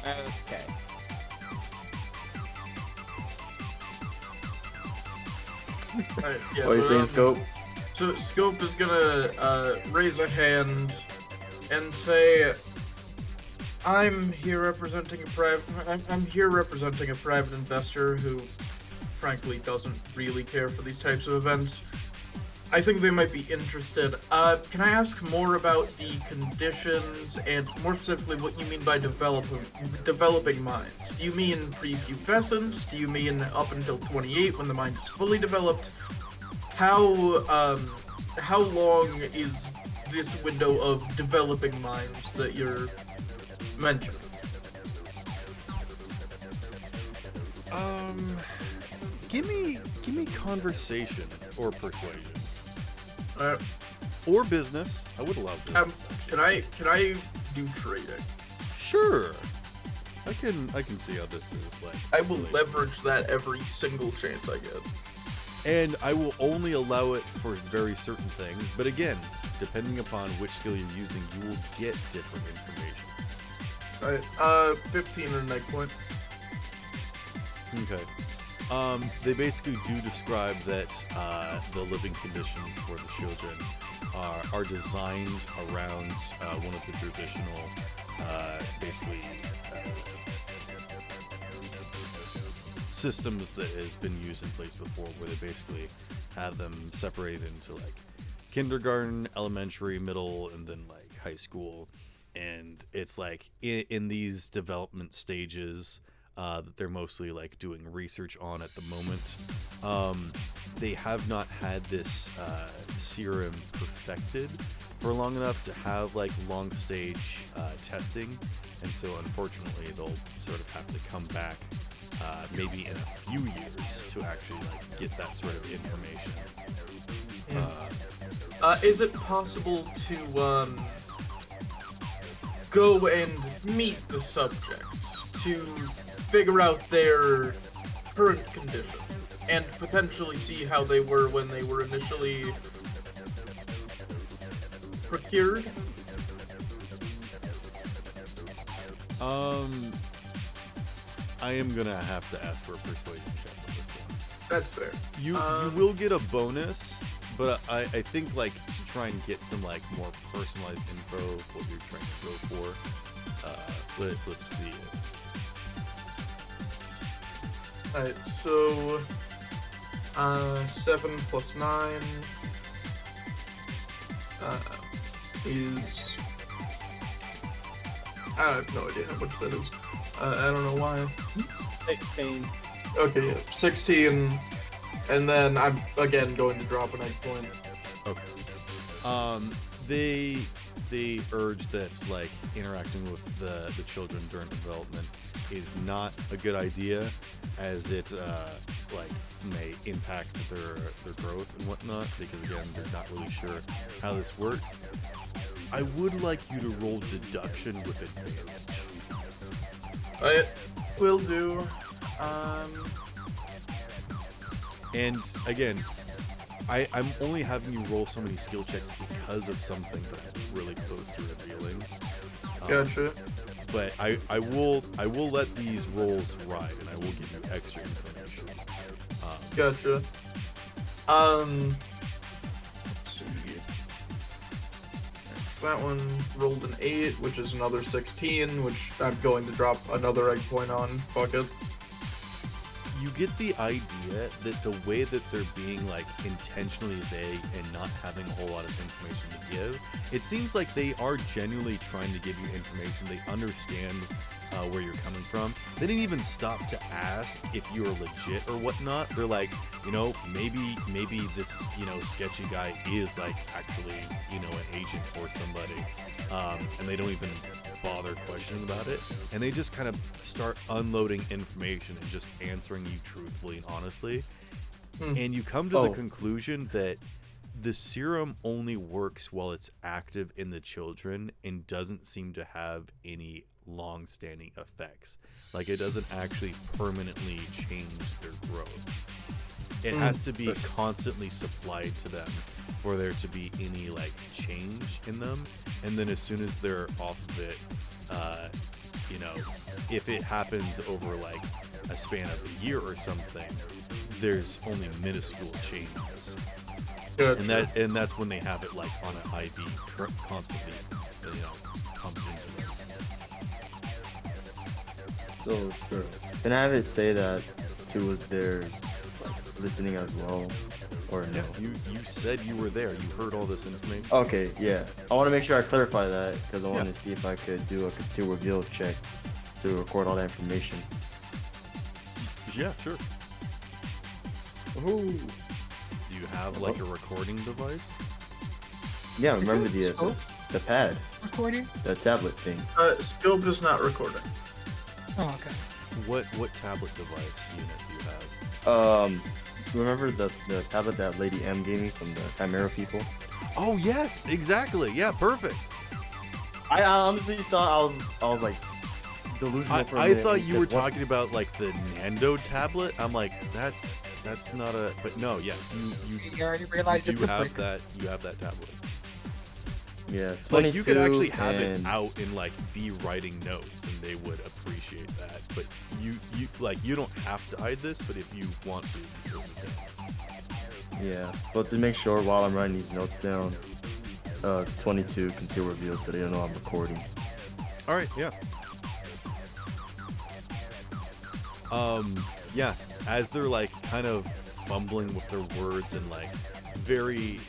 okay. Alright, yeah, What are you but, saying, Scope? So Scope is gonna raise a hand and say, I'm here representing a private investor who, frankly, doesn't really care for these types of events. I think they might be interested. Can I ask more about the conditions and more specifically what you mean by developing minds? Do you mean prepubescent? Do you mean up until 28 when the mind is fully developed? How long is this window of developing minds that you're mentioning? Give me conversation or persuasion. Uh, Or business. I would allow business. can I do trading? Sure. I can see how this is like. I will related. leverage that every single chance I get. And I will only allow it for very certain things. But again, depending upon which skill you're using, you will get different information. Alright, 15 and an egg point. Okay. They basically do describe that the living conditions for the children are designed around one of the traditional, systems that has been used in place before, where they basically have them separated into like kindergarten, elementary, middle, and then like high school. And it's like in these development stages that they're mostly like doing research on at the moment. They have not had this serum perfected for long enough to have like long stage testing, and so unfortunately they'll sort of have to come back maybe in a few years to actually like get that sort of information. Is it possible to go and meet the subjects to figure out their current condition and potentially see how they were when they were initially procured? I am gonna have to ask for a persuasion check on this one. That's fair. You will get a bonus, but I think like to try and get some like more personalized info of what you're trying to go for. Let's see. Alright, so 7 plus 9 is, I have no idea how much that is. I don't know why. 16. Okay, yeah, 16, and then I'm again going to drop an egg point. Okay. They urge that like interacting with the children during development is not a good idea, as it like may impact their growth and whatnot, because again they're not really sure how this works. I would like you to roll deduction with advantage. I will do. And again, I'm only having you roll so many skill checks because of something that I'm really close to revealing. Gotcha. But I will let these rolls ride, and I will give you extra information. Gotcha. Let's see. That one rolled an 8, which is another 16, which I'm going to drop another egg point on. Fuck it. You get the idea that the way that they're being like intentionally vague and not having a whole lot of information to give, it seems like they are genuinely trying to give you information. They understand where you're coming from. They didn't even stop to ask if you are legit or whatnot. They're like, you know, maybe this, you know, sketchy guy is like actually, you know, an agent or somebody, and they don't even bother questioning about it, and they just kind of start unloading information and just answering you truthfully and honestly. And you come to the conclusion that the serum only works while it's active in the children and doesn't seem to have any long-standing effects. Like, it doesn't actually permanently change their growth. It has to be constantly supplied to them for there to be any like change in them, and then as soon as they're off of it, you know, if it happens over like a span of a year or something, there's only minuscule changes. Good. And that's when they have it like on an IV constantly, you know, pumped into them. So, can I have it say that 2 was there, like, listening as well, or no? You said you were there. You heard all this information. Okay, yeah. I want to make sure I clarify that because I want to see if I could do a conceal reveal check to record all that information. Yeah, sure. Ooh. Do you have like a recording device? Yeah, Is remember it the pad, recording? the tablet thing. Scope is not recording. Oh, okay. What tablet device unit do you have? Remember the tablet that Lady M gave me from the Chimera people? Oh yes, exactly. Yeah, perfect. I honestly thought I was like delusional for a I minute thought and you said, were "What?" talking about like the Nando tablet. I'm like, that's not a. But no, yes, You already realized you it's a have brick. that. You have that tablet. Yeah, Like you could 22 actually have it and- out and like be writing notes, and they would appreciate that. But you don't have to hide this, but if you want to, you certainly can. Yeah, but to make sure while I'm writing these notes down, 22 conceal reveal so they don't know I'm recording. All right, yeah. Yeah, as they're like kind of fumbling with their words and like very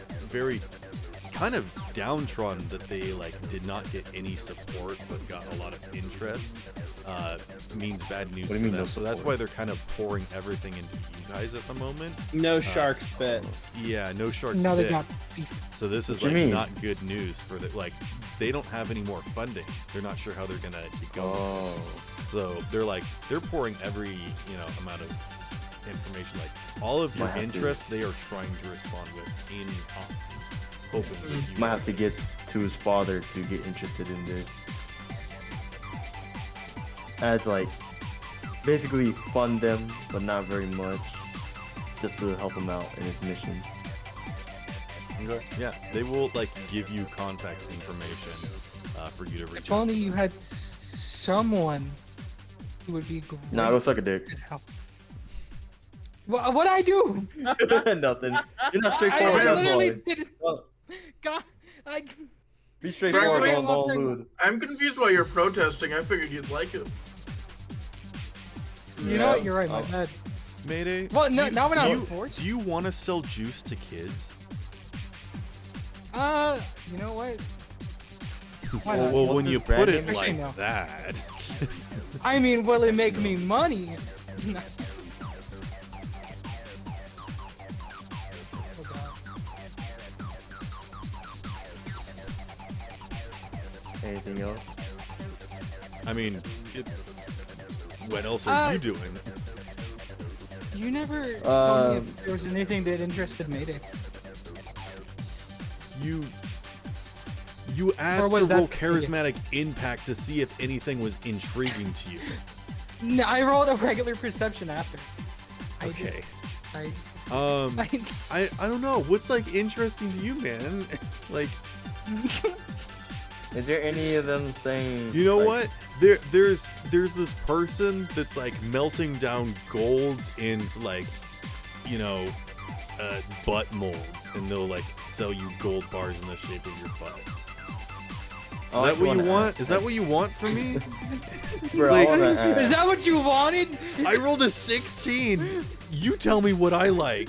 kind of downtrodden that they like did not get any support but got a lot of interest, means bad news What do for you mean them. no So that's support? why they're kind of pouring everything into you guys at the moment. No sharks bit. Yeah, no sharks Now they bit. got beef. So this is What like do you mean? not good news for the like they don't have any more funding. They're not sure how they're gonna get going. Oh, So they're pouring every amount of information, like all of your Might have to- interests. They are trying to respond with in hoping that you might have to get to his father to get interested in this. As like basically fund them, but not very much, just to help him out in his mission. Okay. Yeah, they will like give you contact information for you to reach If out. only you had someone who would be great. Nah, go suck a dick. at help. What I do? Nothing. You're not I straightforward. That's literally why. did. Well, God, I. be straightforward. Frankly, Don't lewd. I'm confused why you're protesting. I figured you'd like it. You know what? You're right. My Oh. bad. Mayday. Well, no, now we're not do forced. you want to sell juice to kids? You know what? Why not? Well, What's when his you brand put it name? like Actually, no. that. I mean, will it make me money? Oh, God. Anything else? I mean, what else are you doing? You never told me Um, if there was anything that interested Mayday. You asked was to roll that- charismatic impact to see if anything was intriguing to you. No, I rolled a regular perception after. I did. Okay. I I don't know. What's like interesting to you, man? Like, Is there any of them saying? you know like, what? There's this person that's like melting down golds into like, butt molds, and they'll like sell you gold bars in the shape of your butt. Is that what you want? Is that what you want from me? Bro, Like- I wanna ask. Is that what you wanted? I rolled a 16. You tell me what I like.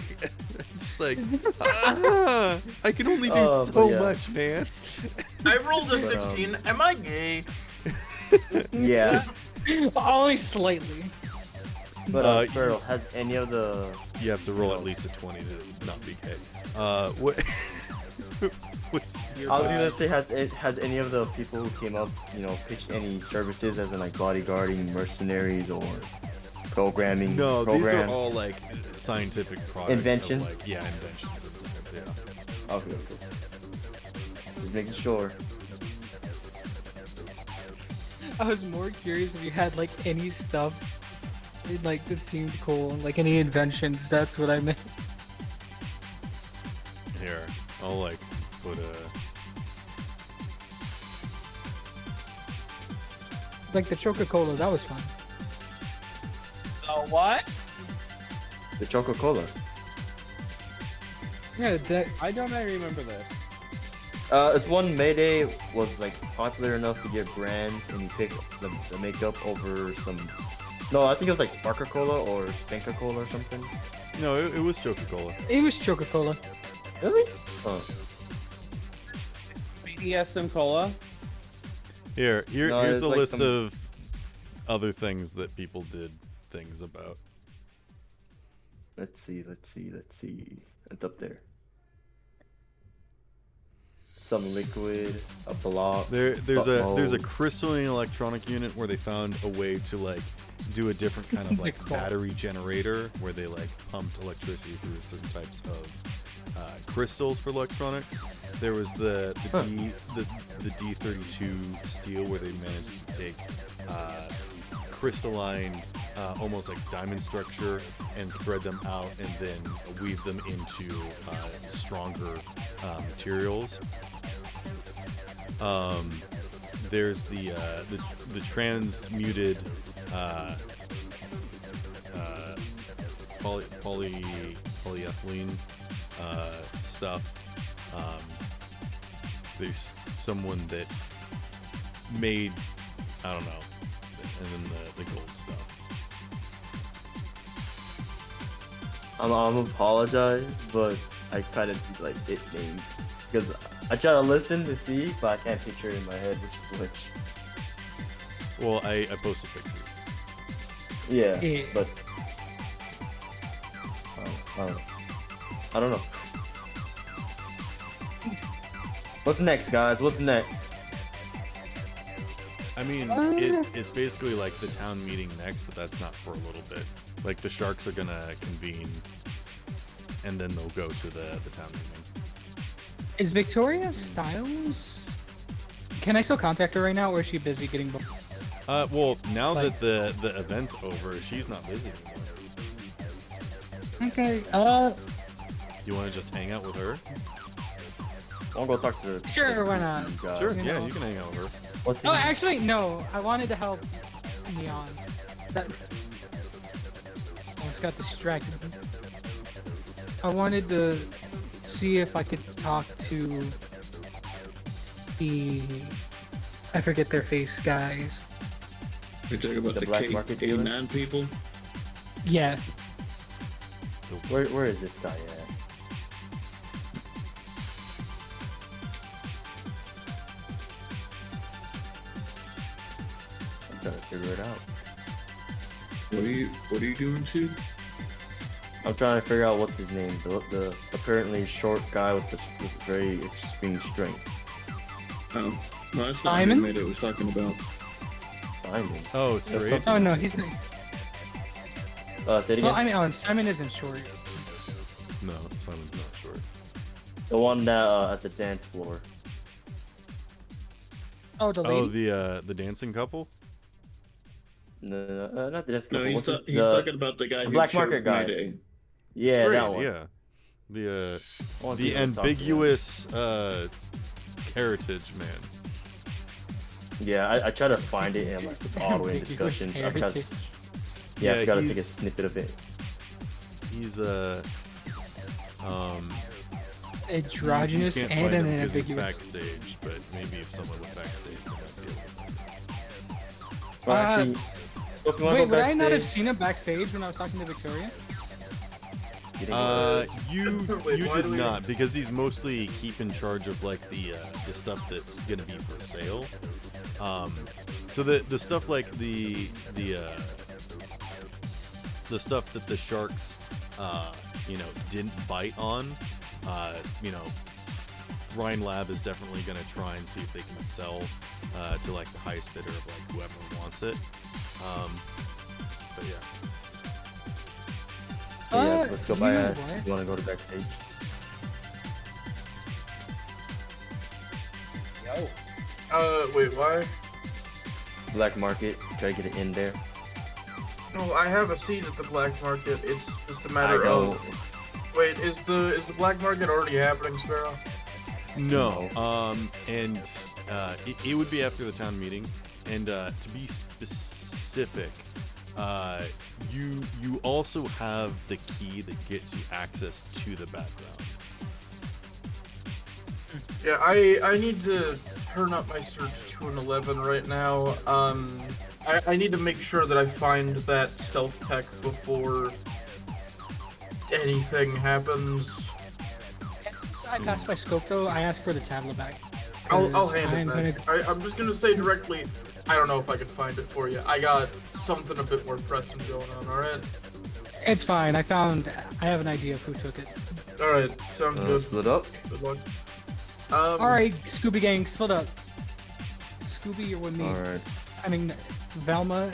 Just like, I can only do Oh, so but yeah. much, man. I rolled a But, 16. Am I gay? Yeah. Only slightly. But Uh, Sparrow, has any of the You have to roll at least a 20 to not be gay. What? What's your I was gonna say, has any of the people who came up, pitched any services as in like bodyguarding, mercenaries, or programming? No, these are programs? all like scientific products. of, Inventions? like, yeah, inventions. Yeah. Okay. Just making sure. I was more curious if you had like any stuff that seemed cool, like any inventions. That's what I meant. Here, I'll like put a. Like the Coca-Cola, that was fun. What? The Coca-Cola. Yeah, that. I don't remember this. It's one Mayday was like popular enough to get brands, and he picked the makeup over some. No, I think it was like Sparker Cola or Stinka Cola or something. No, it was Coca-Cola. It was Coca-Cola. Really? Oh. BDSM cola. Here, No, here's it's a like list some- of other things that people did things about. Let's see. It's up there. Some liquid, a block. There's a mold. crystalline electronic unit where they found a way to like do a different kind of like Nickel. battery generator where they like pumped electricity through certain types of crystals for electronics. There was the D32 steel where they managed to take crystalline, almost like diamond structure, and thread them out and then weave them into stronger materials. There's the transmuted polyethylene stuff. There's someone that made, I don't know, and then the gold stuff. I'm apologize, but I kind of like it named because I try to listen to see, but I can't picture it in my head which is which. Well, I posted pictures. Yeah, Yeah. but I don't know. What's next, guys? What's next? I mean, it's basically like the town meeting next, but that's not for a little bit. Like the sharks are gonna convene, and then they'll go to the town meeting. Is Victoria Styles? Can I still contact her right now, or is she busy getting? Well, now Like- that the event's over, she's not busy anymore. Okay. You want to just hang out with her? I'll go talk to the. Sure, why not? guys. Sure, you yeah, know. you can hang out with her. What's the Oh, actually, no. I wanted to help Neon. That. Almost got distracted. I wanted to see if I could talk to the. I forget their face, guys. You're talking about The the, black market dealer? K9 people? Yeah. Where is this guy at? I'm trying to figure it out. What are you doing to? I'm trying to figure out what's his name. The apparently short guy with very extreme strength. Oh, no, that's not Simon? who Mayday was talking about. Simon. Oh, straight. Oh no, he's. Say it again. Well, I mean, Simon isn't short. No, Simon's not short. The one that at the dance floor. Oh, the lady. Oh, the dancing couple. No, not the dance No, couple. he's, What's his- he's the- talking about the guy the who black showed market guy. Mayday. Yeah, Straight, that one. yeah. The I wanna see the if I can talk to him. ambiguous heritage man. Yeah, I try to find it and like it's auto in Ambiguous discussions. heritage. Yeah, I gotta take a he's- snippet of it. He's Androgynous you can't and find an him 'cause he's ambiguous. backstage, but maybe if someone went backstage, they might be able to find it. Well, actually, if you wanna Wait, go would I not have backstage, seen him backstage when I was talking to Victoria? you didn't go- You Wait, you why did do we- not, because he's mostly keep in charge of like the stuff that's gonna be for sale. So the stuff like the stuff that the sharks didn't bite on, Ryan Lab is definitely gonna try and see if they can sell to like the highest bidder of like whoever wants it. But yeah. yeah, let's go you by know us. what? You wanna go to backstage? Wait, why? Black market. Try to get it in there. No, I have a seat at the black market. It's just a I matter know. of. Wait, is the black market already happening, Sparrow? No, and it would be after the town meeting, and to be specific, you also have the key that gets you access to the background. Yeah, I need to turn up my search to an 11 right now. I need to make sure that I find that stealth tech before anything happens. I passed my scope though. I asked for the tablet back. I'll 'Cause hand it back. I'm just gonna say directly, I don't know if I can find it for you. I got something a bit more pressing going on, alright? It's fine. I have an idea of who took it. Alright, sounds good. Split up. Good luck. Alright, Scooby Gang, split up. Scooby, you're with me. Alright. I mean, Velma.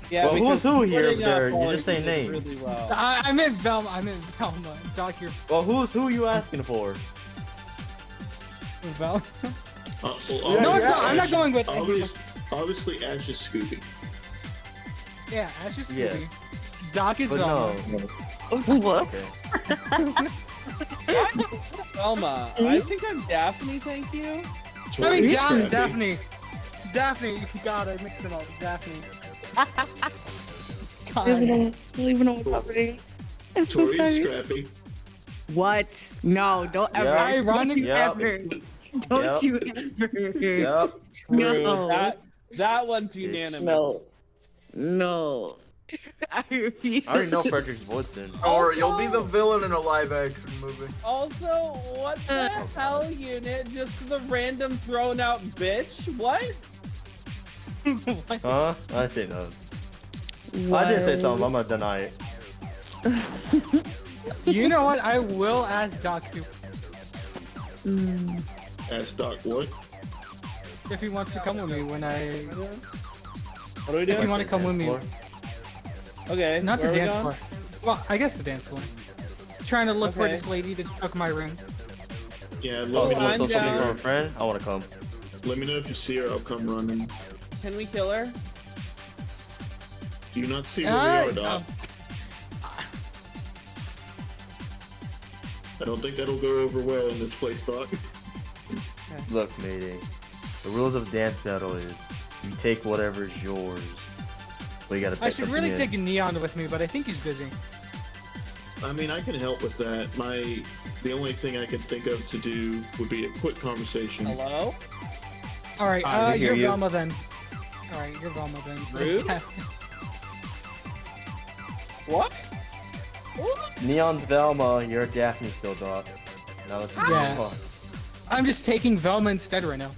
Yeah, Well, because who's who here, splitting up there? You all just say did names. Really well. I meant Velma. I meant Velma. Doc, you're Well, who's who you asking for? Velma. Well, No, it's yeah, not. I'm not going with Obviously, Ash is Scooby. Yeah, Ash is Yeah. Scooby. Doc is But Velma. no. What? Okay. Velma, I think I'm Daphne, thank you. I mean, Tori's John, Scrappy. Daphne. Daphne, God, I mixed them up. Daphne. God. I don't even know what's happening. I'm so Tori's tired. Scrappy. What? No, don't ever. Yeah. Ironic. Yep. Ever. Don't Yep. you ever. Yep. No. That one's unanimous. No. No. I refuse. I already know Frederick's Woodson. Or you'll be the Also- villain in a live action movie. Also, what the hell, unit? Just the random thrown out bitch? What? Huh? I say no. I did say something. I'm gonna deny it. You know what? I will ask Doc Mm. Ash Doc what? if he wants to come with me when I. What are we If you doing? want to come with me. Okay. Not the where are we dance going? floor. Well, I guess the dance floor. Trying to look for Okay. this lady to tuck my ring. Yeah, Oh, let me know I'm if you see down. from a her. friend? I wanna come. Let me know if you see her. I'll come running. Can we kill her? Do you not see where we are, Doc? I don't think that'll go over well in this place, Doc. Look, Mayday. The rules of dance battle is you take whatever's yours. But you gotta I pick should something really in. take Neon with me, but I think he's busy. I mean, I can help with that. The only thing I can think of to do would be a quick conversation. Hello? Alright, I hear you're you. Velma then. Alright, you're Velma then. So Rude. What? Neon's Velma, you're Daphne still, Doc. Now let's Yeah. talk. I'm just taking Velma instead right now.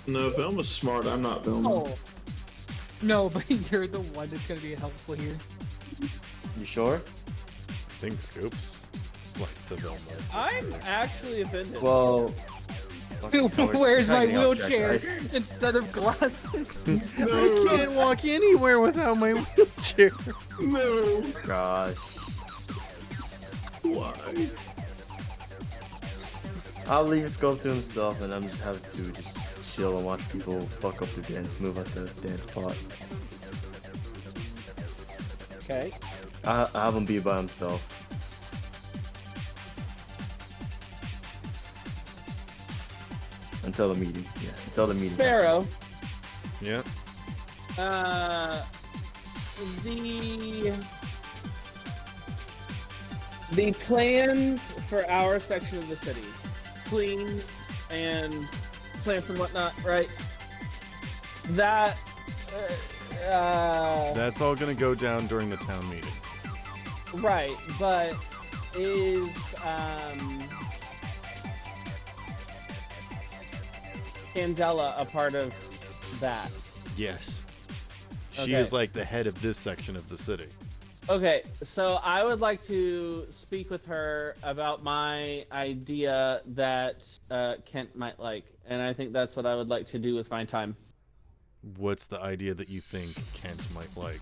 No, Velma's smart. I'm not Velma. Oh, No, but you're the one that's gonna be helpful here. You sure? I think Scopes like the Velma. I'm actually offended. Well. Where's my Dragging out Jack wheelchair Ice. instead of glass? I can't walk anywhere without my wheelchair. No. Gosh. Why? I'll leave Scope to himself and I'm just have to just chill and watch people fuck up the dance move at the dance spot. Okay. I have him be by himself. Until the meeting. Yeah, until the meeting. Sparrow, Yeah. the plans for our section of the city. Clean, and plants and whatnot, right? That That's all gonna go down during the town meeting. right, but is Candela a part of that? Yes. She Okay. is like the head of this section of the city. Okay, so I would like to speak with her about my idea that Kent might like, and I think that's what I would like to do with my time. What's the idea that you think Kent might like?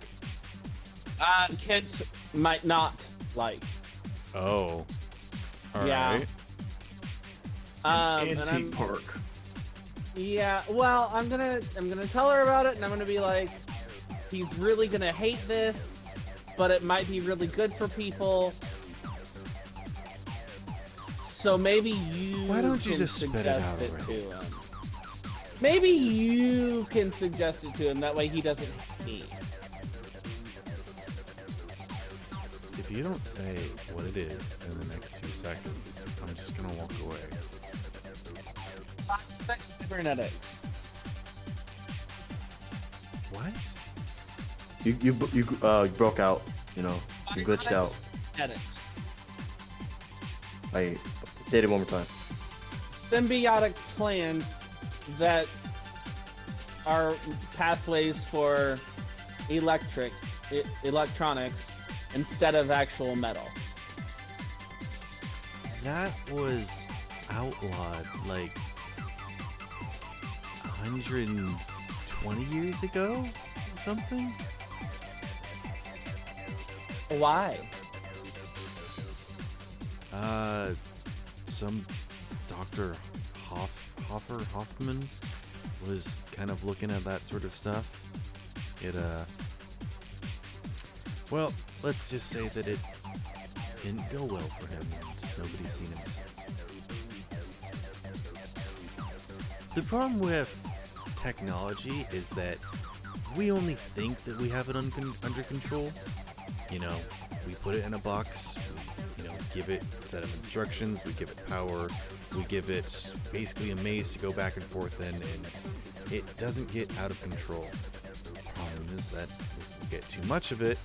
Kent might not like. Oh. All Yeah. right. And Antique I'm, park. yeah, well, I'm gonna tell her about it, and I'm gonna be like, he's really gonna hate this, but it might be really good for people. So maybe you Why don't you can just spit it suggest out it already? to him. Maybe you can suggest it to him, that way he doesn't hate me. If you don't say what it is in the next 2 seconds, I'm just gonna walk away. Sex cybernetics. What? You broke out. You know, you glitched out. Cybernetics. Like, say it one more time. Symbiotic plants that are pathways for electronics instead of actual metal. That was outlawed like 120 years ago or something? Why? Some Dr. Hoffman was kind of looking at that sort of stuff. Well, let's just say that it didn't go well for him, and nobody's seen him since. The problem with technology is that we only think that we have it under control. You know, we put it in a box, we, give it a set of instructions, we give it power, we give it basically a maze to go back and forth in, and it doesn't get out of control. The problem is that if we get too much of it,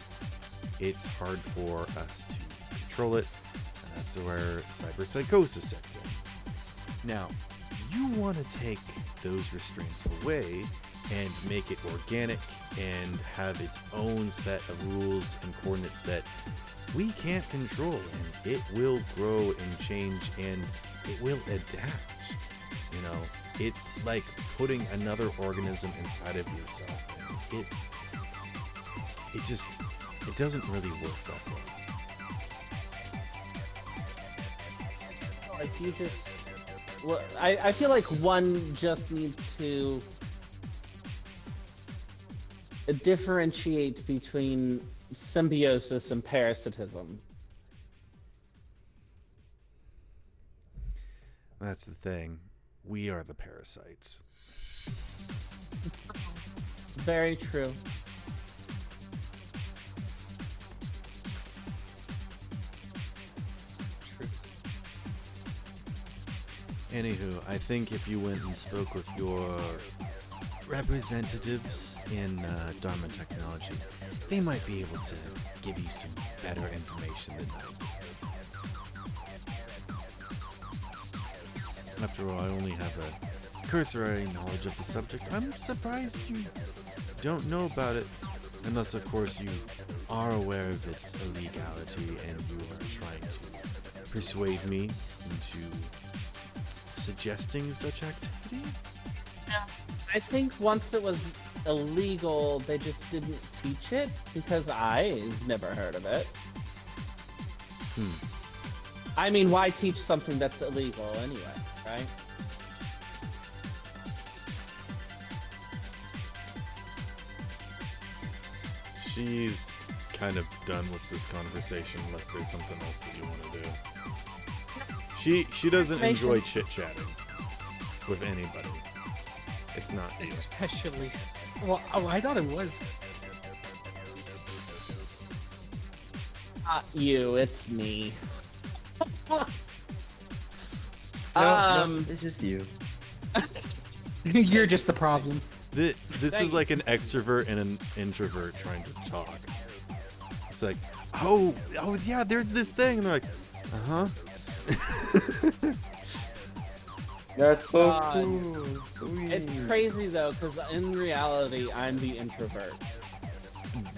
it's hard for us to control it, and that's where cyberpsychosis sets in. Now, you want to take those restraints away and make it organic and have its own set of rules and coordinates that we can't control, and it will grow and change and it will adapt. It's like putting another organism inside of yourself, and it doesn't really work that way. Like, you just... Well, I feel like one just needs to differentiate between symbiosis and parasitism. That's the thing. We are the parasites. Very true. True. Anywho, I think if you went and spoke with your representatives in Dharma Technology, they might be able to give you some better information than I do. After all, I only have a cursory knowledge of the subject. I'm surprised you don't know about it, unless of course you are aware of its illegality and you are trying to persuade me into suggesting such activity? I think once it was illegal, they just didn't teach it, because I've never heard of it. I mean, why teach something that's illegal anyway, right? She's kind of done with this conversation unless there's something else that you want to do. She doesn't enjoy chit-chatting with anybody. It's not you. Especially. Well, I thought it was. Not you, it's me. No, it's just you. You're just the problem. This Thank is you. like an extrovert and an introvert trying to talk. It's like, oh yeah, there's this thing, and they're like, That's so God. cool. Sweet. It's crazy though, because in reality, I'm the introvert.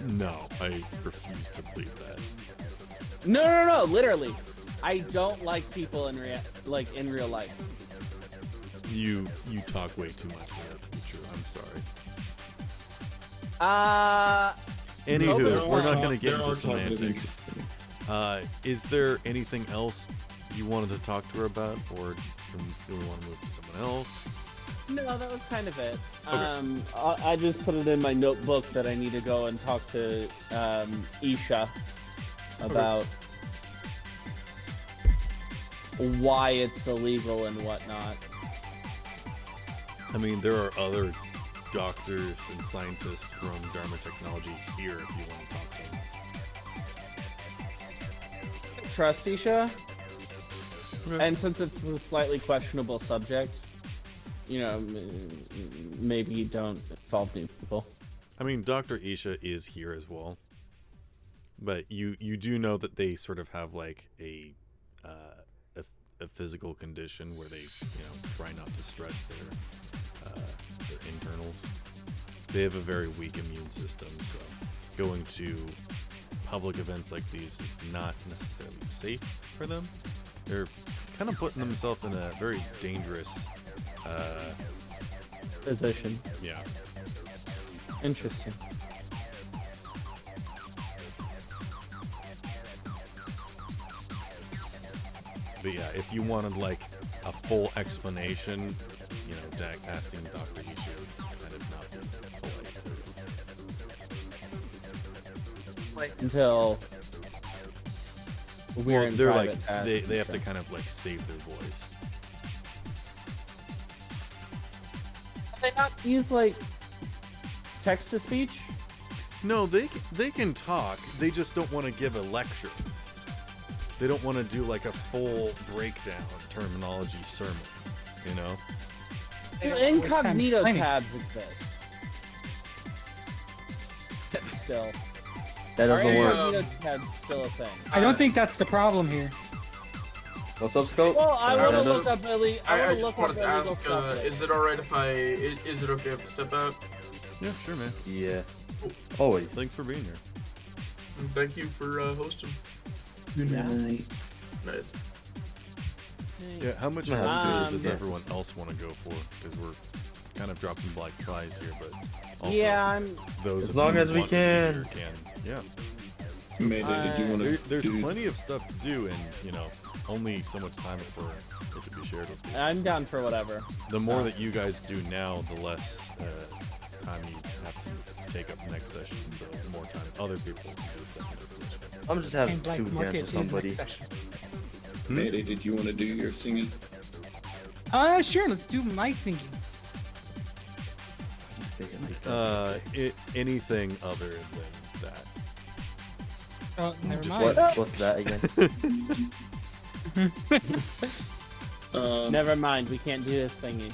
no, I refuse to believe that. No, literally. I don't like people in real life. You talk way too much for that to be true. I'm sorry. Anywho, There we're are- not going to get there into are talkative semantics. Is there anything else you wanted to talk to her about, or do we want to move to someone else? No, that was kind of it. Okay. I just put it in my notebook that I need to go and talk to Isha about why it's illegal and whatnot. I mean, there are other doctors and scientists from Dharma Technology here if you want to talk to them. Trust Isha, Okay. and since it's a slightly questionable subject, you know, maybe you don't involve new people. I mean, Dr. Isha is here as well. But you do know that they sort of have like a physical condition where they, try not to stress their internals. They have a very weak immune system, so going to public events like these is not necessarily safe for them. They're kind of putting themselves in a very dangerous Position. yeah. Interesting. But yeah, if you wanted like a full explanation, asking Dr. Isha would kind of not be polite to. Until we're in they're private like tasks they and have to stuff. kind of like save their voice. Can they not use like text to speech? No, they can talk. They just don't want to give a lecture. They don't want to do like a full breakdown terminology sermon, you know? They don't waste time Incognito explaining. tabs exist. Still. That Are doesn't work. incognito tabs still a thing? I don't think that's the problem here. What's up, Scope? Well, I Sorry, want to I look up ille- I I want to just look wanted up to illegal ask, stuff. is it alright if is it okay if I step out? Yeah, sure, man. Yeah. Always. Thanks for being here. And thank you for hosting. Good night. Right. Yeah, how much Um, volunteers does yeah. everyone else want to go for? Because we're kind of dropping black flies here, but also Yeah, I'm. those As of long you as who we want to be can. here Yeah. Mayday, did you want to There's do... plenty of stuff to do, and only so much time for it to be shared with you. I'm down for whatever. The more that you guys do now, the less time you have to take up next session. So the more time other people can do stuff next session. I'm just having And Black two Market dance is with somebody. next session. Mayday, did you want to do your singing? Sure, let's do my thingy. Say it like that. Anything other than that. Oh, never Just mind. What's that again? Never mind, we can't do this thingy.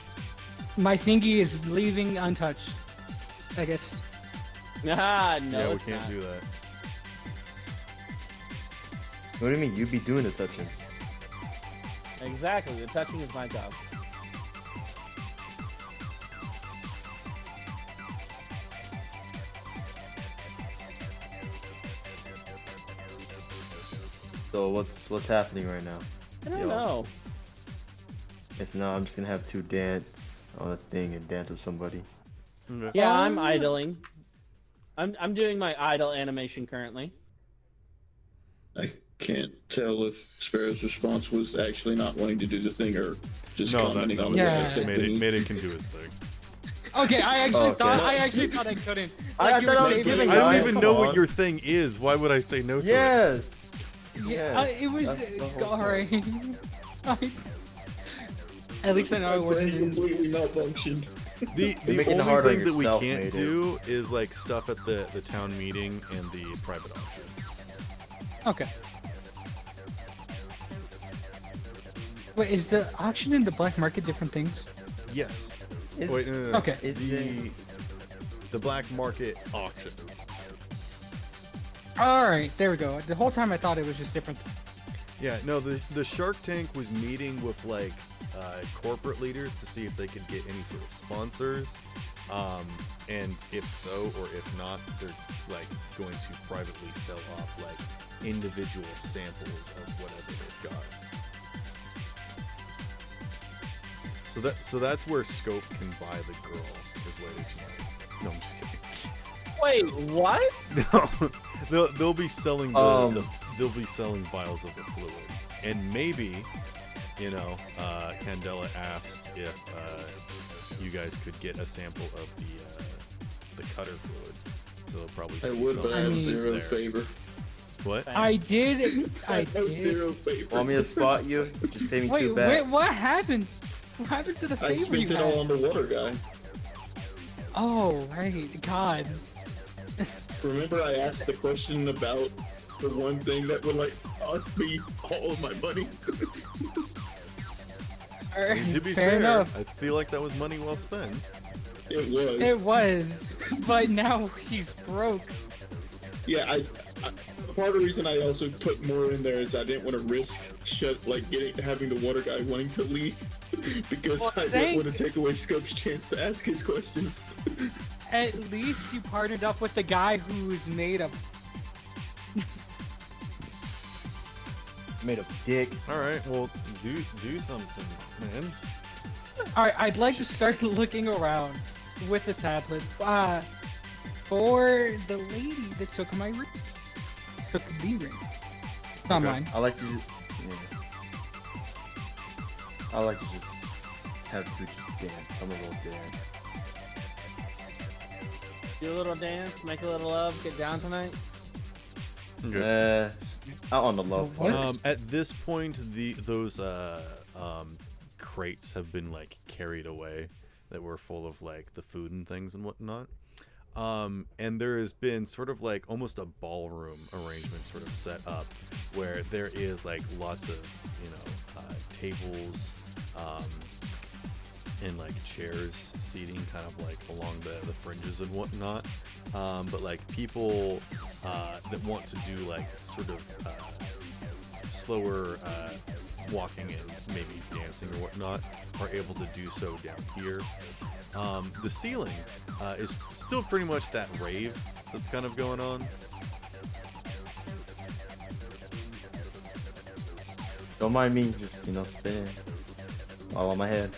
My thingy is leaving untouched. I guess. Ah, no, Yeah, we it's can't not. do that. What do you mean? You be doing the touching. Exactly, the touching is my job. So what's happening right now? I don't Yo. know. If not, I'm just gonna have two dance on a thing and dance with somebody. Yeah, I'm idling. I'm doing my idle animation currently. I can't tell if Sparrow's response was actually not wanting to do the thing or just No, commenting that on was the Yeah. way I said Mayday, thingy. Mayday can do his thing. Okay, I actually Okay. thought I couldn't. I Like, you thought were I was saving giving it. I don't Guys, even come know what on. your thing is. Why would I say no to it? Yes. Yeah, Yes. it was That's the whole alright. At least I know I wasn't. completely malfunctioned. The making it only hard on thing that we yourself, can't Mayday. do is like stuff at the town meeting and the private auction. Okay. Wait, is the auction and the black market different things? Yes. Is- Wait, no. Okay. Is The black market auction. All right, there we go. The whole time I thought it was just different. Yeah, no, the Shark Tank was meeting with like corporate leaders to see if they could get any sort of sponsors, and if so or if not, they're like going to privately sell off like individual samples of whatever they've got. So that's where Scope can buy the girl is later tonight. No, I'm just kidding. Wait, what? No, they'll be selling they'll be selling vials of the fluid, and maybe, you know, Candela asked if you guys could get a sample of the cutter fluid. So they'll probably I be would, but I selling have mean- zero there. favor. What? I did. I have did. zero favor. Want me to spot you? Just pay me Wait, 2 back. wait, what happened? What happened to the I favor you spent it had? all on the water guy. Oh, right. God. Remember I asked the question about the one thing that would like cost me all of my money? I mean, to be Fair enough. I feel like that was money well spent. It was. It was, but now he's broke. Yeah, I part of the reason I also put more in there is I didn't want to risk having the water guy wanting to leave because Well, I didn't want to take away Scope's chance to ask his questions. At least you partnered up with the guy who's made of. Made of dicks. All right, well, do something, man. All right, I'd like to start looking around with the tablet for the lady that took my ring. Took the ring. It's not mine. I like to just, I like to just have to just dance. I'm a little dance. Do a little dance, make a little love, get down tonight. Out on the love What? part. At this point, those crates have been like carried away that were full of like the food and things and whatnot. And there has been sort of like almost a ballroom arrangement sort of set up where there is like lots of, you know, tables, and like chairs, seating kind of like along the fringes and whatnot. But like people that want to do like sort of slower walking and maybe dancing or whatnot are able to do so down here. The ceiling is still pretty much that rave that's kind of going on. Don't mind me, just, you know, spinning all on my head.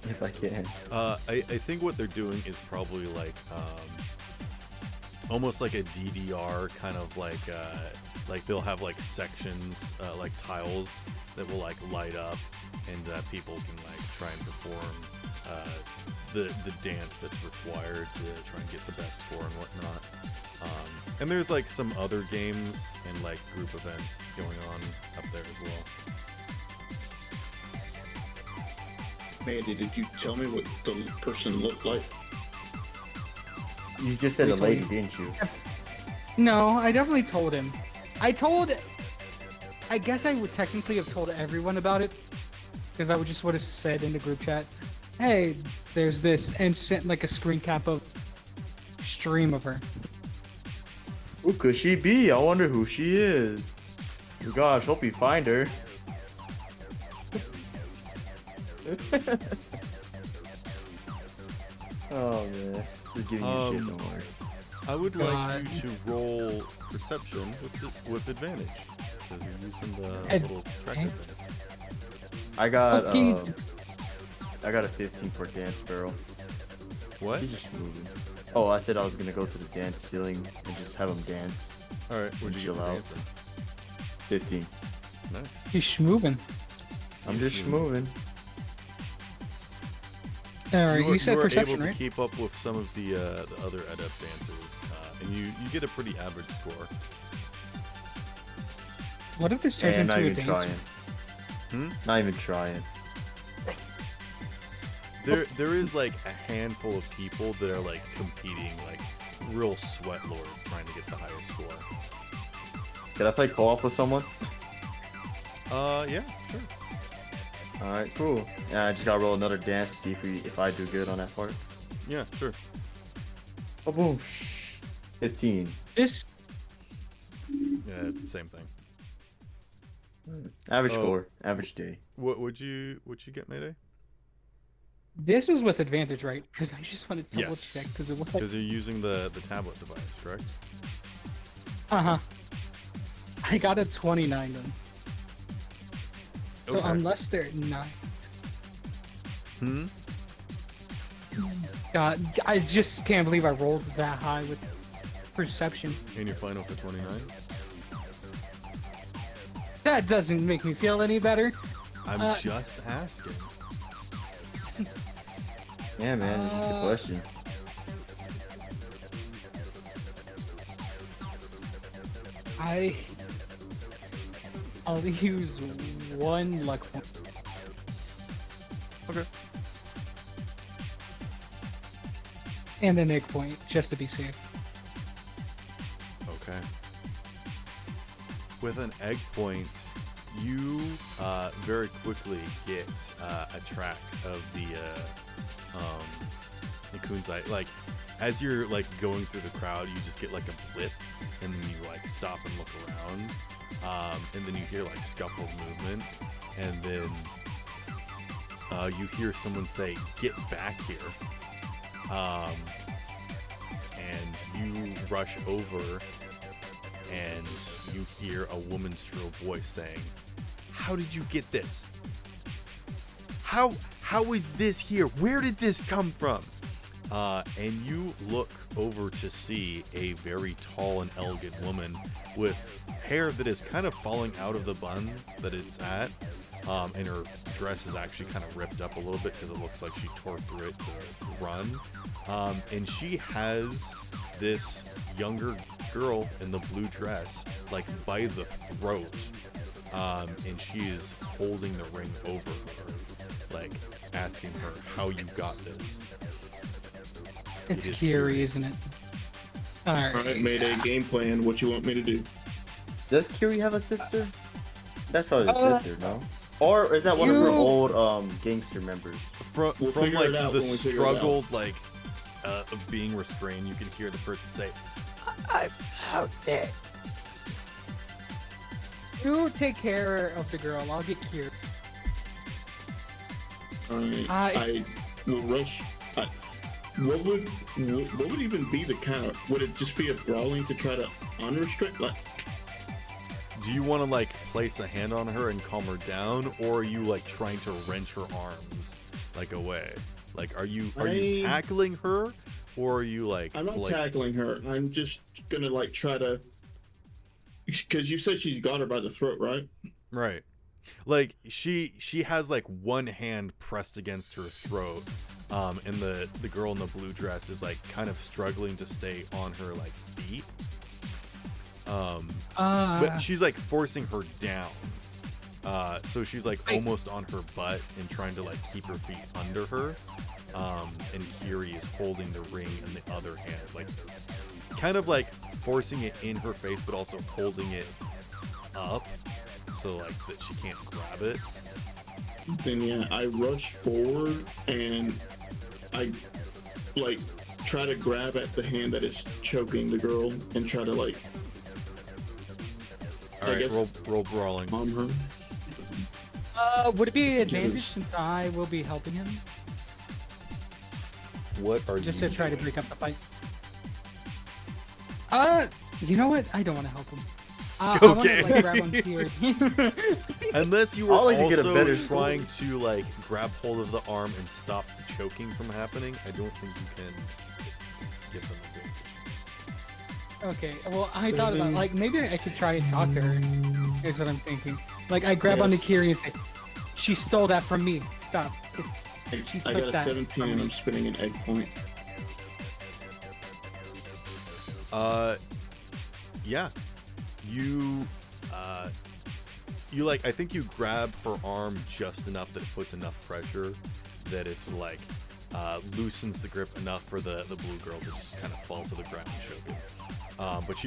If I can. I think what they're doing is probably like almost like a DDR kind of like they'll have like sections like tiles that will like light up, and people can like try and perform the dance that's required to try and get the best score and whatnot. And there's like some other games and like group events going on up there as well. Mandy, did you tell me what the person looked like? You just said a Wait, lady, wait. didn't you? No, I definitely told him. I guess I would technically have told everyone about it, because I would have said in the group chat, "Hey, there's this," and sent like a screen cap of stream of her. Who could she be? I wonder who she is. Gosh, hope you find her. Oh man, just giving you shit, don't worry. I would God. like you to roll perception with advantage because you're using the Ed- little tracker thing. I got Fucking- I got a 15 for dance girl. What? She's just moving. Oh, I said I was gonna go to the dance ceiling and just have them dance. All right, what'd you Chill get for out. dancing? 15. Nice. He's schmoving. I'm You just should- moving. Alright, you said were perception, able to right? keep up with some of the other adept dancers, and you get a pretty average score. What if this turns And into not a even dance? trying. Hmm? Not even trying. There is like a handful of people that are like competing, like real sweat lords trying to get the highest score. Did I play co-op with someone? Yeah, sure. All right, cool. Yeah, I just gotta roll another dance to see if I do good on that part. Yeah, sure. Oh, boom. 15. This Yeah, same thing. Average Oh. score. Average day. What would you get, Mayday? this was with advantage, right? Because I just wanted to double Yes. check because it was like, Because you're using the tablet device, correct? I got a 29 then. So Okay. unless they're not, Hmm. God, I just can't believe I rolled that high with perception. And you're final for 29. That doesn't make me feel any better. I'm just asking. Yeah, man. It's just a question. I'll use one luck point. Okay. And an egg point, just to be safe. Okay. With an egg point, you very quickly get a track of the kunzite. Like, as you're like going through the crowd, you just get like a blip, and then you like stop and look around, and then you hear like scuffled movement, and then you hear someone say, "Get back here." And you rush over, and you hear a woman's shrill voice saying, "How did you get this? How is this here? Where did this come from?" And you look over to see a very tall and elegant woman with hair that is kind of falling out of the bun that it's at, and her dress is actually kind of ripped up a little bit because it looks like she tore through it to run. And she has this younger girl in the blue dress, like by the throat, and she is holding the ring over her, like asking her how you got this. It's It is Kuri, Kuri. isn't it? Alright. All right, Mayday game plan. What you want me to do? Does Kuri have a sister? That's probably his Uh, sister, no? Or is that one of her you- old gangster members? From We'll from figure like it out the when we figure it out. struggled like of being restrained, you can hear the person say, "I'm out there." You take care of the girl, I'll get Kuri. All right, I- I will rush. What would even be the count? Would it just be a brawling to try to unrestrict? Like, Do you want to like place a hand on her and calm her down, or are you like trying to wrench her arms like away? Like, are you tackling her, or are you like? I'm not tackling her. I'm just gonna like try to. Because you said she's got her by the throat, right? Right. Like she has like one hand pressed against her throat, and the girl in the blue dress is like kind of struggling to stay on her like feet. But she's like forcing her down. So she's like almost on her butt and trying to like keep her feet under her. And Kuri is holding the ring in the other hand, like kind of like forcing it in her face, but also holding it up so like that she can't grab it. Then yeah, I rush forward and I like try to grab at the hand that is choking the girl and try to like. All right, guess- roll brawling. Calm her. Would it be an advantage Yes. since I will be helping him? What are Just you to try to doing? break up the fight. You know what? I don't want to help him. I want Okay. to like grab on Kuri. Unless you were I'll let you get a also better trying to like grab hold of the arm and stop the choking from happening, I don't think you can give them advantage. Okay, well, I thought about like maybe I could try and talk to her. Is what I'm thinking. Like I grab onto Yes. Kuri and say, "She stole that from me. Stop." She I took got a that 17 from and me. I'm spinning an egg point. Yeah, you like, I think you grab her arm just enough that it puts enough pressure that it's like loosens the grip enough for the blue girl to just kind of fall to the ground and choke it. But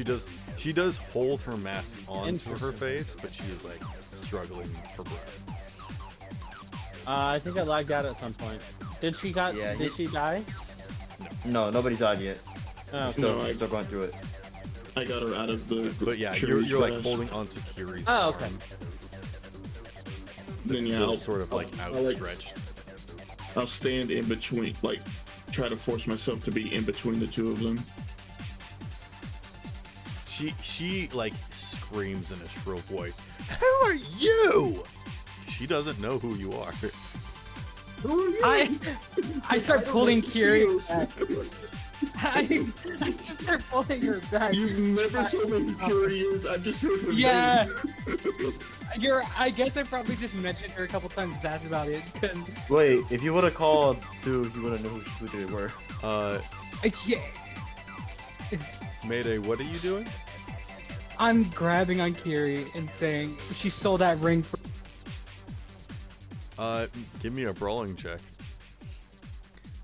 she does hold her mask onto her face, but she is like struggling for breath. I think I lagged out at some point. Did she die? No, nobody died yet. Oh, Still, No, still going through it. I got her out of the. But yeah, Kiri's you're like grasp. holding onto Kiri's Oh, arm. okay. It's Then, yeah, still I'll- sort of like I'll, like, outstretched. I'll stand in between, like, try to force myself to be in between the two of them. She like screams in a shrill voice, "Who are you?" She doesn't know who you are. I start pulling Kiri. Cheers. I just start pulling her back. You've never told me who Kuri is. I've just heard her Yeah. name. I guess I probably just mentioned her a couple times. That's about it. 'Cause Wait, if you would have called too, you would have known who they were. yeah, Mayday, what are you doing? I'm grabbing on Kiri and saying she stole that ring from. Give me a brawling check.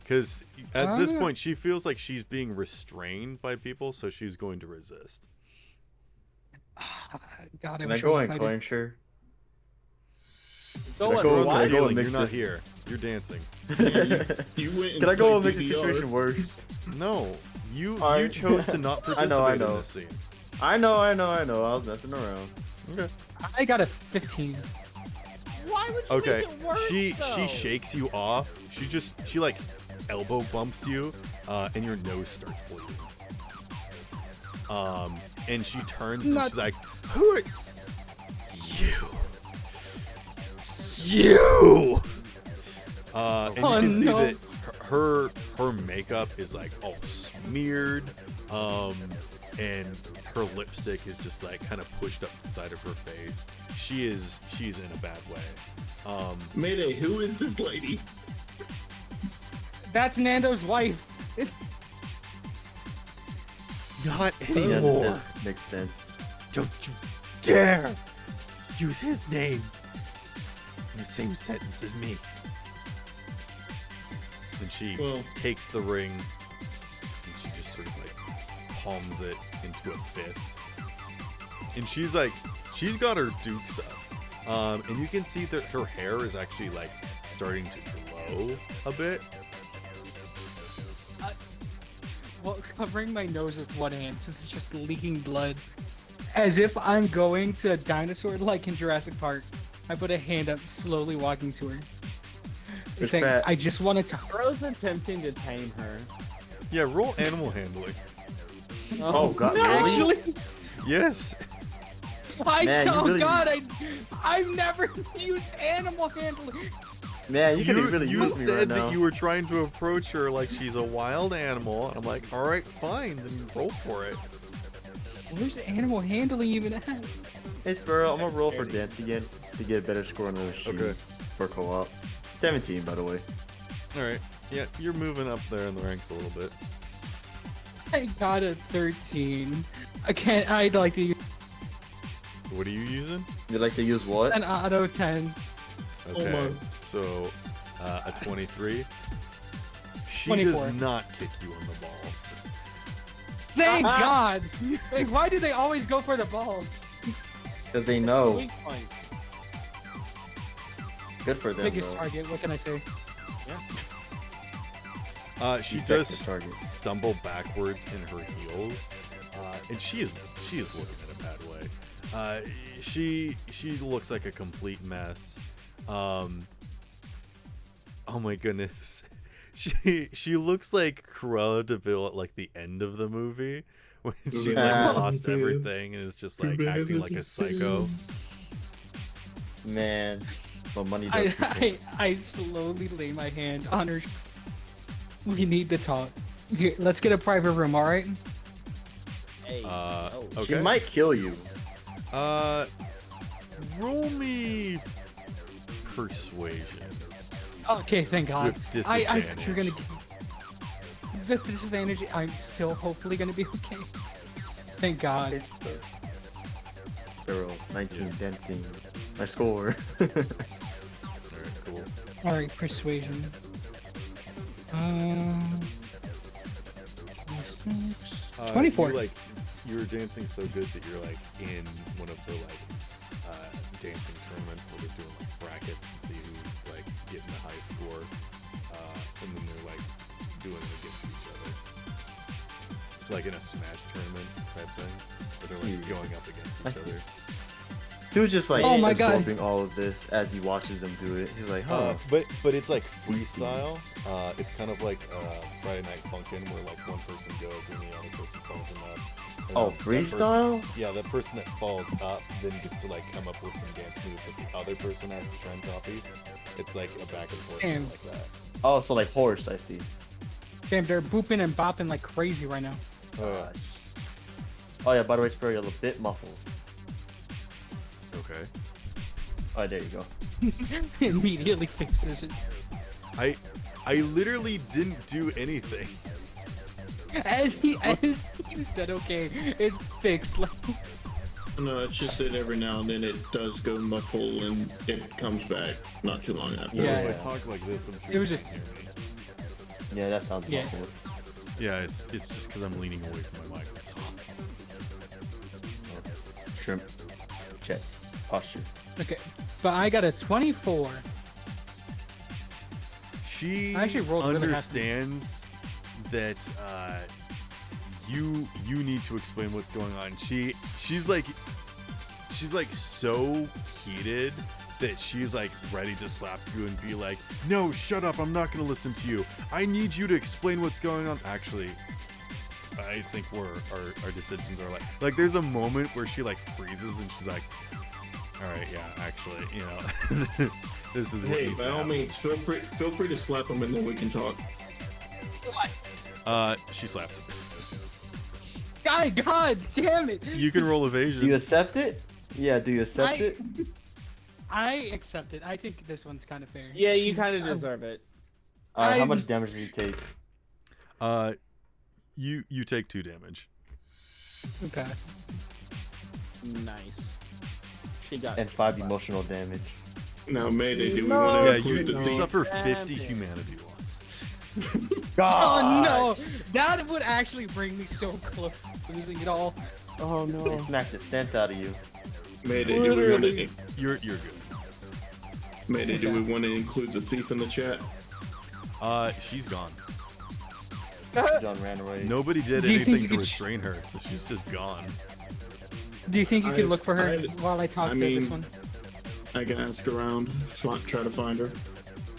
Because at this Ah. point, she feels like she's being restrained by people, so she's going to resist. God, I Can I wish go I and was clinch her? Go Can I on, go You're Can on the I what? go ceiling. and make You're not this- here. You're dancing. You went and Can I go and played make the DDR. situation worse? No, you Alright. chose to not participate I in know. this scene. I know. I was messing around. Okay. I got a 15. Why would you Okay. make it worse, She though? shakes you off. She like elbow bumps you, and your nose starts bleeding. And she turns and Not- she's like, "Who are you? You!" And you Oh, can see no. that her makeup is like all smeared, and her lipstick is just like kind of pushed up the side of her face. She's in a bad way. Mayday, who is this lady? That's Nando's wife. Not Yeah, anymore. makes sense. Don't you dare use his name in the same sentence as me. And she Well- takes the ring and she just sort of like palms it into a fist. And she's got her dukes up. And you can see that her hair is actually like starting to glow a bit. Well, covering my nose with one hand since it's just leaking blood. As if I'm going to a dinosaur like in Jurassic Park. I put a hand up, slowly walking to her. It's Saying, fat. I just wanted to. Bro's attempting to tame her. Yeah, roll animal handling. Oh, God, really? Actually, Yes. Man, you really- I've never used animal handling. Man, you could really you use me said right that now. you were trying to approach her like she's a wild animal. And I'm like, all right, fine, then roll for it. Where's animal handling even at? Hey, Sparrow, I'm gonna roll for dance again to get a better score on the sheet Okay. for co-op. 17, by the way. All right. Yeah, you're moving up there in the ranks a little bit. I got a 13. I'd like to use What are you using? You'd like to use what? an auto 10. Okay. my. So, a 23. She 24. does not kick you in the balls. Thank God! Like, why do they always go for the balls? Because they The know. weak point. Good for them, Biggest though. target, what can I say? She Effective does targets. stumble backwards in her heels, and she is looking in a bad way. She looks like a complete mess. Oh my goodness, she looks like Cruella de Vil at like the end of the movie when she's Yeah. like lost everything and is just like acting like a psycho. Man. Well, money does people. I slowly lay my hand on her. We need to talk. Here, let's get a private room, alright? Hey. Oh. She Okay. might kill you. Roll me persuasion Okay, thank God. with I disadvantage. thought you were gonna with disadvantage. I'm still hopefully gonna be okay. Thank God. Sparrow, 19 dancing. My score. Alright, cool. Alright, persuasion. 24. You were dancing so good that you're like in one of the like dancing tournaments where they're doing like brackets to see who's like getting the high score, and then they're like doing it against each other, like in a Smash tournament type thing, where they're like going up against each other. He was just like Oh my God. absorbing all of this as he watches them do it. He's like, huh. But it's like freestyle. It's kind of like Friday Night Funkin', where like one person goes and the other person follows them up. And Oh, that person- freestyle? yeah, the person that followed up then gets to like come up with some dance move that the other person has to try and copy. It's like a back and forth thing Damn. like that. Oh, so like horse, I see. Damn, they're booping and bopping like crazy right now. Gosh. Oh yeah, by the way, Spur, you're a bit muffled. Okay. Oh, there you go. Immediately fixes it. I literally didn't do anything. As you said, okay, it's fixed. Like, No, it's just that every now and then it does go muffle and it comes back not too long after. Yeah, If yeah. I talk like this, I'm sure It was you just- can hear me. Yeah, that sounds Yeah. muffled. Yeah, it's just because I'm leaning away from my mic. That's all. Shrimp. Check. Posture. okay, but I got a 24. She I actually rolled really understands that you need to explain what's going on. She's like so heated that she's like ready to slap you and be like, no, shut up, I'm not gonna listen to you. I need you to explain what's going on. Actually, I think our decisions are like there's a moment where she like freezes and she's like, all right, yeah, actually, you know, this is what Hey, needs by to all happen. means, feel free to slap him and then we can talk. She slaps him. God damn it! You can roll Do you evasion. accept it? Yeah, do you accept I- it? I accept it. I think this one's kind of fair. Yeah, you She's- kind of deserve it. Alright, how I'm- much damage did you take? You take 2 damage. Okay. Nice. She got And 5 emotional damage. Now, Mayday, do we No. want to Yeah, include you the theme? suffer Damn 50 it. humanity loss. Oh no! Gosh! That would actually bring me so close to losing it all. Oh They no. smacked the scent out of you. Mayday, do we want to Literally. You're good. Mayday, do we want to include the thief in the chat? She's gone. John ran away. Nobody did Do you think anything you to could restrain her, so she's just gone. Do you think you could I- look for her I- while I talk I to this mean- one? I can ask around, try to find her.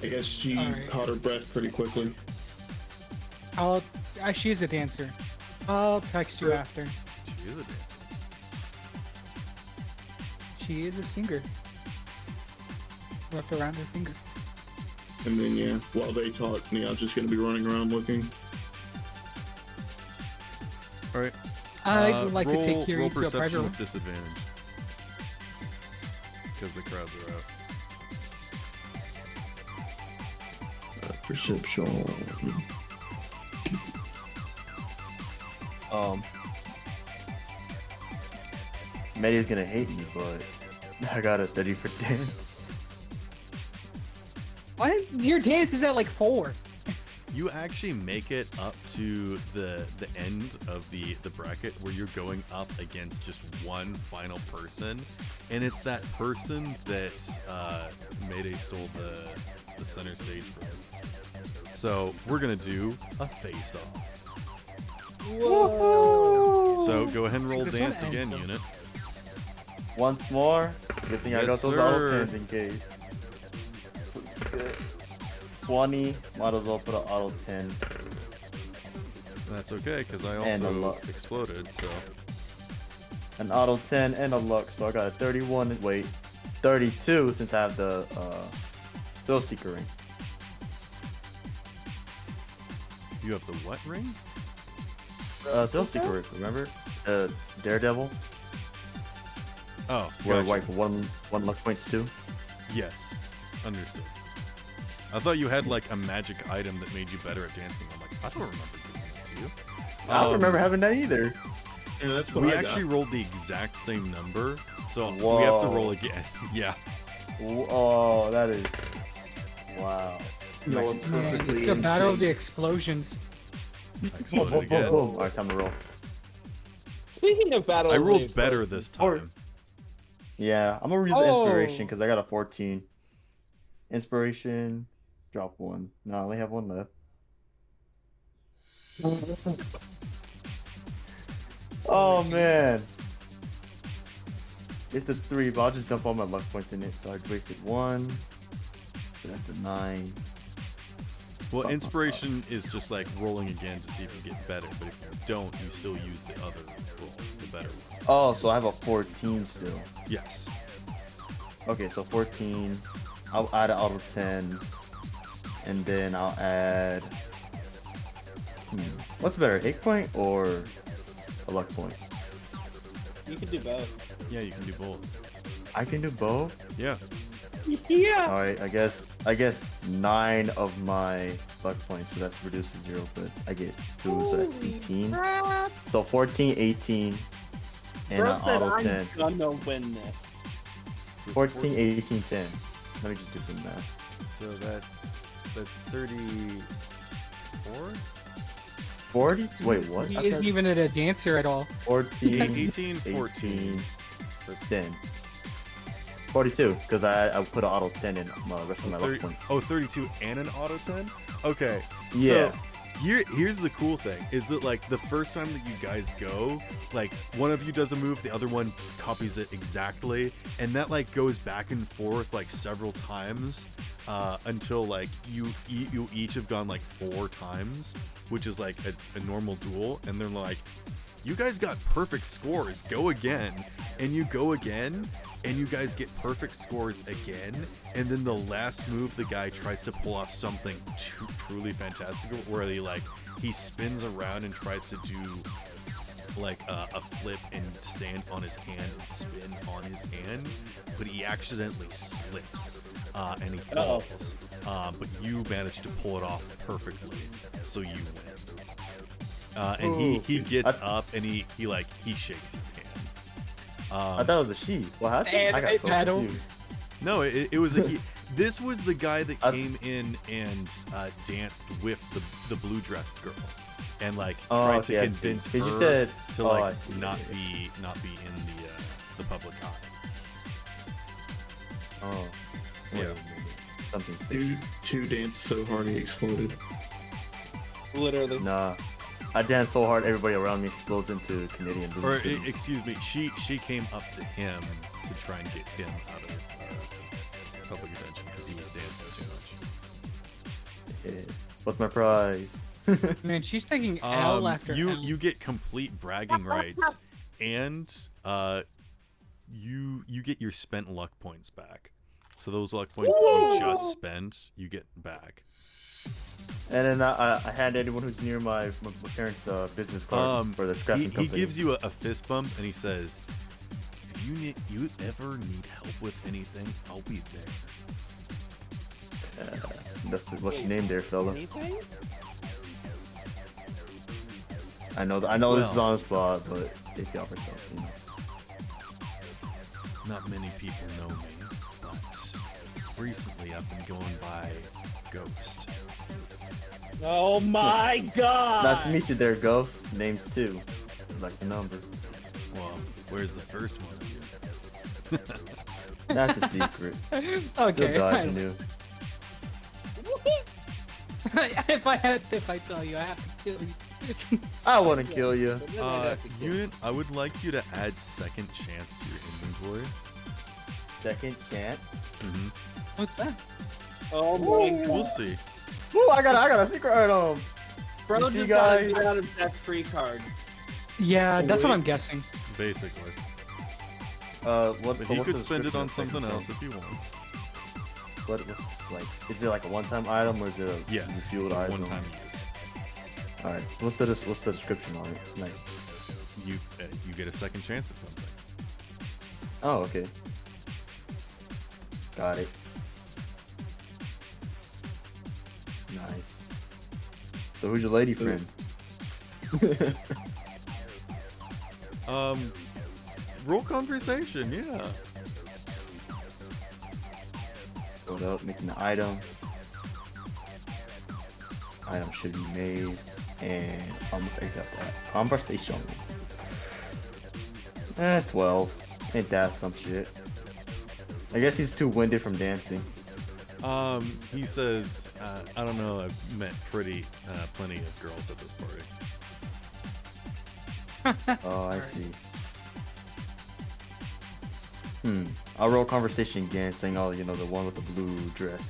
I guess she Alright. caught her breath pretty quickly. She's a dancer. I'll text you after. She is a dancer. She is a singer. Wrapped around her finger. And then, yeah, while they talk, Neon's just going to be running around looking. All right. I'd like to roll, take Kuri roll to a private perception room. with disadvantage. Because the crowds are out. Perception. Maddie's gonna hate me, but I got a 30 for dance. What? Your dance is at like 4. You actually make it up to the end of the bracket where you're going up against just one final person, and it's that person that Mayday stole the center stage from. So we're gonna do a face-off. Whoa! So go ahead and roll This one dance ends, again, though. unit. Once more. Good thing I Yes, got those sir. auto 10s in case. 20. Might as well put an auto 10. That's okay, because I And a also luck. exploded. So An auto 10 and a luck. So I got a 31. Wait, 32 since I have the Thrill Seeker ring. you have the what ring? Thrill Seeker ring, remember? Daredevil? Oh, Where gotcha. like one luck points too. Yes, understood. I thought you had like a magic item that made you better at dancing. I'm like, I don't remember giving that to you. I don't Um, remember having that either. Yeah, that's what We I actually got. rolled the exact same number, so we have to Whoa. roll again. Yeah. Oh, that is wow. No one's Man, perfectly It's a battle of the insane. explosions. I Boom, exploded boom, boom, again. boom. All right, time to roll. Speaking of battle, I of the rolled better explosions, this time. Yeah, I'm gonna use inspiration Oh. because I got a 14. Inspiration, drop one. No, I only have one left. Oh man, it's a 3, but I'll just dump all my luck points in it. So I wasted 1. So that's a 9. Well, inspiration is just like rolling again to see if you get better, but if you don't, you still use the other roll, the better one. Oh, so I have a 14 still. Yes. Okay, so 14. I'll add an auto 10, and then I'll add. What's better, hit point or a luck point? you can do both. Yeah, you can do both. I can do both. Yeah. Yeah. All right, I guess 9 of my luck points, so that's reduced to 0, but I get 2, so that's 18. So 14, 18, and Bro an said auto I'm 10. gonna win this. So 14, 18, 10. Let me just do some math. So that's 34? 40? Wait, what? He I isn't thought- even a dancer at all. 14, 18, 14. 10. 42, because I put an auto 10 in the rest of my luck points. Oh, 32 and an auto 10? Okay. Yeah. So here's the cool thing is that like the first time that you guys go, like one of you does a move, the other one copies it exactly, and that like goes back and forth like several times until like you each have gone like 4 times, which is like a normal duel, and they're like, you guys got perfect scores, go again. And you go again, and you guys get perfect scores again, and then the last move the guy tries to pull off something truly fantastic where he spins around and tries to do like a flip and stand on his hand and spin on his hand, but he accidentally slips and he falls, but you manage to pull it off perfectly, so you win. And he gets up and he shakes your hand. I thought it was a she. What happened? And I got a so battle. confused. No, it was a he. This was the guy that came in and danced with the blue dressed girl, and like tried to okay, I see. convince her 'Cause you said- to I like see. not be in the public eye. Oh. Yeah. Wait a minute. Something's fishy. Two danced so hard he exploded. Literally. Nah. I dance so hard, everybody around me explodes into Canadian blue. Or screen. excuse me, she came up to him to try and get him out of public attention because he was dancing too much. Yeah. What's my prize? Man, she's taking L after you L. you get complete bragging rights, and you get your spent luck points back. So those luck points that you just spent, you get back. And then I hand anyone who's near my parents' business card for the scrapping company. He gives you a fist bump and he says, "If you ever need help with anything, I'll be there." That's what's your name there, fella. Anything? I know this is on the spot, but if you offer something, you know. Not many people know me, but recently I've been going by Ghost. Oh my god! Nice to meet you there, Ghost. Names too. Like the number. Well, where's the first one of you? That's a secret. Okay. Good God, you knew. if I tell you, I have to kill you. I want to kill you. Unit, I would like you to add second chance to your inventory. Second chance. Mm-hmm. What's that? Oh my god. We'll see. Ooh, I got a secret item. Bro You see, just got a guys? get out of debt free card. Yeah, that's what I'm guessing. Basically. What? But so he what's could the spend it description on of second something chance? else if he wants. What's like? Is it like a one-time item or is it a Yes, it's refueled a item? one-time use. All right. What's the description on it? Like, You get a second chance at something. oh, okay. Got it. Nice. So who's your lady friend? Roll conversation, yeah. Hold up, making the item. item should be made, and almost accept that. Conversation. 12. Ain't that some shit? I guess he's too winded from dancing. He says, I don't know, I've met plenty of girls at this party. Oh, I see. I'll roll conversation again, saying, "Oh, the one with the blue dress."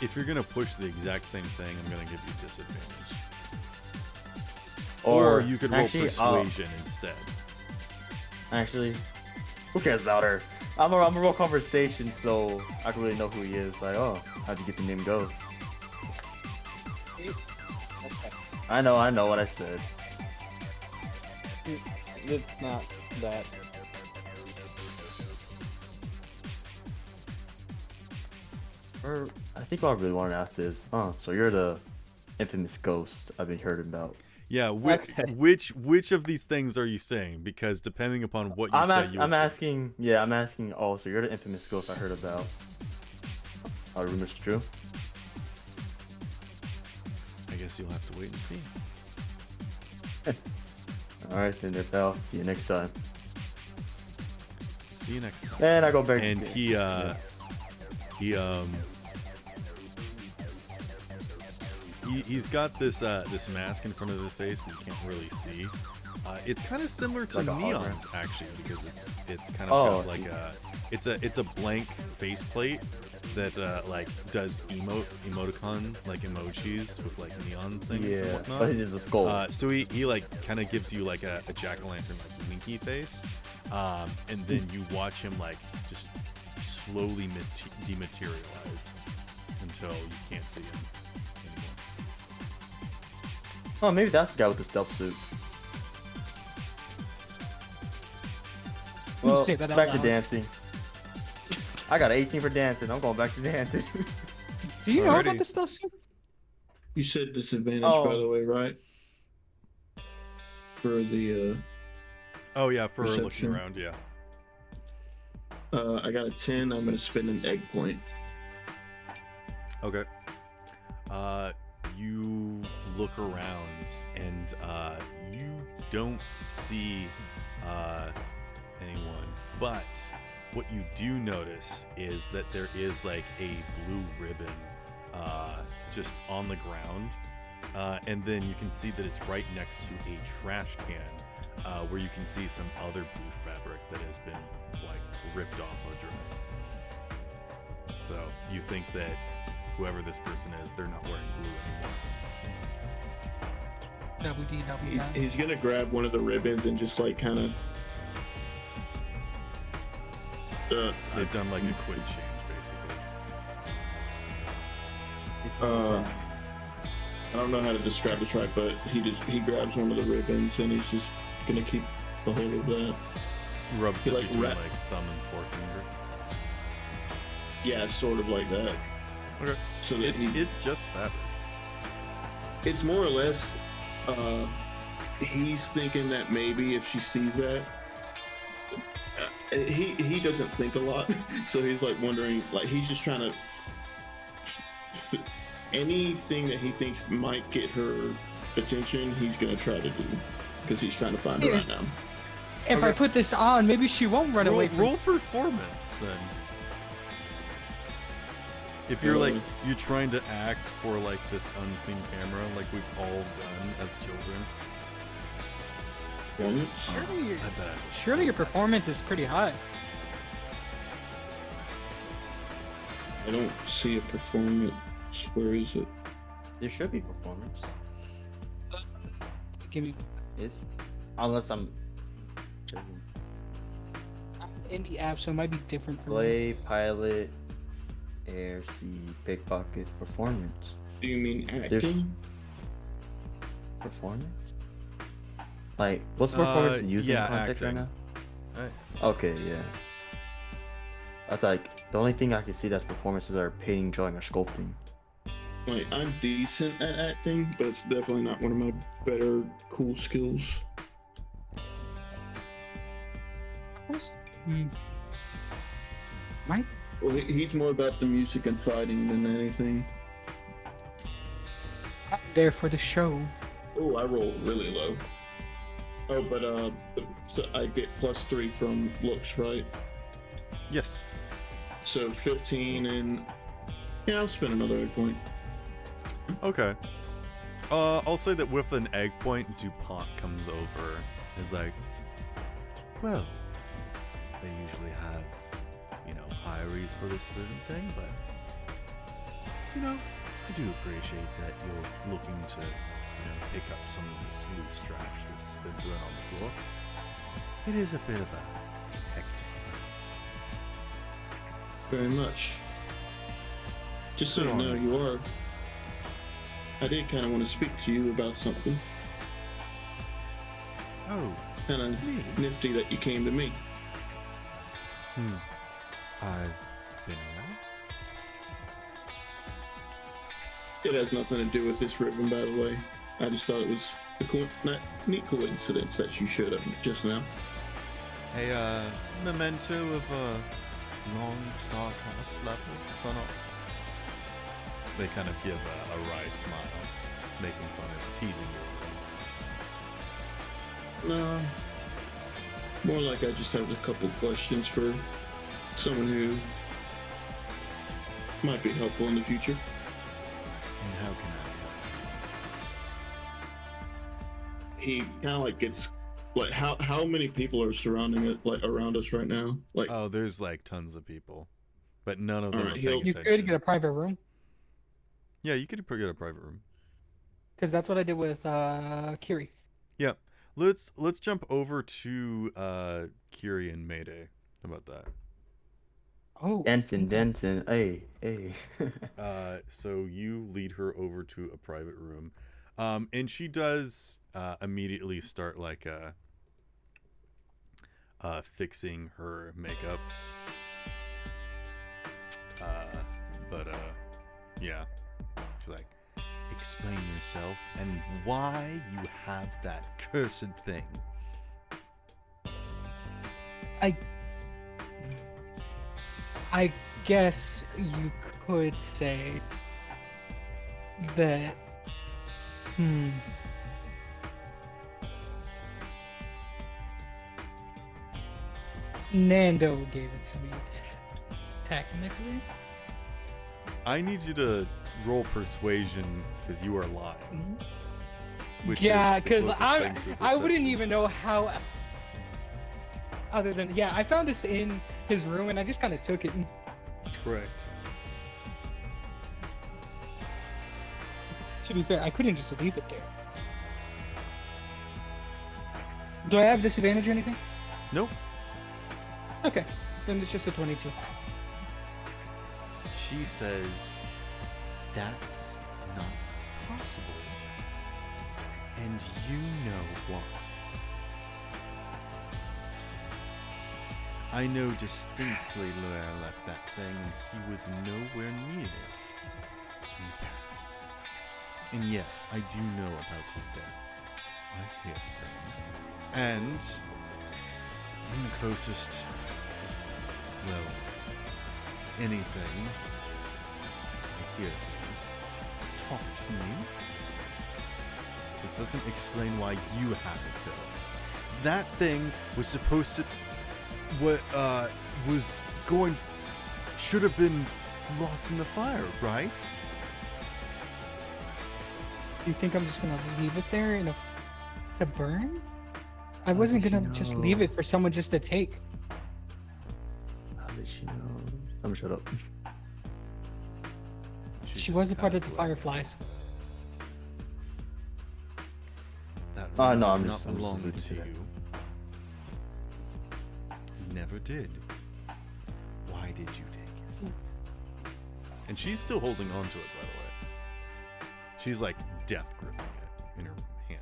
If you're gonna push the exact same thing, I'm gonna give you disadvantage. Or you could roll actually, persuasion instead. Actually, who cares about her? I'm gonna roll conversation, so I can really know who he is. Like, oh, how'd you get the name Ghost? Okay. I know what I said. It's not that. Or I think all I really want to ask is, so you're the infamous Ghost I've been heard about. Yeah, Okay. which of these things are you saying? Because depending upon what you say, I'm asking. Yeah, I'm asking. Oh, so you're the infamous Ghost I heard about. Are rumors true? I guess you'll have to wait and see. All right, then, pal. See you next time. See you next time. And I go back. And he's got this mask in front of his face that you can't really see. It's kind of similar to Like a Neon's hologram. actually, because it's kind of got like see. it's a blank faceplate that like does emoticon like emojis with like neon things and Yeah, whatnot. but he is a skull. So he like kind of gives you like a jack-o'-lantern like winky face, and then you watch him like just slowly dematerialize until you can't see him anymore. Oh, maybe that's the guy with the stealth suit. You Well, say that out back to loud. dancing. I got an 18 for dancing. I'm going back to dancing. Do you know Alrighty. about this stuff, Sue? You said disadvantage, Oh. by the way, right? For the Oh yeah, for Perception. looking around, yeah. I got a 10. I'm gonna spend an egg point. Okay. You look around and you don't see anyone, but what you do notice is that there is like a blue ribbon just on the ground, and then you can see that it's right next to a trash can where you can see some other blue fabric that has been like ripped off a dress. So you think that whoever this person is, they're not wearing blue anymore. WDW. He's gonna grab one of the ribbons and just like kind of. They've done like a quick change, basically. I don't know how to describe this right, but he grabs one of the ribbons and he's just gonna keep a hold of that. Rubs He, it like, between wrap- like thumb and forefinger. Yeah, sort of like that. Okay. So that It's just fabric. it's more or less. He's thinking that maybe if she sees that, he doesn't think a lot, so he's like wondering, like he's just trying to anything that he thinks might get her attention, he's gonna try to do because he's trying to find her right now. If I put this on, maybe she won't run away from Roll performance then. If you're like you're trying to act for like this unseen camera, like we've all done as children. Performance? Surely your, I bet I was surely so your bad. performance is pretty high. I don't see a performance. Where is it? There should be performance. Give me Is unless I'm checking. in the app, so it might be different for me. Play, pilot, air, sea, pickpocket, performance. Do you mean There's- acting? Performance? Like, what's the performance used yeah, in context acting. right I- now? Okay, yeah. I thought like, the only thing I can see that's performances are painting, drawing, or sculpting. Like I'm decent at acting, but it's definitely not one of my better cool skills. Might Well, he's more about the music and fighting than anything. I'm there for the show. Oh, I roll really low. Oh, but so I get +3 from looks, right? Yes. So 15, and yeah, I'll spend another egg point. Okay. I'll say that with an egg point, DuPont comes over. Is like, well, they usually have, hirees for this certain thing, but, I do appreciate that you're looking to, pick up some of this loose trash that's been thrown on the floor. It is a bit of a hectic night. Very much. Just so Good you on know, you. you are. I did kind of want to speak to you about something. Oh, Kind of me? nifty that you came to me. I've been around. It has nothing to do with this ribbon, by the way. I just thought it was a neat coincidence that you showed up just now. A memento of a long star-crossed level run off. They kind of give a wry smile, making fun of teasing you. No. More like I just have a couple questions for someone who might be helpful in the future. And how can He kind of like gets like how many people are surrounding it like around us right now? Like I? Oh, there's like tons of people, but none of them Alright, are paying You attention. could get a private room, Yeah, you could get a private room. because that's what I did with Kiri. Yeah, let's jump over to Kuri and Mayday. How about that? Oh, Denton, okay. Denton, hey. So you lead her over to a private room, and she does immediately start like fixing her makeup. Yeah, she's like, explain yourself and why you have that cursed thing. I guess you could say that. Nando gave it to me, technically. I need you to roll persuasion because you are lying. Which Yeah, is the because closest thing to I wouldn't deception. even know how. Other than I found this in his room and I just kind of took it. Correct. To be fair, I couldn't just leave it there. Do I have disadvantage or anything? Nope. Okay, then it's just a 22. She says, that's not possible. And you know why. I know distinctly Laura left that thing and he was nowhere near it when he passed. And yes, I do know about his death. I hear things. And I'm the closest, well, anything. I hear things. Talk to me. That doesn't explain why you have it, though. That thing was supposed to... should have been lost in the fire, right? Do you think I'm just gonna leave it there to burn? I How wasn't did you gonna just leave know? it for someone just to take. How did she know? I'm gonna shut up. She was a part of the Fireflies. That No, ring does I'm not just belong leaving to it there. you. It never did. Why did you take it? And she's still holding on to it, by the way. She's like death gripping it in her hand.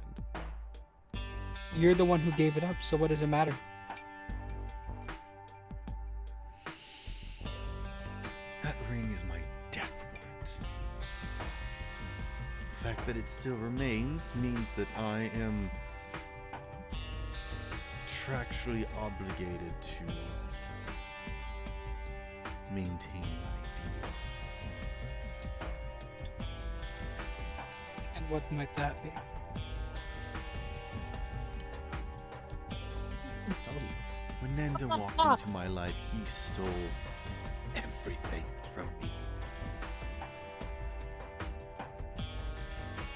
You're the one who gave it up, so what does it matter? That ring is my death warrant. The fact that it still remains means that I am contractually obligated to maintain my deal. And What might that be? When Nanda walked into my life, he stole everything from me.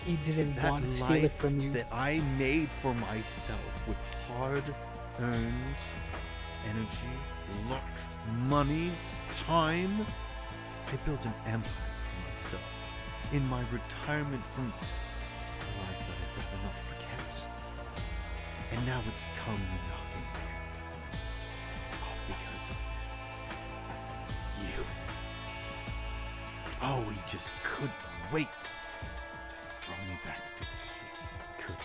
He didn't That want to steal it life from you. that I made for myself with hard-earned energy, luck, money, time. I built an empire for myself in my retirement from a life that I'd rather not forget. And now it's come knocking again. All because of you. Oh, he just couldn't wait to throw me back into the streets. Could he?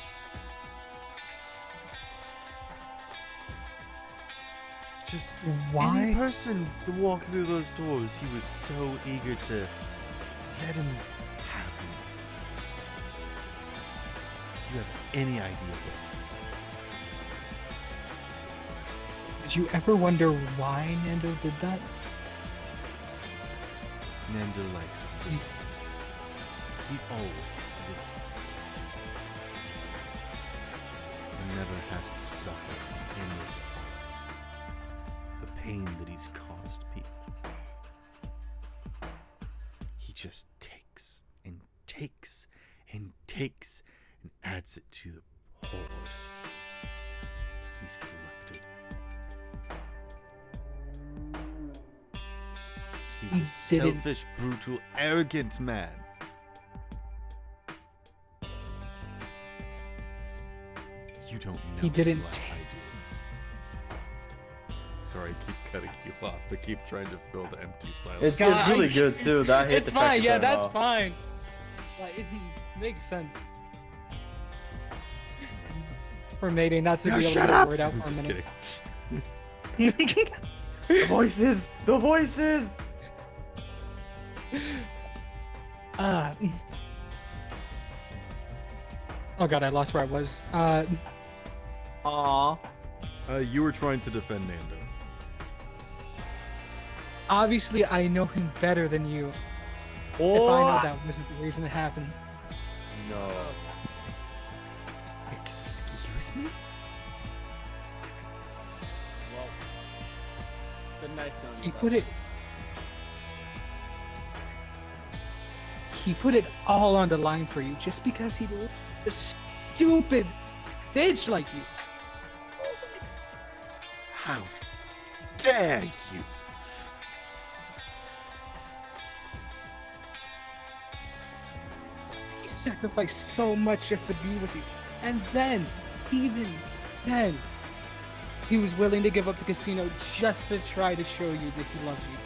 Just Why? any person to walk through those doors, he was so eager to let him have me. Do you have any idea what? Did you ever wonder why Nando did that? Nando likes winning. He always wins. And never has to suffer from any of the fallout. The pain that he's caused people. He just takes and takes and takes and adds it to the hoard he's collected. He's He a didn't- selfish, brutal, arrogant man. You don't know He didn't him like ta- I do. Sorry, I keep cutting you off. I keep trying to fill the empty silence. It's God, really good too. That hit It's the fact fine. that Yeah, they're that's off. fine. Like, it makes sense. For Mayday not to Now be able to shut get up! a word out I'm for a just minute. kidding. The voices! The voices! Uh, oh god, I lost where I was. Aw. You were trying to defend Nando. Obviously, I know him better than you. If I know that wasn't the reason it happened. No. Excuse me? Well, been nice knowing you. He about put it. He put it all on the line for you just because he loved a stupid bitch like you. How dare you? He sacrificed so much just to be with you. And then, even then, he was willing to give up the casino just to try to show you that he loves you.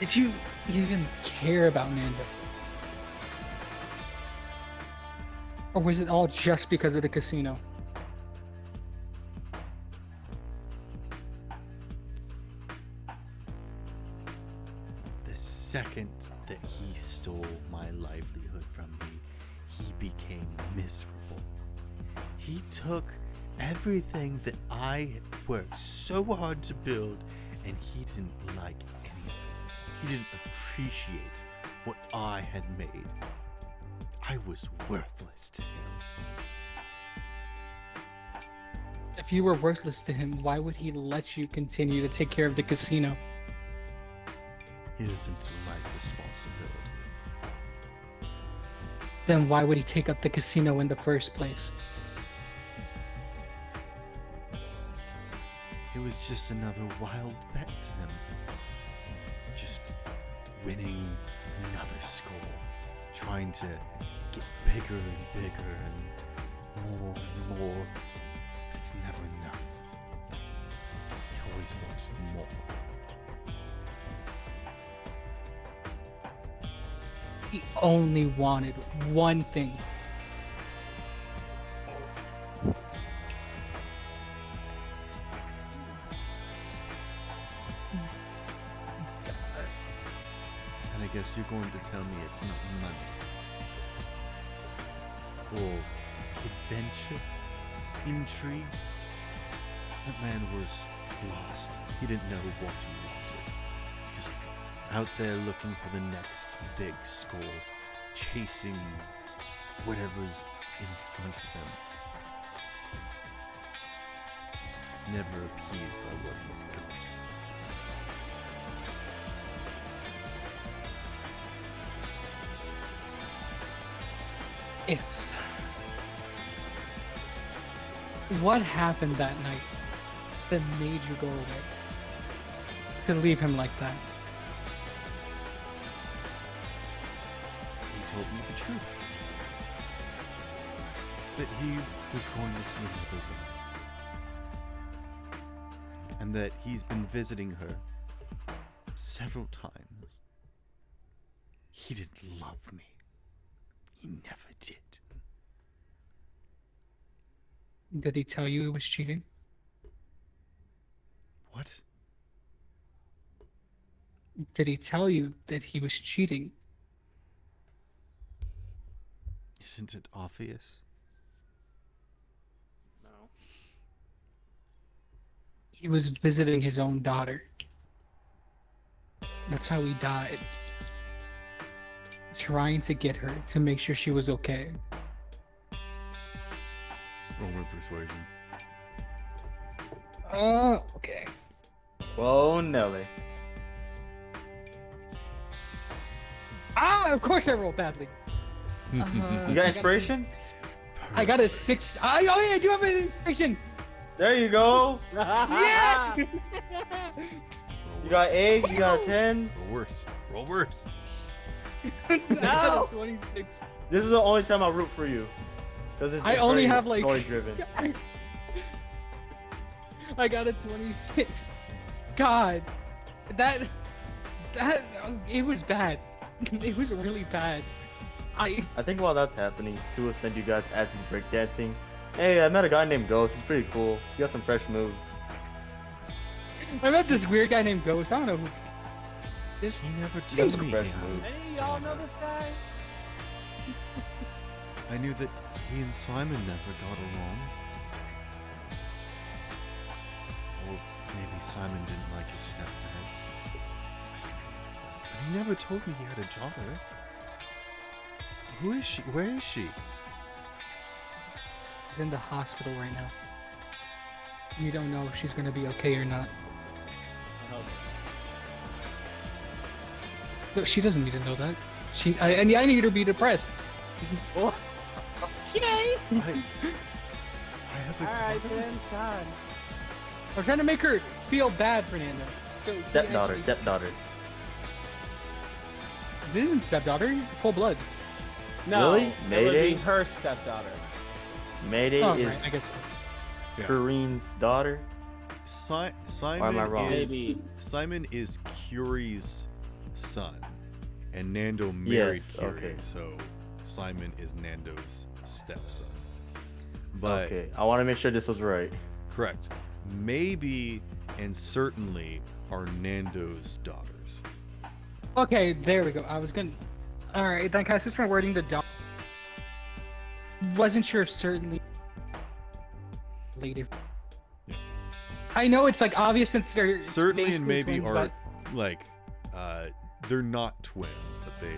Did you even care about Nando? Or was it all just because of the casino? The second that he stole my livelihood from me, he became miserable. He took everything that I had worked so hard to build, and he didn't like any of it. He didn't appreciate what I had made. I was worthless to him. If you were worthless to him, why would he let you continue to take care of the casino? He doesn't like responsibility. Then why would he take up the casino in the first place? It was just another wild bet to him. Just winning another score. Trying to get bigger and bigger and more. It's never enough. He always wants more. He only wanted one thing. And I guess you're going to tell me it's not money. Or adventure. intrigue. That man was lost. He didn't know what he wanted. Just out there looking for the next big score, chasing whatever's in front of him. Never appeased by what he's got. If what happened that night that made you go away to leave him like that? He told me the truth. That he was going to see another woman. And that he's been visiting her several times. He didn't love me. He never did. Did he tell you he was cheating? What? Did he tell you that he was cheating? Isn't it obvious? No. He was visiting his own daughter. That's how he died. Trying to get her to make sure she was okay. Roll my persuasion. Okay. Whoa, Nelly. Ah, of course I rolled badly. You I got got a inspiration? I got a 6. Oh yeah, I do have an inspiration. There you go. Yeah. Roll You got worse. 8, you got 10s. Roll worse. Roll worse. I got a 26. This is the only time I root for you. Because it's I only very have, like- story driven. I got a 26. God, that it was bad. It was really bad. I think while that's happening, Two will send you guys as he's breakdancing. Hey, I met a guy named Ghost. He's pretty cool. He got some fresh moves. I met this weird guy named Ghost. I don't know who. This He never Seems told me fresh he had move. a Any of y'all know daughter. this guy? I knew that he and Simon never got along. Or maybe Simon didn't like his stepdad. But he never told me he had a daughter. Who is she? Where is she? She's in the hospital right now. We don't know if she's gonna be okay or not. No, she doesn't need to know that. I need her to be depressed. Yay! I have a Alright daughter. then, God. I'm trying to make her feel bad, Fernando. So he Stepdaughter, actually- stepdaughter. This isn't stepdaughter. Full blood. No, Really? it would Mayday? be her stepdaughter. Mayday Oh, is right. I guess. Yeah. Kareen's daughter. Simon Or am I wrong? is Maybe. Simon is Kuri's son, and Nando married Yes, Kuri, okay. so Simon is Nando's stepson. But Okay, I want to make sure this was right. correct, maybe and certainly are Nando's daughters. Okay, there we go. I was gonna. All right, then can I switch my wording to dog? Wasn't sure if certainly. Later. Yeah. I know it's like obvious since they're Certainly and basically maybe twins, are but like they're not twins, but they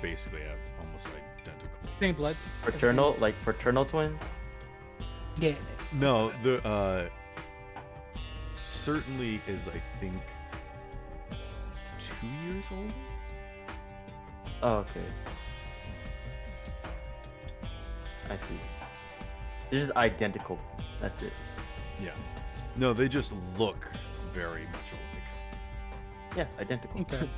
basically have almost identical. same blood. Fraternal, like fraternal twins. Yeah. No, the certainly is I think 2 years old. Oh, okay. I see. They're just identical. That's it. Yeah. No, they just look very much alike. Yeah, identical. Okay.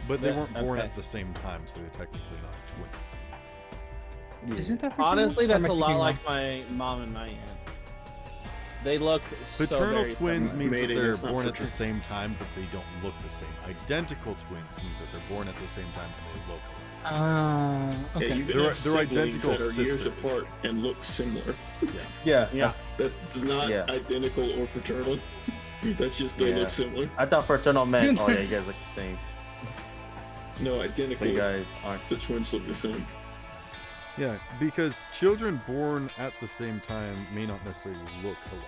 But they Yeah, weren't born okay. at the same time, so they're technically not twins. Yeah. Isn't that fraternal? Honestly, Or that's am I a lot thinking like my mom and my aunt. They look so Paternal very twins similar. means that Mayday, they're that's not born at the fraternal. same time, but they don't look the same. Identical twins mean that they're born at the same time and they look alike. Okay. Yeah, you can They're- have they're siblings identical that are years sisters. apart and look similar. Yeah. Yeah. That's not Yeah. identical or fraternal. That's just they Yeah. look similar. I thought fraternal meant. Oh yeah, you guys look the same. No, But identical. you is guys aren't. the twins look the same. Yeah, because children born at the same time may not necessarily look alike.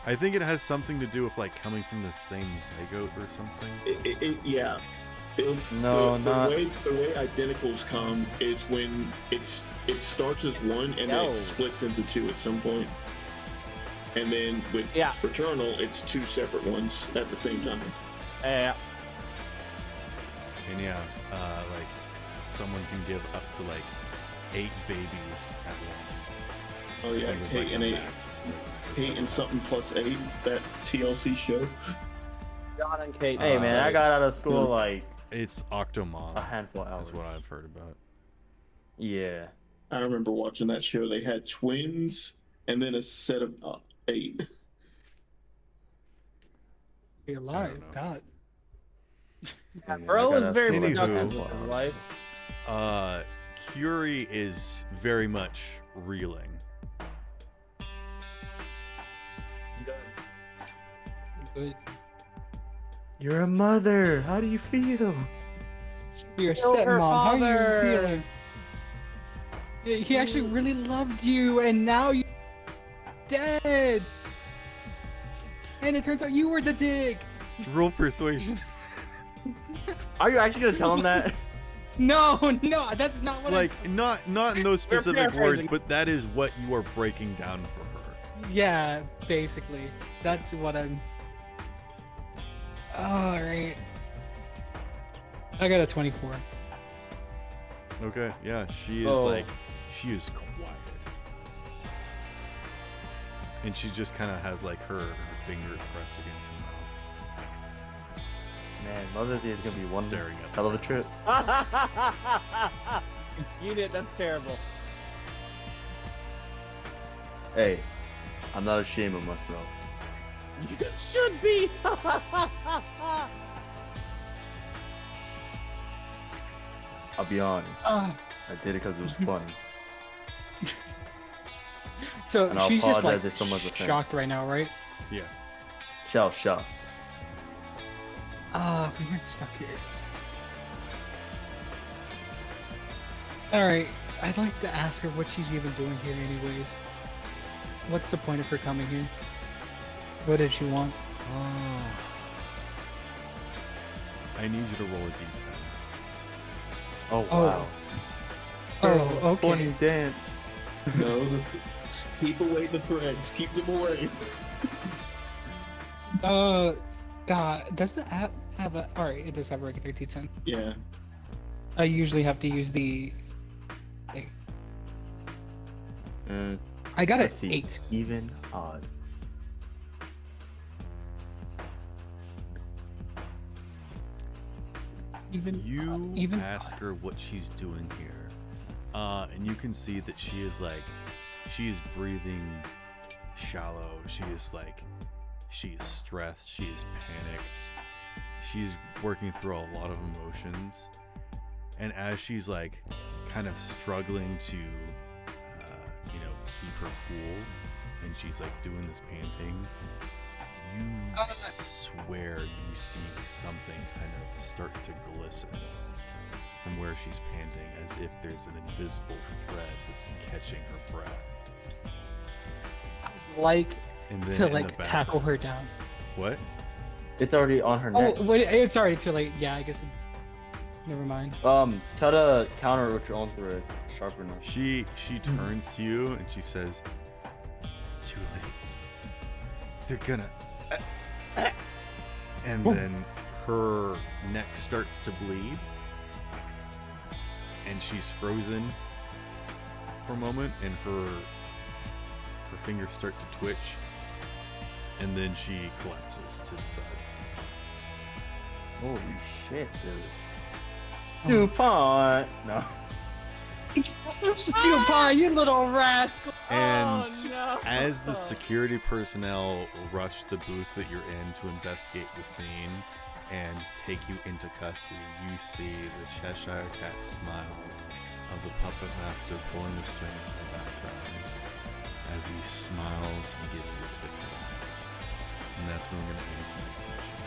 I think it has something to do with like coming from the same zygote or something. Yeah. No, not. The way identicals come is when it starts as one and then Yo. it splits into two at some point. And then with fraternal, it's two separate ones at the same time. Yeah. And yeah, like someone can give up to like 8 babies at once. Oh yeah, And there's, Kate like, and a 8. max. 8 and something plus 8, that TLC show. John and Kate. Hey man, I got out of school like It's Octomom. a handful of hours. Is what I've heard about. Yeah. I remember watching that show. They had twins and then a set of 8. You're alive, know. God. Hey, man, Bro I got is out of very school, like, productive Anywho. with his life. Kuri is very much reeling. Good. You're a mother. How do you feel? Your Kill her stepmom, how are father. you feeling? He actually really loved you, and now you're dead. And it turns out you were the dick. Roll persuasion. Are you actually gonna tell him that? No, that's not what Like not in those specific words, paraphrasing. but that is what you are breaking down for her. Yeah, basically. That's what I'm. Alright. I got a 24. Okay, yeah, she is Oh. she is quiet. And she just kind of has like her fingers pressed against her mouth. Man, Mother's Day is gonna be one Staring at hell of a trip. Unit, that's terrible. Hey, I'm not ashamed of myself. You should be. I'll be honest. Ah. I did it because it was funny. So And I'll she's just like apologize if someone's offense. shocked right now, right? Yeah. Shell. Ah, we get stuck here. Alright, I'd like to ask her what she's even doing here anyways. What's the point of her coming here? What did she want? I need you to roll a d10. Oh Oh. wow. Oh, okay. Funny dance. No, keep away the threads. Keep them away. God, does the app have a... Alright, it does have a regular D10. Yeah. I usually have to use the... thing. I got Let's an see. 8. Even odd. You ask her what she's doing here, and you can see that she is breathing shallow. She is stressed. She is panicked. She's working through a lot of emotions, and as she's like kind of struggling to, keep her cool, and she's like doing this panting. You swear you see something kind of start to glisten from where she's panting, as if there's an invisible thread that's catching her breath. Like And then to in like the tackle background- her down. What? It's already on her neck. Oh, wait, it's already too late. Yeah, I guess. Never mind. Try to counter it with your own thread. Sharpener. She turns to you and she says, "It's too late. They're gonna." And then her neck starts to bleed, and she's frozen for a moment, and her fingers start to twitch, and then she collapses to the side. Holy shit, dude. DuPont! No. DuPont, you little rascal! And Oh, no. as the security personnel rush the booth that you're in to investigate the scene and take you into custody, you see the Cheshire Cat smile of the puppet master pulling the strings in the background as he smiles and gives you a tip. And that's when we're going to end tonight's session.